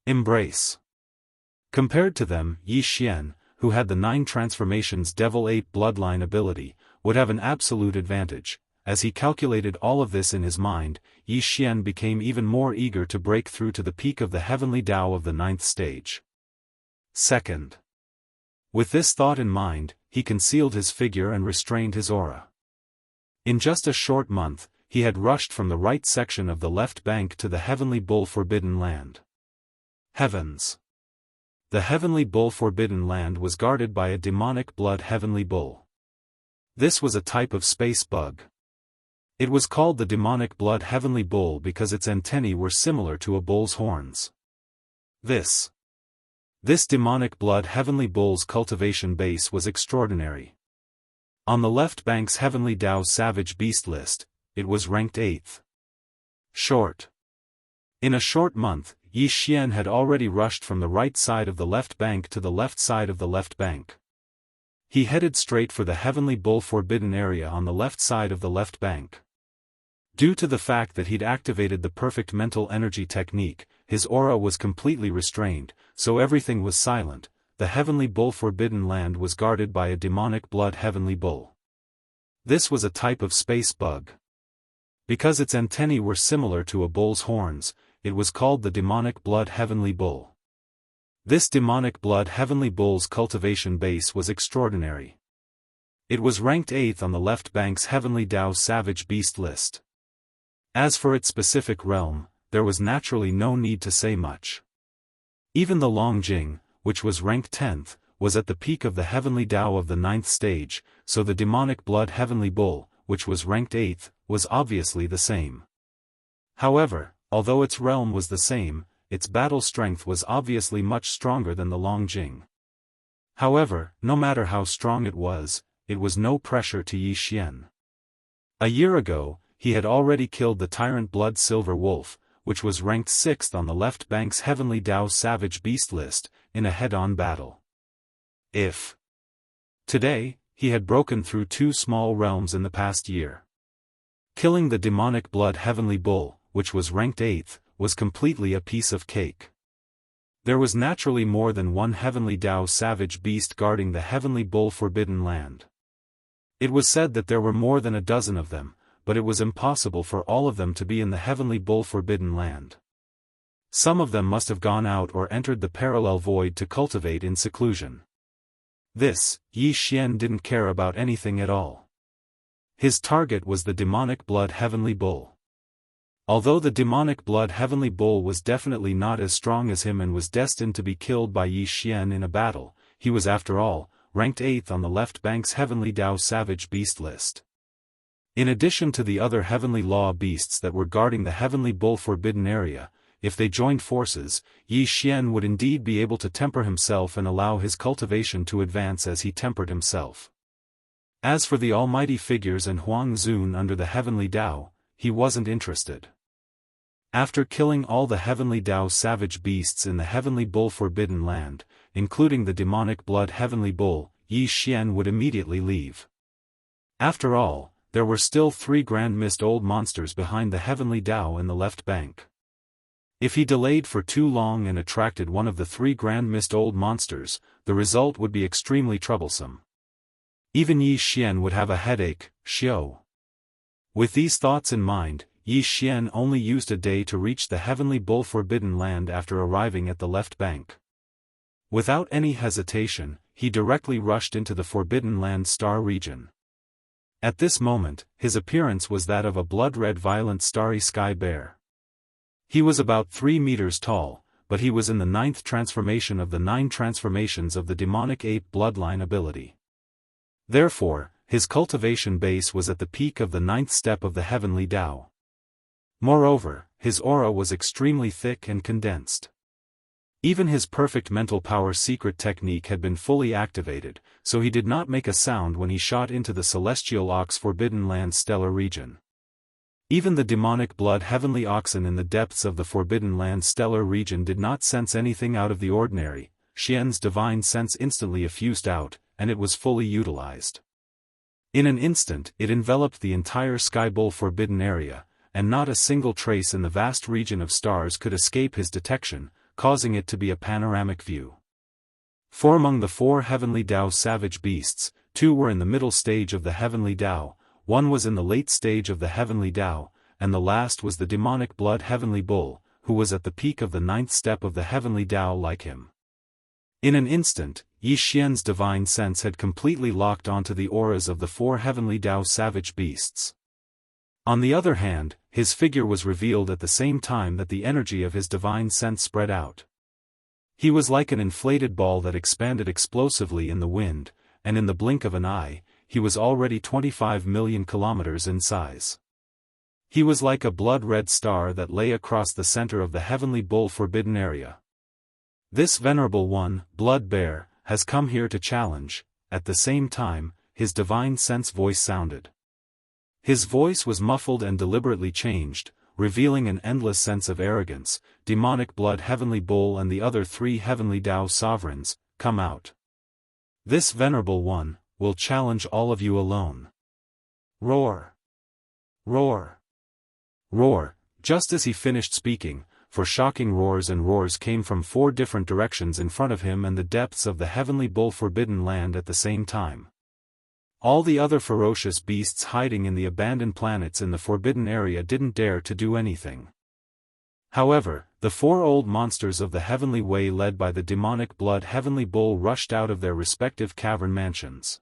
Embrace. Compared to them, Yi Xian, who had the 9 transformations Devil Ape bloodline ability, would have an absolute advantage. As he calculated all of this in his mind, Yi Xian became even more eager to break through to the peak of the heavenly Tao of the 9th stage. Second. With this thought in mind, he concealed his figure and restrained his aura. In just a short month, he had rushed from the right section of the left bank to the Heavenly Bull Forbidden Land. Heavens. The Heavenly Bull Forbidden Land was guarded by a demonic blood Heavenly Bull. This was a type of space bug. It was called the demonic blood Heavenly Bull because its antennae were similar to a bull's horns. This demonic blood Heavenly Bull's cultivation base was extraordinary. On the left bank's Heavenly Tao Savage Beast list, it was ranked 8th. In a short month, Yi Xian had already rushed from the right side of the left bank to the left side of the left bank. He headed straight for the Heavenly Bull Forbidden area on the left side of the left bank. Due to the fact that he'd activated the perfect mental energy technique, his aura was completely restrained, so everything was silent. The Heavenly Bull Forbidden Land was guarded by a demonic blood Heavenly Bull. This was a type of space bug. Because its antennae were similar to a bull's horns, it was called the demonic blood Heavenly Bull. This demonic blood Heavenly Bull's cultivation base was extraordinary. It was ranked 8th on the left bank's Heavenly Tao Savage Beast list. As for its specific realm, there was naturally no need to say much. Even the Longjing, which was ranked 10th, was at the peak of the Heavenly Tao of the 9th stage, so the demonic blood Heavenly Bull, which was ranked 8th, was obviously the same. However, although its realm was the same, its battle strength was obviously much stronger than the Longjing. However, no matter how strong it was no pressure to Yi Xian. A year ago, he had already killed the Tyrant Blood Silver Wolf, which was ranked 6th on the left bank's Heavenly Tao Savage Beast list, in a head-on battle. Today, he had broken through 2 small realms in the past year. Killing the demonic blood Heavenly Bull, which was ranked 8th, was completely a piece of cake. There was naturally more than one Heavenly Tao Savage Beast guarding the Heavenly Bull Forbidden Land. It was said that there were more than a dozen of them, but it was impossible for all of them to be in the Heavenly Bull Forbidden Land. Some of them must have gone out or entered the parallel void to cultivate in seclusion. This, Yi Xian didn't care about anything at all. His target was the demonic blood Heavenly Bull. Although the demonic blood Heavenly Bull was definitely not as strong as him and was destined to be killed by Yi Xian in a battle, he was after all, ranked 8th on the left bank's Heavenly Tao Savage Beast list. In addition to the other Heavenly Law beasts that were guarding the Heavenly Bull Forbidden area, if they joined forces, Yi Xian would indeed be able to temper himself and allow his cultivation to advance as he tempered himself. As for the almighty figures and Huang Zun under the Heavenly Tao, he wasn't interested. After killing all the Heavenly Tao savage beasts in the Heavenly Bull Forbidden Land, including the demonic blood Heavenly Bull, Yi Xian would immediately leave. After all, there were still 3 Grand Mist Old Monsters behind the Heavenly Tao in the left bank. If he delayed for too long and attracted one of the 3 Grand Mist Old Monsters, the result would be extremely troublesome. Even Yi Xian would have a headache. Xiao. With these thoughts in mind, Yi Xian only used a day to reach the Heavenly Bull Forbidden Land after arriving at the left bank. Without any hesitation, he directly rushed into the Forbidden Land star region. At this moment, his appearance was that of a blood-red violent starry sky bear. He was about 3 meters tall, but he was in the 9th transformation of the 9 transformations of the demonic ape bloodline ability. Therefore, his cultivation base was at the peak of the 9th step of the Heavenly Tao. Moreover, his aura was extremely thick and condensed. Even his perfect mental power secret technique had been fully activated, so he did not make a sound when he shot into the Celestial Ox Forbidden Land stellar region. Even the demonic blood Heavenly Oxen in the depths of the Forbidden Land stellar region did not sense anything out of the ordinary. Xian's divine sense instantly effused out, and it was fully utilized. In an instant it enveloped the entire Sky Bull forbidden area, and not a single trace in the vast region of stars could escape his detection, causing it to be a panoramic view. For among the 4 heavenly Dao savage beasts, 2 were in the middle stage of the heavenly Dao, 1 was in the late stage of the heavenly Dao, and the last was the demonic blood heavenly bull, who was at the peak of the 9th step of the heavenly Dao like him. In an instant, Yi Xian's divine sense had completely locked onto the auras of the 4 heavenly Dao savage beasts. On the other hand, his figure was revealed at the same time that the energy of his divine sense spread out. He was like an inflated ball that expanded explosively in the wind, and in the blink of an eye, he was already 25 million kilometers in size. He was like a blood-red star that lay across the center of the heavenly bull forbidden area. This venerable one, Blood Bear, has come here to challenge. At the same time, his divine sense voice sounded. His voice was muffled and deliberately changed, revealing an endless sense of arrogance. Demonic blood heavenly bull and the other 3 heavenly Dao sovereigns, come out. This venerable one will challenge all of you alone. Roar! Roar! Roar! Just as he finished speaking, for shocking roars and roars came from 4 different directions in front of him and the depths of the heavenly bull forbidden land at the same time. All the other ferocious beasts hiding in the abandoned planets in the forbidden area didn't dare to do anything. However, the 4 old monsters of the heavenly way led by the demonic blood heavenly bull rushed out of their respective cavern mansions.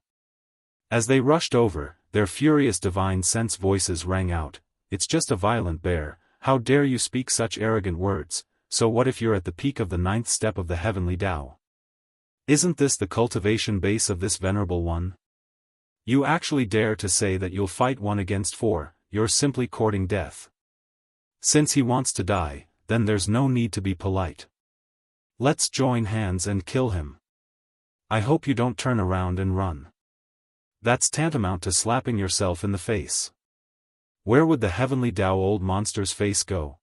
As they rushed over, their furious divine sense voices rang out, "It's just a violent bear. How dare you speak such arrogant words? So what if you're at the peak of the 9th step of the heavenly Dao? Isn't this the cultivation base of this venerable one? You actually dare to say that you'll fight 1 against 4, you're simply courting death. Since he wants to die, then there's no need to be polite. Let's join hands and kill him. I hope you don't turn around and run. That's tantamount to slapping yourself in the face. Where would the heavenly Dao old monster's face go?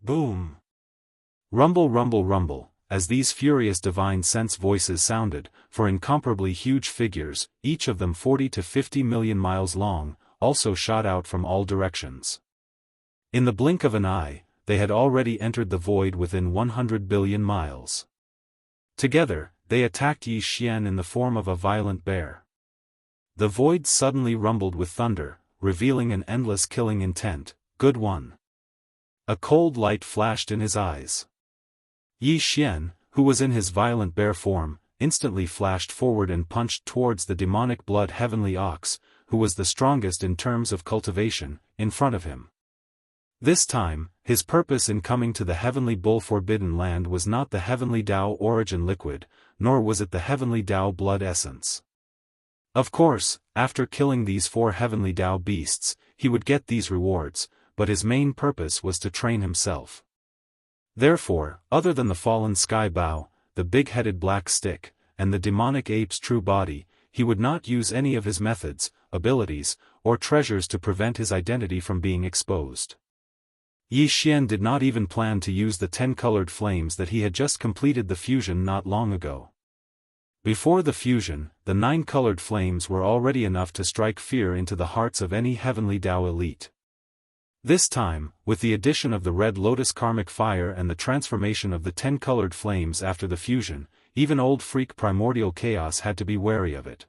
Boom! Rumble rumble rumble, as these furious divine sense voices sounded, for incomparably huge figures, each of them 40 to 50 million miles long, also shot out from all directions. In the blink of an eye, they had already entered the void within 100 billion miles. Together, they attacked Yi Xian in the form of a violent bear. The void suddenly rumbled with thunder, revealing an endless killing intent. Good one. A cold light flashed in his eyes. Yi Xian, who was in his violent bear form, instantly flashed forward and punched towards the demonic blood heavenly ox, who was the strongest in terms of cultivation, in front of him. This time, his purpose in coming to the heavenly bull forbidden land was not the heavenly Dao origin liquid, nor was it the heavenly Dao blood essence. Of course, after killing these 4 heavenly Dao beasts, he would get these rewards, but his main purpose was to train himself. Therefore, other than the fallen sky bow, the big-headed black stick, and the demonic ape's true body, he would not use any of his methods, abilities, or treasures to prevent his identity from being exposed. Yi Xian did not even plan to use the 10 colored flames that he had just completed the fusion not long ago. Before the fusion, the 9 colored flames were already enough to strike fear into the hearts of any heavenly Dao elite. This time, with the addition of the red lotus karmic fire and the transformation of the 10 colored flames after the fusion, even old freak primordial chaos had to be wary of it.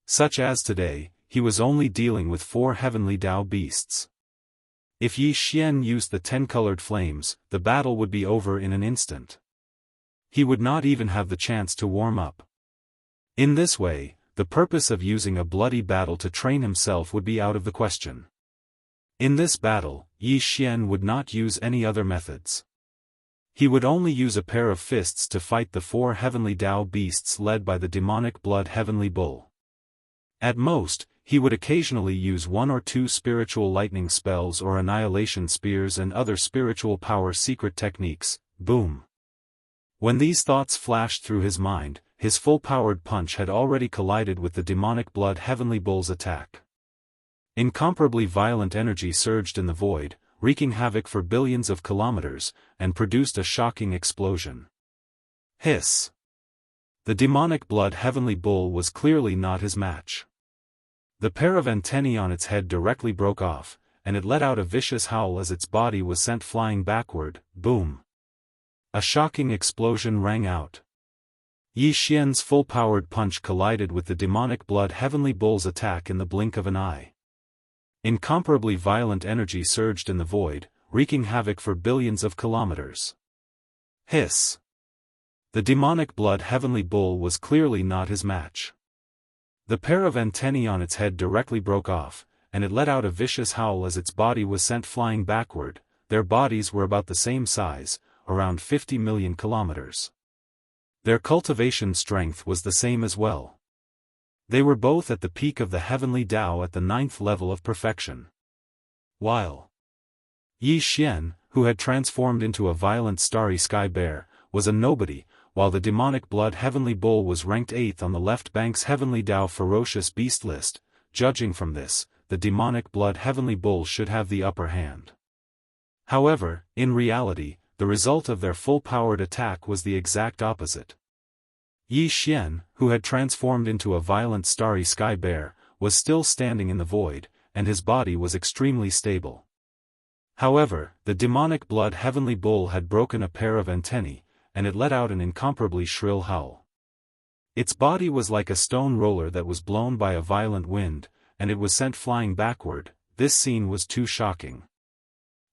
Such as today, he was only dealing with 4 heavenly Dao beasts. If Yi Xian used the 10 colored flames, the battle would be over in an instant. He would not even have the chance to warm up. In this way, the purpose of using a bloody battle to train himself would be out of the question. In this battle, Yi Xian would not use any other methods. He would only use a pair of fists to fight the 4 heavenly Dao beasts led by the demonic blood heavenly bull. At most, he would occasionally use 1 or 2 spiritual lightning spells or annihilation spears and other spiritual power secret techniques. Boom! When these thoughts flashed through his mind, his full-powered punch had already collided with the demonic blood heavenly bull's attack. Incomparably violent energy surged in the void, wreaking havoc for billions of kilometers, and produced a shocking explosion. Hiss! The demonic blood heavenly bull was clearly not his match. The pair of antennae on its head directly broke off, and it let out a vicious howl as its body was sent flying backward. Boom! A shocking explosion rang out. Yi Xian's full-powered punch collided with the demonic blood heavenly bull's attack in the blink of an eye. Incomparably violent energy surged in the void, wreaking havoc for billions of kilometers. Hiss! The demonic blood heavenly bull was clearly not his match. The pair of antennae on its head directly broke off, and it let out a vicious howl as its body was sent flying backward. Their bodies were about the same size, around 50 million kilometers. Their cultivation strength was the same as well. They were both at the peak of the heavenly Tao at the 9th level of perfection. While Yi Xian, who had transformed into a violent starry sky bear, was a nobody, while the demonic blood heavenly bull was ranked 8th on the left bank's heavenly Tao ferocious beast list. Judging from this, the demonic blood heavenly bull should have the upper hand. However, in reality, the result of their full-powered attack was the exact opposite. Yi Xian, who had transformed into a violent starry sky bear, was still standing in the void, and his body was extremely stable. However, the demonic blood heavenly bull had broken a pair of antennae, and it let out an incomparably shrill howl. Its body was like a stone roller that was blown by a violent wind, and it was sent flying backward. This scene was too shocking.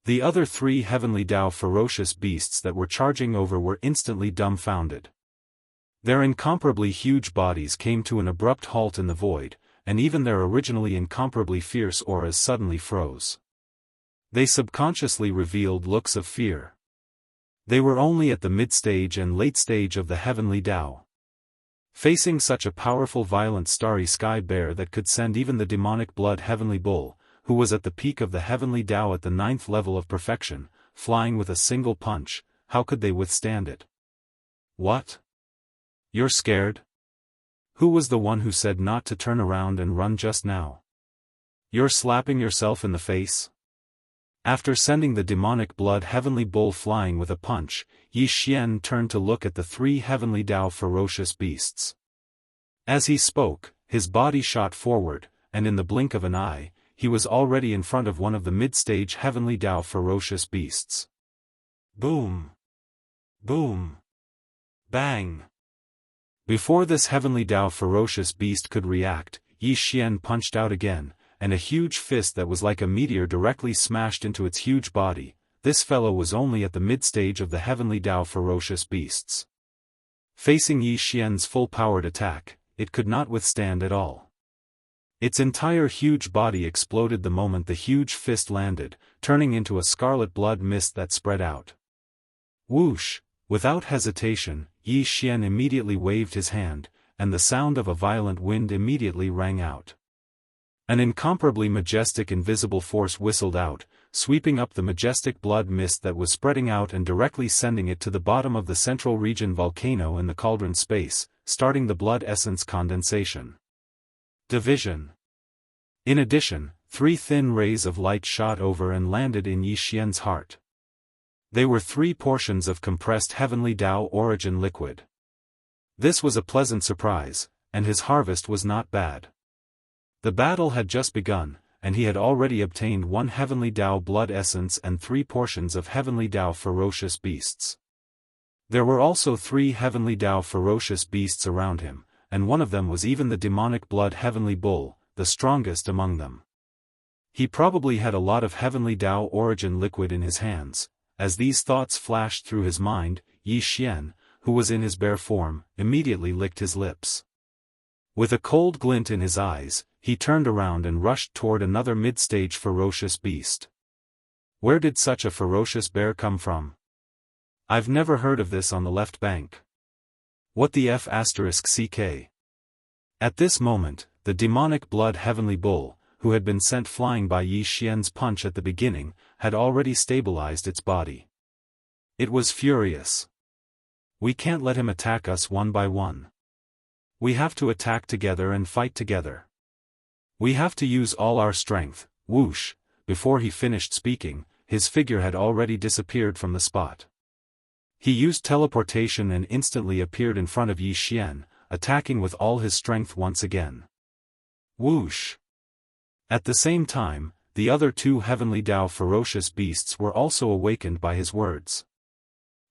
The other 3 heavenly Tao ferocious beasts that were charging over were instantly dumbfounded. Their incomparably huge bodies came to an abrupt halt in the void, and even their originally incomparably fierce auras suddenly froze. They subconsciously revealed looks of fear. They were only at the mid-stage and late stage of the heavenly Tao. Facing such a powerful violent starry sky bear that could send even the demonic blood heavenly bull, who was at the peak of the heavenly Tao at the 9th level of perfection, flying with a single punch, how could they withstand it? What? You're scared? Who was the one who said not to turn around and run just now? You're slapping yourself in the face? After sending the demonic blood heavenly bull flying with a punch, Yi Xian turned to look at the 3 heavenly Tao ferocious beasts. As he spoke, his body shot forward, and in the blink of an eye, he was already in front of one of the mid-stage heavenly Tao ferocious beasts. Boom! Boom! Bang! Before this heavenly Tao ferocious beast could react, Yi Xian punched out again, and a huge fist that was like a meteor directly smashed into its huge body. This fellow was only at the mid-stage of the heavenly Tao ferocious beasts. Facing Yi Xian's full-powered attack, it could not withstand at all. Its entire huge body exploded the moment the huge fist landed, turning into a scarlet blood mist that spread out. Whoosh! Without hesitation, Yi Xian immediately waved his hand, and the sound of a violent wind immediately rang out. An incomparably majestic invisible force whistled out, sweeping up the majestic blood mist that was spreading out and directly sending it to the bottom of the central region volcano in the cauldron space, starting the blood essence condensation. Division. In addition, 3 thin rays of light shot over and landed in Yi Xian's heart. They were 3 portions of compressed heavenly Tao origin liquid. This was a pleasant surprise, and his harvest was not bad. The battle had just begun, and he had already obtained 1 heavenly Tao blood essence and 3 portions of heavenly Tao ferocious beasts. There were also 3 heavenly Tao ferocious beasts around him, and one of them was even the demonic blood heavenly bull, the strongest among them. He probably had a lot of heavenly Tao origin liquid in his hands. As these thoughts flashed through his mind, Yi Xian, who was in his bear form, immediately licked his lips. With a cold glint in his eyes, he turned around and rushed toward another mid-stage ferocious beast. Where did such a ferocious bear come from? I've never heard of this on the left bank. What the F***ck? At this moment, the demonic blood heavenly bull, who had been sent flying by Yi Xian's punch at the beginning, had already stabilized its body. It was furious. We can't let him attack us one by one. We have to attack together and fight together. We have to use all our strength. Whoosh! Before he finished speaking, his figure had already disappeared from the spot. He used teleportation and instantly appeared in front of Yi Xian, attacking with all his strength once again. Whoosh! At the same time, the other two heavenly Dao ferocious beasts were also awakened by his words.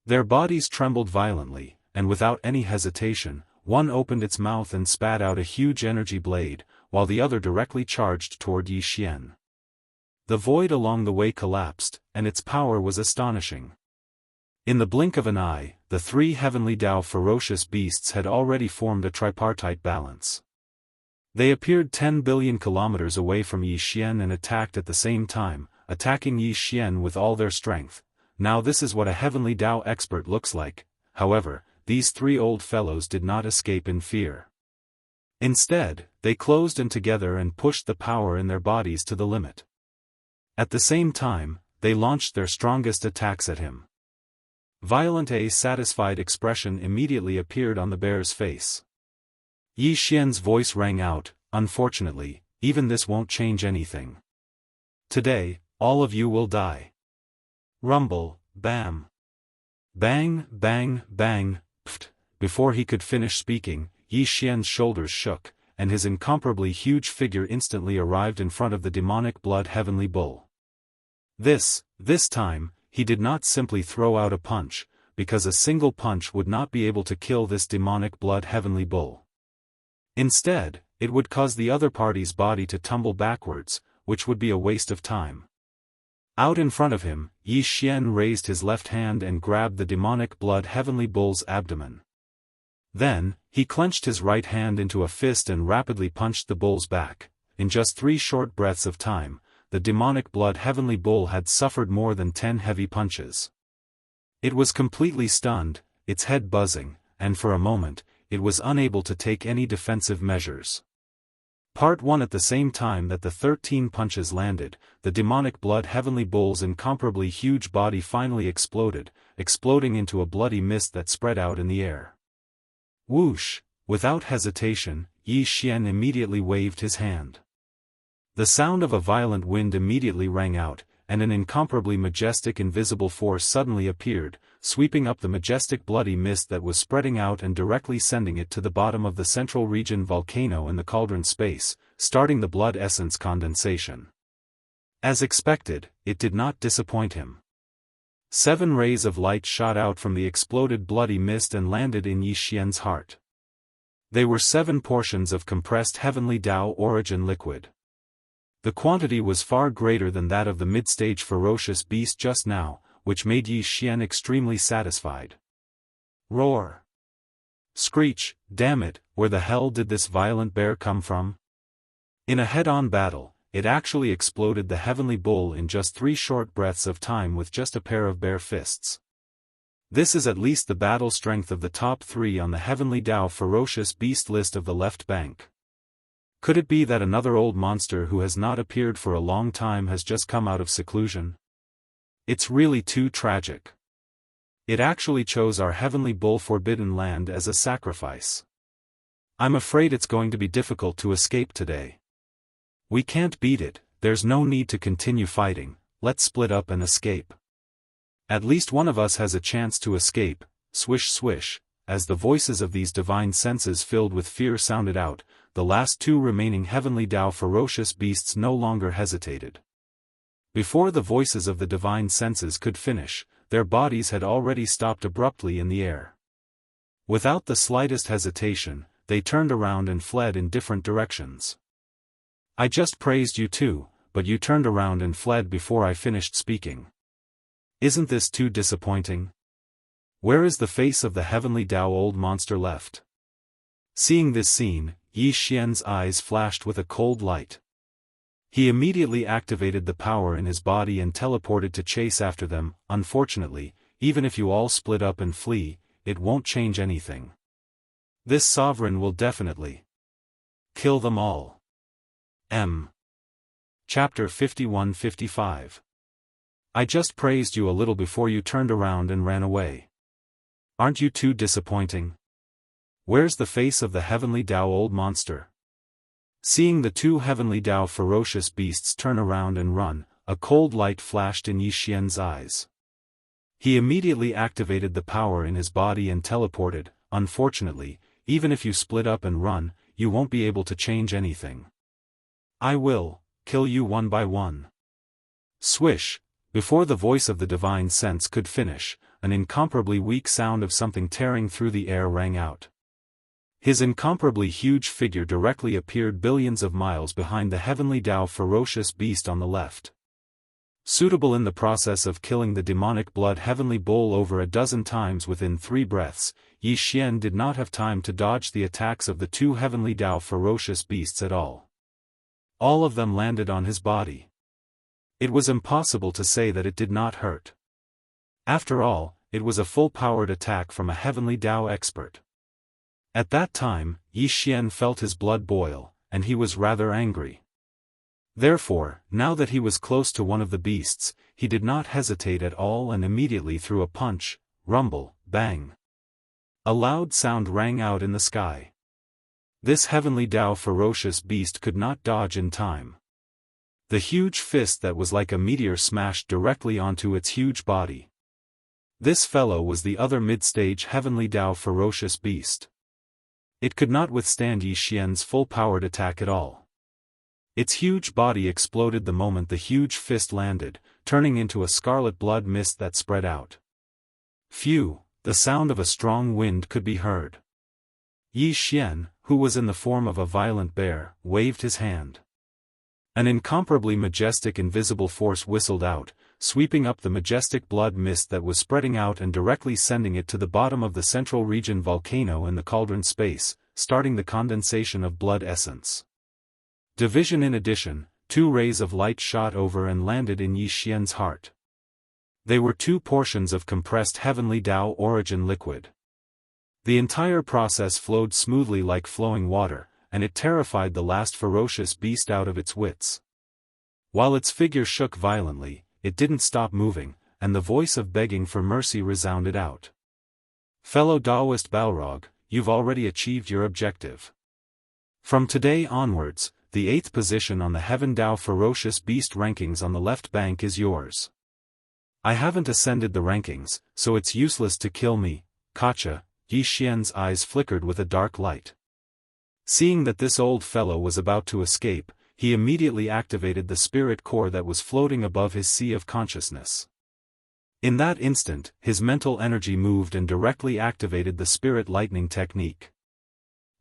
Their bodies trembled violently, and without any hesitation, one opened its mouth and spat out a huge energy blade, while the other directly charged toward Yi Xian. The void along the way collapsed, and its power was astonishing. In the blink of an eye, the three heavenly Dao ferocious beasts had already formed a tripartite balance. They appeared 10 billion kilometers away from Yi Xian and attacked at the same time, attacking Yi Xian with all their strength. Now this is what a heavenly Dao expert looks like. However, these three old fellows did not escape in fear. Instead, they closed in together and pushed the power in their bodies to the limit. At the same time, they launched their strongest attacks at him. Violent a satisfied expression immediately appeared on the bear's face. Yi Xian's voice rang out, "Unfortunately, even this won't change anything. Today, all of you will die." Rumble, bam. Bang, bang, bang, pft. Before he could finish speaking, Yi Xian's shoulders shook, and his incomparably huge figure instantly arrived in front of the demonic blood heavenly bull. This time, he did not simply throw out a punch, because a single punch would not be able to kill this demonic blood heavenly bull. Instead, it would cause the other party's body to tumble backwards, which would be a waste of time. Out in front of him, Yi Xian raised his left hand and grabbed the demonic blood heavenly bull's abdomen. Then, he clenched his right hand into a fist and rapidly punched the bull's back. In just 3 short breaths of time, the demonic blood heavenly bull had suffered more than 10 heavy punches. It was completely stunned, its head buzzing, and for a moment, it was unable to take any defensive measures. Part 1. At the same time that the 13 punches landed, the demonic blood heavenly bull's incomparably huge body finally exploded, exploding into a bloody mist that spread out in the air. Whoosh! Without hesitation, Yi Xian immediately waved his hand. The sound of a violent wind immediately rang out, and an incomparably majestic invisible force suddenly appeared, sweeping up the majestic bloody mist that was spreading out and directly sending it to the bottom of the central region volcano in the cauldron space, starting the blood essence condensation. As expected, it did not disappoint him. 7 rays of light shot out from the exploded bloody mist and landed in Yi Xian's heart. They were 7 portions of compressed heavenly Dao origin liquid. The quantity was far greater than that of the mid-stage ferocious beast just now, which made Yi Xian extremely satisfied. Roar! Screech! Damn it, where the hell did this violent bear come from? In a head-on battle, it actually exploded the heavenly bull in just 3 short breaths of time with just a pair of bare fists. This is at least the battle strength of the top 3 on the heavenly Dao ferocious beast list of the left bank. Could it be that another old monster who has not appeared for a long time has just come out of seclusion? It's really too tragic. It actually chose our heavenly bull forbidden land as a sacrifice. I'm afraid it's going to be difficult to escape today. We can't beat it, there's no need to continue fighting, let's split up and escape. At least one of us has a chance to escape, swish swish, as the voices of these divine senses filled with fear sounded out. The last 2 remaining heavenly Dao ferocious beasts no longer hesitated. Before the voices of the divine senses could finish, their bodies had already stopped abruptly in the air. Without the slightest hesitation, they turned around and fled in different directions. I just praised you too, but you turned around and fled before I finished speaking. Isn't this too disappointing? Where is the face of the heavenly Dao old monster left? Seeing this scene, Yi Xian's eyes flashed with a cold light. He immediately activated the power in his body and teleported to chase after them. Unfortunately, even if you all split up and flee, it won't change anything. This sovereign will definitely kill them all. Chapter 51-55. I just praised you a little before you turned around and ran away. Aren't you too disappointing? Where's the face of the heavenly Dao old monster? Seeing the 2 heavenly Dao ferocious beasts turn around and run, a cold light flashed in Yi Xian's eyes. He immediately activated the power in his body and teleported. Unfortunately, even if you split up and run, you won't be able to change anything. I will kill you one by one. Swish! Before the voice of the divine sense could finish, an incomparably weak sound of something tearing through the air rang out. His incomparably huge figure directly appeared billions of miles behind the heavenly Dao ferocious beast on the left. Suitable in the process of killing the demonic blood heavenly bull over a dozen times within 3 breaths, Yi Xian did not have time to dodge the attacks of the 2 heavenly Dao ferocious beasts at all. All of them landed on his body. It was impossible to say that it did not hurt. After all, it was a full-powered attack from a heavenly Dao expert. At that time, Yi Xian felt his blood boil, and he was rather angry. Therefore, now that he was close to one of the beasts, he did not hesitate at all and immediately threw a punch, rumble, bang. A loud sound rang out in the sky. This heavenly Dao ferocious beast could not dodge in time. The huge fist that was like a meteor smashed directly onto its huge body. This fellow was the other mid-stage heavenly Dao ferocious beast. It could not withstand Yi Xian's full-powered attack at all. Its huge body exploded the moment the huge fist landed, turning into a scarlet blood mist that spread out. Phew, the sound of a strong wind could be heard. Yi Xian, who was in the form of a violent bear, waved his hand. An incomparably majestic invisible force whistled out, sweeping up the majestic blood mist that was spreading out and directly sending it to the bottom of the central region volcano in the cauldron space, starting the condensation of blood essence. Division. In addition, 2 rays of light shot over and landed in Yi Xian's heart. They were 2 portions of compressed heavenly Dao origin liquid. The entire process flowed smoothly like flowing water, and it terrified the last ferocious beast out of its wits. While its figure shook violently, it didn't stop moving, and the voice of begging for mercy resounded out. Fellow Daoist Balrog, you've already achieved your objective. From today onwards, the 8th position on the Heaven Dao Ferocious Beast rankings on the left bank is yours. I haven't ascended the rankings, so it's useless to kill me, Kacha. Yi Xian's eyes flickered with a dark light. Seeing that this old fellow was about to escape, he immediately activated the spirit core that was floating above his sea of consciousness. In that instant, his mental energy moved and directly activated the spirit lightning technique.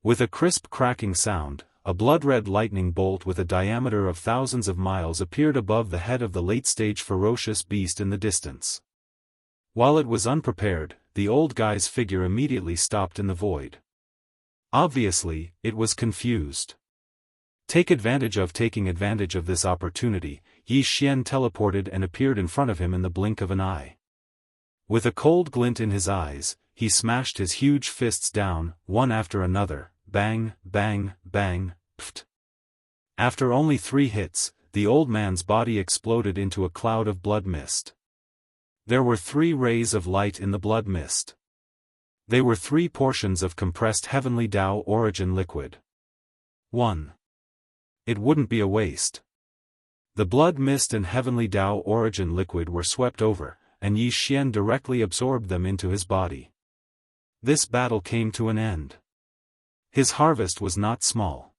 With a crisp cracking sound, a blood-red lightning bolt with a diameter of thousands of miles appeared above the head of the late-stage ferocious beast in the distance. While it was unprepared, the old guy's figure immediately stopped in the void. Obviously, it was confused. Taking advantage of this opportunity, Yi Xian teleported and appeared in front of him in the blink of an eye. With a cold glint in his eyes, he smashed his huge fists down, one after another, bang, bang, bang, pft. After only 3 hits, the old man's body exploded into a cloud of blood mist. There were 3 rays of light in the blood mist. They were 3 portions of compressed heavenly Dao origin liquid. 1. It wouldn't be a waste. The blood mist and heavenly Dao origin liquid were swept over, and Yi Xian directly absorbed them into his body. This battle came to an end. His harvest was not small.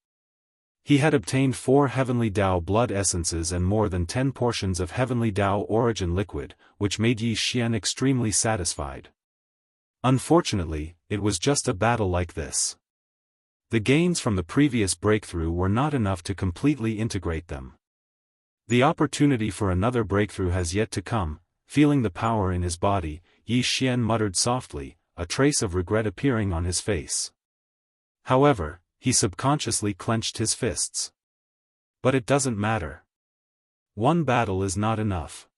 He had obtained 4 heavenly Dao blood essences and more than 10 portions of heavenly Dao origin liquid, which made Yi Xian extremely satisfied. Unfortunately, it was just a battle like this. The gains from the previous breakthrough were not enough to completely integrate them. The opportunity for another breakthrough has yet to come. Feeling the power in his body, Yi Xian muttered softly, a trace of regret appearing on his face. However, he subconsciously clenched his fists. But it doesn't matter. One battle is not enough.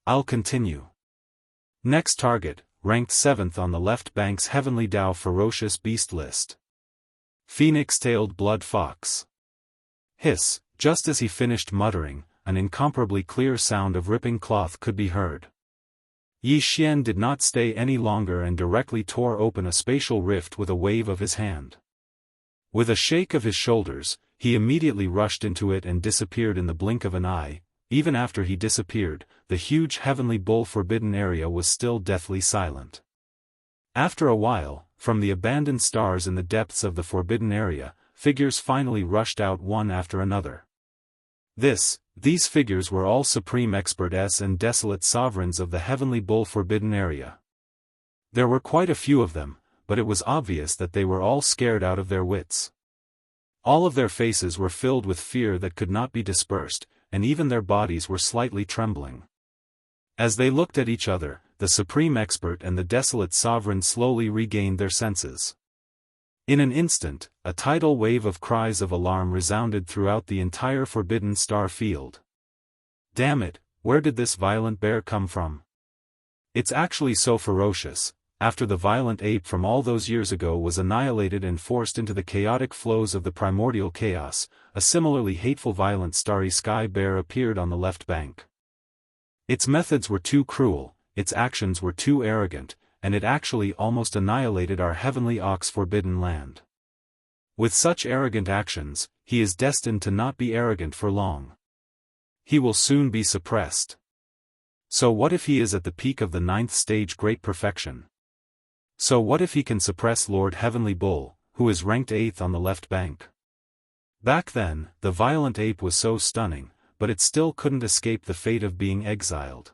I'll continue. Next target, ranked 7th on the left bank's heavenly Dao ferocious beast list. Phoenix-tailed blood fox. Hiss, just as he finished muttering, an incomparably clear sound of ripping cloth could be heard. Yi Xian did not stay any longer and directly tore open a spatial rift with a wave of his hand. With a shake of his shoulders, he immediately rushed into it and disappeared in the blink of an eye. Even after he disappeared, the huge heavenly bull forbidden area was still deathly silent. After a while, from the abandoned stars in the depths of the forbidden area, figures finally rushed out one after another. These figures were all supreme experts and desolate sovereigns of the Heavenly Bull Forbidden Area. There were quite a few of them, but it was obvious that they were all scared out of their wits. All of their faces were filled with fear that could not be dispersed, and even their bodies were slightly trembling. As they looked at each other, the supreme expert and the desolate sovereign slowly regained their senses. In an instant, a tidal wave of cries of alarm resounded throughout the entire Forbidden Star field. Damn it, where did this violent bear come from? It's actually so ferocious. After the violent ape from all those years ago was annihilated and forced into the chaotic flows of the primordial chaos, a similarly hateful violent starry sky bear appeared on the left bank. Its methods were too cruel, its actions were too arrogant, and it actually almost annihilated our heavenly ox forbidden land. With such arrogant actions, he is destined to not be arrogant for long. He will soon be suppressed. So what if he is at the peak of the 9th stage great perfection? So what if he can suppress Lord Heavenly Bull, who is ranked 8th on the left bank? Back then, the violent ape was so stunning, but it still couldn't escape the fate of being exiled.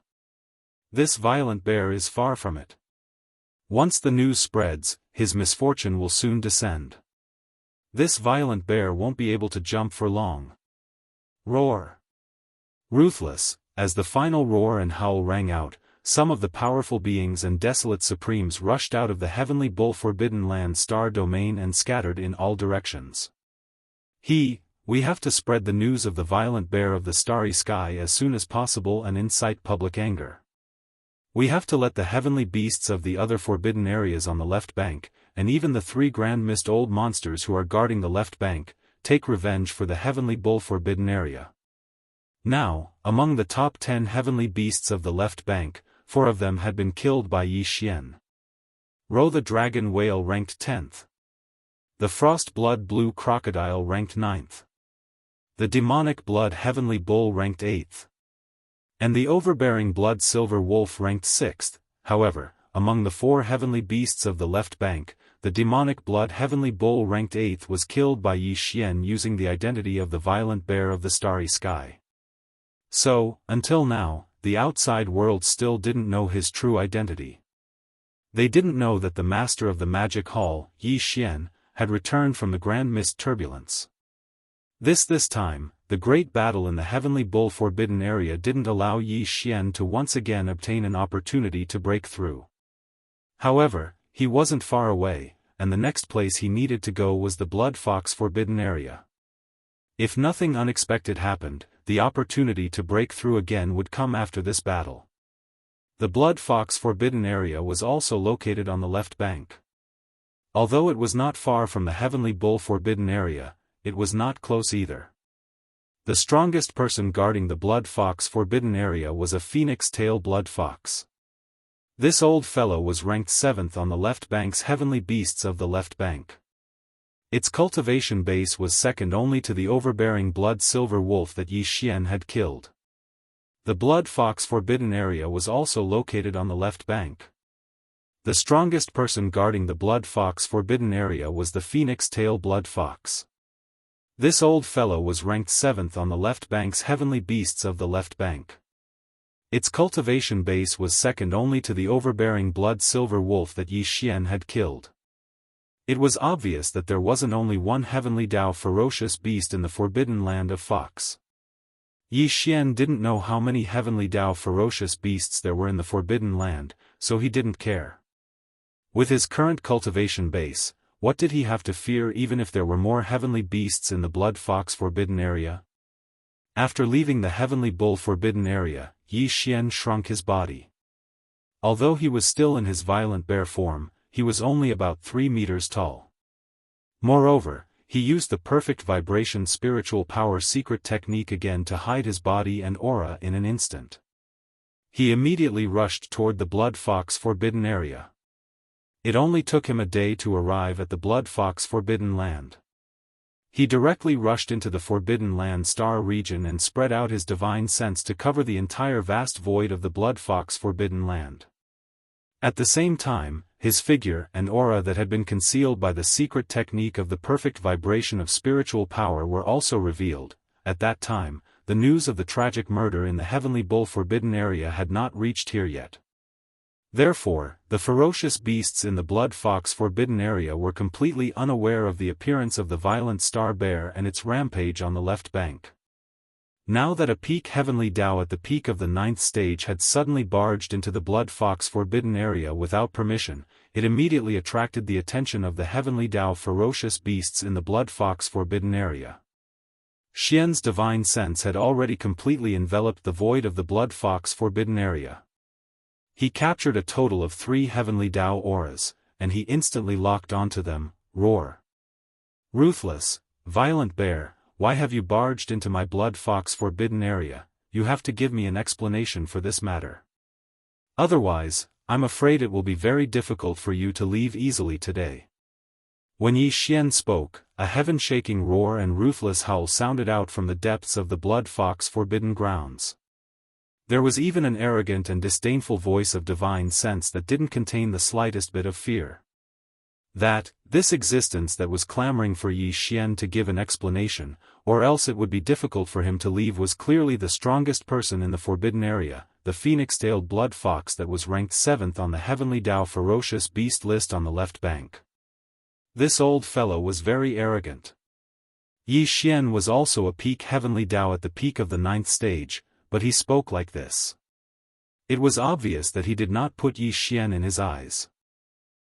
This violent bear is far from it. Once the news spreads, his misfortune will soon descend. This violent bear won't be able to jump for long. Roar! Ruthless, as the final roar and howl rang out, some of the powerful beings and desolate supremes rushed out of the Heavenly Bull Forbidden Land star domain and scattered in all directions. We have to spread the news of the violent bear of the starry sky as soon as possible and incite public anger. We have to let the heavenly beasts of the other forbidden areas on the left bank, and even the 3 grand mist old monsters who are guarding the left bank, take revenge for the Heavenly Bull Forbidden Area. Now, among the top 10 heavenly beasts of the left bank, 4 of them had been killed by Yi Xian. Ro the dragon whale ranked 10th. The frost blood blue crocodile ranked 9th. The demonic blood heavenly bull ranked 8th. And the overbearing blood silver wolf ranked 6th. However, among the 4 heavenly beasts of the left bank, the demonic blood heavenly bull ranked 8th was killed by Yi Xian using the identity of the violent bear of the starry sky. So, until now, the outside world still didn't know his true identity. They didn't know that the master of the magic hall, Yi Xian, had returned from the Grand Mist turbulence. This time, the great battle in the Heavenly Bull Forbidden Area didn't allow Yi Xian to once again obtain an opportunity to break through. However, he wasn't far away, and the next place he needed to go was the Blood Fox Forbidden Area. If nothing unexpected happened, the opportunity to break through again would come after this battle. The Blood Fox Forbidden Area was also located on the left bank. Although it was not far from the Heavenly Bull Forbidden Area, it was not close either. The strongest person guarding the Blood Fox Forbidden Area was a phoenix tail blood fox. This old fellow was ranked 7th on the left bank's heavenly beasts of the left bank. Its cultivation base was second only to the overbearing blood silver wolf that Yi Xian had killed. The Blood Fox Forbidden Area was also located on the left bank. The strongest person guarding the Blood Fox Forbidden Area was the phoenix tail blood fox. This old fellow was ranked 7th on the left bank's heavenly beasts of the left bank. Its cultivation base was second only to the overbearing blood silver wolf that Yi Xian had killed. It was obvious that there wasn't only one heavenly Dao ferocious beast in the forbidden land of Fox. Yi Xian didn't know how many heavenly Dao ferocious beasts there were in the forbidden land, so he didn't care. With his current cultivation base, what did he have to fear even if there were more heavenly beasts in the Blood Fox Forbidden Area? After leaving the Heavenly Bull Forbidden Area, Yi Xian shrunk his body. Although he was still in his violent bear form, he was only about 3 meters tall. Moreover, he used the perfect vibration spiritual power secret technique again to hide his body and aura in an instant. He immediately rushed toward the Blood Fox Forbidden Area. It only took him a day to arrive at the Blood Fox Forbidden Land. He directly rushed into the Forbidden Land star region and spread out his divine sense to cover the entire vast void of the Blood Fox Forbidden Land. At the same time, his figure and aura that had been concealed by the secret technique of the perfect vibration of spiritual power were also revealed. At that time, the news of the tragic murder in the Heavenly Bull Forbidden Area had not reached here yet. Therefore, the ferocious beasts in the Blood Fox Forbidden Area were completely unaware of the appearance of the violent Star Bear and its rampage on the left bank. Now that a peak Heavenly Dao at the peak of the 9th stage had suddenly barged into the Blood Fox Forbidden Area without permission, it immediately attracted the attention of the Heavenly Dao ferocious beasts in the Blood Fox Forbidden Area. Xian's divine sense had already completely enveloped the void of the Blood Fox Forbidden Area. He captured a total of 3 Heavenly Dao auras, and he instantly locked onto them. Roar! Ruthless, violent bear, why have you barged into my Blood Fox Forbidden Area? You have to give me an explanation for this matter. Otherwise, I'm afraid it will be very difficult for you to leave easily today. When Yi Xian spoke, a heaven-shaking roar and ruthless howl sounded out from the depths of the Blood Fox Forbidden Grounds. There was even an arrogant and disdainful voice of divine sense that didn't contain the slightest bit of fear. This existence that was clamoring for Yi Xian to give an explanation, or else it would be difficult for him to leave, was clearly the strongest person in the Forbidden Area, the phoenix-tailed blood fox that was ranked 7th on the Heavenly Dao ferocious beast list on the left bank. This old fellow was very arrogant. Yi Xian was also a peak Heavenly Dao at the peak of the 9th stage, but he spoke like this. It was obvious that he did not put Yi Xian in his eyes.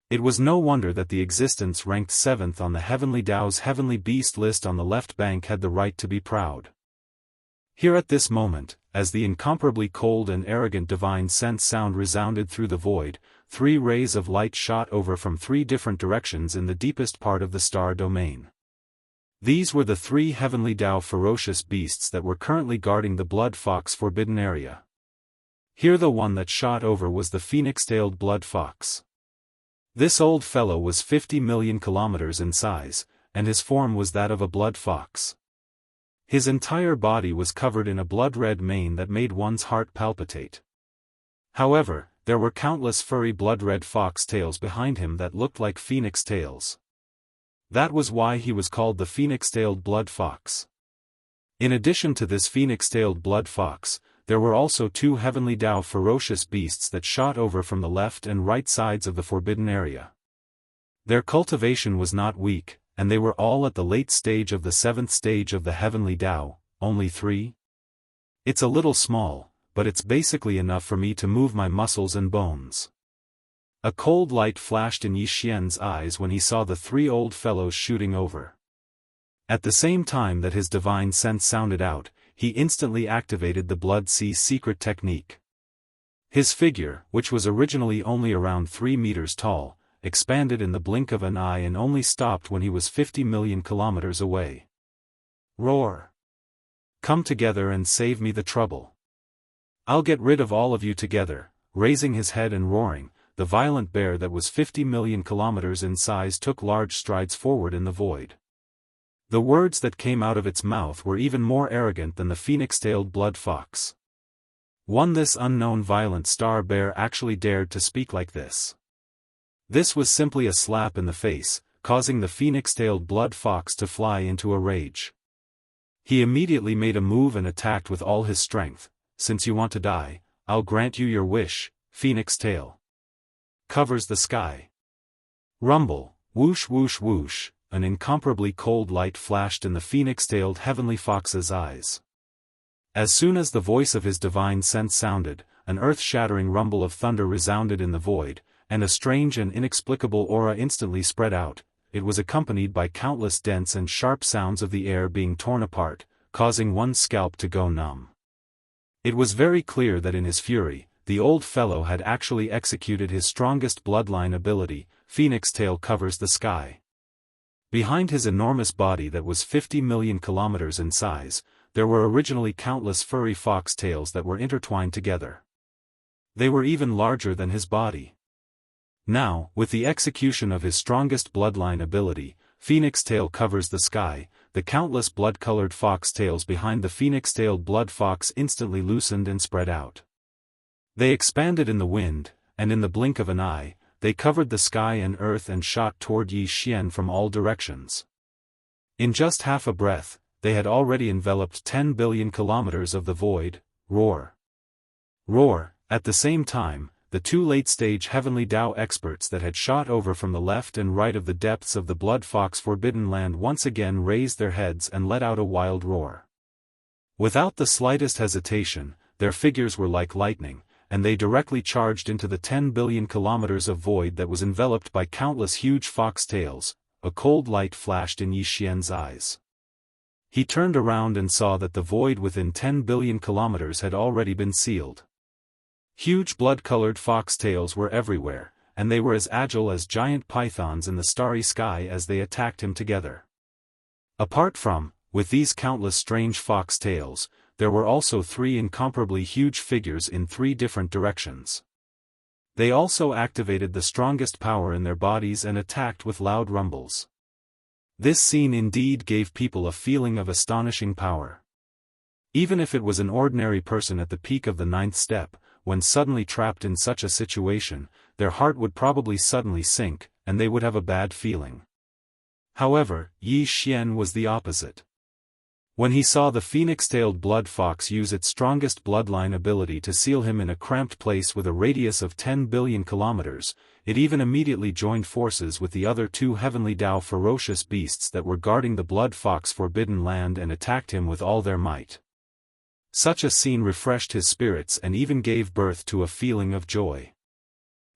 It was no wonder that the existence ranked 7th on the Heavenly Dao's Heavenly Beast list on the left bank had the right to be proud. Here at this moment, as the incomparably cold and arrogant divine sense sound resounded through the void, 3 rays of light shot over from 3 different directions in the deepest part of the star domain. These were the 3 Heavenly Dao ferocious beasts that were currently guarding the Blood Fox Forbidden Area. Here the one that shot over was the phoenix-tailed blood fox. This old fellow was 50 million kilometers in size, and his form was that of a blood fox. His entire body was covered in a blood-red mane that made one's heart palpitate. However, there were countless furry blood-red fox tails behind him that looked like phoenix tails. That was why he was called the phoenix-tailed blood fox. In addition to this phoenix-tailed blood fox, there were also 2 Heavenly Dao ferocious beasts that shot over from the left and right sides of the Forbidden Area. Their cultivation was not weak, and they were all at the late stage of the 7th stage of the Heavenly Dao, only 3? It's a little small, but it's basically enough for me to move my muscles and bones. A cold light flashed in Yi Xian's eyes when he saw the 3 old fellows shooting over. At the same time that his divine sense sounded out, he instantly activated the Blood Sea secret technique. His figure, which was originally only around 3 meters tall, expanded in the blink of an eye and only stopped when he was 50 million kilometers away. Roar! Come together and save me the trouble. I'll get rid of all of you together. Raising his head and roaring, the violent bear that was 50 million kilometers in size took large strides forward in the void. The words that came out of its mouth were even more arrogant than the phoenix-tailed blood fox. This unknown violent star bear actually dared to speak like this. This was simply a slap in the face, causing the phoenix-tailed blood fox to fly into a rage. He immediately made a move and attacked with all his strength. Since you want to die, I'll grant you your wish. Phoenix tail covers the sky. Rumble, whoosh whoosh whoosh. An incomparably cold light flashed in the phoenix-tailed heavenly fox's eyes. As soon as the voice of his divine sense sounded, an earth-shattering rumble of thunder resounded in the void, and a strange and inexplicable aura instantly spread out. It was accompanied by countless dense and sharp sounds of the air being torn apart, causing one's scalp to go numb. It was very clear that in his fury, the old fellow had actually executed his strongest bloodline ability. Phoenix tail covers the sky. Behind his enormous body that was 50 million kilometers in size, there were originally countless furry fox tails that were intertwined together. They were even larger than his body. Now, with the execution of his strongest bloodline ability, Phoenix tail covers the sky, the countless blood-colored fox tails behind the phoenix-tailed blood fox instantly loosened and spread out. They expanded in the wind, and in the blink of an eye, they covered the sky and earth and shot toward Yi Xian from all directions. In just half a breath, they had already enveloped 10 billion kilometers of the void. Roar. Roar. At the same time, the two late-stage Heavenly Dao experts that had shot over from the left and right of the depths of the Blood Fox Forbidden Land once again raised their heads and let out a wild roar. Without the slightest hesitation, their figures were like lightning, and they directly charged into the 10 billion kilometers of void that was enveloped by countless huge fox tails. A cold light flashed in Yi Xian's eyes. He turned around and saw that the void within 10 billion kilometers had already been sealed. Huge blood-colored fox tails were everywhere, and they were as agile as giant pythons in the starry sky as they attacked him together. Apart from, with these countless strange fox tails, there were also three incomparably huge figures in three different directions. They also activated the strongest power in their bodies and attacked with loud rumbles. This scene indeed gave people a feeling of astonishing power. Even if it was an ordinary person at the peak of the ninth step, when suddenly trapped in such a situation, their heart would probably suddenly sink, and they would have a bad feeling. However, Yi Xian was the opposite. When he saw the phoenix-tailed blood fox use its strongest bloodline ability to seal him in a cramped place with a radius of 10 billion kilometers, it even immediately joined forces with the other two Heavenly Dao ferocious beasts that were guarding the Blood Fox Forbidden Land and attacked him with all their might. Such a scene refreshed his spirits and even gave birth to a feeling of joy.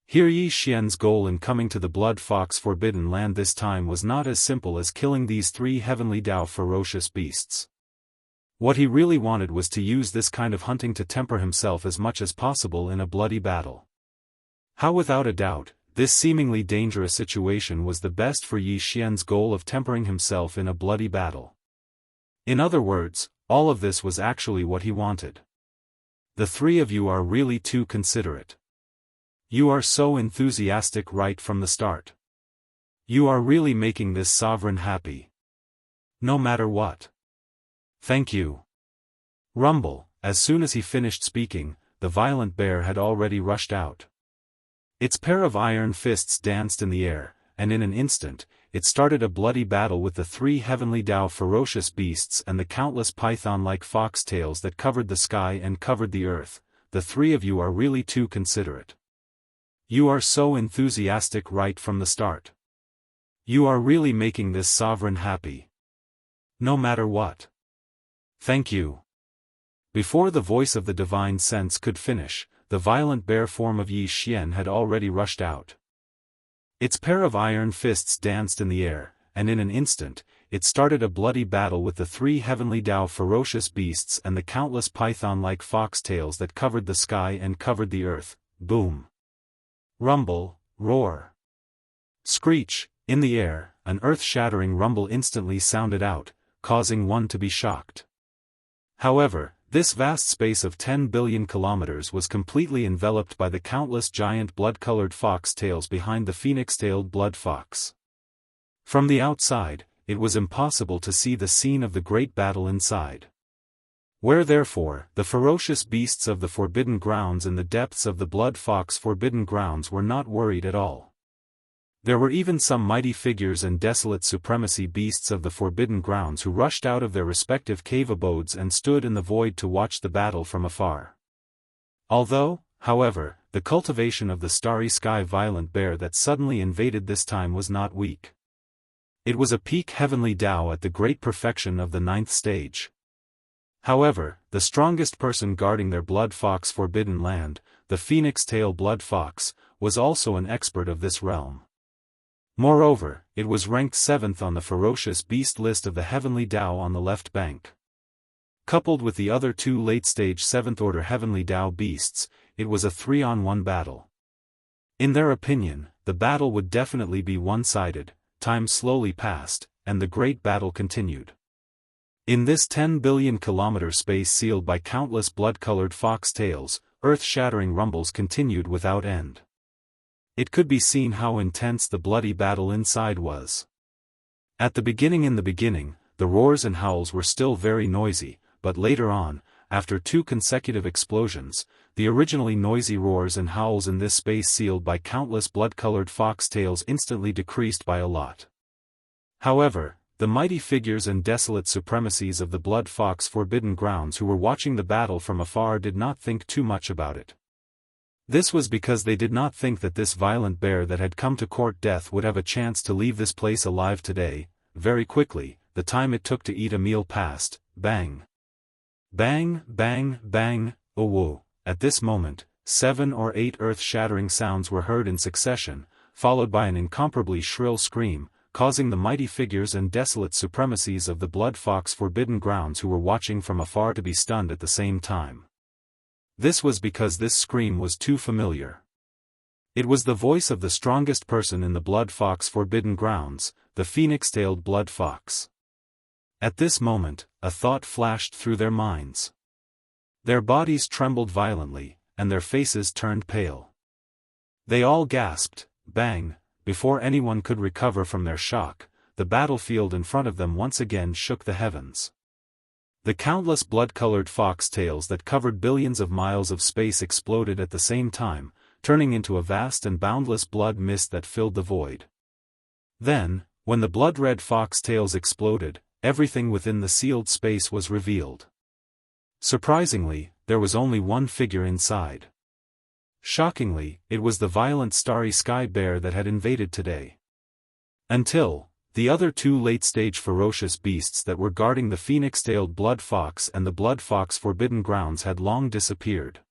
Here Yi Xian's goal in coming to the Blood Fox Forbidden Land this time was not as simple as killing these three Heavenly Dao ferocious beasts. What he really wanted was to use this kind of hunting to temper himself as much as possible in a bloody battle. How without a doubt, this seemingly dangerous situation was the best for Yi Xian's goal of tempering himself in a bloody battle. In other words, all of this was actually what he wanted. The three of you are really too considerate. You are so enthusiastic right from the start. You are really making this sovereign happy. No matter what. Thank you. Rumble. As soon as he finished speaking, the violent bear had already rushed out. Its pair of iron fists danced in the air, and in an instant, it started a bloody battle with the three Heavenly Dao ferocious beasts and the countless python-like fox tails that covered the sky and covered the earth. The three of you are really too considerate. You are so enthusiastic right from the start. You are really making this sovereign happy. No matter what. Thank you. Before the voice of the divine sense could finish, the violent bear form of Yi Xian had already rushed out. Its pair of iron fists danced in the air, and in an instant, it started a bloody battle with the three Heavenly Dao ferocious beasts and the countless python-like fox tails that covered the sky and covered the earth. Boom. Rumble, roar. Screech. In the air, an earth-shattering rumble instantly sounded out, causing one to be shocked. However, this vast space of 10 billion kilometers was completely enveloped by the countless giant blood-colored fox tails behind the phoenix-tailed blood fox. From the outside, it was impossible to see the scene of the great battle inside. Where therefore, the ferocious beasts of the Forbidden Grounds in the depths of the Blood Fox Forbidden Grounds were not worried at all. There were even some mighty figures and desolate supremacy beasts of the Forbidden Grounds who rushed out of their respective cave abodes and stood in the void to watch the battle from afar. Although, however, the cultivation of the starry sky violent bear that suddenly invaded this time was not weak. It was a peak Heavenly Dao at the great perfection of the ninth stage. However, the strongest person guarding their Blood Fox Forbidden Land, the Phoenix-tail Blood Fox, was also an expert of this realm. Moreover, it was ranked 7th on the ferocious beast list of the Heavenly Dao on the left bank. Coupled with the other two late-stage 7th-order Heavenly Dao beasts, it was a 3-on-1 battle. In their opinion, the battle would definitely be one-sided. Time slowly passed, and the great battle continued. In this 10 billion kilometer space sealed by countless blood-colored fox tails, earth-shattering rumbles continued without end. It could be seen how intense the bloody battle inside was. In the beginning, the roars and howls were still very noisy, but later on, after 2 consecutive explosions, the originally noisy roars and howls in this space sealed by countless blood-colored fox tails instantly decreased by a lot. However, the mighty figures and desolate supremacies of the blood fox forbidden grounds who were watching the battle from afar did not think too much about it. This was because they did not think that this violent bear that had come to court death would have a chance to leave this place alive today. Very quickly, the time it took to eat a meal passed. Bang! Bang, bang, bang, oh whoa. At this moment, 7 or 8 earth-shattering sounds were heard in succession, followed by an incomparably shrill scream, causing the mighty figures and desolate supremacies of the blood fox forbidden grounds who were watching from afar to be stunned at the same time. This was because this scream was too familiar. It was the voice of the strongest person in the blood fox forbidden grounds, the phoenix-tailed blood fox. At this moment, a thought flashed through their minds. Their bodies trembled violently, and their faces turned pale. They all gasped. Bang! Before anyone could recover from their shock, the battlefield in front of them once again shook the heavens. The countless blood-colored fox tails that covered billions of miles of space exploded at the same time, turning into a vast and boundless blood mist that filled the void. Then, when the blood-red fox tails exploded, everything within the sealed space was revealed. Surprisingly, there was only one figure inside. Shockingly, it was the violent starry sky bear that had invaded today. Until the other 2 late-stage ferocious beasts that were guarding the phoenix-tailed blood fox and the blood fox forbidden grounds had long disappeared.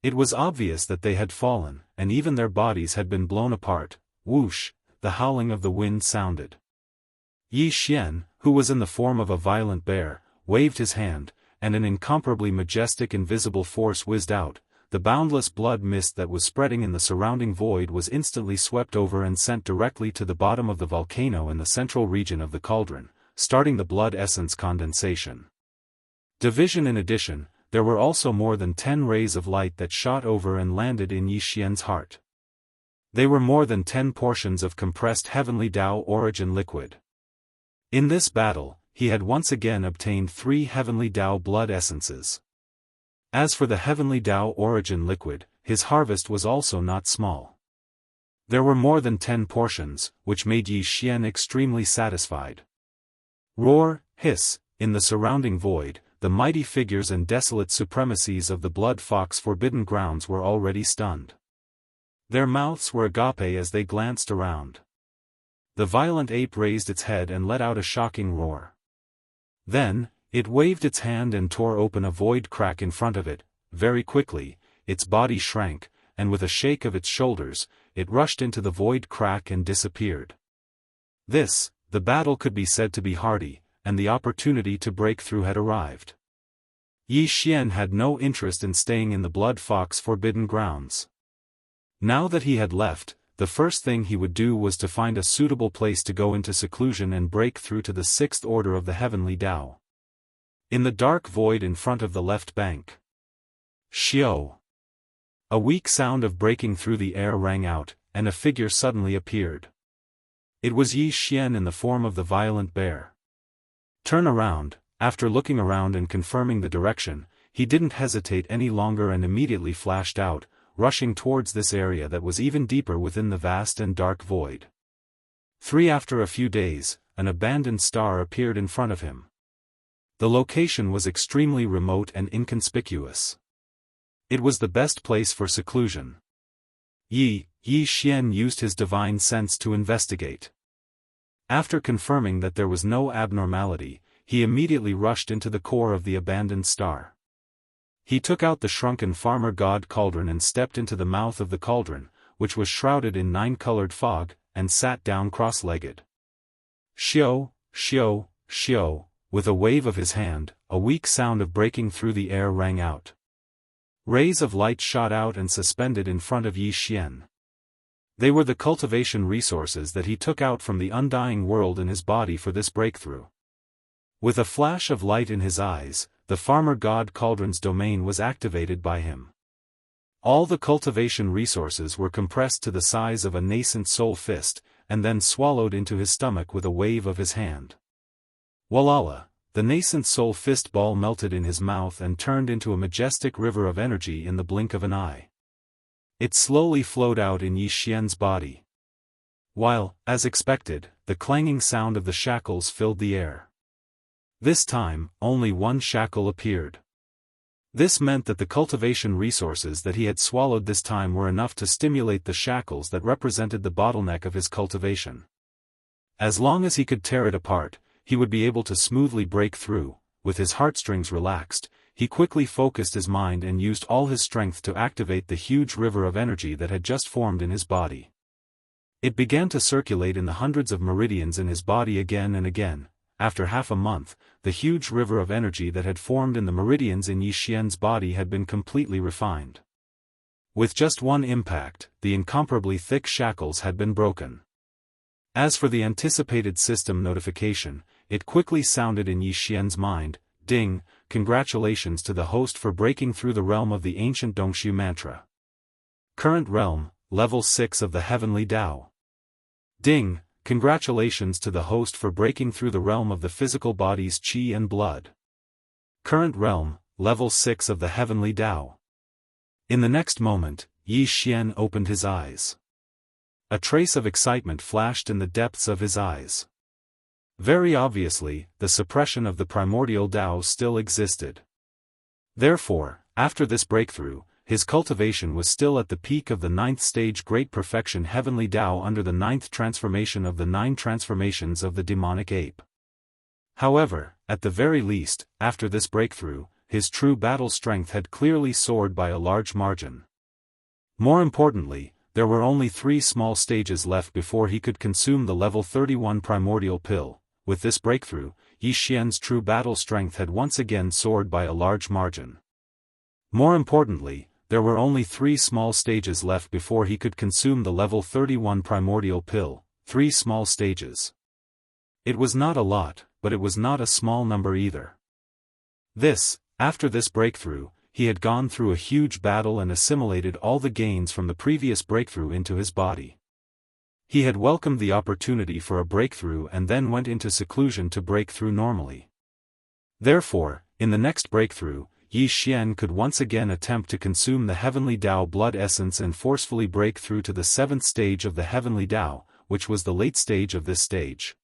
It was obvious that they had fallen, and even their bodies had been blown apart. Whoosh! The howling of the wind sounded. Yi Xian, who was in the form of a violent bear, waved his hand, and an incomparably majestic invisible force whizzed out. The boundless blood mist that was spreading in the surrounding void was instantly swept over and sent directly to the bottom of the volcano in the central region of the cauldron, starting the blood essence condensation. In addition, there were also more than 10 rays of light that shot over and landed in Yi Xian's heart. They were more than 10 portions of compressed heavenly Dao origin liquid. In this battle, he had once again obtained 3 heavenly Dao blood essences. As for the heavenly Dao origin liquid, his harvest was also not small. There were more than 10 portions, which made Yi Xian extremely satisfied. Roar, hiss, in the surrounding void, the mighty figures and desolate supremacies of the blood fox forbidden grounds were already stunned. Their mouths were agape as they glanced around. The violent ape raised its head and let out a shocking roar. Then, it waved its hand and tore open a void crack in front of it. Very quickly, its body shrank, and with a shake of its shoulders, it rushed into the void crack and disappeared. The battle could be said to be hardy, and the opportunity to break through had arrived. Yi Xian had no interest in staying in the blood fox forbidden grounds. Now that he had left, the first thing he would do was to find a suitable place to go into seclusion and break through to the 6th order of the heavenly Dao. In the dark void in front of the left bank. Xiao! A weak sound of breaking through the air rang out, and a figure suddenly appeared. It was Yi Xian in the form of the violent bear. Turn around. After looking around and confirming the direction, he didn't hesitate any longer and immediately flashed out, rushing towards this area that was even deeper within the vast and dark void. After a few days, an abandoned star appeared in front of him. The location was extremely remote and inconspicuous. It was the best place for seclusion. Yi Xian used his divine sense to investigate. After confirming that there was no abnormality, he immediately rushed into the core of the abandoned star. He took out the shrunken farmer god cauldron and stepped into the mouth of the cauldron, which was shrouded in 9-colored fog, and sat down cross-legged. Xiao, Xiao, Xiao. With a wave of his hand, a weak sound of breaking through the air rang out. Rays of light shot out and suspended in front of Yi Xian. They were the cultivation resources that he took out from the undying world in his body for this breakthrough. With a flash of light in his eyes, the farmer god cauldron's domain was activated by him. All the cultivation resources were compressed to the size of a nascent soul fist, and then swallowed into his stomach with a wave of his hand. Walala, the nascent soul fist ball melted in his mouth and turned into a majestic river of energy in the blink of an eye. It slowly flowed out in Yi Xian's body. while, as expected, the clanging sound of the shackles filled the air. This time, only one shackle appeared. This meant that the cultivation resources that he had swallowed this time were enough to stimulate the shackles that represented the bottleneck of his cultivation. As long as he could tear it apart, he would be able to smoothly break through. With his heartstrings relaxed, he quickly focused his mind and used all his strength to activate the huge river of energy that had just formed in his body. It began to circulate in the hundreds of meridians in his body again and again. After half a month, the huge river of energy that had formed in the meridians in Yi Xian's body had been completely refined. With just one impact, the incomparably thick shackles had been broken. As for the anticipated system notification, it quickly sounded in Yi Xian's mind. Ding, congratulations to the host for breaking through the realm of the ancient Dongshu mantra. Current realm, level 6 of the heavenly Tao. Ding, congratulations to the host for breaking through the realm of the physical body's qi and blood. Current realm, level 6 of the heavenly Tao. In the next moment, Yi Xian opened his eyes. A trace of excitement flashed in the depths of his eyes. Very obviously, the suppression of the primordial Tao still existed. Therefore, after this breakthrough, his cultivation was still at the peak of the 9th stage Great Perfection Heavenly Tao under the 9th transformation of the 9 transformations of the demonic ape. However, at the very least, after this breakthrough, his true battle strength had clearly soared by a large margin. More importantly, there were only 3 small stages left before he could consume the level 31 primordial pill. With this breakthrough, Yi Xian's true battle strength had once again soared by a large margin. More importantly, there were only 3 small stages left before he could consume the level 31 primordial pill. 3 small stages. It was not a lot, but it was not a small number either. After this breakthrough, he had gone through a huge battle and assimilated all the gains from the previous breakthrough into his body. He had welcomed the opportunity for a breakthrough and then went into seclusion to break through normally. Therefore, in the next breakthrough, Yi Xian could once again attempt to consume the heavenly Tao blood essence and forcefully break through to the 7th stage of the heavenly Tao, which was the late stage of this stage.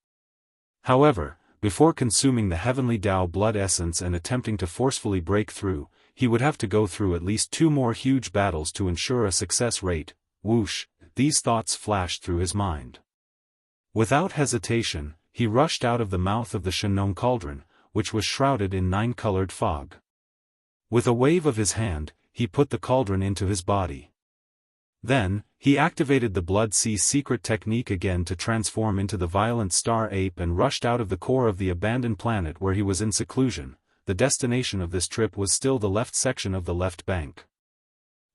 However, before consuming the heavenly Tao blood essence and attempting to forcefully break through, he would have to go through at least 2 more huge battles to ensure a success rate. Whoosh, these thoughts flashed through his mind. Without hesitation, he rushed out of the mouth of the Shenong cauldron, which was shrouded in 9-colored fog. With a wave of his hand, he put the cauldron into his body. Then, he activated the Blood Sea secret technique again to transform into the violent star ape and rushed out of the core of the abandoned planet where he was in seclusion. The destination of this trip was still the left section of the left bank.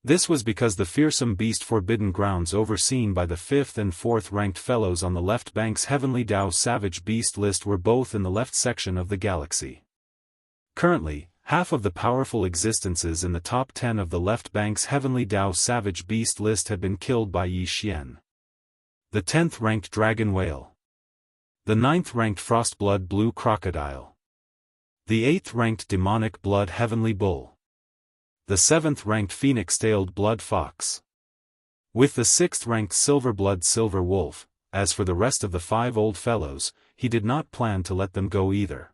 This was because the fearsome beast forbidden grounds overseen by the 5th and 4th ranked fellows on the left bank's heavenly Tao savage beast list were both in the left section of the galaxy. Currently, half of the powerful existences in the top 10 of the left bank's heavenly Tao savage beast list had been killed by Yi Xian. The 10th ranked dragon whale. The 9th ranked frostblood blue crocodile. The 8th ranked demonic blood heavenly bull. The 7th ranked phoenix-tailed blood fox. With the 6th ranked silver blood silver wolf. As for the rest of the 5 old fellows, he did not plan to let them go either.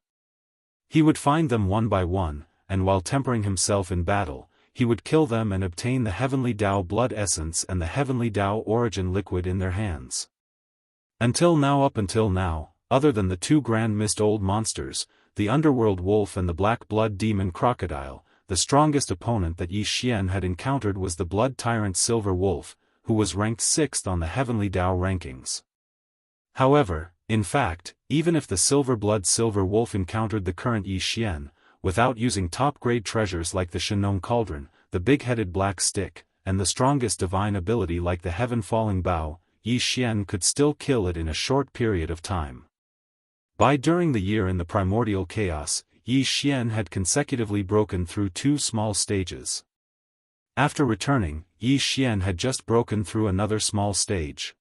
He would find them one by one, and while tempering himself in battle, he would kill them and obtain the heavenly Tao blood essence and the heavenly Tao origin liquid in their hands. Up until now, other than the 2 grand mist old monsters, the underworld wolf and the black blood demon crocodile, the strongest opponent that Yi Xian had encountered was the blood tyrant silver wolf, who was ranked 6th on the heavenly Tao rankings. However, in fact, even if the silver blood silver wolf encountered the current Yi Xian, without using top-grade treasures like the Shenong cauldron, the big-headed black stick, and the strongest divine ability like the heaven-falling bow, Yi Xian could still kill it in a short period of time. During the year in the primordial chaos, Yi Xian had consecutively broken through 2 small stages. After returning, Yi Xian had just broken through another small stage.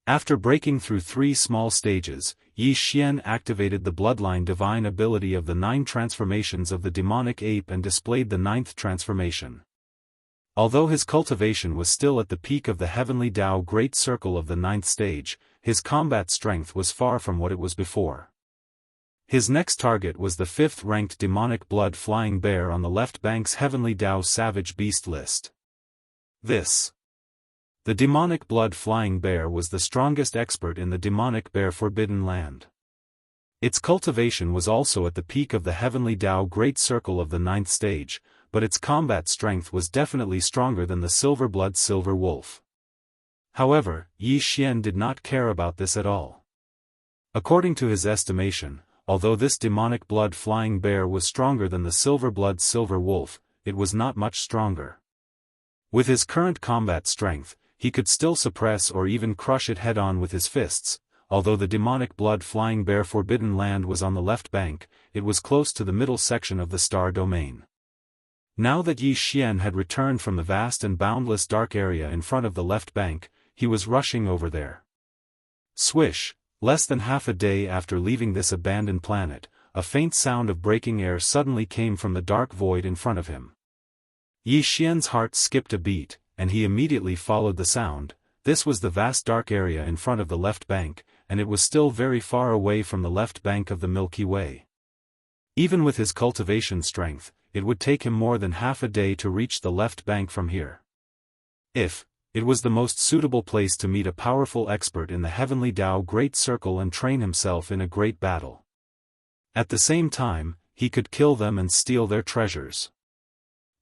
After breaking through 3 small stages, Yi Xian activated the bloodline divine ability of the 9 transformations of the demonic ape and displayed the 9th transformation. Although his cultivation was still at the peak of the heavenly Tao Great Circle of the 9th stage, his combat strength was far from what it was before. His next target was the 5th-ranked demonic blood-flying bear on the left bank's heavenly Tao Savage Beast list. The demonic blood-flying bear was the strongest expert in the demonic bear Forbidden Land. Its cultivation was also at the peak of the heavenly Tao Great Circle of the 9th stage, but its combat strength was definitely stronger than the silver-blood silver wolf. However, Yi Xian did not care about this at all. According to his estimation, although this demonic blood-flying bear was stronger than the silver-blood silver wolf, it was not much stronger. With his current combat strength, he could still suppress or even crush it head-on with his fists. Although the demonic blood-flying bear Forbidden Land was on the left bank, it was close to the middle section of the star domain. Now that Yi Xian had returned from the vast and boundless dark area in front of the left bank, he was rushing over there. Swish! Less than half a day after leaving this abandoned planet, a faint sound of breaking air suddenly came from the dark void in front of him. Yi Xian's heart skipped a beat, and he immediately followed the sound. This was the vast dark area in front of the left bank, and it was still very far away from the left bank of the Milky Way. Even with his cultivation strength, it would take him more than half a day to reach the left bank from here. It was the most suitable place to meet a powerful expert in the heavenly Tao Great Circle and train himself in a great battle. At the same time, he could kill them and steal their treasures.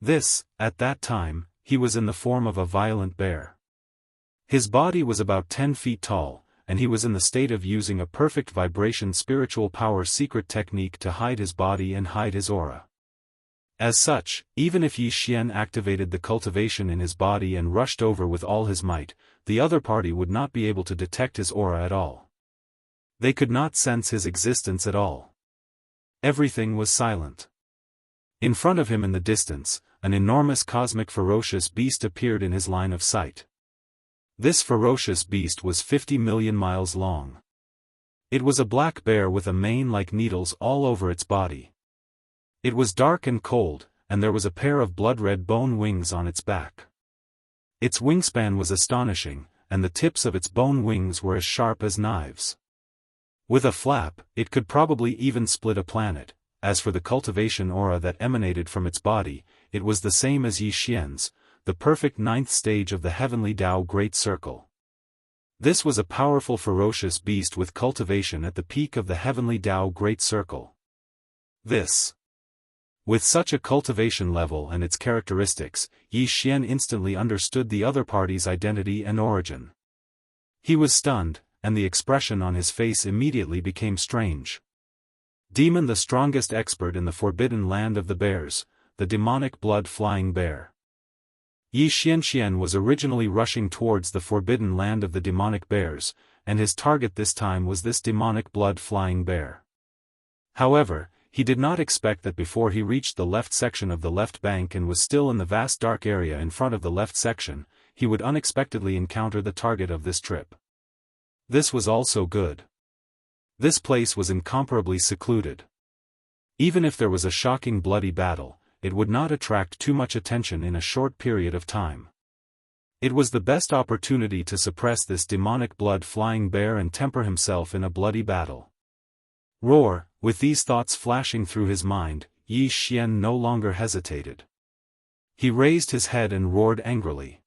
At that time, he was in the form of a violent bear. His body was about 10 feet tall, and he was in the state of using a perfect vibration spiritual power secret technique to hide his body and hide his aura. As such, even if Yi Xian activated the cultivation in his body and rushed over with all his might, the other party would not be able to detect his aura at all. They could not sense his existence at all. Everything was silent. In front of him in the distance, an enormous cosmic ferocious beast appeared in his line of sight. This ferocious beast was 50 million miles long. It was a black bear with a mane like needles all over its body. It was dark and cold, and there was a pair of blood-red bone wings on its back. Its wingspan was astonishing, and the tips of its bone wings were as sharp as knives. With a flap, it could probably even split a planet. As for the cultivation aura that emanated from its body, it was the same as Yi Xian's, the perfect 9th stage of the heavenly Tao Great Circle. This was a powerful ferocious beast with cultivation at the peak of the heavenly Tao Great Circle. With such a cultivation level and its characteristics, Yi Xian instantly understood the other party's identity and origin. He was stunned, and the expression on his face immediately became strange. Demon, the strongest expert in the Forbidden Land of the Bears, the demonic blood-flying bear. Yi Xianxian was originally rushing towards the Forbidden Land of the demonic bears, and his target this time was this demonic blood-flying bear. However, he did not expect that before he reached the left section of the left bank and was still in the vast dark area in front of the left section, he would unexpectedly encounter the target of this trip. This was also good. This place was incomparably secluded. Even if there was a shocking bloody battle, it would not attract too much attention in a short period of time. It was the best opportunity to suppress this demonic blood-flying bear and temper himself in a bloody battle. Roar! With these thoughts flashing through his mind, Yi Xian no longer hesitated. He raised his head and roared angrily.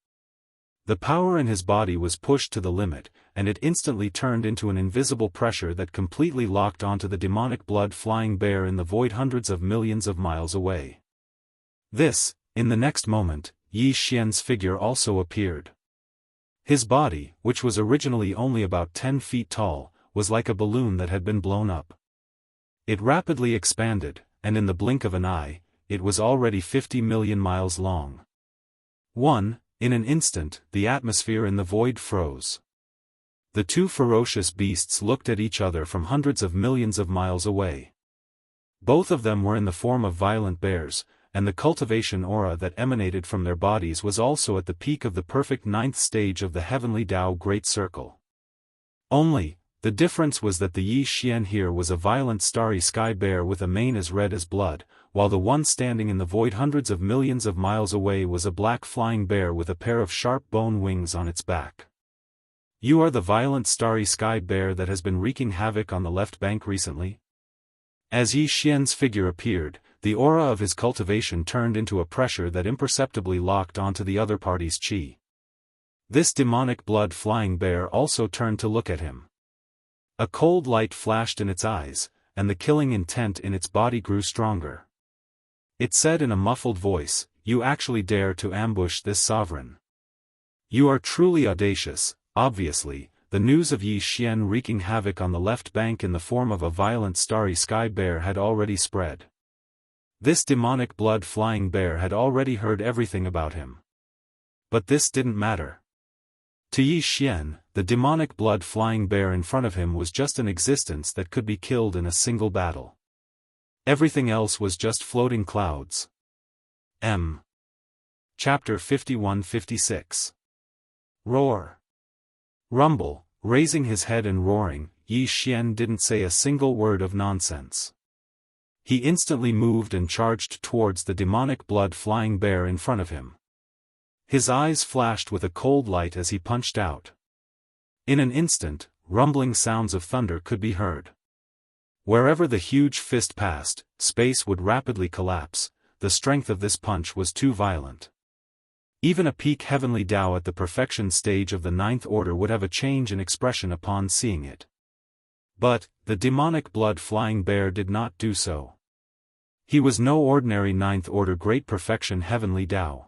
The power in his body was pushed to the limit, and it instantly turned into an invisible pressure that completely locked onto the demonic blood-flying bear in the void hundreds of millions of miles away. In the next moment, Yi Xian's figure also appeared. His body, which was originally only about 10 feet tall, was like a balloon that had been blown up. It rapidly expanded, and in the blink of an eye, it was already 50 million miles long. In an instant, the atmosphere in the void froze. The two ferocious beasts looked at each other from hundreds of millions of miles away. Both of them were in the form of violent bears, and the cultivation aura that emanated from their bodies was also at the peak of the perfect 9th stage of the heavenly Tao Great Circle. Only, The difference was that the Yi Xian here was a violent starry sky bear with a mane as red as blood, while the one standing in the void hundreds of millions of miles away was a black flying bear with a pair of sharp bone wings on its back. You are the violent starry sky bear that has been wreaking havoc on the left bank recently? As Yi Xian's figure appeared, the aura of his cultivation turned into a pressure that imperceptibly locked onto the other party's qi. This demonic blood-flying bear also turned to look at him. A cold light flashed in its eyes, and the killing intent in its body grew stronger. It said in a muffled voice, "You actually dare to ambush this sovereign. You are truly audacious." Obviously, the news of Yi Xian wreaking havoc on the left bank in the form of a violent starry sky bear had already spread. This demonic blood-flying bear had already heard everything about him. But this didn't matter. To Yi Xian, the demonic blood-flying bear in front of him was just an existence that could be killed in a single battle. Everything else was just floating clouds. Chapter 51-56. Roar. Rumble, raising his head and roaring, Yi Xian didn't say a single word of nonsense. He instantly moved and charged towards the demonic blood-flying bear in front of him. His eyes flashed with a cold light as he punched out. In an instant, rumbling sounds of thunder could be heard. Wherever the huge fist passed, space would rapidly collapse. The strength of this punch was too violent. Even a peak heavenly Dao at the perfection stage of the ninth order would have a change in expression upon seeing it. But, the demonic blood-flying bear did not do so. He was no ordinary ninth order great perfection heavenly Dao.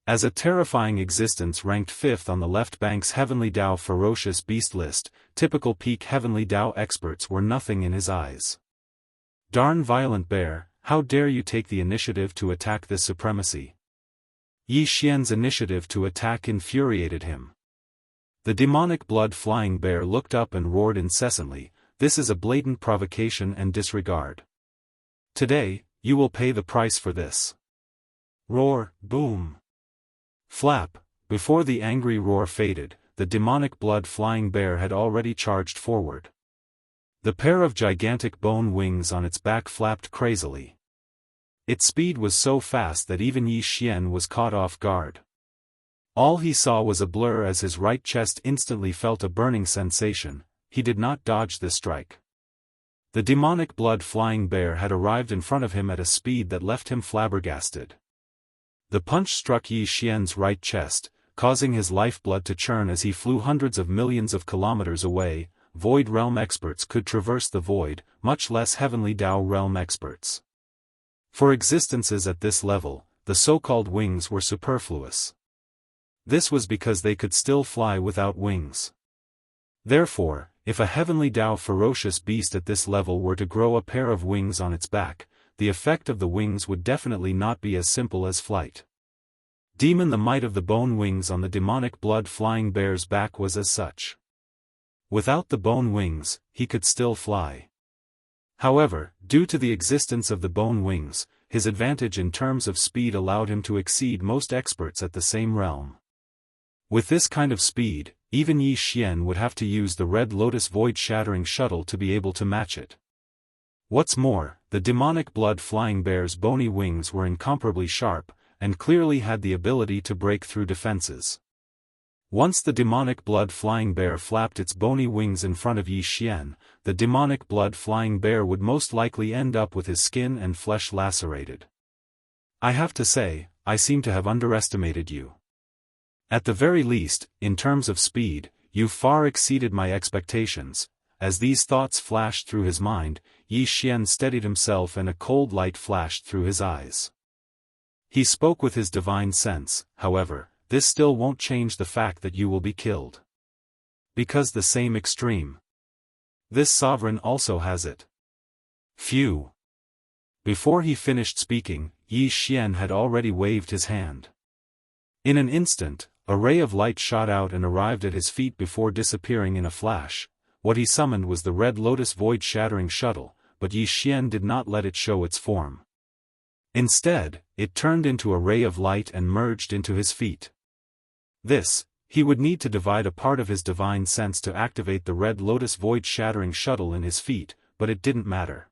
As a terrifying existence ranked 5th on the left bank's heavenly Dao ferocious beast list, typical peak heavenly Dao experts were nothing in his eyes. Darn violent bear, how dare you take the initiative to attack this supremacy? Yi Xian's initiative to attack infuriated him. The demonic blood-flying bear looked up and roared incessantly, "This is a blatant provocation and disregard. Today, you will pay the price for this." Roar, boom. Flap, before the angry roar faded, the demonic blood-flying bear had already charged forward. The pair of gigantic bone wings on its back flapped crazily. Its speed was so fast that even Yi Xian was caught off guard. All he saw was a blur as his right chest instantly felt a burning sensation. He did not dodge this strike. The demonic blood-flying bear had arrived in front of him at a speed that left him flabbergasted. The punch struck Yi Xian's right chest, causing his lifeblood to churn as he flew hundreds of millions of kilometers away. Void realm experts could traverse the void, much less heavenly Dao realm experts. For existences at this level, the so-called wings were superfluous. This was because they could still fly without wings. Therefore, if a heavenly Dao ferocious beast at this level were to grow a pair of wings on its back, the effect of the wings would definitely not be as simple as flight. Demon the might of the bone wings on the demonic blood-flying bear's back was as such. Without the bone wings, he could still fly. However, due to the existence of the bone wings, his advantage in terms of speed allowed him to exceed most experts at the same realm. With this kind of speed, even Yi Xian would have to use the Red Lotus void-shattering shuttle to be able to match it. What's more, the demonic blood-flying bear's bony wings were incomparably sharp, and clearly had the ability to break through defenses. Once the demonic blood-flying bear flapped its bony wings in front of Yi Xian, the demonic blood-flying bear would most likely end up with his skin and flesh lacerated. I have to say, I seem to have underestimated you. At the very least, in terms of speed, you far exceeded my expectations. As these thoughts flashed through his mind, Yi Xian steadied himself and a cold light flashed through his eyes. He spoke with his divine sense, however. This still won't change the fact that you will be killed. Because the same extreme. This sovereign also has it. Phew. Before he finished speaking, Yi Xian had already waved his hand. In an instant, a ray of light shot out and arrived at his feet before disappearing in a flash. What he summoned was the Red Lotus void-shattering shuttle, but Yi Xian did not let it show its form. Instead, it turned into a ray of light and merged into his feet. This, He would need to divide a part of his divine sense to activate the red lotus void-shattering shuttle in his feet, but it didn't matter.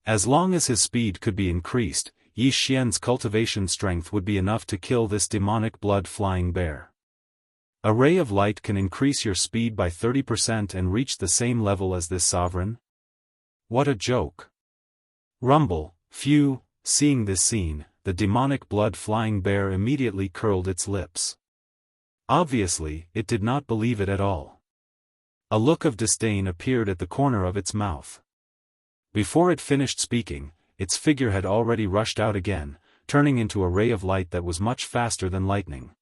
As long as his speed could be increased, Yi Xian's cultivation strength would be enough to kill this demonic blood-flying bear. A ray of light can increase your speed by 30% and reach the same level as this sovereign? What a joke. Rumble, phew. Seeing this scene, the demonic blood-flying bear immediately curled its lips. Obviously, it did not believe it at all. A look of disdain appeared at the corner of its mouth. Before it finished speaking, its figure had already rushed out again, turning into a ray of light that was much faster than lightning.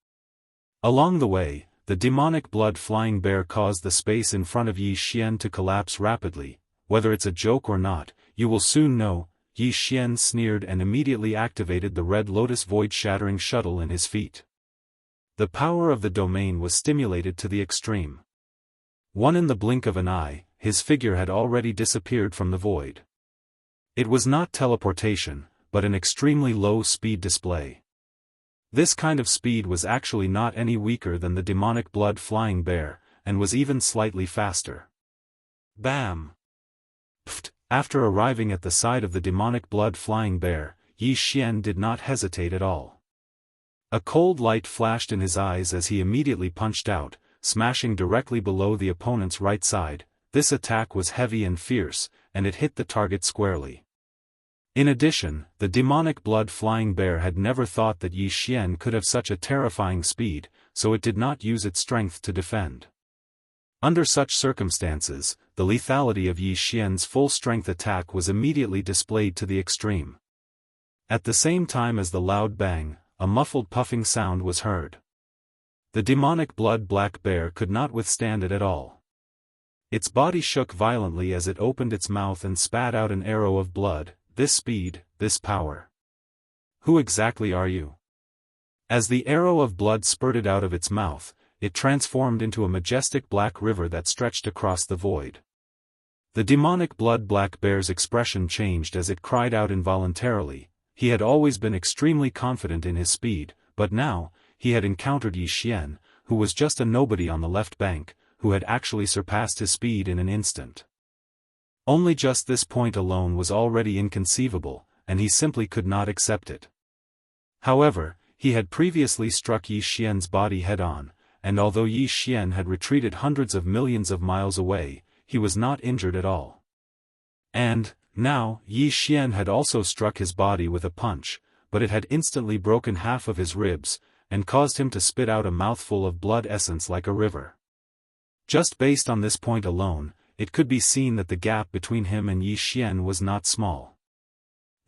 Along the way, the demonic blood-flying bear caused the space in front of Yi Xian to collapse rapidly. Whether it's a joke or not, you will soon know. Yi Xian sneered and immediately activated the red lotus void-shattering shuttle in his feet. The power of the domain was stimulated to the extreme. In the blink of an eye, his figure had already disappeared from the void. It was not teleportation, but an extremely low-speed display. This kind of speed was actually not any weaker than the demonic blood-flying bear, and was even slightly faster. Bam! Pfft! After arriving at the side of the demonic blood-flying bear, Yi Xian did not hesitate at all. A cold light flashed in his eyes as he immediately punched out, smashing directly below the opponent's right side. This attack was heavy and fierce, and it hit the target squarely. In addition, the demonic blood-flying bear had never thought that Yi Xian could have such a terrifying speed, so it did not use its strength to defend. Under such circumstances, the lethality of Yi Xian's full-strength attack was immediately displayed to the extreme. At the same time as the loud bang, a muffled puffing sound was heard. The demonic blood-black bear could not withstand it at all. Its body shook violently as it opened its mouth and spat out an arrow of blood. This speed, this power. Who exactly are you? As the arrow of blood spurted out of its mouth, it transformed into a majestic black river that stretched across the void. The demonic blood-black bear's expression changed as it cried out involuntarily. He had always been extremely confident in his speed, but now, he had encountered Yi Xian, who was just a nobody on the left bank, who had actually surpassed his speed in an instant. Only just this point alone was already inconceivable, and he simply could not accept it. However, he had previously struck Yi Xian's body head-on, and although Yi Xian had retreated hundreds of millions of miles away, he was not injured at all. And, now, Yi Xian had also struck his body with a punch, but it had instantly broken half of his ribs, and caused him to spit out a mouthful of blood essence like a river. Just based on this point alone, it could be seen that the gap between him and Yi Xian was not small.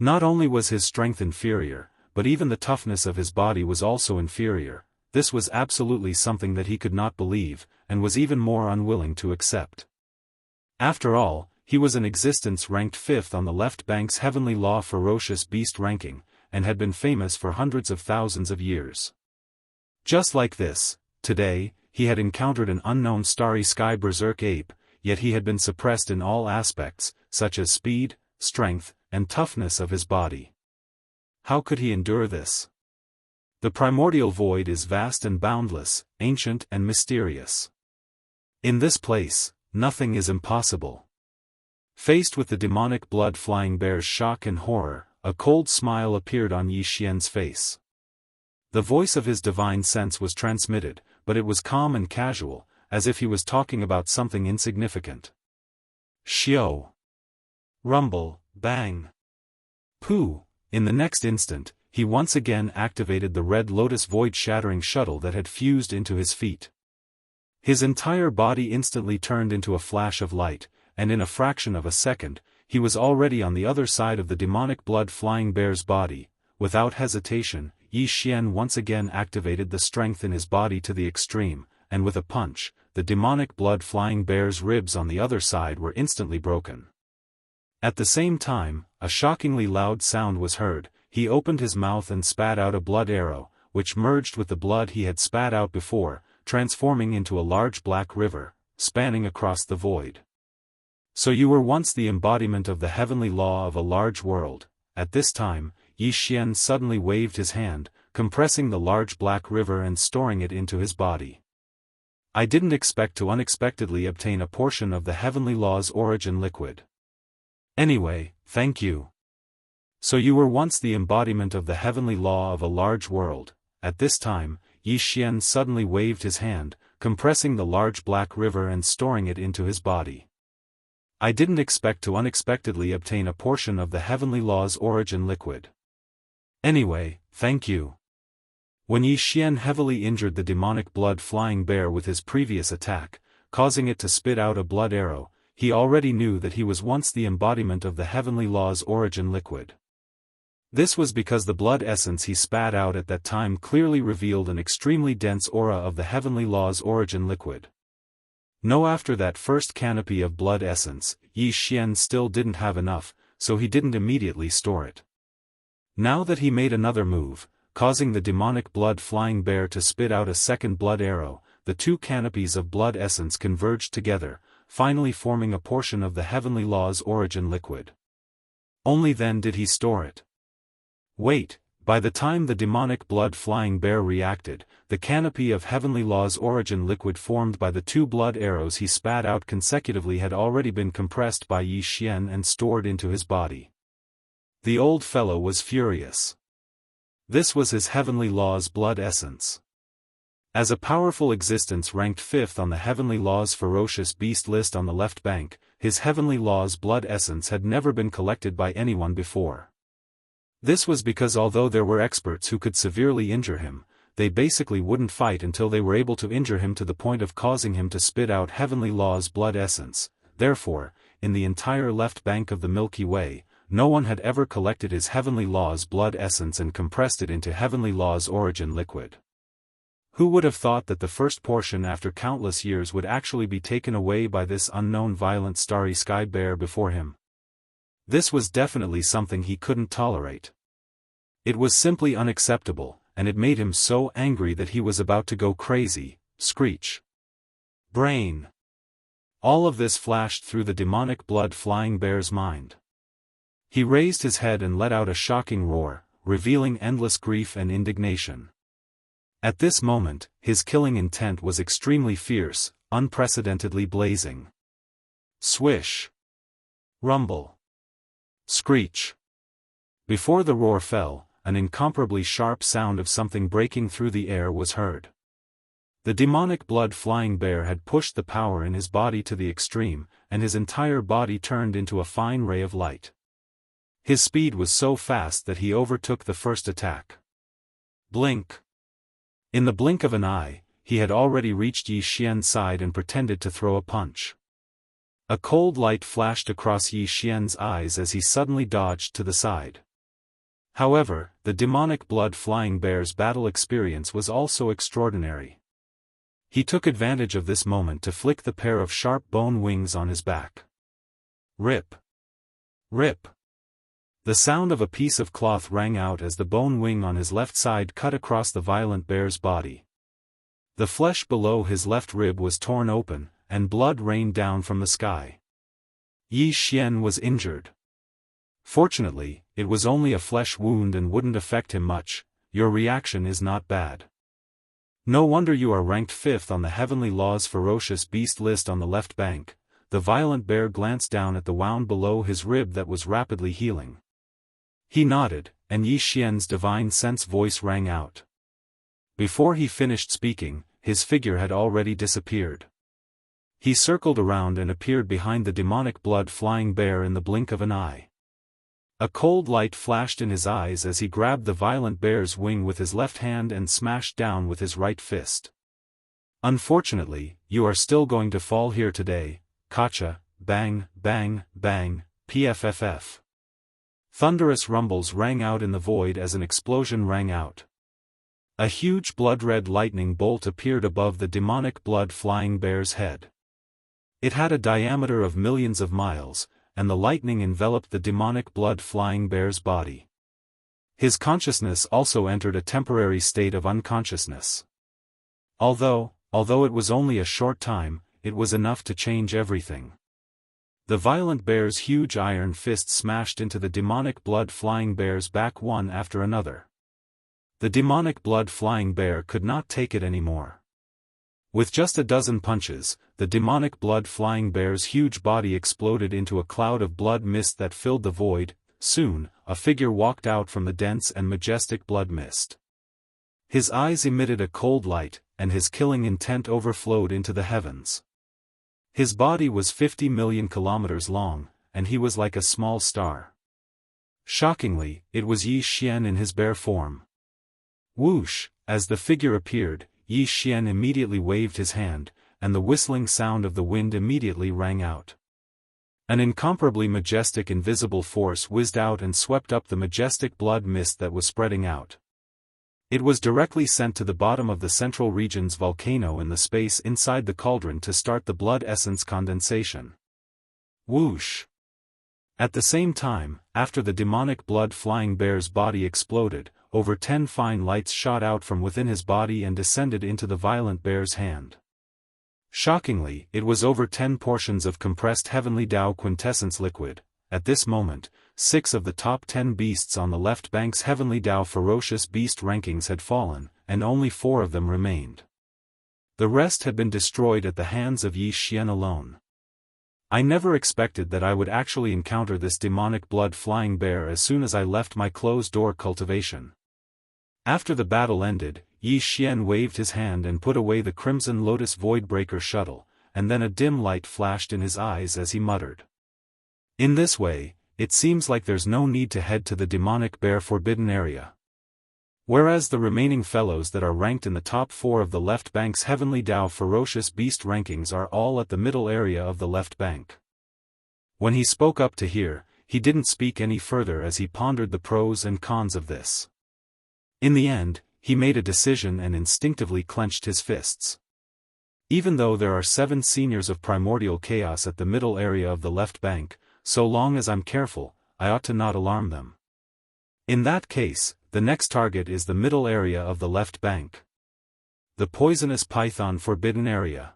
Not only was his strength inferior, but even the toughness of his body was also inferior. This was absolutely something that he could not believe, and was even more unwilling to accept. After all, he was in existence ranked 5th on the left bank's heavenly law ferocious beast ranking, and had been famous for hundreds of thousands of years. Just like this, today, he had encountered an unknown starry sky berserk ape, yet he had been suppressed in all aspects, such as speed, strength, and toughness of his body. How could he endure this? The primordial void is vast and boundless, ancient and mysterious. In this place, nothing is impossible. Faced with the demonic blood-flying bear's shock and horror, a cold smile appeared on Yi Xian's face. The voice of his divine sense was transmitted, but it was calm and casual, as if he was talking about something insignificant. Xiao. Rumble, bang. Pooh! In the next instant, he once again activated the red lotus void-shattering shuttle that had fused into his feet. His entire body instantly turned into a flash of light, and in a fraction of a second, he was already on the other side of the demonic blood-flying bear's body. Without hesitation, Yi Xian once again activated the strength in his body to the extreme, and with a punch, the demonic blood-flying bear's ribs on the other side were instantly broken. At the same time, a shockingly loud sound was heard. He opened his mouth and spat out a blood arrow, which merged with the blood he had spat out before, transforming into a large black river, spanning across the void. So you were once the embodiment of the heavenly law of a large world. At this time, Yi Xian suddenly waved his hand, compressing the large black river and storing it into his body. I didn't expect to unexpectedly obtain a portion of the heavenly law's origin liquid. Anyway, thank you. So you were once the embodiment of the heavenly law of a large world. At this time, Yi Xian suddenly waved his hand, compressing the large black river and storing it into his body. I didn't expect to unexpectedly obtain a portion of the heavenly law's origin liquid. Anyway, thank you. When Yi Xian heavily injured the demonic blood-flying bear with his previous attack, causing it to spit out a blood arrow, he already knew that he was once the embodiment of the heavenly law's origin liquid. This was because the blood essence he spat out at that time clearly revealed an extremely dense aura of the heavenly law's origin liquid. No, after that first canopy of blood essence, Yi Xian still didn't have enough, so he didn't immediately store it. Now that he made another move, causing the demonic blood-flying bear to spit out a second blood arrow, the two canopies of blood essence converged together, finally forming a portion of the heavenly law's origin liquid. Only then did he store it. Wait, by the time the demonic blood-flying bear reacted, the canopy of heavenly law's origin liquid formed by the two blood arrows he spat out consecutively had already been compressed by Yi Xian and stored into his body. The old fellow was furious. This was his heavenly law's blood essence. As a powerful existence ranked 5th on the heavenly law's ferocious beast list on the left bank, his heavenly law's blood essence had never been collected by anyone before. This was because although there were experts who could severely injure him, they basically wouldn't fight until they were able to injure him to the point of causing him to spit out heavenly law's blood essence. Therefore, in the entire left bank of the Milky Way, no one had ever collected his heavenly law's blood essence and compressed it into heavenly law's origin liquid. Who would have thought that the first portion after countless years would actually be taken away by this unknown violent starry sky bear before him? This was definitely something he couldn't tolerate. It was simply unacceptable, and it made him so angry that he was about to go crazy. Screech. Brain. All of this flashed through the demonic blood-flying bear's mind. He raised his head and let out a shocking roar, revealing endless grief and indignation. At this moment, his killing intent was extremely fierce, unprecedentedly blazing. Swish. Rumble. Screech. Before the roar fell, an incomparably sharp sound of something breaking through the air was heard. The demonic blood-flying bear had pushed the power in his body to the extreme, and his entire body turned into a fine ray of light. His speed was so fast that he overtook the first attack. Blink. In the blink of an eye, he had already reached Yi Xian's side and pretended to throw a punch. A cold light flashed across Yi Xian's eyes as he suddenly dodged to the side. However, the demonic blood-flying bear's battle experience was also extraordinary. He took advantage of this moment to flick the pair of sharp bone wings on his back. Rip. Rip. The sound of a piece of cloth rang out as the bone wing on his left side cut across the violent bear's body. The flesh below his left rib was torn open, and blood rained down from the sky. Yi Xian was injured. Fortunately, it was only a flesh wound and wouldn't affect him much. Your reaction is not bad. No wonder you are ranked 5th on the heavenly law's ferocious beast list on the left bank. The violent bear glanced down at the wound below his rib that was rapidly healing. He nodded, and Yi Xian's divine sense voice rang out. Before he finished speaking, his figure had already disappeared. He circled around and appeared behind the demonic blood-flying bear in the blink of an eye. A cold light flashed in his eyes as he grabbed the violent bear's wing with his left hand and smashed down with his right fist. Unfortunately, you are still going to fall here today. Kacha, bang, bang, bang, pfff. Thunderous rumbles rang out in the void as an explosion rang out. A huge blood-red lightning bolt appeared above the demonic blood-flying bear's head. It had a diameter of millions of miles, and the lightning enveloped the demonic blood-flying bear's body. His consciousness also entered a temporary state of unconsciousness. Although it was only a short time, it was enough to change everything. The violent bear's huge iron fist smashed into the demonic blood-flying bear's back one after another. The demonic blood-flying bear could not take it anymore. With just a dozen punches, the demonic blood-flying bear's huge body exploded into a cloud of blood mist that filled the void. Soon, a figure walked out from the dense and majestic blood mist. His eyes emitted a cold light, and his killing intent overflowed into the heavens. His body was 50 million kilometers long, and he was like a small star. Shockingly, it was Yi Xian in his bear form. Whoosh! As the figure appeared, Yi Xian immediately waved his hand, and the whistling sound of the wind immediately rang out. An incomparably majestic invisible force whizzed out and swept up the majestic blood mist that was spreading out. It was directly sent to the bottom of the central region's volcano in the space inside the cauldron to start the blood essence condensation. Whoosh! At the same time, after the demonic blood-flying bear's body exploded, over 10 fine lights shot out from within his body and descended into the violent bear's hand. Shockingly, it was over 10 portions of compressed heavenly Tao quintessence liquid. At this moment, 6 of the top 10 beasts on the left bank's heavenly Tao ferocious beast rankings had fallen, and only 4 of them remained. The rest had been destroyed at the hands of Yi Xian alone. I never expected that I would actually encounter this demonic blood-flying bear as soon as I left my closed-door cultivation. After the battle ended, Yi Xian waved his hand and put away the Crimson Lotus Voidbreaker shuttle, and then a dim light flashed in his eyes as he muttered. In this way, it seems like there's no need to head to the demonic bear forbidden area. Whereas the remaining fellows that are ranked in the top 4 of the left bank's heavenly Tao ferocious beast rankings are all at the middle area of the left bank. When he spoke up to hear, he didn't speak any further as he pondered the pros and cons of this. In the end, he made a decision and instinctively clenched his fists. Even though there are 7 seniors of primordial chaos at the middle area of the left bank, so long as I'm careful, I ought to not alarm them. In that case, the next target is the middle area of the left bank. The poisonous python forbidden area.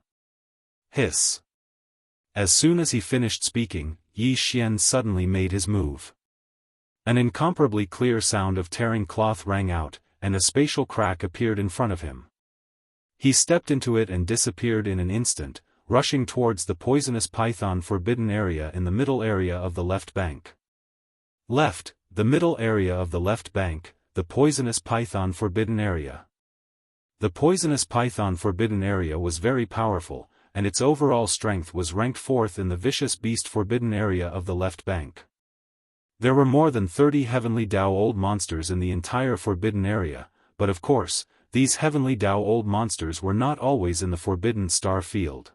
Hiss. As soon as he finished speaking, Yi Xian suddenly made his move. An incomparably clear sound of tearing cloth rang out, and a spatial crack appeared in front of him. He stepped into it and disappeared in an instant, rushing towards the poisonous python forbidden area in the middle area of the left bank. Left, the middle area of the left bank, the poisonous python forbidden area. The poisonous python forbidden area was very powerful, and its overall strength was ranked 4th in the vicious beast forbidden area of the left bank. There were more than 30 heavenly Tao old monsters in the entire forbidden area, but of course, these heavenly Tao old monsters were not always in the forbidden star field.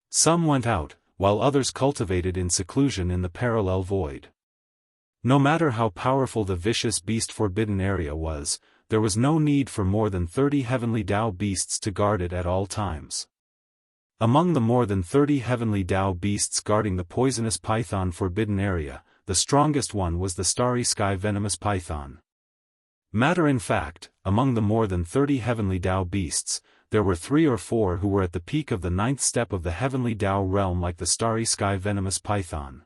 Some went out, while others cultivated in seclusion in the parallel void. No matter how powerful the vicious beast forbidden area was, there was no need for more than 30 heavenly Tao beasts to guard it at all times. Among the more than 30 heavenly Tao beasts guarding the poisonous python forbidden area, the strongest one was the starry sky venomous python. Matter in fact, among the more than 30 heavenly Tao beasts, there were 3 or 4 who were at the peak of the 9th step of the heavenly Tao realm like the starry sky venomous python.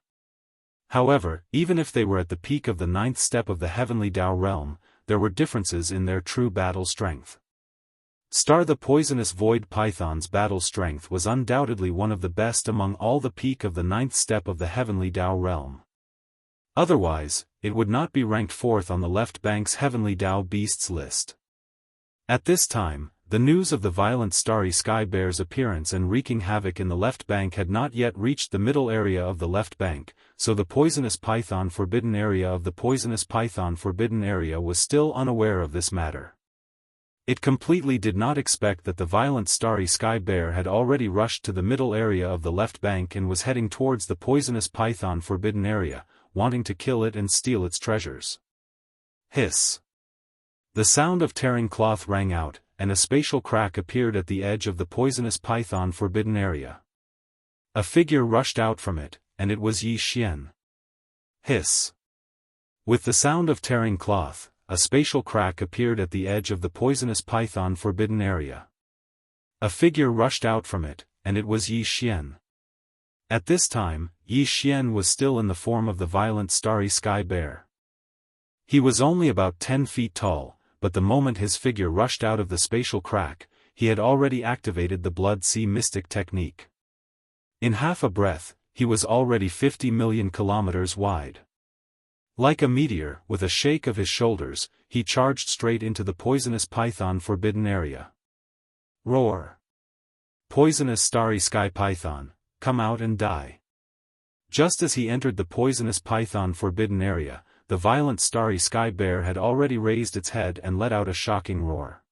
However, even if they were at the peak of the 9th step of the heavenly Tao realm, there were differences in their true battle strength. Star the poisonous void python's battle strength was undoubtedly one of the best among all the peak of the 9th step of the heavenly Tao realm. Otherwise, it would not be ranked 4th on the left bank's heavenly Tao beasts list. At this time, the news of the violent starry sky bear's appearance and wreaking havoc in the left bank had not yet reached the middle area of the left bank, so the poisonous python forbidden area of the poisonous python forbidden area was still unaware of this matter. It completely did not expect that the violent starry sky bear had already rushed to the middle area of the left bank and was heading towards the poisonous python forbidden area, wanting to kill it and steal its treasures. Hiss. The sound of tearing cloth rang out, and a spatial crack appeared at the edge of the poisonous python forbidden area. A figure rushed out from it, and it was Yi Xian. Hiss. With the sound of tearing cloth, a spatial crack appeared at the edge of the poisonous python forbidden area. A figure rushed out from it, and it was Yi Xian. At this time, Yi Xian was still in the form of the violent starry sky bear. He was only about 10 feet tall, but the moment his figure rushed out of the spatial crack, he had already activated the Blood Sea Mystic technique. In half a breath, he was already 50 million kilometers wide. Like a meteor, with a shake of his shoulders, he charged straight into the poisonous python forbidden area. Roar! Poisonous starry sky python, come out and die. Just as he entered the poisonous python forbidden area, the violent starry sky bear had already raised its head and let out a shocking roar.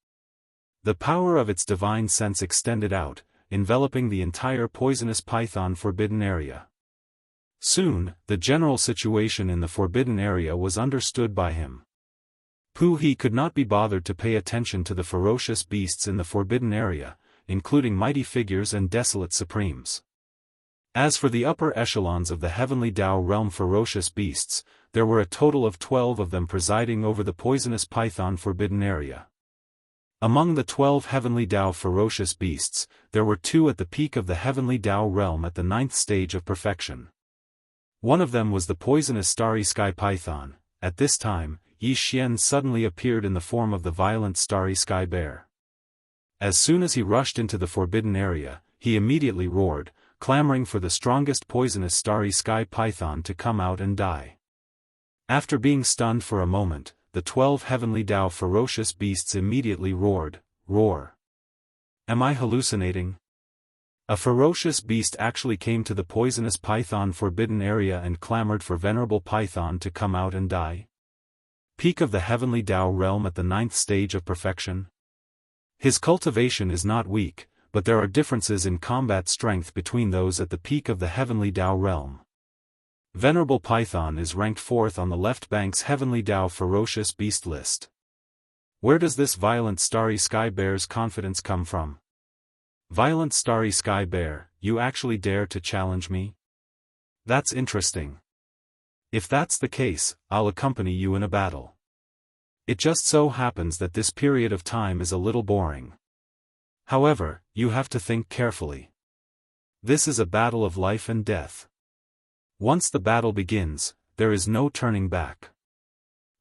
The power of its divine sense extended out, enveloping the entire poisonous python forbidden area. Soon, the general situation in the forbidden area was understood by him. He could not be bothered to pay attention to the ferocious beasts in the forbidden area, including mighty figures and desolate supremes. As for the upper echelons of the heavenly Tao realm ferocious beasts, there were a total of 12 of them presiding over the poisonous python forbidden area. Among the 12 heavenly Tao ferocious beasts, there were 2 at the peak of the heavenly Tao realm at the 9th stage of perfection. One of them was the poisonous starry sky python. At this time, Yi Xian suddenly appeared in the form of the violent starry sky bear. As soon as he rushed into the forbidden area, he immediately roared, clamoring for the strongest poisonous starry sky python to come out and die. After being stunned for a moment, the 12 heavenly Tao ferocious beasts immediately roared, roar. Am I hallucinating? A ferocious beast actually came to the poisonous python forbidden area and clamored for venerable python to come out and die? Peak of the heavenly Tao realm at the 9th stage of perfection? His cultivation is not weak, but there are differences in combat strength between those at the peak of the heavenly Tao realm. Venerable Python is ranked 4th on the left bank's heavenly Tao ferocious beast list. Where does this violent starry sky bear's confidence come from? Violent starry sky bear, you actually dare to challenge me? That's interesting. If that's the case, I'll accompany you in a battle. It just so happens that this period of time is a little boring. However, you have to think carefully. This is a battle of life and death. Once the battle begins, there is no turning back.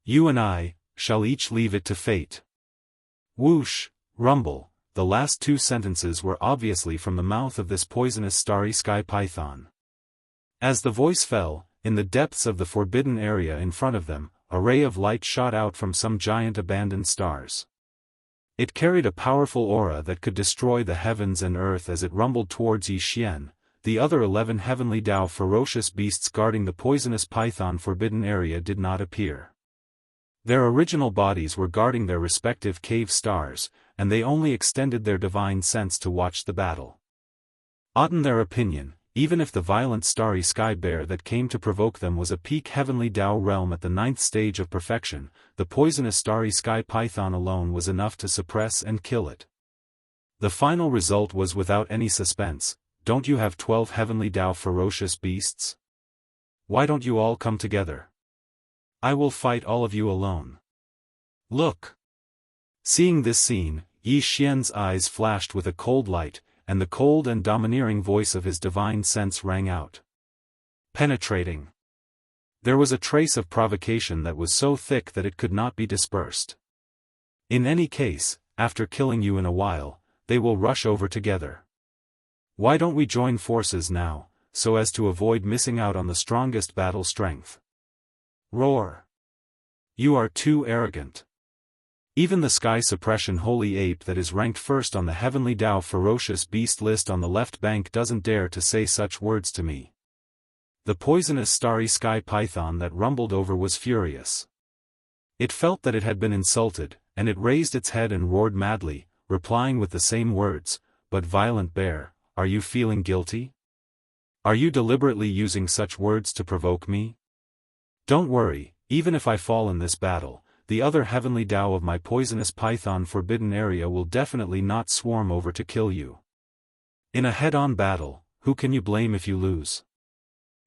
You and I shall each leave it to fate. Whoosh, rumble. The last 2 sentences were obviously from the mouth of this poisonous starry sky python. As the voice fell, in the depths of the forbidden area in front of them, a ray of light shot out from some giant abandoned stars. It carried a powerful aura that could destroy the heavens and earth as it rumbled towards Yi Xian. The other 11 heavenly Tao ferocious beasts guarding the poisonous python forbidden area did not appear. Their original bodies were guarding their respective cave stars, and they only extended their divine sense to watch the battle. In their opinion, even if the violent starry sky bear that came to provoke them was a peak heavenly Tao realm at the 9th stage of perfection, the poisonous starry sky python alone was enough to suppress and kill it. The final result was without any suspense. Don't you have 12 heavenly Tao ferocious beasts? Why don't you all come together? I will fight all of you alone. Look! Seeing this scene, Yi Xian's eyes flashed with a cold light, and the cold and domineering voice of his divine sense rang out. Penetrating. There was a trace of provocation that was so thick that it could not be dispersed. In any case, after killing you in a while, they will rush over together. Why don't we join forces now, so as to avoid missing out on the strongest battle strength? Roar! You are too arrogant. Even the sky suppression holy ape that is ranked 1st on the heavenly Tao ferocious beast list on the left bank doesn't dare to say such words to me. The poisonous starry sky python that rumbled over was furious. It felt that it had been insulted, and it raised its head and roared madly, replying with the same words, "But violent bear, are you feeling guilty? Are you deliberately using such words to provoke me? Don't worry, even if I fall in this battle, the other heavenly Tao of my poisonous python forbidden area will definitely not swarm over to kill you. In a head-on battle, who can you blame if you lose?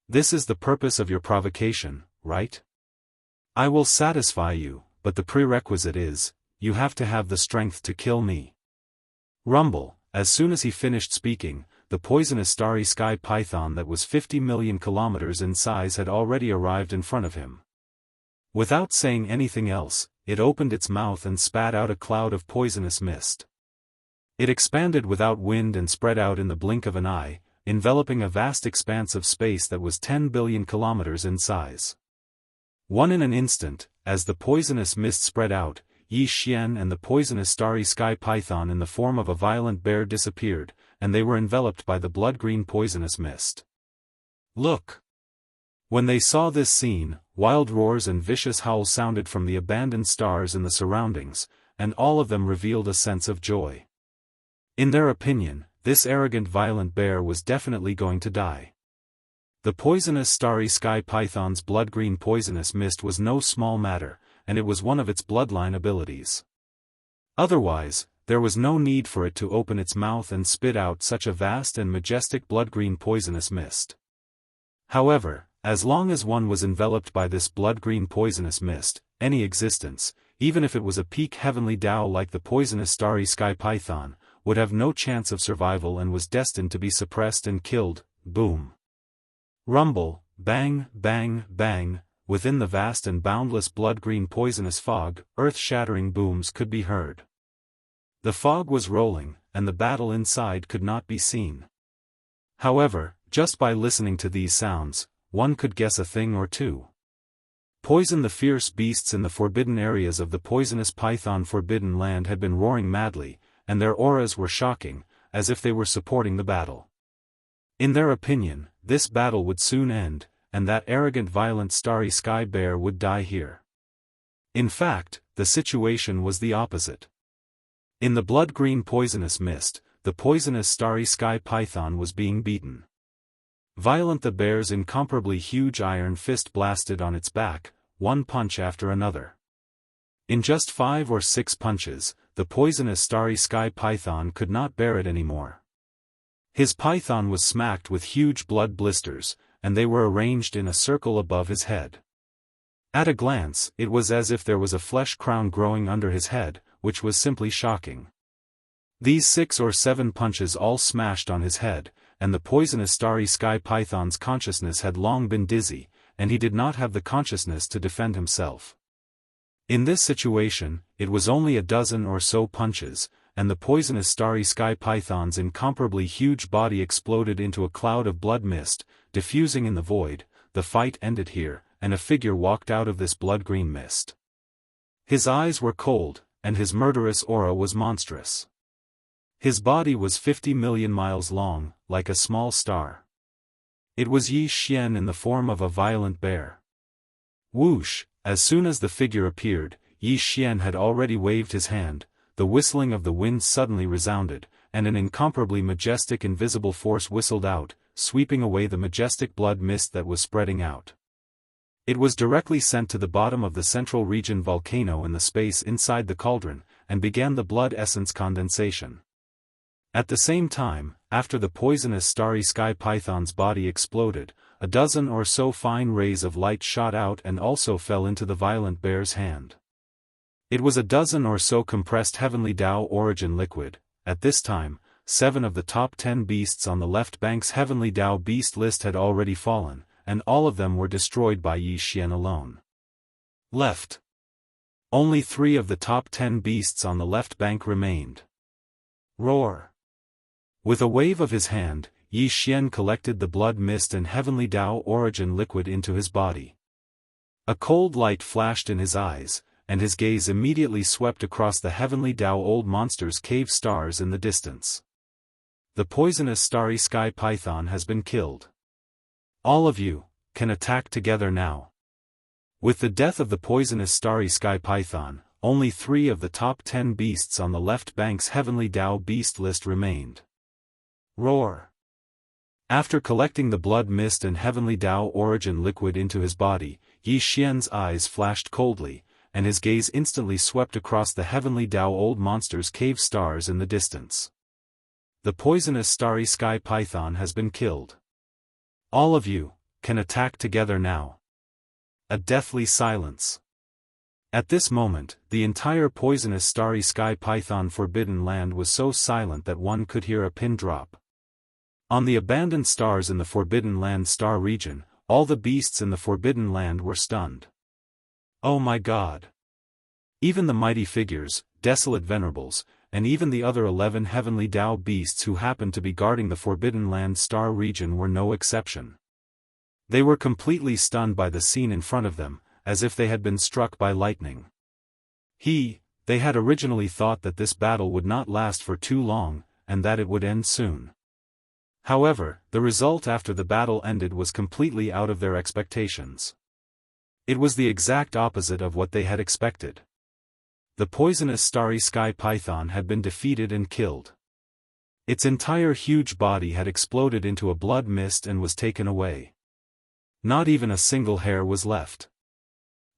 This is the purpose of your provocation, right? I will satisfy you, but the prerequisite is, you have to have the strength to kill me." Rumble. As soon as he finished speaking, the poisonous starry sky python that was 50 million kilometers in size had already arrived in front of him. Without saying anything else, it opened its mouth and spat out a cloud of poisonous mist. It expanded without wind and spread out in the blink of an eye, enveloping a vast expanse of space that was 10 billion kilometers in size. In an instant, as the poisonous mist spread out, Yi Xian and the poisonous starry sky python in the form of a violent bear disappeared, and they were enveloped by the blood-green poisonous mist. Look! When they saw this scene, wild roars and vicious howls sounded from the abandoned stars in the surroundings, and all of them revealed a sense of joy. In their opinion, this arrogant violent bear was definitely going to die. The poisonous starry sky python's blood-green poisonous mist was no small matter, and it was one of its bloodline abilities. Otherwise, there was no need for it to open its mouth and spit out such a vast and majestic blood-green poisonous mist. However, as long as one was enveloped by this blood-green poisonous mist, any existence, even if it was a peak heavenly Tao like the poisonous starry sky python, would have no chance of survival and was destined to be suppressed and killed. Boom! Rumble, bang, bang, bang, within the vast and boundless blood-green poisonous fog, earth-shattering booms could be heard. The fog was rolling, and the battle inside could not be seen. However, just by listening to these sounds, one could guess a thing or two. The fierce beasts in the forbidden areas of the poisonous python forbidden land had been roaring madly, and their auras were shocking, as if they were supporting the battle. In their opinion, this battle would soon end, and that arrogant violent starry sky bear would die here. In fact, the situation was the opposite. In the blood-green poisonous mist, the poisonous starry sky python was being beaten. Violent the bear's incomparably huge iron fist blasted on its back, one punch after another. In just 5 or 6 punches, the poisonous starry sky python could not bear it anymore. His python was smacked with huge blood blisters, and they were arranged in a circle above his head. At a glance, it was as if there was a flesh crown growing under his head, which was simply shocking. These 6 or 7 punches all smashed on his head, and the poisonous starry sky python's consciousness had long been dizzy, and he did not have the consciousness to defend himself. In this situation, it was only a dozen or so punches, and the poisonous starry sky python's incomparably huge body exploded into a cloud of blood mist, diffusing in the void. The fight ended here, and a figure walked out of this blood-green mist. His eyes were cold, and his murderous aura was monstrous. His body was 50 million miles long, like a small star. It was Yi Xian in the form of a violent bear. Whoosh! As soon as the figure appeared, Yi Xian had already waved his hand, the whistling of the wind suddenly resounded, and an incomparably majestic invisible force whistled out, sweeping away the majestic blood mist that was spreading out. It was directly sent to the bottom of the central region volcano in the space inside the cauldron, and began the blood essence condensation. At the same time, after the poisonous starry sky python's body exploded, a dozen or so fine rays of light shot out and also fell into the violent bear's hand. It was a dozen or so compressed heavenly Tao origin liquid. At this time, 7 of the top 10 beasts on the left bank's heavenly Tao beast list had already fallen, and all of them were destroyed by Yi Xian alone. Left. Only 3 of the top 10 beasts on the left bank remained. Roar. With a wave of his hand, Yi Xian collected the blood mist and heavenly Tao origin liquid into his body. A cold light flashed in his eyes, and his gaze immediately swept across the heavenly Tao old monster's cave stars in the distance. The poisonous starry sky python has been killed. All of you can attack together now. With the death of the poisonous starry sky python, only 3 of the top 10 beasts on the left bank's heavenly Tao beast list remained. Roar. After collecting the blood mist and heavenly Tao origin liquid into his body, Yi Xian's eyes flashed coldly, and his gaze instantly swept across the heavenly Tao old monster's cave stars in the distance. The poisonous starry sky python has been killed. All of you can attack together now. A deathly silence. At this moment, the entire poisonous starry sky python forbidden land was so silent that one could hear a pin drop. On the abandoned stars in the Forbidden Land star region, all the beasts in the Forbidden Land were stunned. Oh my God! Even the mighty figures, desolate venerables, and even the other 11 heavenly Dao beasts who happened to be guarding the Forbidden Land star region were no exception. They were completely stunned by the scene in front of them, as if they had been struck by lightning. They had originally thought that this battle would not last for too long, and that it would end soon. However, the result after the battle ended was completely out of their expectations. It was the exact opposite of what they had expected. The poisonous starry sky python had been defeated and killed. Its entire huge body had exploded into a blood mist and was taken away. Not even a single hair was left.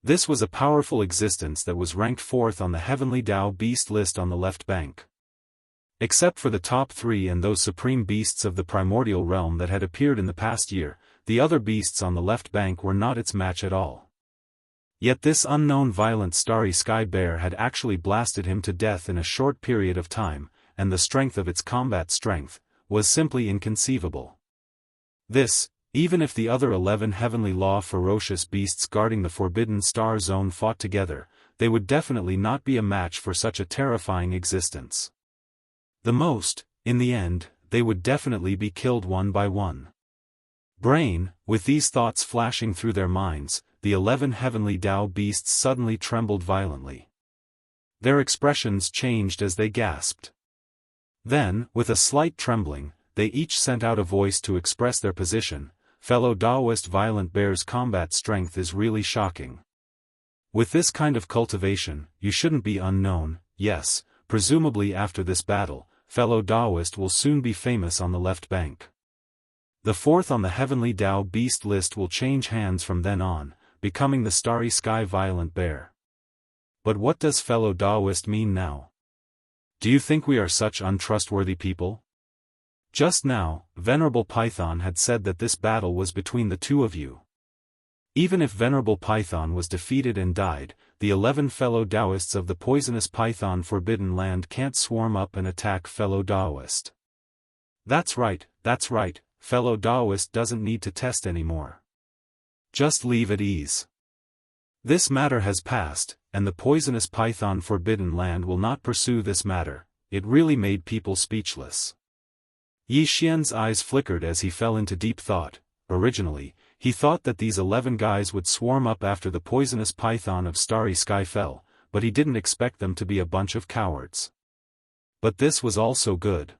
This was a powerful existence that was ranked 4th on the heavenly Dao beast list on the left bank. Except for the top 3 and those supreme beasts of the primordial realm that had appeared in the past year, the other beasts on the left bank were not its match at all. Yet this unknown violent starry sky bear had actually blasted him to death in a short period of time, and the strength of its combat strength was simply inconceivable. This, even if the other 11 heavenly law ferocious beasts guarding the Forbidden Star Zone fought together, they would definitely not be a match for such a terrifying existence. The most, in the end, they would definitely be killed one by one. With these thoughts flashing through their minds, the 11 heavenly Dao beasts suddenly trembled violently. Their expressions changed as they gasped. Then, with a slight trembling, they each sent out a voice to express their position. Fellow Daoist violent bear's combat strength is really shocking. With this kind of cultivation, you shouldn't be unknown. Yes, presumably after this battle, fellow Daoist will soon be famous on the left bank. The 4th on the heavenly Dao beast list will change hands from then on, becoming the starry sky violent bear. But what does fellow Daoist mean now? Do you think we are such untrustworthy people? Just now, Venerable Python had said that this battle was between the two of you. Even if Venerable Python was defeated and died, the 11 fellow Daoists of the poisonous Python Forbidden Land can't swarm up and attack fellow Daoist. That's right, fellow Daoist doesn't need to test anymore. Just leave at ease. This matter has passed, and the poisonous Python Forbidden Land will not pursue this matter. It really made people speechless. Yi Xian's eyes flickered as he fell into deep thought. Originally, he thought that these 11 guys would swarm up after the poisonous python of Starry Sky fell, but he didn't expect them to be a bunch of cowards. But this was also good.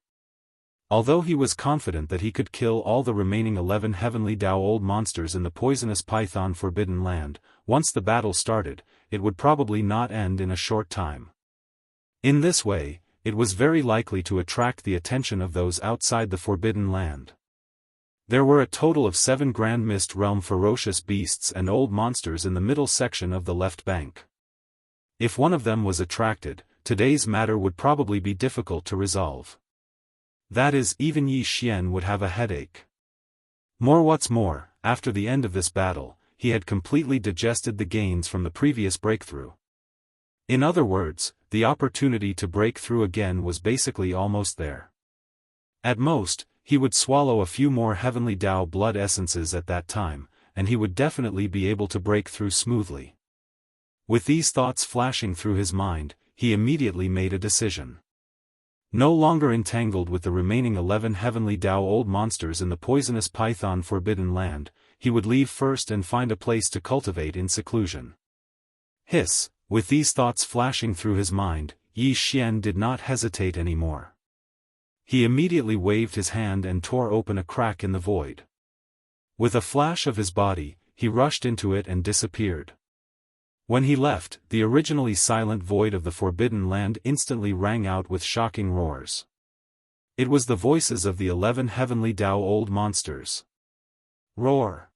Although he was confident that he could kill all the remaining 11 heavenly Dao old monsters in the poisonous Python Forbidden Land, once the battle started, it would probably not end in a short time. In this way, it was very likely to attract the attention of those outside the Forbidden Land. There were a total of 7 Grand Mist Realm ferocious beasts and old monsters in the middle section of the left bank. If one of them was attracted, today's matter would probably be difficult to resolve. That is, even Yi Xian would have a headache. What's more, after the end of this battle, he had completely digested the gains from the previous breakthrough. In other words, the opportunity to break through again was basically almost there. At most, he would swallow a few more heavenly Dao blood essences at that time, and he would definitely be able to break through smoothly. With these thoughts flashing through his mind, he immediately made a decision. No longer entangled with the remaining 11 heavenly Dao old monsters in the poisonous Python Forbidden Land, he would leave first and find a place to cultivate in seclusion. Hiss! With these thoughts flashing through his mind, Yi Xian did not hesitate anymore. He immediately waved his hand and tore open a crack in the void. With a flash of his body, he rushed into it and disappeared. When he left, the originally silent void of the Forbidden Land instantly rang out with shocking roars. It was the voices of the 11 heavenly Dao old monsters. Roar!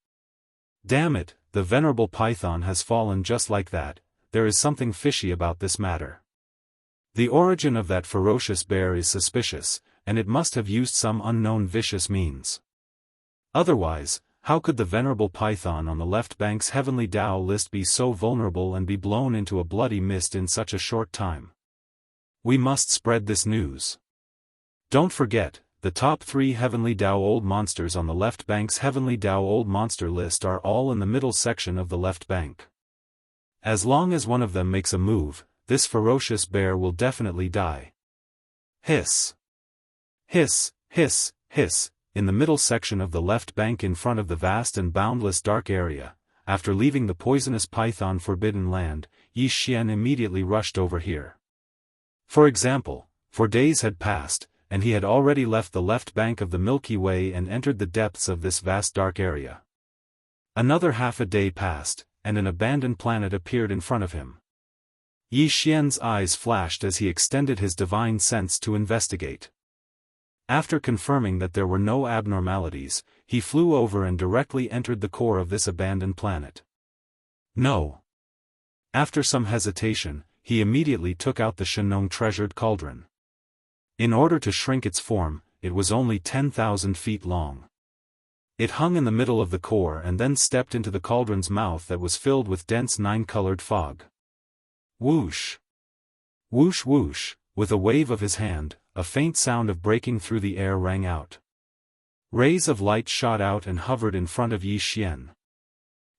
Damn it, the venerable python has fallen just like that. There is something fishy about this matter. The origin of that ferocious bear is suspicious, and it must have used some unknown vicious means. Otherwise, how could the venerable python on the left bank's heavenly Dao list be so vulnerable and be blown into a bloody mist in such a short time? We must spread this news. Don't forget, the top 3 heavenly Dao old monsters on the left bank's heavenly Dao old monster list are all in the middle section of the left bank. As long as one of them makes a move, this ferocious bear will definitely die. Hiss. Hiss, hiss, hiss, in the middle section of the left bank in front of the vast and boundless dark area. After leaving the poisonous python forbidden land, Yi Xian immediately rushed over here. For example, 4 days had passed, and he had already left the left bank of the Milky Way and entered the depths of this vast dark area. Another half a day passed, and an abandoned planet appeared in front of him. Yi Xian's eyes flashed as he extended his divine sense to investigate. After confirming that there were no abnormalities, he flew over and directly entered the core of this abandoned planet. No. After some hesitation, he immediately took out the Shenong treasured cauldron. In order to shrink its form, it was only 10,000 feet long. It hung in the middle of the core and then stepped into the cauldron's mouth that was filled with dense 9-colored fog. Whoosh! Whoosh whoosh, with a wave of his hand, a faint sound of breaking through the air rang out. Rays of light shot out and hovered in front of Yi Xian.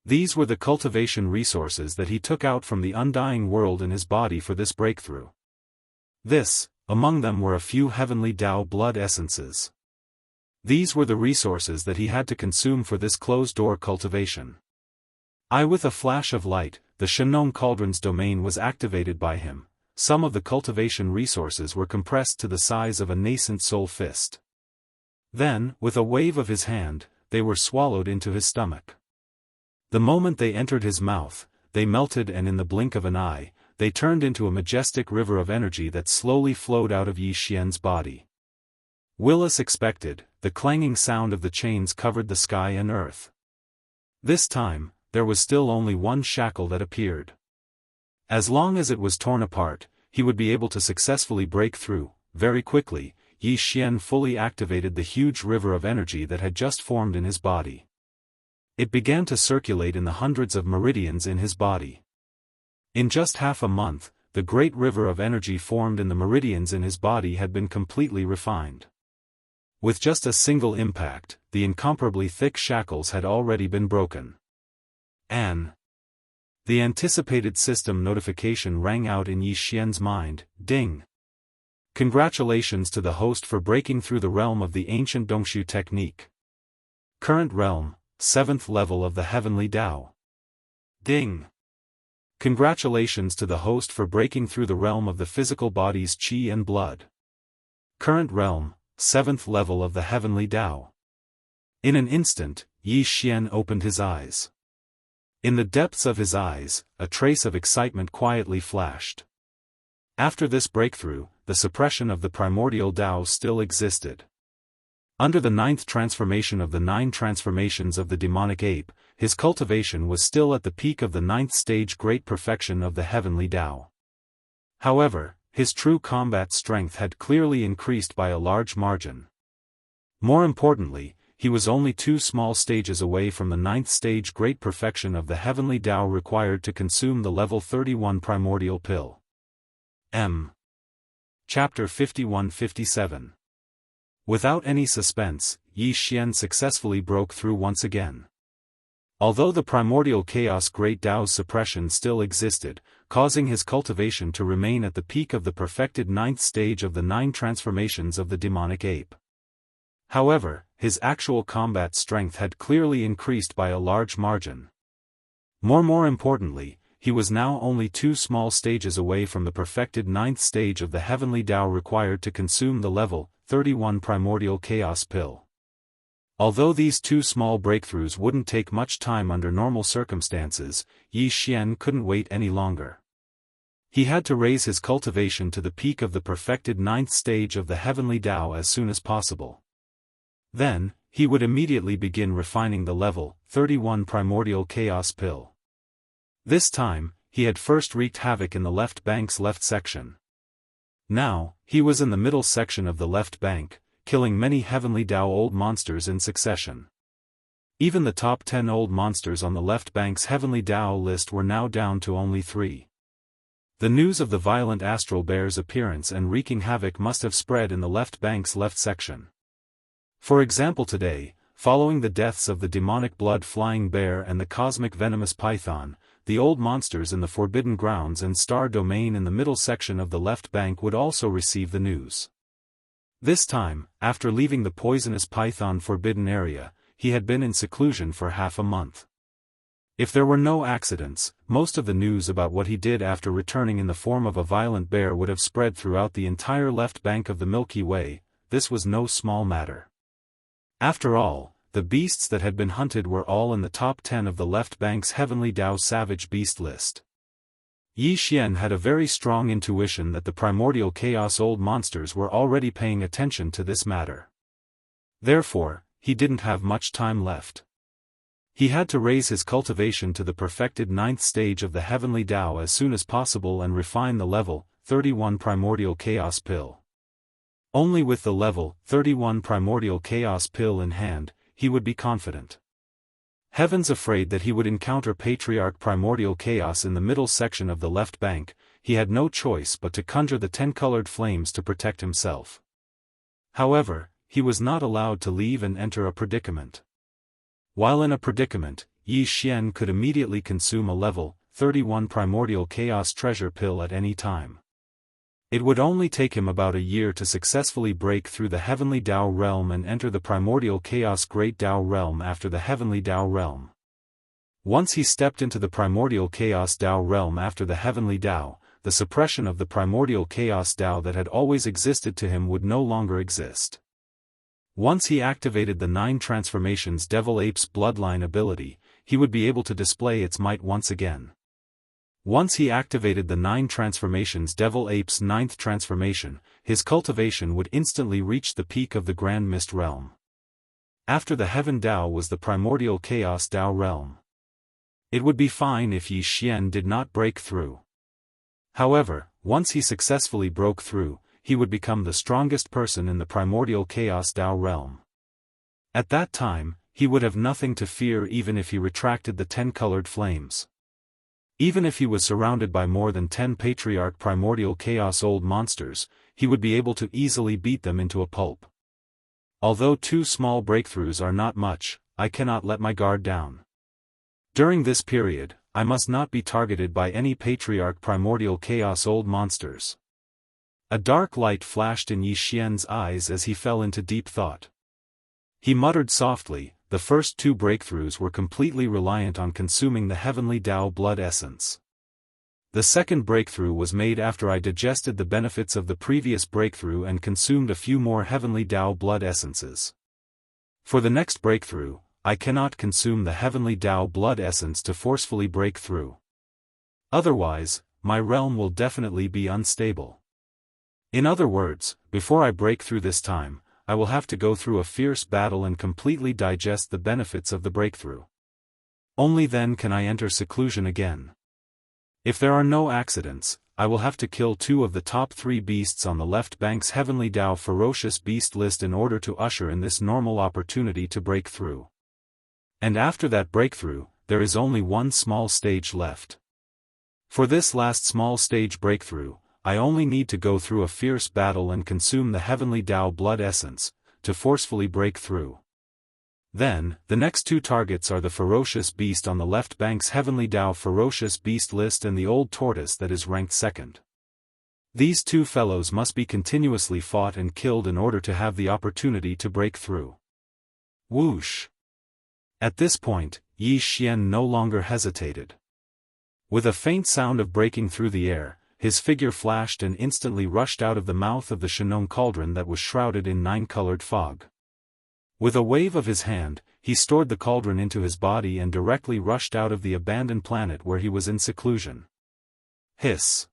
These were the cultivation resources that he took out from the undying world in his body for this breakthrough. Among them were a few heavenly Tao blood essences. These were the resources that he had to consume for this closed-door cultivation. With a flash of light, the Shenong cauldron's domain was activated by him. Some of the cultivation resources were compressed to the size of a nascent soul fist. Then, with a wave of his hand, they were swallowed into his stomach. The moment they entered his mouth, they melted, and in the blink of an eye, they turned into a majestic river of energy that slowly flowed out of Yi Xian's body. Willis expected, the clanging sound of the chains covered the sky and earth. This time, there was still only one shackle that appeared. As long as it was torn apart, he would be able to successfully break through. Very quickly, Yi Xian fully activated the huge river of energy that had just formed in his body. It began to circulate in the hundreds of meridians in his body. In just half a month, the great river of energy formed in the meridians in his body had been completely refined. With just a single impact, the incomparably thick shackles had already been broken. The anticipated system notification rang out in Yi Xian's mind. Ding! Congratulations to the host for breaking through the realm of the ancient Dongshu technique. Current realm, 7th level of the heavenly Tao. Ding! Congratulations to the host for breaking through the realm of the physical body's qi and blood. Current realm, 7th level of the heavenly Tao. In an instant, Yi Xian opened his eyes. In the depths of his eyes, a trace of excitement quietly flashed. After this breakthrough, the suppression of the primordial Tao still existed. Under the 9th transformation of the 9 transformations of the demonic ape, his cultivation was still at the peak of the 9th stage great perfection of the heavenly Tao. However, his true combat strength had clearly increased by a large margin. More importantly, he was only 2 small stages away from the 9th stage great perfection of the heavenly Tao required to consume the level 31 primordial pill. Chapter 51-57. Without any suspense, Yi Xian successfully broke through once again. Although the primordial chaos great Tao's suppression still existed, causing his cultivation to remain at the peak of the perfected 9th stage of the 9 transformations of the demonic ape. However, his actual combat strength had clearly increased by a large margin. More importantly, he was now only 2 small stages away from the perfected 9th stage of the heavenly Tao required to consume the level 31 primordial chaos pill. Although these 2 small breakthroughs wouldn't take much time under normal circumstances, Yi Xian couldn't wait any longer. He had to raise his cultivation to the peak of the perfected 9th stage of the heavenly Tao as soon as possible. Then, he would immediately begin refining the level 31 primordial chaos pill. This time, he had first wreaked havoc in the left bank's left section. Now, he was in the middle section of the left bank, killing many heavenly Tao old monsters in succession. Even the top 10 old monsters on the left bank's heavenly Tao list were now down to only 3. The news of the violent astral bear's appearance and wreaking havoc must have spread in the left bank's left section. For example, today, following the deaths of the demonic blood-flying bear and the cosmic venomous python, the old monsters in the Forbidden Grounds and Star Domain in the middle section of the left bank would also receive the news. This time, after leaving the poisonous python forbidden area, he had been in seclusion for half a month. If there were no accidents, most of the news about what he did after returning in the form of a violent bear would have spread throughout the entire left bank of the Milky Way. This was no small matter. After all, the beasts that had been hunted were all in the top 10 of the left bank's Heavenly Dao savage beast list. Yi Xian had a very strong intuition that the primordial chaos old monsters were already paying attention to this matter. Therefore, he didn't have much time left. He had to raise his cultivation to the perfected 9th stage of the Heavenly Dao as soon as possible and refine the level 31 primordial chaos pill. Only with the level 31 primordial chaos pill in hand, he would be confident. Heavens afraid that he would encounter Patriarch Primordial Chaos in the middle section of the left bank, he had no choice but to conjure the 10-colored flames to protect himself. However, he was not allowed to leave and enter a predicament. While in a predicament, Yi Xian could immediately consume a level 31 primordial chaos treasure pill at any time. It would only take him about a year to successfully break through the Heavenly Dao realm and enter the primordial chaos Great Dao realm after the Heavenly Dao realm. Once he stepped into the primordial chaos Dao realm after the Heavenly Dao, the suppression of the primordial chaos Dao that had always existed to him would no longer exist. Once he activated the 9 transformations Devil Ape's bloodline ability, he would be able to display its might once again. Once he activated the 9 transformations Devil Ape's 9th transformation, his cultivation would instantly reach the peak of the Grand Mist realm. After the Heaven Dao was the primordial chaos Dao realm. It would be fine if Yi Xian did not break through. However, once he successfully broke through, he would become the strongest person in the primordial chaos Dao realm. At that time, he would have nothing to fear even if he retracted the 10-colored flames. Even if he was surrounded by more than 10 Patriarch Primordial Chaos old monsters, he would be able to easily beat them into a pulp. Although 2 small breakthroughs are not much, I cannot let my guard down. During this period, I must not be targeted by any Patriarch Primordial Chaos old monsters. A dark light flashed in Yi Xian's eyes as he fell into deep thought. He muttered softly, the first 2 breakthroughs were completely reliant on consuming the Heavenly Dao blood essence. The second breakthrough was made after I digested the benefits of the previous breakthrough and consumed a few more Heavenly Dao blood essences. For the next breakthrough, I cannot consume the Heavenly Dao blood essence to forcefully break through. Otherwise, my realm will definitely be unstable. In other words, before I break through this time, I will have to go through a fierce battle and completely digest the benefits of the breakthrough. Only then can I enter seclusion again. If there are no accidents, I will have to kill 2 of the top 3 beasts on the left bank's Heavenly Dao ferocious beast list in order to usher in this normal opportunity to break through. And after that breakthrough, there is only one small stage left. For this last small stage breakthrough, I only need to go through a fierce battle and consume the Heavenly Dao blood essence, to forcefully break through. Then, the next 2 targets are the ferocious beast on the left bank's Heavenly Dao ferocious beast list and the old tortoise that is ranked 2nd. These 2 fellows must be continuously fought and killed in order to have the opportunity to break through. Whoosh! At this point, Yi Xian no longer hesitated. With a faint sound of breaking through the air, his figure flashed and instantly rushed out of the mouth of the Shenong cauldron that was shrouded in 9-colored fog. With a wave of his hand, he stored the cauldron into his body and directly rushed out of the abandoned planet where he was in seclusion. Hiss!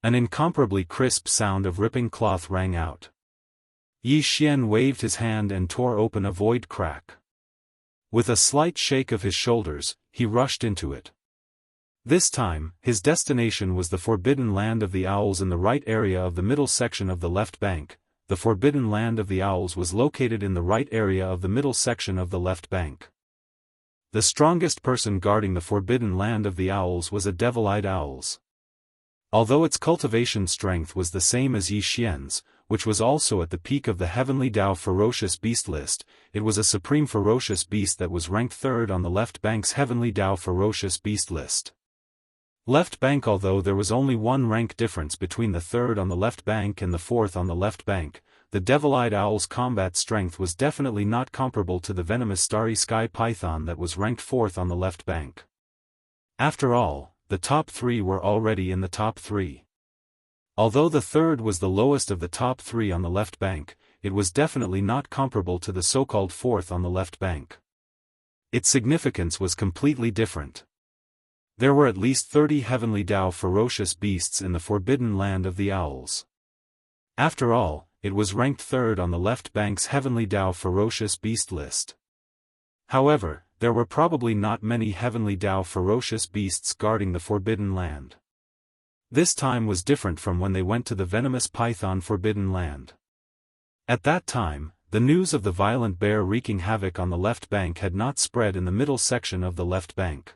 An incomparably crisp sound of ripping cloth rang out. Yi Xian waved his hand and tore open a void crack. With a slight shake of his shoulders, he rushed into it. This time, his destination was the Forbidden Land of the Owls in the right area of the middle section of the left bank. The Forbidden Land of the Owls was located in the right area of the middle section of the left bank. The strongest person guarding the Forbidden Land of the Owls was a devil-eyed owls. Although its cultivation strength was the same as Yi Xian's, which was also at the peak of the Heavenly Dao ferocious beast list, it was a supreme ferocious beast that was ranked 3rd on the left bank's Heavenly Dao ferocious beast list. Left bank. Although there was only 1 rank difference between the 3rd on the left bank and the 4th on the left bank, the devil-eyed owl's combat strength was definitely not comparable to the venomous starry sky python that was ranked 4th on the left bank. After all, the top 3 were already in the top 3. Although the third was the lowest of the top 3 on the left bank, it was definitely not comparable to the so-called 4th on the left bank. Its significance was completely different. There were at least 30 heavenly Dao ferocious beasts in the forbidden land of the owls. After all, it was ranked 3rd on the left bank's heavenly Dao ferocious beast list. However, there were probably not many heavenly Dao ferocious beasts guarding the forbidden land. This time was different from when they went to the venomous python forbidden land. At that time, the news of the violent bear wreaking havoc on the left bank had not spread in the middle section of the left bank.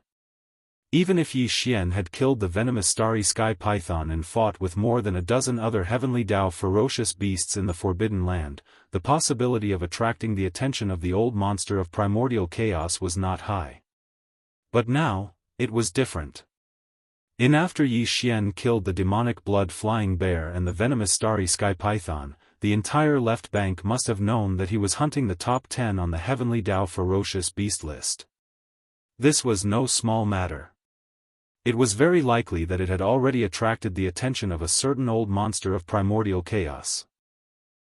Even if Yi Xian had killed the venomous starry sky python and fought with more than a dozen other heavenly Dao ferocious beasts in the forbidden land, the possibility of attracting the attention of the old monster of primordial chaos was not high. But now, it was different. After Yi Xian killed the demonic blood-flying bear and the venomous starry sky python, the entire left bank must have known that he was hunting the top 10 on the heavenly Dao ferocious beast list. This was no small matter. It was very likely that it had already attracted the attention of a certain old monster of primordial chaos.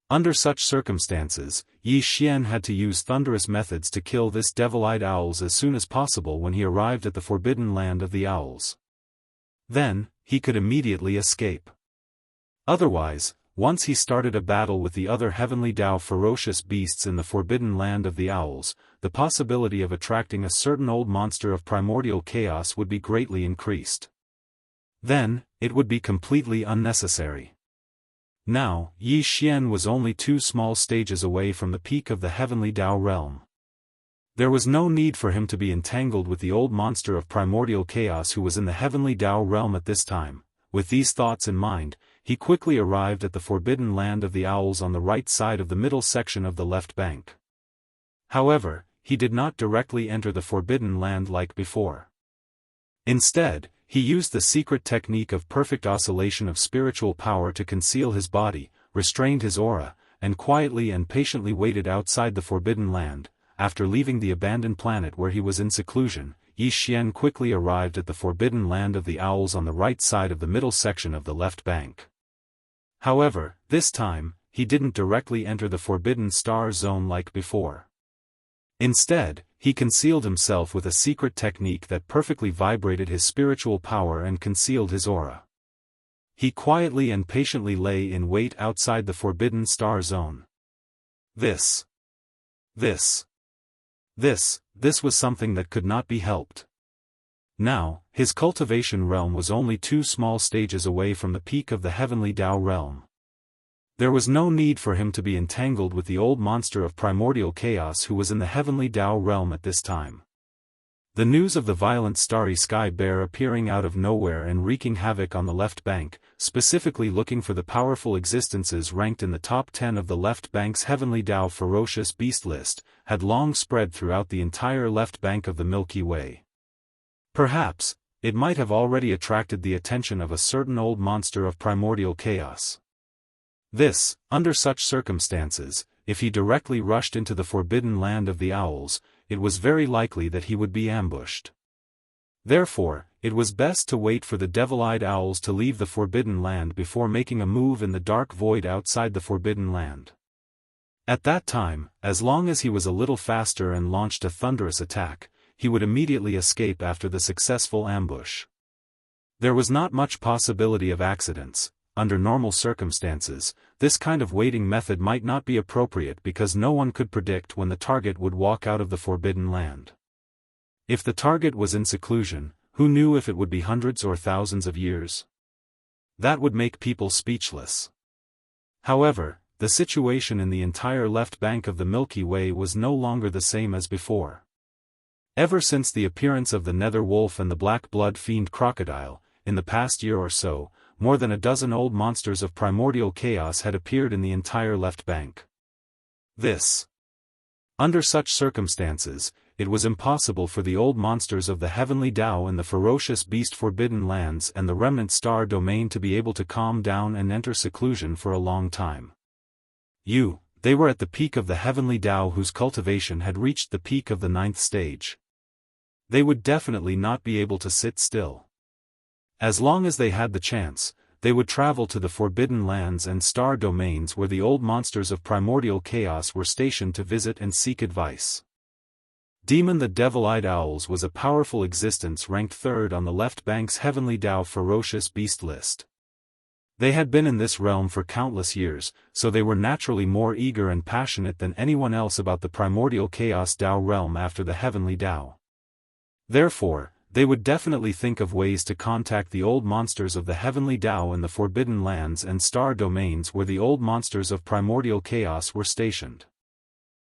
Under such circumstances, Yi Xian had to use thunderous methods to kill this devil-eyed owls as soon as possible when he arrived at the forbidden land of the owls. Then, he could immediately escape. Otherwise, once he started a battle with the other heavenly Dao ferocious beasts in the forbidden land of the owls, the possibility of attracting a certain old monster of primordial chaos would be greatly increased. Then, it would be completely unnecessary. Now, Yi Xian was only 2 small stages away from the peak of the heavenly Dao realm. There was no need for him to be entangled with the old monster of primordial chaos who was in the heavenly Dao realm at this time. With these thoughts in mind, he quickly arrived at the forbidden land of the owls on the right side of the middle section of the left bank. However, he did not directly enter the forbidden land like before. Instead, he used the secret technique of perfect oscillation of spiritual power to conceal his body, restrained his aura, and quietly and patiently waited outside the forbidden land. After leaving the abandoned planet where he was in seclusion, Yi Xian quickly arrived at the forbidden land of the owls on the right side of the middle section of the left bank. However, this time, he didn't directly enter the forbidden star zone like before. Instead, he concealed himself with a secret technique that perfectly vibrated his spiritual power and concealed his aura. He quietly and patiently lay in wait outside the forbidden star zone. This was something that could not be helped. Now, his cultivation realm was only 2 small stages away from the peak of the heavenly Dao realm. There was no need for him to be entangled with the old monster of primordial chaos who was in the heavenly Dao realm at this time. The news of the violent starry sky bear appearing out of nowhere and wreaking havoc on the left bank, specifically looking for the powerful existences ranked in the top 10 of the left bank's heavenly Dao ferocious beast list, had long spread throughout the entire left bank of the Milky Way. Perhaps, it might have already attracted the attention of a certain old monster of primordial chaos. Under such circumstances, if he directly rushed into the forbidden land of the owls, it was very likely that he would be ambushed. Therefore, it was best to wait for the devil-eyed owls to leave the forbidden land before making a move in the dark void outside the forbidden land. At that time, as long as he was a little faster and launched a thunderous attack, he would immediately escape after the successful ambush. There was not much possibility of accidents. Under normal circumstances, this kind of waiting method might not be appropriate because no one could predict when the target would walk out of the forbidden land. If the target was in seclusion, who knew if it would be hundreds or thousands of years? That would make people speechless. However, the situation in the entire left bank of the Milky Way was no longer the same as before. Ever since the appearance of the nether wolf and the black blood fiend crocodile, in the past year or so, more than a dozen old monsters of primordial chaos had appeared in the entire left bank. Under such circumstances, it was impossible for the old monsters of the heavenly Dao and the ferocious beast forbidden lands and the remnant star domain to be able to calm down and enter seclusion for a long time. They were at the peak of the heavenly Tao whose cultivation had reached the peak of the 9th stage. They would definitely not be able to sit still. As long as they had the chance, they would travel to the forbidden lands and star domains where the old monsters of primordial chaos were stationed to visit and seek advice. Demon the Devil-Eyed Owls was a powerful existence ranked 3rd on the left bank's heavenly Tao ferocious beast list. They had been in this realm for countless years, so they were naturally more eager and passionate than anyone else about the primordial chaos Tao realm after the heavenly Tao. Therefore, they would definitely think of ways to contact the old monsters of the heavenly Tao in the forbidden lands and star domains where the old monsters of primordial chaos were stationed.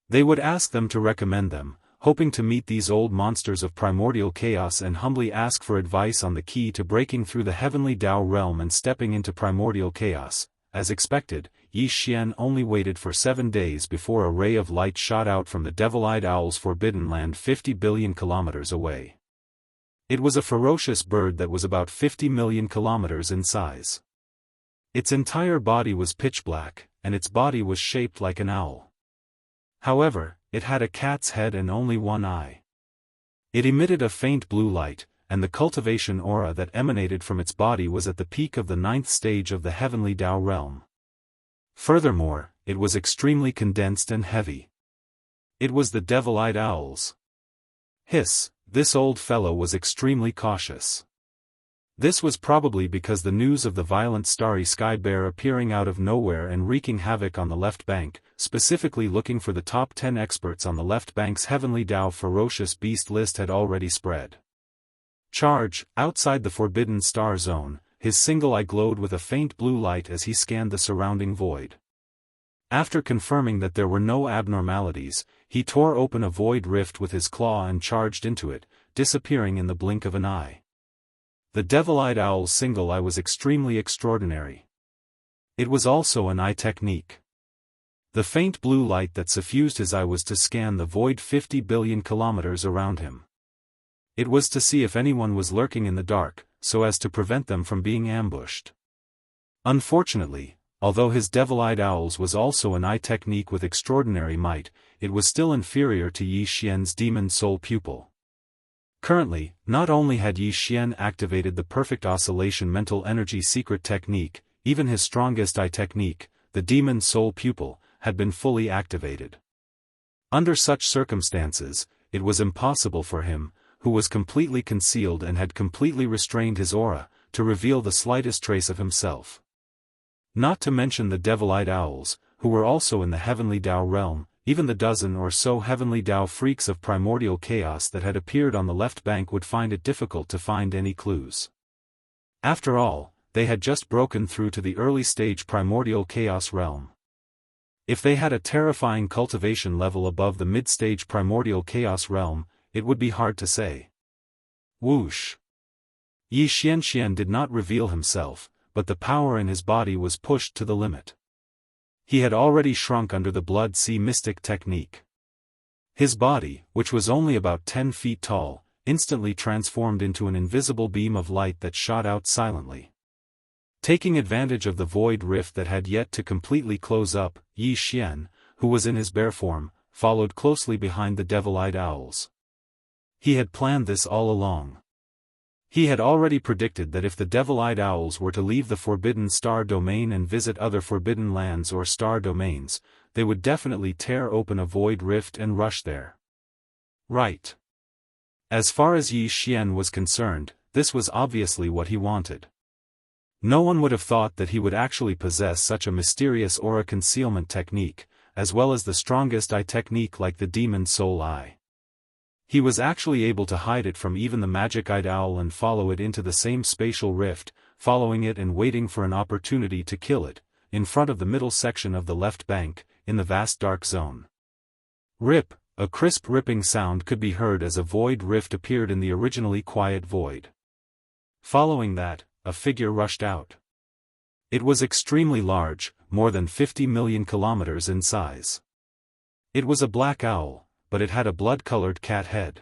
They would ask them to recommend them, hoping to meet these old monsters of primordial chaos and humbly ask for advice on the key to breaking through the heavenly Tao realm and stepping into primordial chaos. As expected, Yi Xian only waited for 7 days before a ray of light shot out from the Devil-Eyed Owl's forbidden land 50 billion kilometers away. It was a ferocious bird that was about 50 million kilometers in size. Its entire body was pitch black, and its body was shaped like an owl. However, it had a cat's head and only one eye. It emitted a faint blue light, and the cultivation aura that emanated from its body was at the peak of the 9th stage of the heavenly Tao realm. Furthermore, it was extremely condensed and heavy. It was the Devil-Eyed Owls. Hiss, this old fellow was extremely cautious. This was probably because the news of the violent starry sky bear appearing out of nowhere and wreaking havoc on the left bank, specifically looking for the top 10 experts on the left bank's heavenly Tao ferocious beast list had already spread. Charge, outside the forbidden star zone, his single eye glowed with a faint blue light as he scanned the surrounding void. After confirming that there were no abnormalities, he tore open a void rift with his claw and charged into it, disappearing in the blink of an eye. The Devil-Eyed Owl's single eye was extremely extraordinary. It was also an eye technique. The faint blue light that suffused his eye was to scan the void 50 billion kilometers around him. It was to see if anyone was lurking in the dark, so as to prevent them from being ambushed. Unfortunately, although his Devil-Eyed Owl's was also an eye technique with extraordinary might, it was still inferior to Yi Xian's demon soul pupil. Currently, not only had Yi Xian activated the perfect oscillation mental energy secret technique, even his strongest eye technique, the demon soul pupil, had been fully activated. Under such circumstances, it was impossible for him, who was completely concealed and had completely restrained his aura, to reveal the slightest trace of himself. Not to mention the Devil-Eyed Owls, who were also in the heavenly Tao realm. Even the dozen or so heavenly Tao freaks of primordial chaos that had appeared on the left bank would find it difficult to find any clues. After all, they had just broken through to the early stage primordial chaos realm. If they had a terrifying cultivation level above the mid-stage primordial chaos realm, it would be hard to say. Whoosh! Yi Xianxian did not reveal himself, but the power in his body was pushed to the limit. He had already shrunk under the blood sea mystic technique. His body, which was only about 10 feet tall, instantly transformed into an invisible beam of light that shot out silently. Taking advantage of the void rift that had yet to completely close up, Yi Xian, who was in his bear form, followed closely behind the Devil-Eyed Owls. He had planned this all along. He had already predicted that if the Devil-Eyed Owls were to leave the Forbidden Star domain and visit other forbidden lands or star domains, they would definitely tear open a void rift and rush there. Right. As far as Yi Xian was concerned, this was obviously what he wanted. No one would have thought that he would actually possess such a mysterious aura concealment technique, as well as the strongest eye technique like the Demon Soul Eye. He was actually able to hide it from even the magic-eyed owl and follow it into the same spatial rift, following it and waiting for an opportunity to kill it, in front of the middle section of the left bank, in the vast dark zone. Rip, a crisp ripping sound could be heard as a void rift appeared in the originally quiet void. Following that, a figure rushed out. It was extremely large, more than 50 million kilometers in size. It was a black owl, but it had a blood-colored cat head.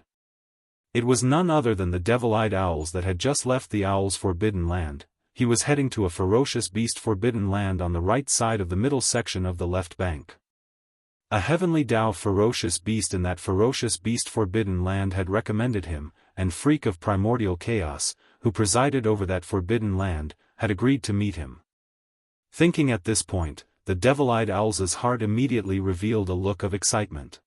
It was none other than the Devil-Eyed Owls that had just left the Owl's forbidden land, he was heading to a ferocious beast forbidden land on the right side of the middle section of the left bank. A heavenly Dao ferocious beast in that ferocious beast forbidden land had recommended him, and freak of primordial chaos, who presided over that forbidden land, had agreed to meet him. Thinking at this point, the devil-eyed owl's heart immediately revealed a look of excitement.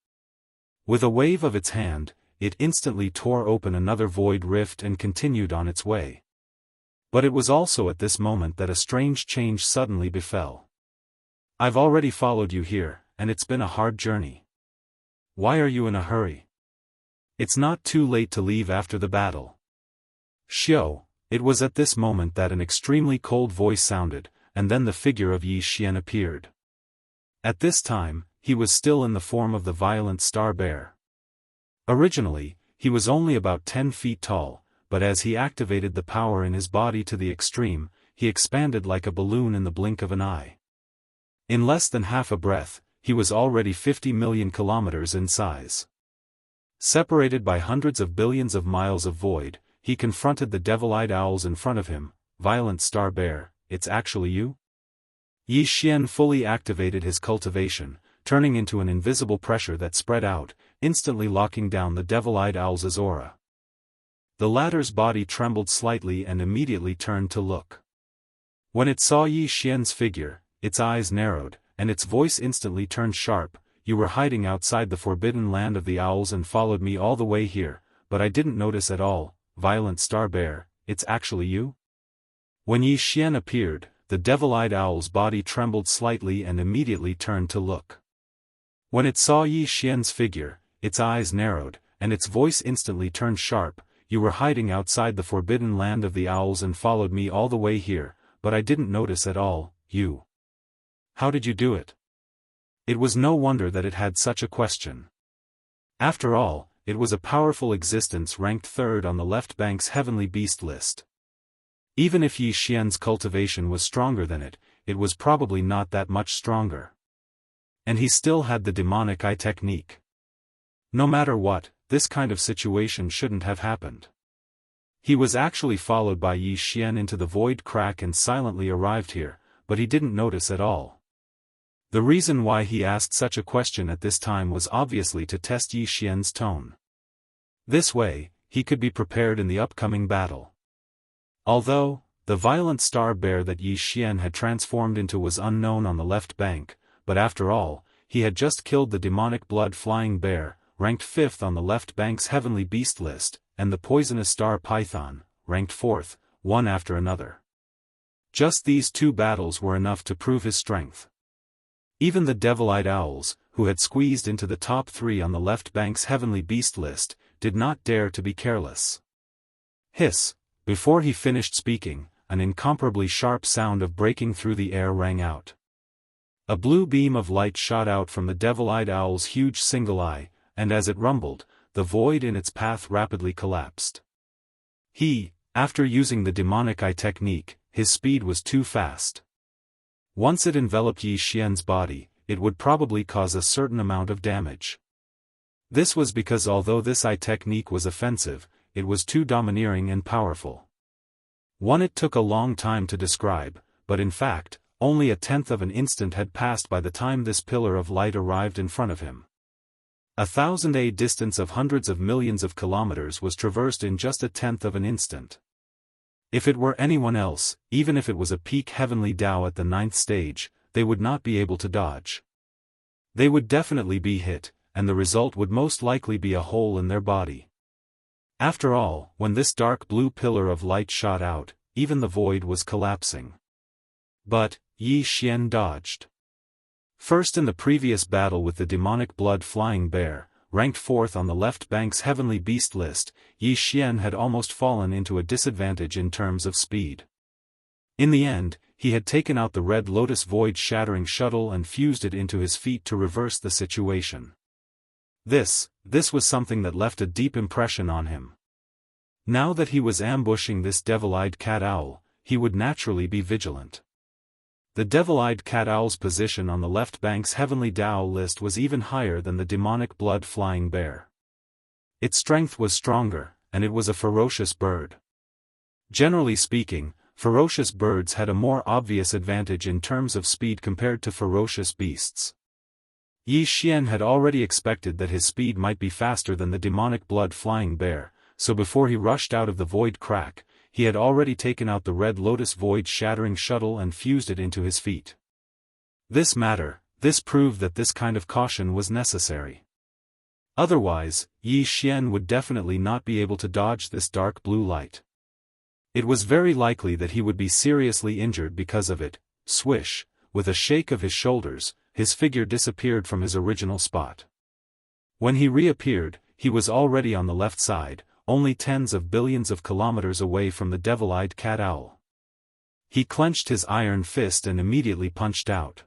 With a wave of its hand, it instantly tore open another void rift and continued on its way. But it was also at this moment that a strange change suddenly befell. "I've already followed you here, and it's been a hard journey. Why are you in a hurry? It's not too late to leave after the battle." "Xiao." It was at this moment that an extremely cold voice sounded, and then the figure of Yi Xian appeared. At this time, he was still in the form of the violent star bear. Originally, he was only about 10 feet tall, but as he activated the power in his body to the extreme, he expanded like a balloon in the blink of an eye. In less than half a breath, he was already 50 million kilometers in size. Separated by hundreds of billions of miles of void, he confronted the devil-eyed owls in front of him. "Violent star bear, it's actually you?" Yi Xian fully activated his cultivation, turning into an invisible pressure that spread out, instantly locking down the devil-eyed owl's aura. The latter's body trembled slightly and immediately turned to look. When it saw Yi Xian's figure, its eyes narrowed, and its voice instantly turned sharp. "You were hiding outside the forbidden land of the owls and followed me all the way here, but I didn't notice at all. Violent star bear, it's actually you?" When Yi Xian appeared, the devil-eyed owl's body trembled slightly and immediately turned to look. When it saw Yi Xian's figure, its eyes narrowed, and its voice instantly turned sharp. "You were hiding outside the forbidden land of the owls and followed me all the way here, but I didn't notice at all. You. How did you do it?" It was no wonder that it had such a question. After all, it was a powerful existence ranked third on the left bank's heavenly beast list. Even if Yi Xian's cultivation was stronger than it, it was probably not that much stronger. And he still had the demonic eye technique. No matter what, this kind of situation shouldn't have happened. He was actually followed by Yi Xian into the void crack and silently arrived here, but he didn't notice at all. The reason why he asked such a question at this time was obviously to test Yi Xian's tone. This way, he could be prepared in the upcoming battle. Although, the violent star bear that Yi Xian had transformed into was unknown on the left bank, but after all, he had just killed the demonic blood-flying bear, ranked 5th on the left bank's heavenly beast list, and the poisonous star python, ranked 4th, one after another. Just these two battles were enough to prove his strength. Even the devil-eyed owls, who had squeezed into the top 3 on the left bank's heavenly beast list, did not dare to be careless. Hiss! Before he finished speaking, an incomparably sharp sound of breaking through the air rang out. A blue beam of light shot out from the devil-eyed owl's huge single eye, and as it rumbled, the void in its path rapidly collapsed. After using the demonic eye technique, his speed was too fast. Once it enveloped Yi Xian's body, it would probably cause a certain amount of damage. This was because although this eye technique was offensive, it was too domineering and powerful. One it took a long time to describe, but in fact, only a tenth of an instant had passed by the time this pillar of light arrived in front of him. 1,000 distance of hundreds of millions of kilometers was traversed in just a tenth of an instant. If it were anyone else, even if it was a peak heavenly Dao at the 9th stage, they would not be able to dodge. They would definitely be hit, and the result would most likely be a hole in their body. After all, when this dark blue pillar of light shot out, even the void was collapsing. But, Yi Xian dodged. First in the previous battle with the demonic blood-flying bear, ranked 4th on the left bank's heavenly beast list, Yi Xian had almost fallen into a disadvantage in terms of speed. In the end, he had taken out the red lotus void-shattering shuttle and fused it into his feet to reverse the situation. This was something that left a deep impression on him. Now that he was ambushing this devil-eyed cat-owl, he would naturally be vigilant. The devil-eyed cat-owl's position on the left bank's heavenly Dao list was even higher than the demonic blood-flying bear. Its strength was stronger, and it was a ferocious bird. Generally speaking, ferocious birds had a more obvious advantage in terms of speed compared to ferocious beasts. Yi Xian had already expected that his speed might be faster than the demonic blood-flying bear, so before he rushed out of the void crack, he had already taken out the red lotus void-shattering shuttle and fused it into his feet. This proved that this kind of caution was necessary. Otherwise, Yi Xian would definitely not be able to dodge this dark blue light. It was very likely that he would be seriously injured because of it. Swish, with a shake of his shoulders, his figure disappeared from his original spot. When he reappeared, he was already on the left side, only tens of billions of kilometers away from the devil-eyed cat owl. He clenched his iron fist and immediately punched out.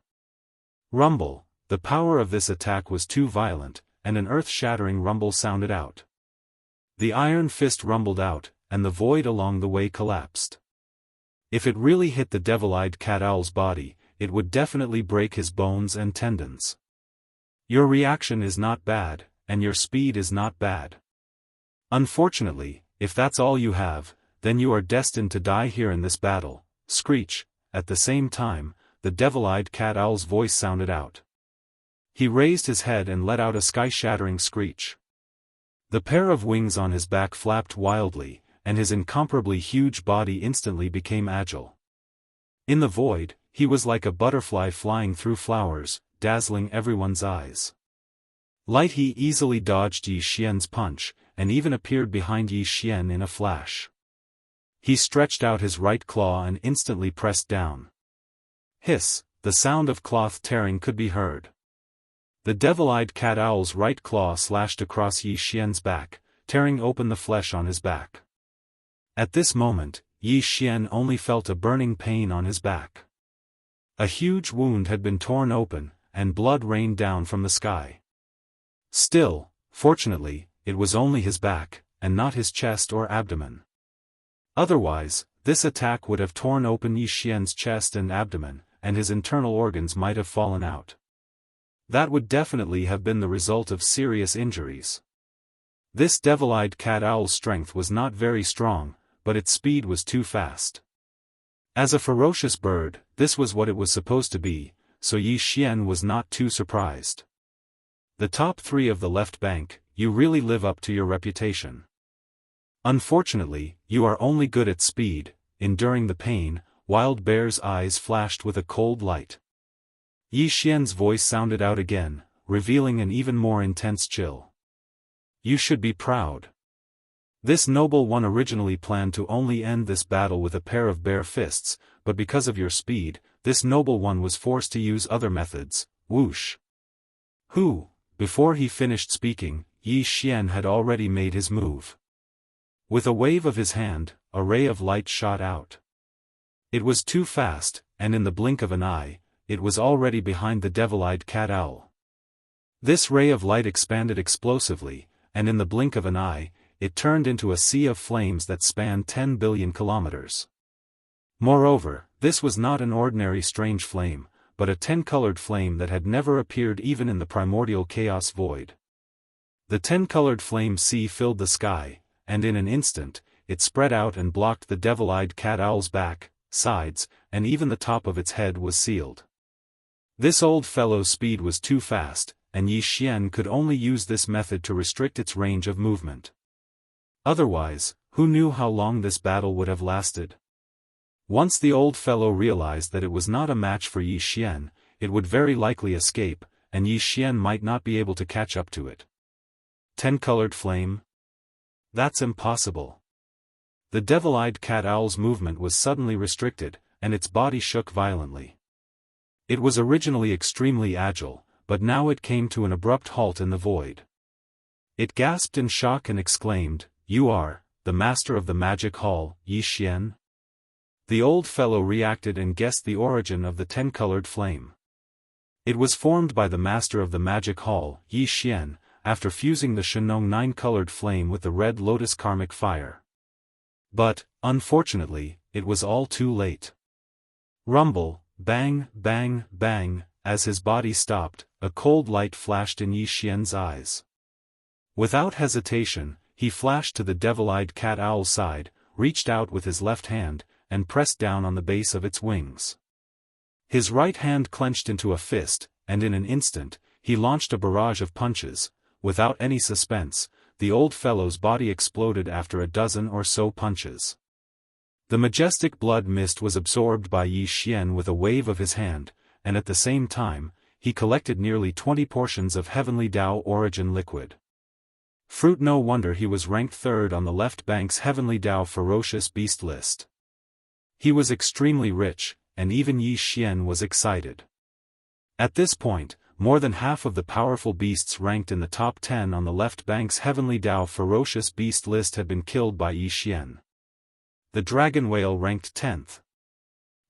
Rumble, the power of this attack was too violent, and an earth-shattering rumble sounded out. The iron fist rumbled out, and the void along the way collapsed. If it really hit the devil-eyed cat owl's body, it would definitely break his bones and tendons. Your reaction is not bad, and your speed is not bad. Unfortunately, if that's all you have, then you are destined to die here in this battle. Screech. At the same time, the devil-eyed cat owl's voice sounded out. He raised his head and let out a sky-shattering screech. The pair of wings on his back flapped wildly, and his incomparably huge body instantly became agile. In the void, he was like a butterfly flying through flowers, dazzling everyone's eyes. Light He easily dodged Yi Xian's punch, and even appeared behind Yi Xian in a flash. He stretched out his right claw and instantly pressed down. Hiss, the sound of cloth tearing could be heard. The devil-eyed cat owl's right claw slashed across Yi Xian's back, tearing open the flesh on his back. At this moment, Yi Xian only felt a burning pain on his back. A huge wound had been torn open, and blood rained down from the sky. Still, fortunately, it was only his back, and not his chest or abdomen. Otherwise, this attack would have torn open Yi Xian's chest and abdomen, and his internal organs might have fallen out. That would definitely have been the result of serious injuries. This devil-eyed cat owl's strength was not very strong, but its speed was too fast. As a ferocious bird, this was what it was supposed to be, so Yi Xian was not too surprised. The top three of the left bank, you really live up to your reputation. Unfortunately, you are only good at speed. Enduring the pain, Wild Bear's eyes flashed with a cold light. Yi Xian's voice sounded out again, revealing an even more intense chill. You should be proud. This noble one originally planned to only end this battle with a pair of bare fists, but because of your speed, this noble one was forced to use other methods. Whoosh. Who? Before he finished speaking, Yi Xian had already made his move. With a wave of his hand, a ray of light shot out. It was too fast, and in the blink of an eye, it was already behind the devil-eyed cat owl. This ray of light expanded explosively, and in the blink of an eye, it turned into a sea of flames that spanned 10 billion kilometers. Moreover, this was not an ordinary strange flame, but a 10-colored flame that had never appeared even in the primordial chaos void. The 10-colored flame sea filled the sky, and in an instant, it spread out and blocked the devil-eyed cat owl's back, sides, and even the top of its head was sealed. This old fellow's speed was too fast, and Yi Xian could only use this method to restrict its range of movement. Otherwise, who knew how long this battle would have lasted? Once the old fellow realized that it was not a match for Yi Xian, it would very likely escape, and Yi Xian might not be able to catch up to it. 10-colored flame? That's impossible. The devil-eyed cat owl's movement was suddenly restricted, and its body shook violently. It was originally extremely agile, but now it came to an abrupt halt in the void. It gasped in shock and exclaimed, "You are the master of the magic hall, Yi Xian?" The old fellow reacted and guessed the origin of the 10-colored flame. It was formed by the master of the magic hall, Yi Xian, after fusing the Shenong 9-colored flame with the red lotus karmic fire. But, unfortunately, it was all too late. Rumble, bang, bang, bang, as his body stopped, a cold light flashed in Yi Xian's eyes. Without hesitation, he flashed to the devil-eyed cat owl's side, reached out with his left hand, and pressed down on the base of its wings. His right hand clenched into a fist, and in an instant, he launched a barrage of punches. Without any suspense, the old fellow's body exploded after a dozen or so punches. The majestic blood mist was absorbed by Yi Xian with a wave of his hand, and at the same time, he collected nearly 20 portions of heavenly Dao origin liquid. Fruit. No wonder he was ranked third on the left bank's heavenly Dao ferocious beast list. He was extremely rich, and even Yi Xian was excited. At this point, more than half of the powerful beasts ranked in the top 10 on the left bank's heavenly Dao ferocious beast list had been killed by Yi Xian. The dragon whale ranked 10th.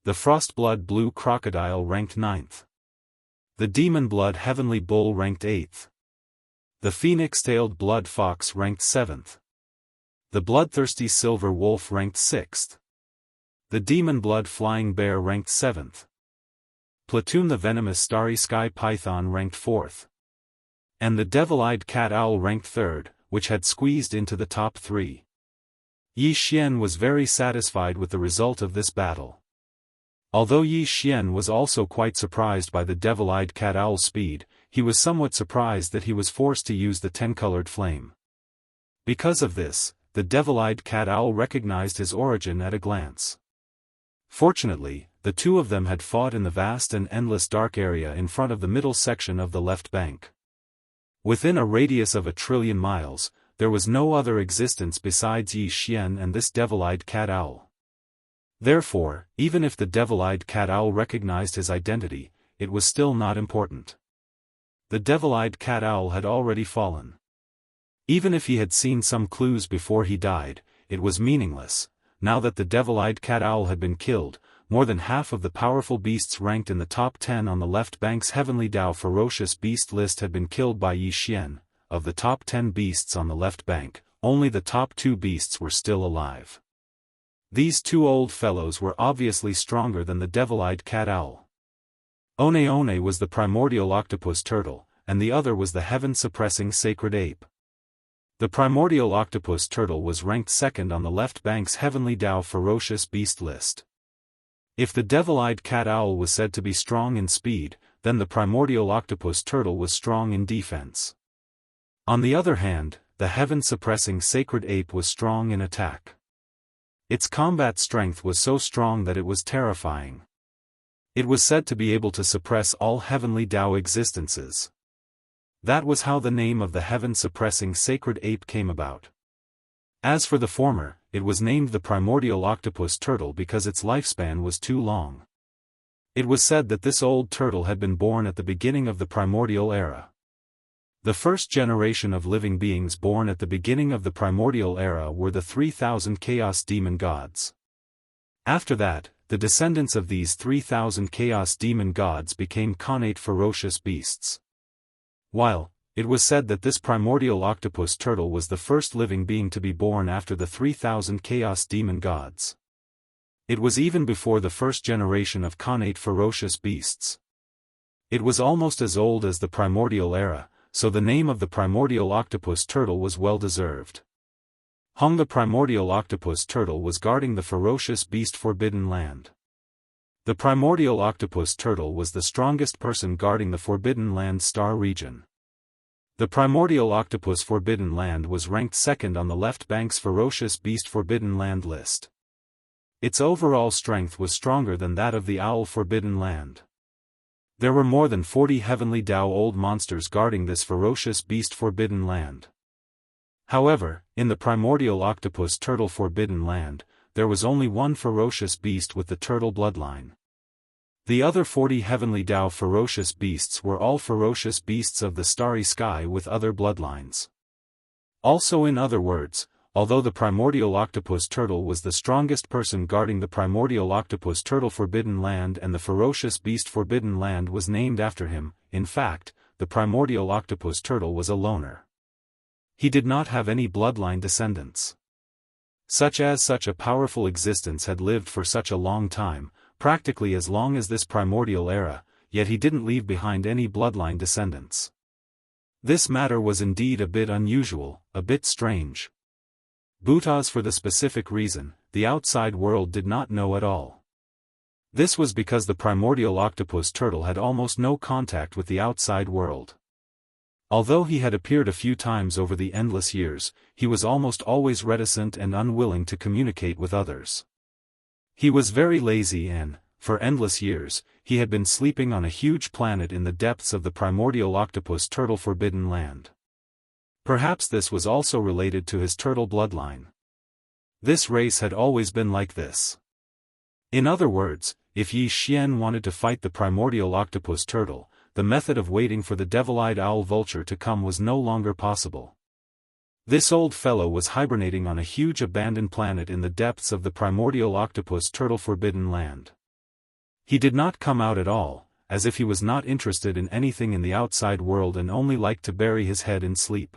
The frostblood blue crocodile ranked 9th. The demon blood heavenly bull ranked 8th. The phoenix-tailed blood fox ranked 7th. The bloodthirsty silver wolf ranked 6th. The demon blood flying bear ranked 7th. Platoon the venomous starry sky python ranked 4th. And the devil-eyed cat owl ranked 3rd, which had squeezed into the top 3. Yi Xian was very satisfied with the result of this battle. Although Yi Xian was also quite surprised by the devil-eyed cat owl's speed, he was somewhat surprised that he was forced to use the 10-colored flame. Because of this, the devil-eyed cat owl recognized his origin at a glance. Fortunately, the two of them had fought in the vast and endless dark area in front of the middle section of the left bank. Within a radius of 1 trillion miles, there was no other existence besides Yi Xian and this devil-eyed cat owl. Therefore, even if the devil-eyed cat owl recognized his identity, it was still not important. The devil-eyed cat owl had already fallen. Even if he had seen some clues before he died, it was meaningless. Now that the devil-eyed cat owl had been killed, more than half of the powerful beasts ranked in the top 10 on the left bank's heavenly Dao ferocious beast list had been killed by Yi Xian. Of the top 10 beasts on the left bank, only the top 2 beasts were still alive. These two old fellows were obviously stronger than the devil-eyed cat owl. One One was the primordial octopus turtle, and the other was the heaven-suppressing sacred ape. The primordial octopus turtle was ranked 2nd on the left bank's heavenly Dao ferocious beast list. If the devil-eyed cat owl was said to be strong in speed, then the primordial octopus turtle was strong in defense. On the other hand, the heaven-suppressing sacred ape was strong in attack. Its combat strength was so strong that it was terrifying. It was said to be able to suppress all heavenly Dao existences. That was how the name of the heaven-suppressing sacred ape came about. As for the former, it was named the primordial octopus turtle because its lifespan was too long. It was said that this old turtle had been born at the beginning of the primordial era. The first generation of living beings born at the beginning of the primordial era were the 3,000 chaos demon gods. After that, the descendants of these 3,000 chaos demon gods became connate ferocious beasts. While it was said that this primordial octopus turtle was the first living being to be born after the 3,000 chaos demon gods. It was even before the first generation of connate ferocious beasts. It was almost as old as the primordial era, so the name of the primordial octopus turtle was well deserved. The primordial octopus turtle was guarding the ferocious beast forbidden land. The primordial octopus turtle was the strongest person guarding the forbidden land star region. The primordial octopus forbidden land was ranked 2nd on the left bank's ferocious beast forbidden land list. Its overall strength was stronger than that of the owl forbidden land. There were more than 40 heavenly Dao old monsters guarding this ferocious beast forbidden land. However, in the primordial octopus turtle forbidden land, there was only one ferocious beast with the turtle bloodline. The other 40 heavenly Dao ferocious beasts were all ferocious beasts of the starry sky with other bloodlines. Also, in other words, although the primordial octopus turtle was the strongest person guarding the primordial octopus turtle forbidden land and the ferocious beast forbidden land was named after him, in fact, the primordial octopus turtle was a loner. He did not have any bloodline descendants. Such a powerful existence had lived for such a long time, practically as long as this primordial era, yet he didn't leave behind any bloodline descendants. This matter was indeed a bit unusual, a bit strange. Bhutas for the specific reason, the outside world did not know at all. This was because the primordial octopus turtle had almost no contact with the outside world. Although he had appeared a few times over the endless years, he was almost always reticent and unwilling to communicate with others. He was very lazy and, for endless years, he had been sleeping on a huge planet in the depths of the primordial octopus turtle forbidden land. Perhaps this was also related to his turtle bloodline. This race had always been like this. In other words, if Yi Xian wanted to fight the primordial octopus turtle, the method of waiting for the devil-eyed owl vulture to come was no longer possible. This old fellow was hibernating on a huge abandoned planet in the depths of the primordial octopus turtle forbidden land. He did not come out at all, as if he was not interested in anything in the outside world and only liked to bury his head in sleep.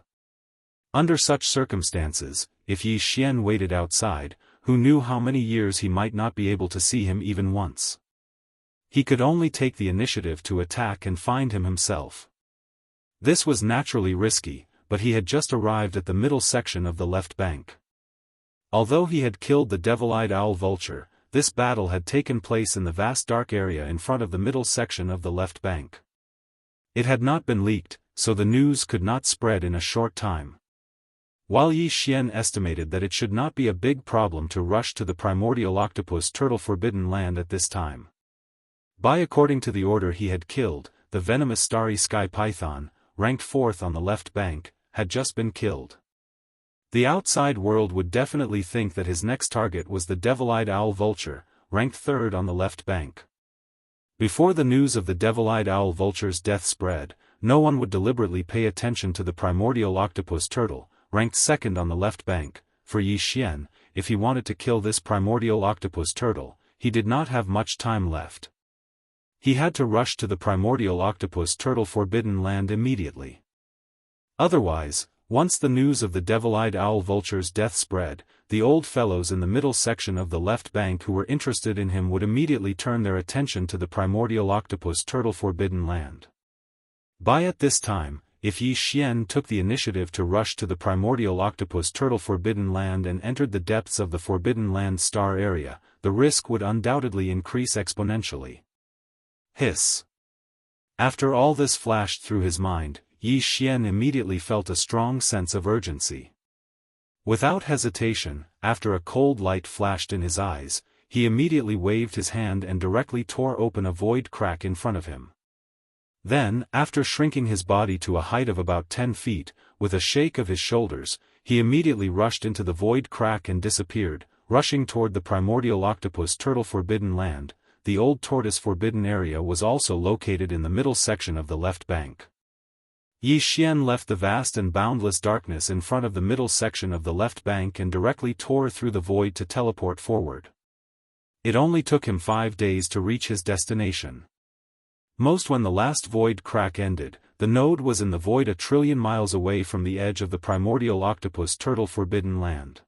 Under such circumstances, if Yi Xian waited outside, who knew how many years he might not be able to see him even once? He could only take the initiative to attack and find him himself. This was naturally risky, but he had just arrived at the middle section of the left bank. Although he had killed the devil-eyed owl vulture, this battle had taken place in the vast dark area in front of the middle section of the left bank. It had not been leaked, so the news could not spread in a short time. While Yi Xian estimated that it should not be a big problem to rush to the primordial octopus turtle forbidden land at this time. According to the order he had killed, the venomous starry sky python, ranked 4th on the left bank, had just been killed. The outside world would definitely think that his next target was the devil-eyed owl vulture, ranked 3rd on the left bank. Before the news of the devil-eyed owl vulture's death spread, no one would deliberately pay attention to the primordial octopus turtle, ranked 2nd on the left bank. For Yi Xian, if he wanted to kill this primordial octopus turtle, he did not have much time left. He had to rush to the primordial octopus turtle forbidden land immediately. Otherwise, once the news of the devil-eyed owl vulture's death spread, the old fellows in the middle section of the left bank who were interested in him would immediately turn their attention to the primordial octopus turtle forbidden land. At this time, if Yi Xian took the initiative to rush to the primordial octopus turtle forbidden land and entered the depths of the forbidden land star area, the risk would undoubtedly increase exponentially. Hiss. After all this flashed through his mind, Yi Xian immediately felt a strong sense of urgency. Without hesitation, after a cold light flashed in his eyes, he immediately waved his hand and directly tore open a void crack in front of him. Then, after shrinking his body to a height of about 10 feet, with a shake of his shoulders, he immediately rushed into the void crack and disappeared, rushing toward the primordial octopus turtle forbidden land. The old tortoise forbidden area was also located in the middle section of the left bank. Yi Xian left the vast and boundless darkness in front of the middle section of the left bank and directly tore through the void to teleport forward. It only took him 5 days to reach his destination. When the last void crack ended, the node was in the void 1 trillion miles away from the edge of the primordial octopus turtle forbidden land.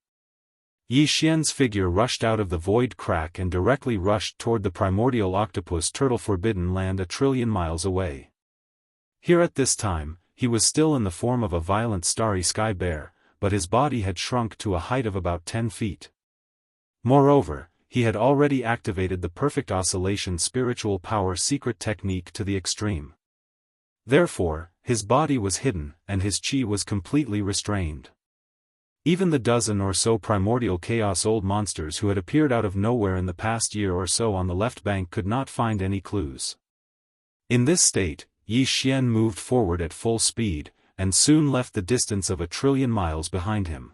Yi Xian's figure rushed out of the void crack and directly rushed toward the primordial octopus turtle forbidden land 1 trillion miles away. Here at this time, he was still in the form of a violent starry sky bear, but his body had shrunk to a height of about 10 feet. Moreover, he had already activated the perfect oscillation spiritual power secret technique to the extreme. Therefore, his body was hidden, and his chi was completely restrained. Even the dozen or so primordial chaos old monsters who had appeared out of nowhere in the past year or so on the left bank could not find any clues. In this state, Yi Xian moved forward at full speed, and soon left the distance of 1 trillion miles behind him.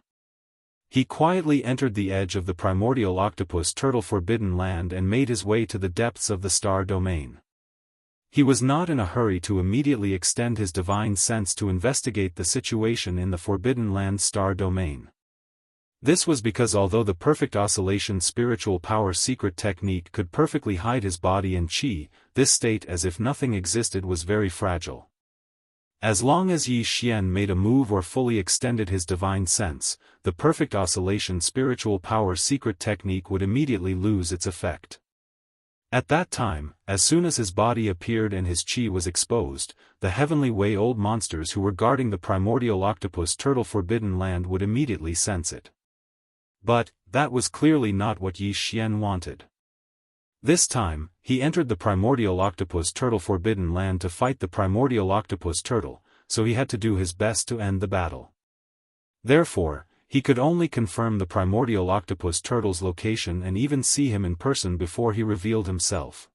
He quietly entered the edge of the primordial octopus turtle forbidden land and made his way to the depths of the star domain. He was not in a hurry to immediately extend his divine sense to investigate the situation in the forbidden land star domain. This was because although the perfect oscillation spiritual power secret technique could perfectly hide his body and chi, this state as if nothing existed was very fragile. As long as Yi Xian made a move or fully extended his divine sense, the perfect oscillation spiritual power secret technique would immediately lose its effect. At that time, as soon as his body appeared and his chi was exposed, the heavenly way old monsters who were guarding the primordial octopus turtle forbidden land would immediately sense it. But, that was clearly not what Yi Xian wanted. This time, he entered the primordial octopus turtle forbidden land to fight the primordial octopus turtle, so he had to do his best to end the battle. Therefore, he could only confirm the primordial octopus turtle's location and even see him in person before he revealed himself.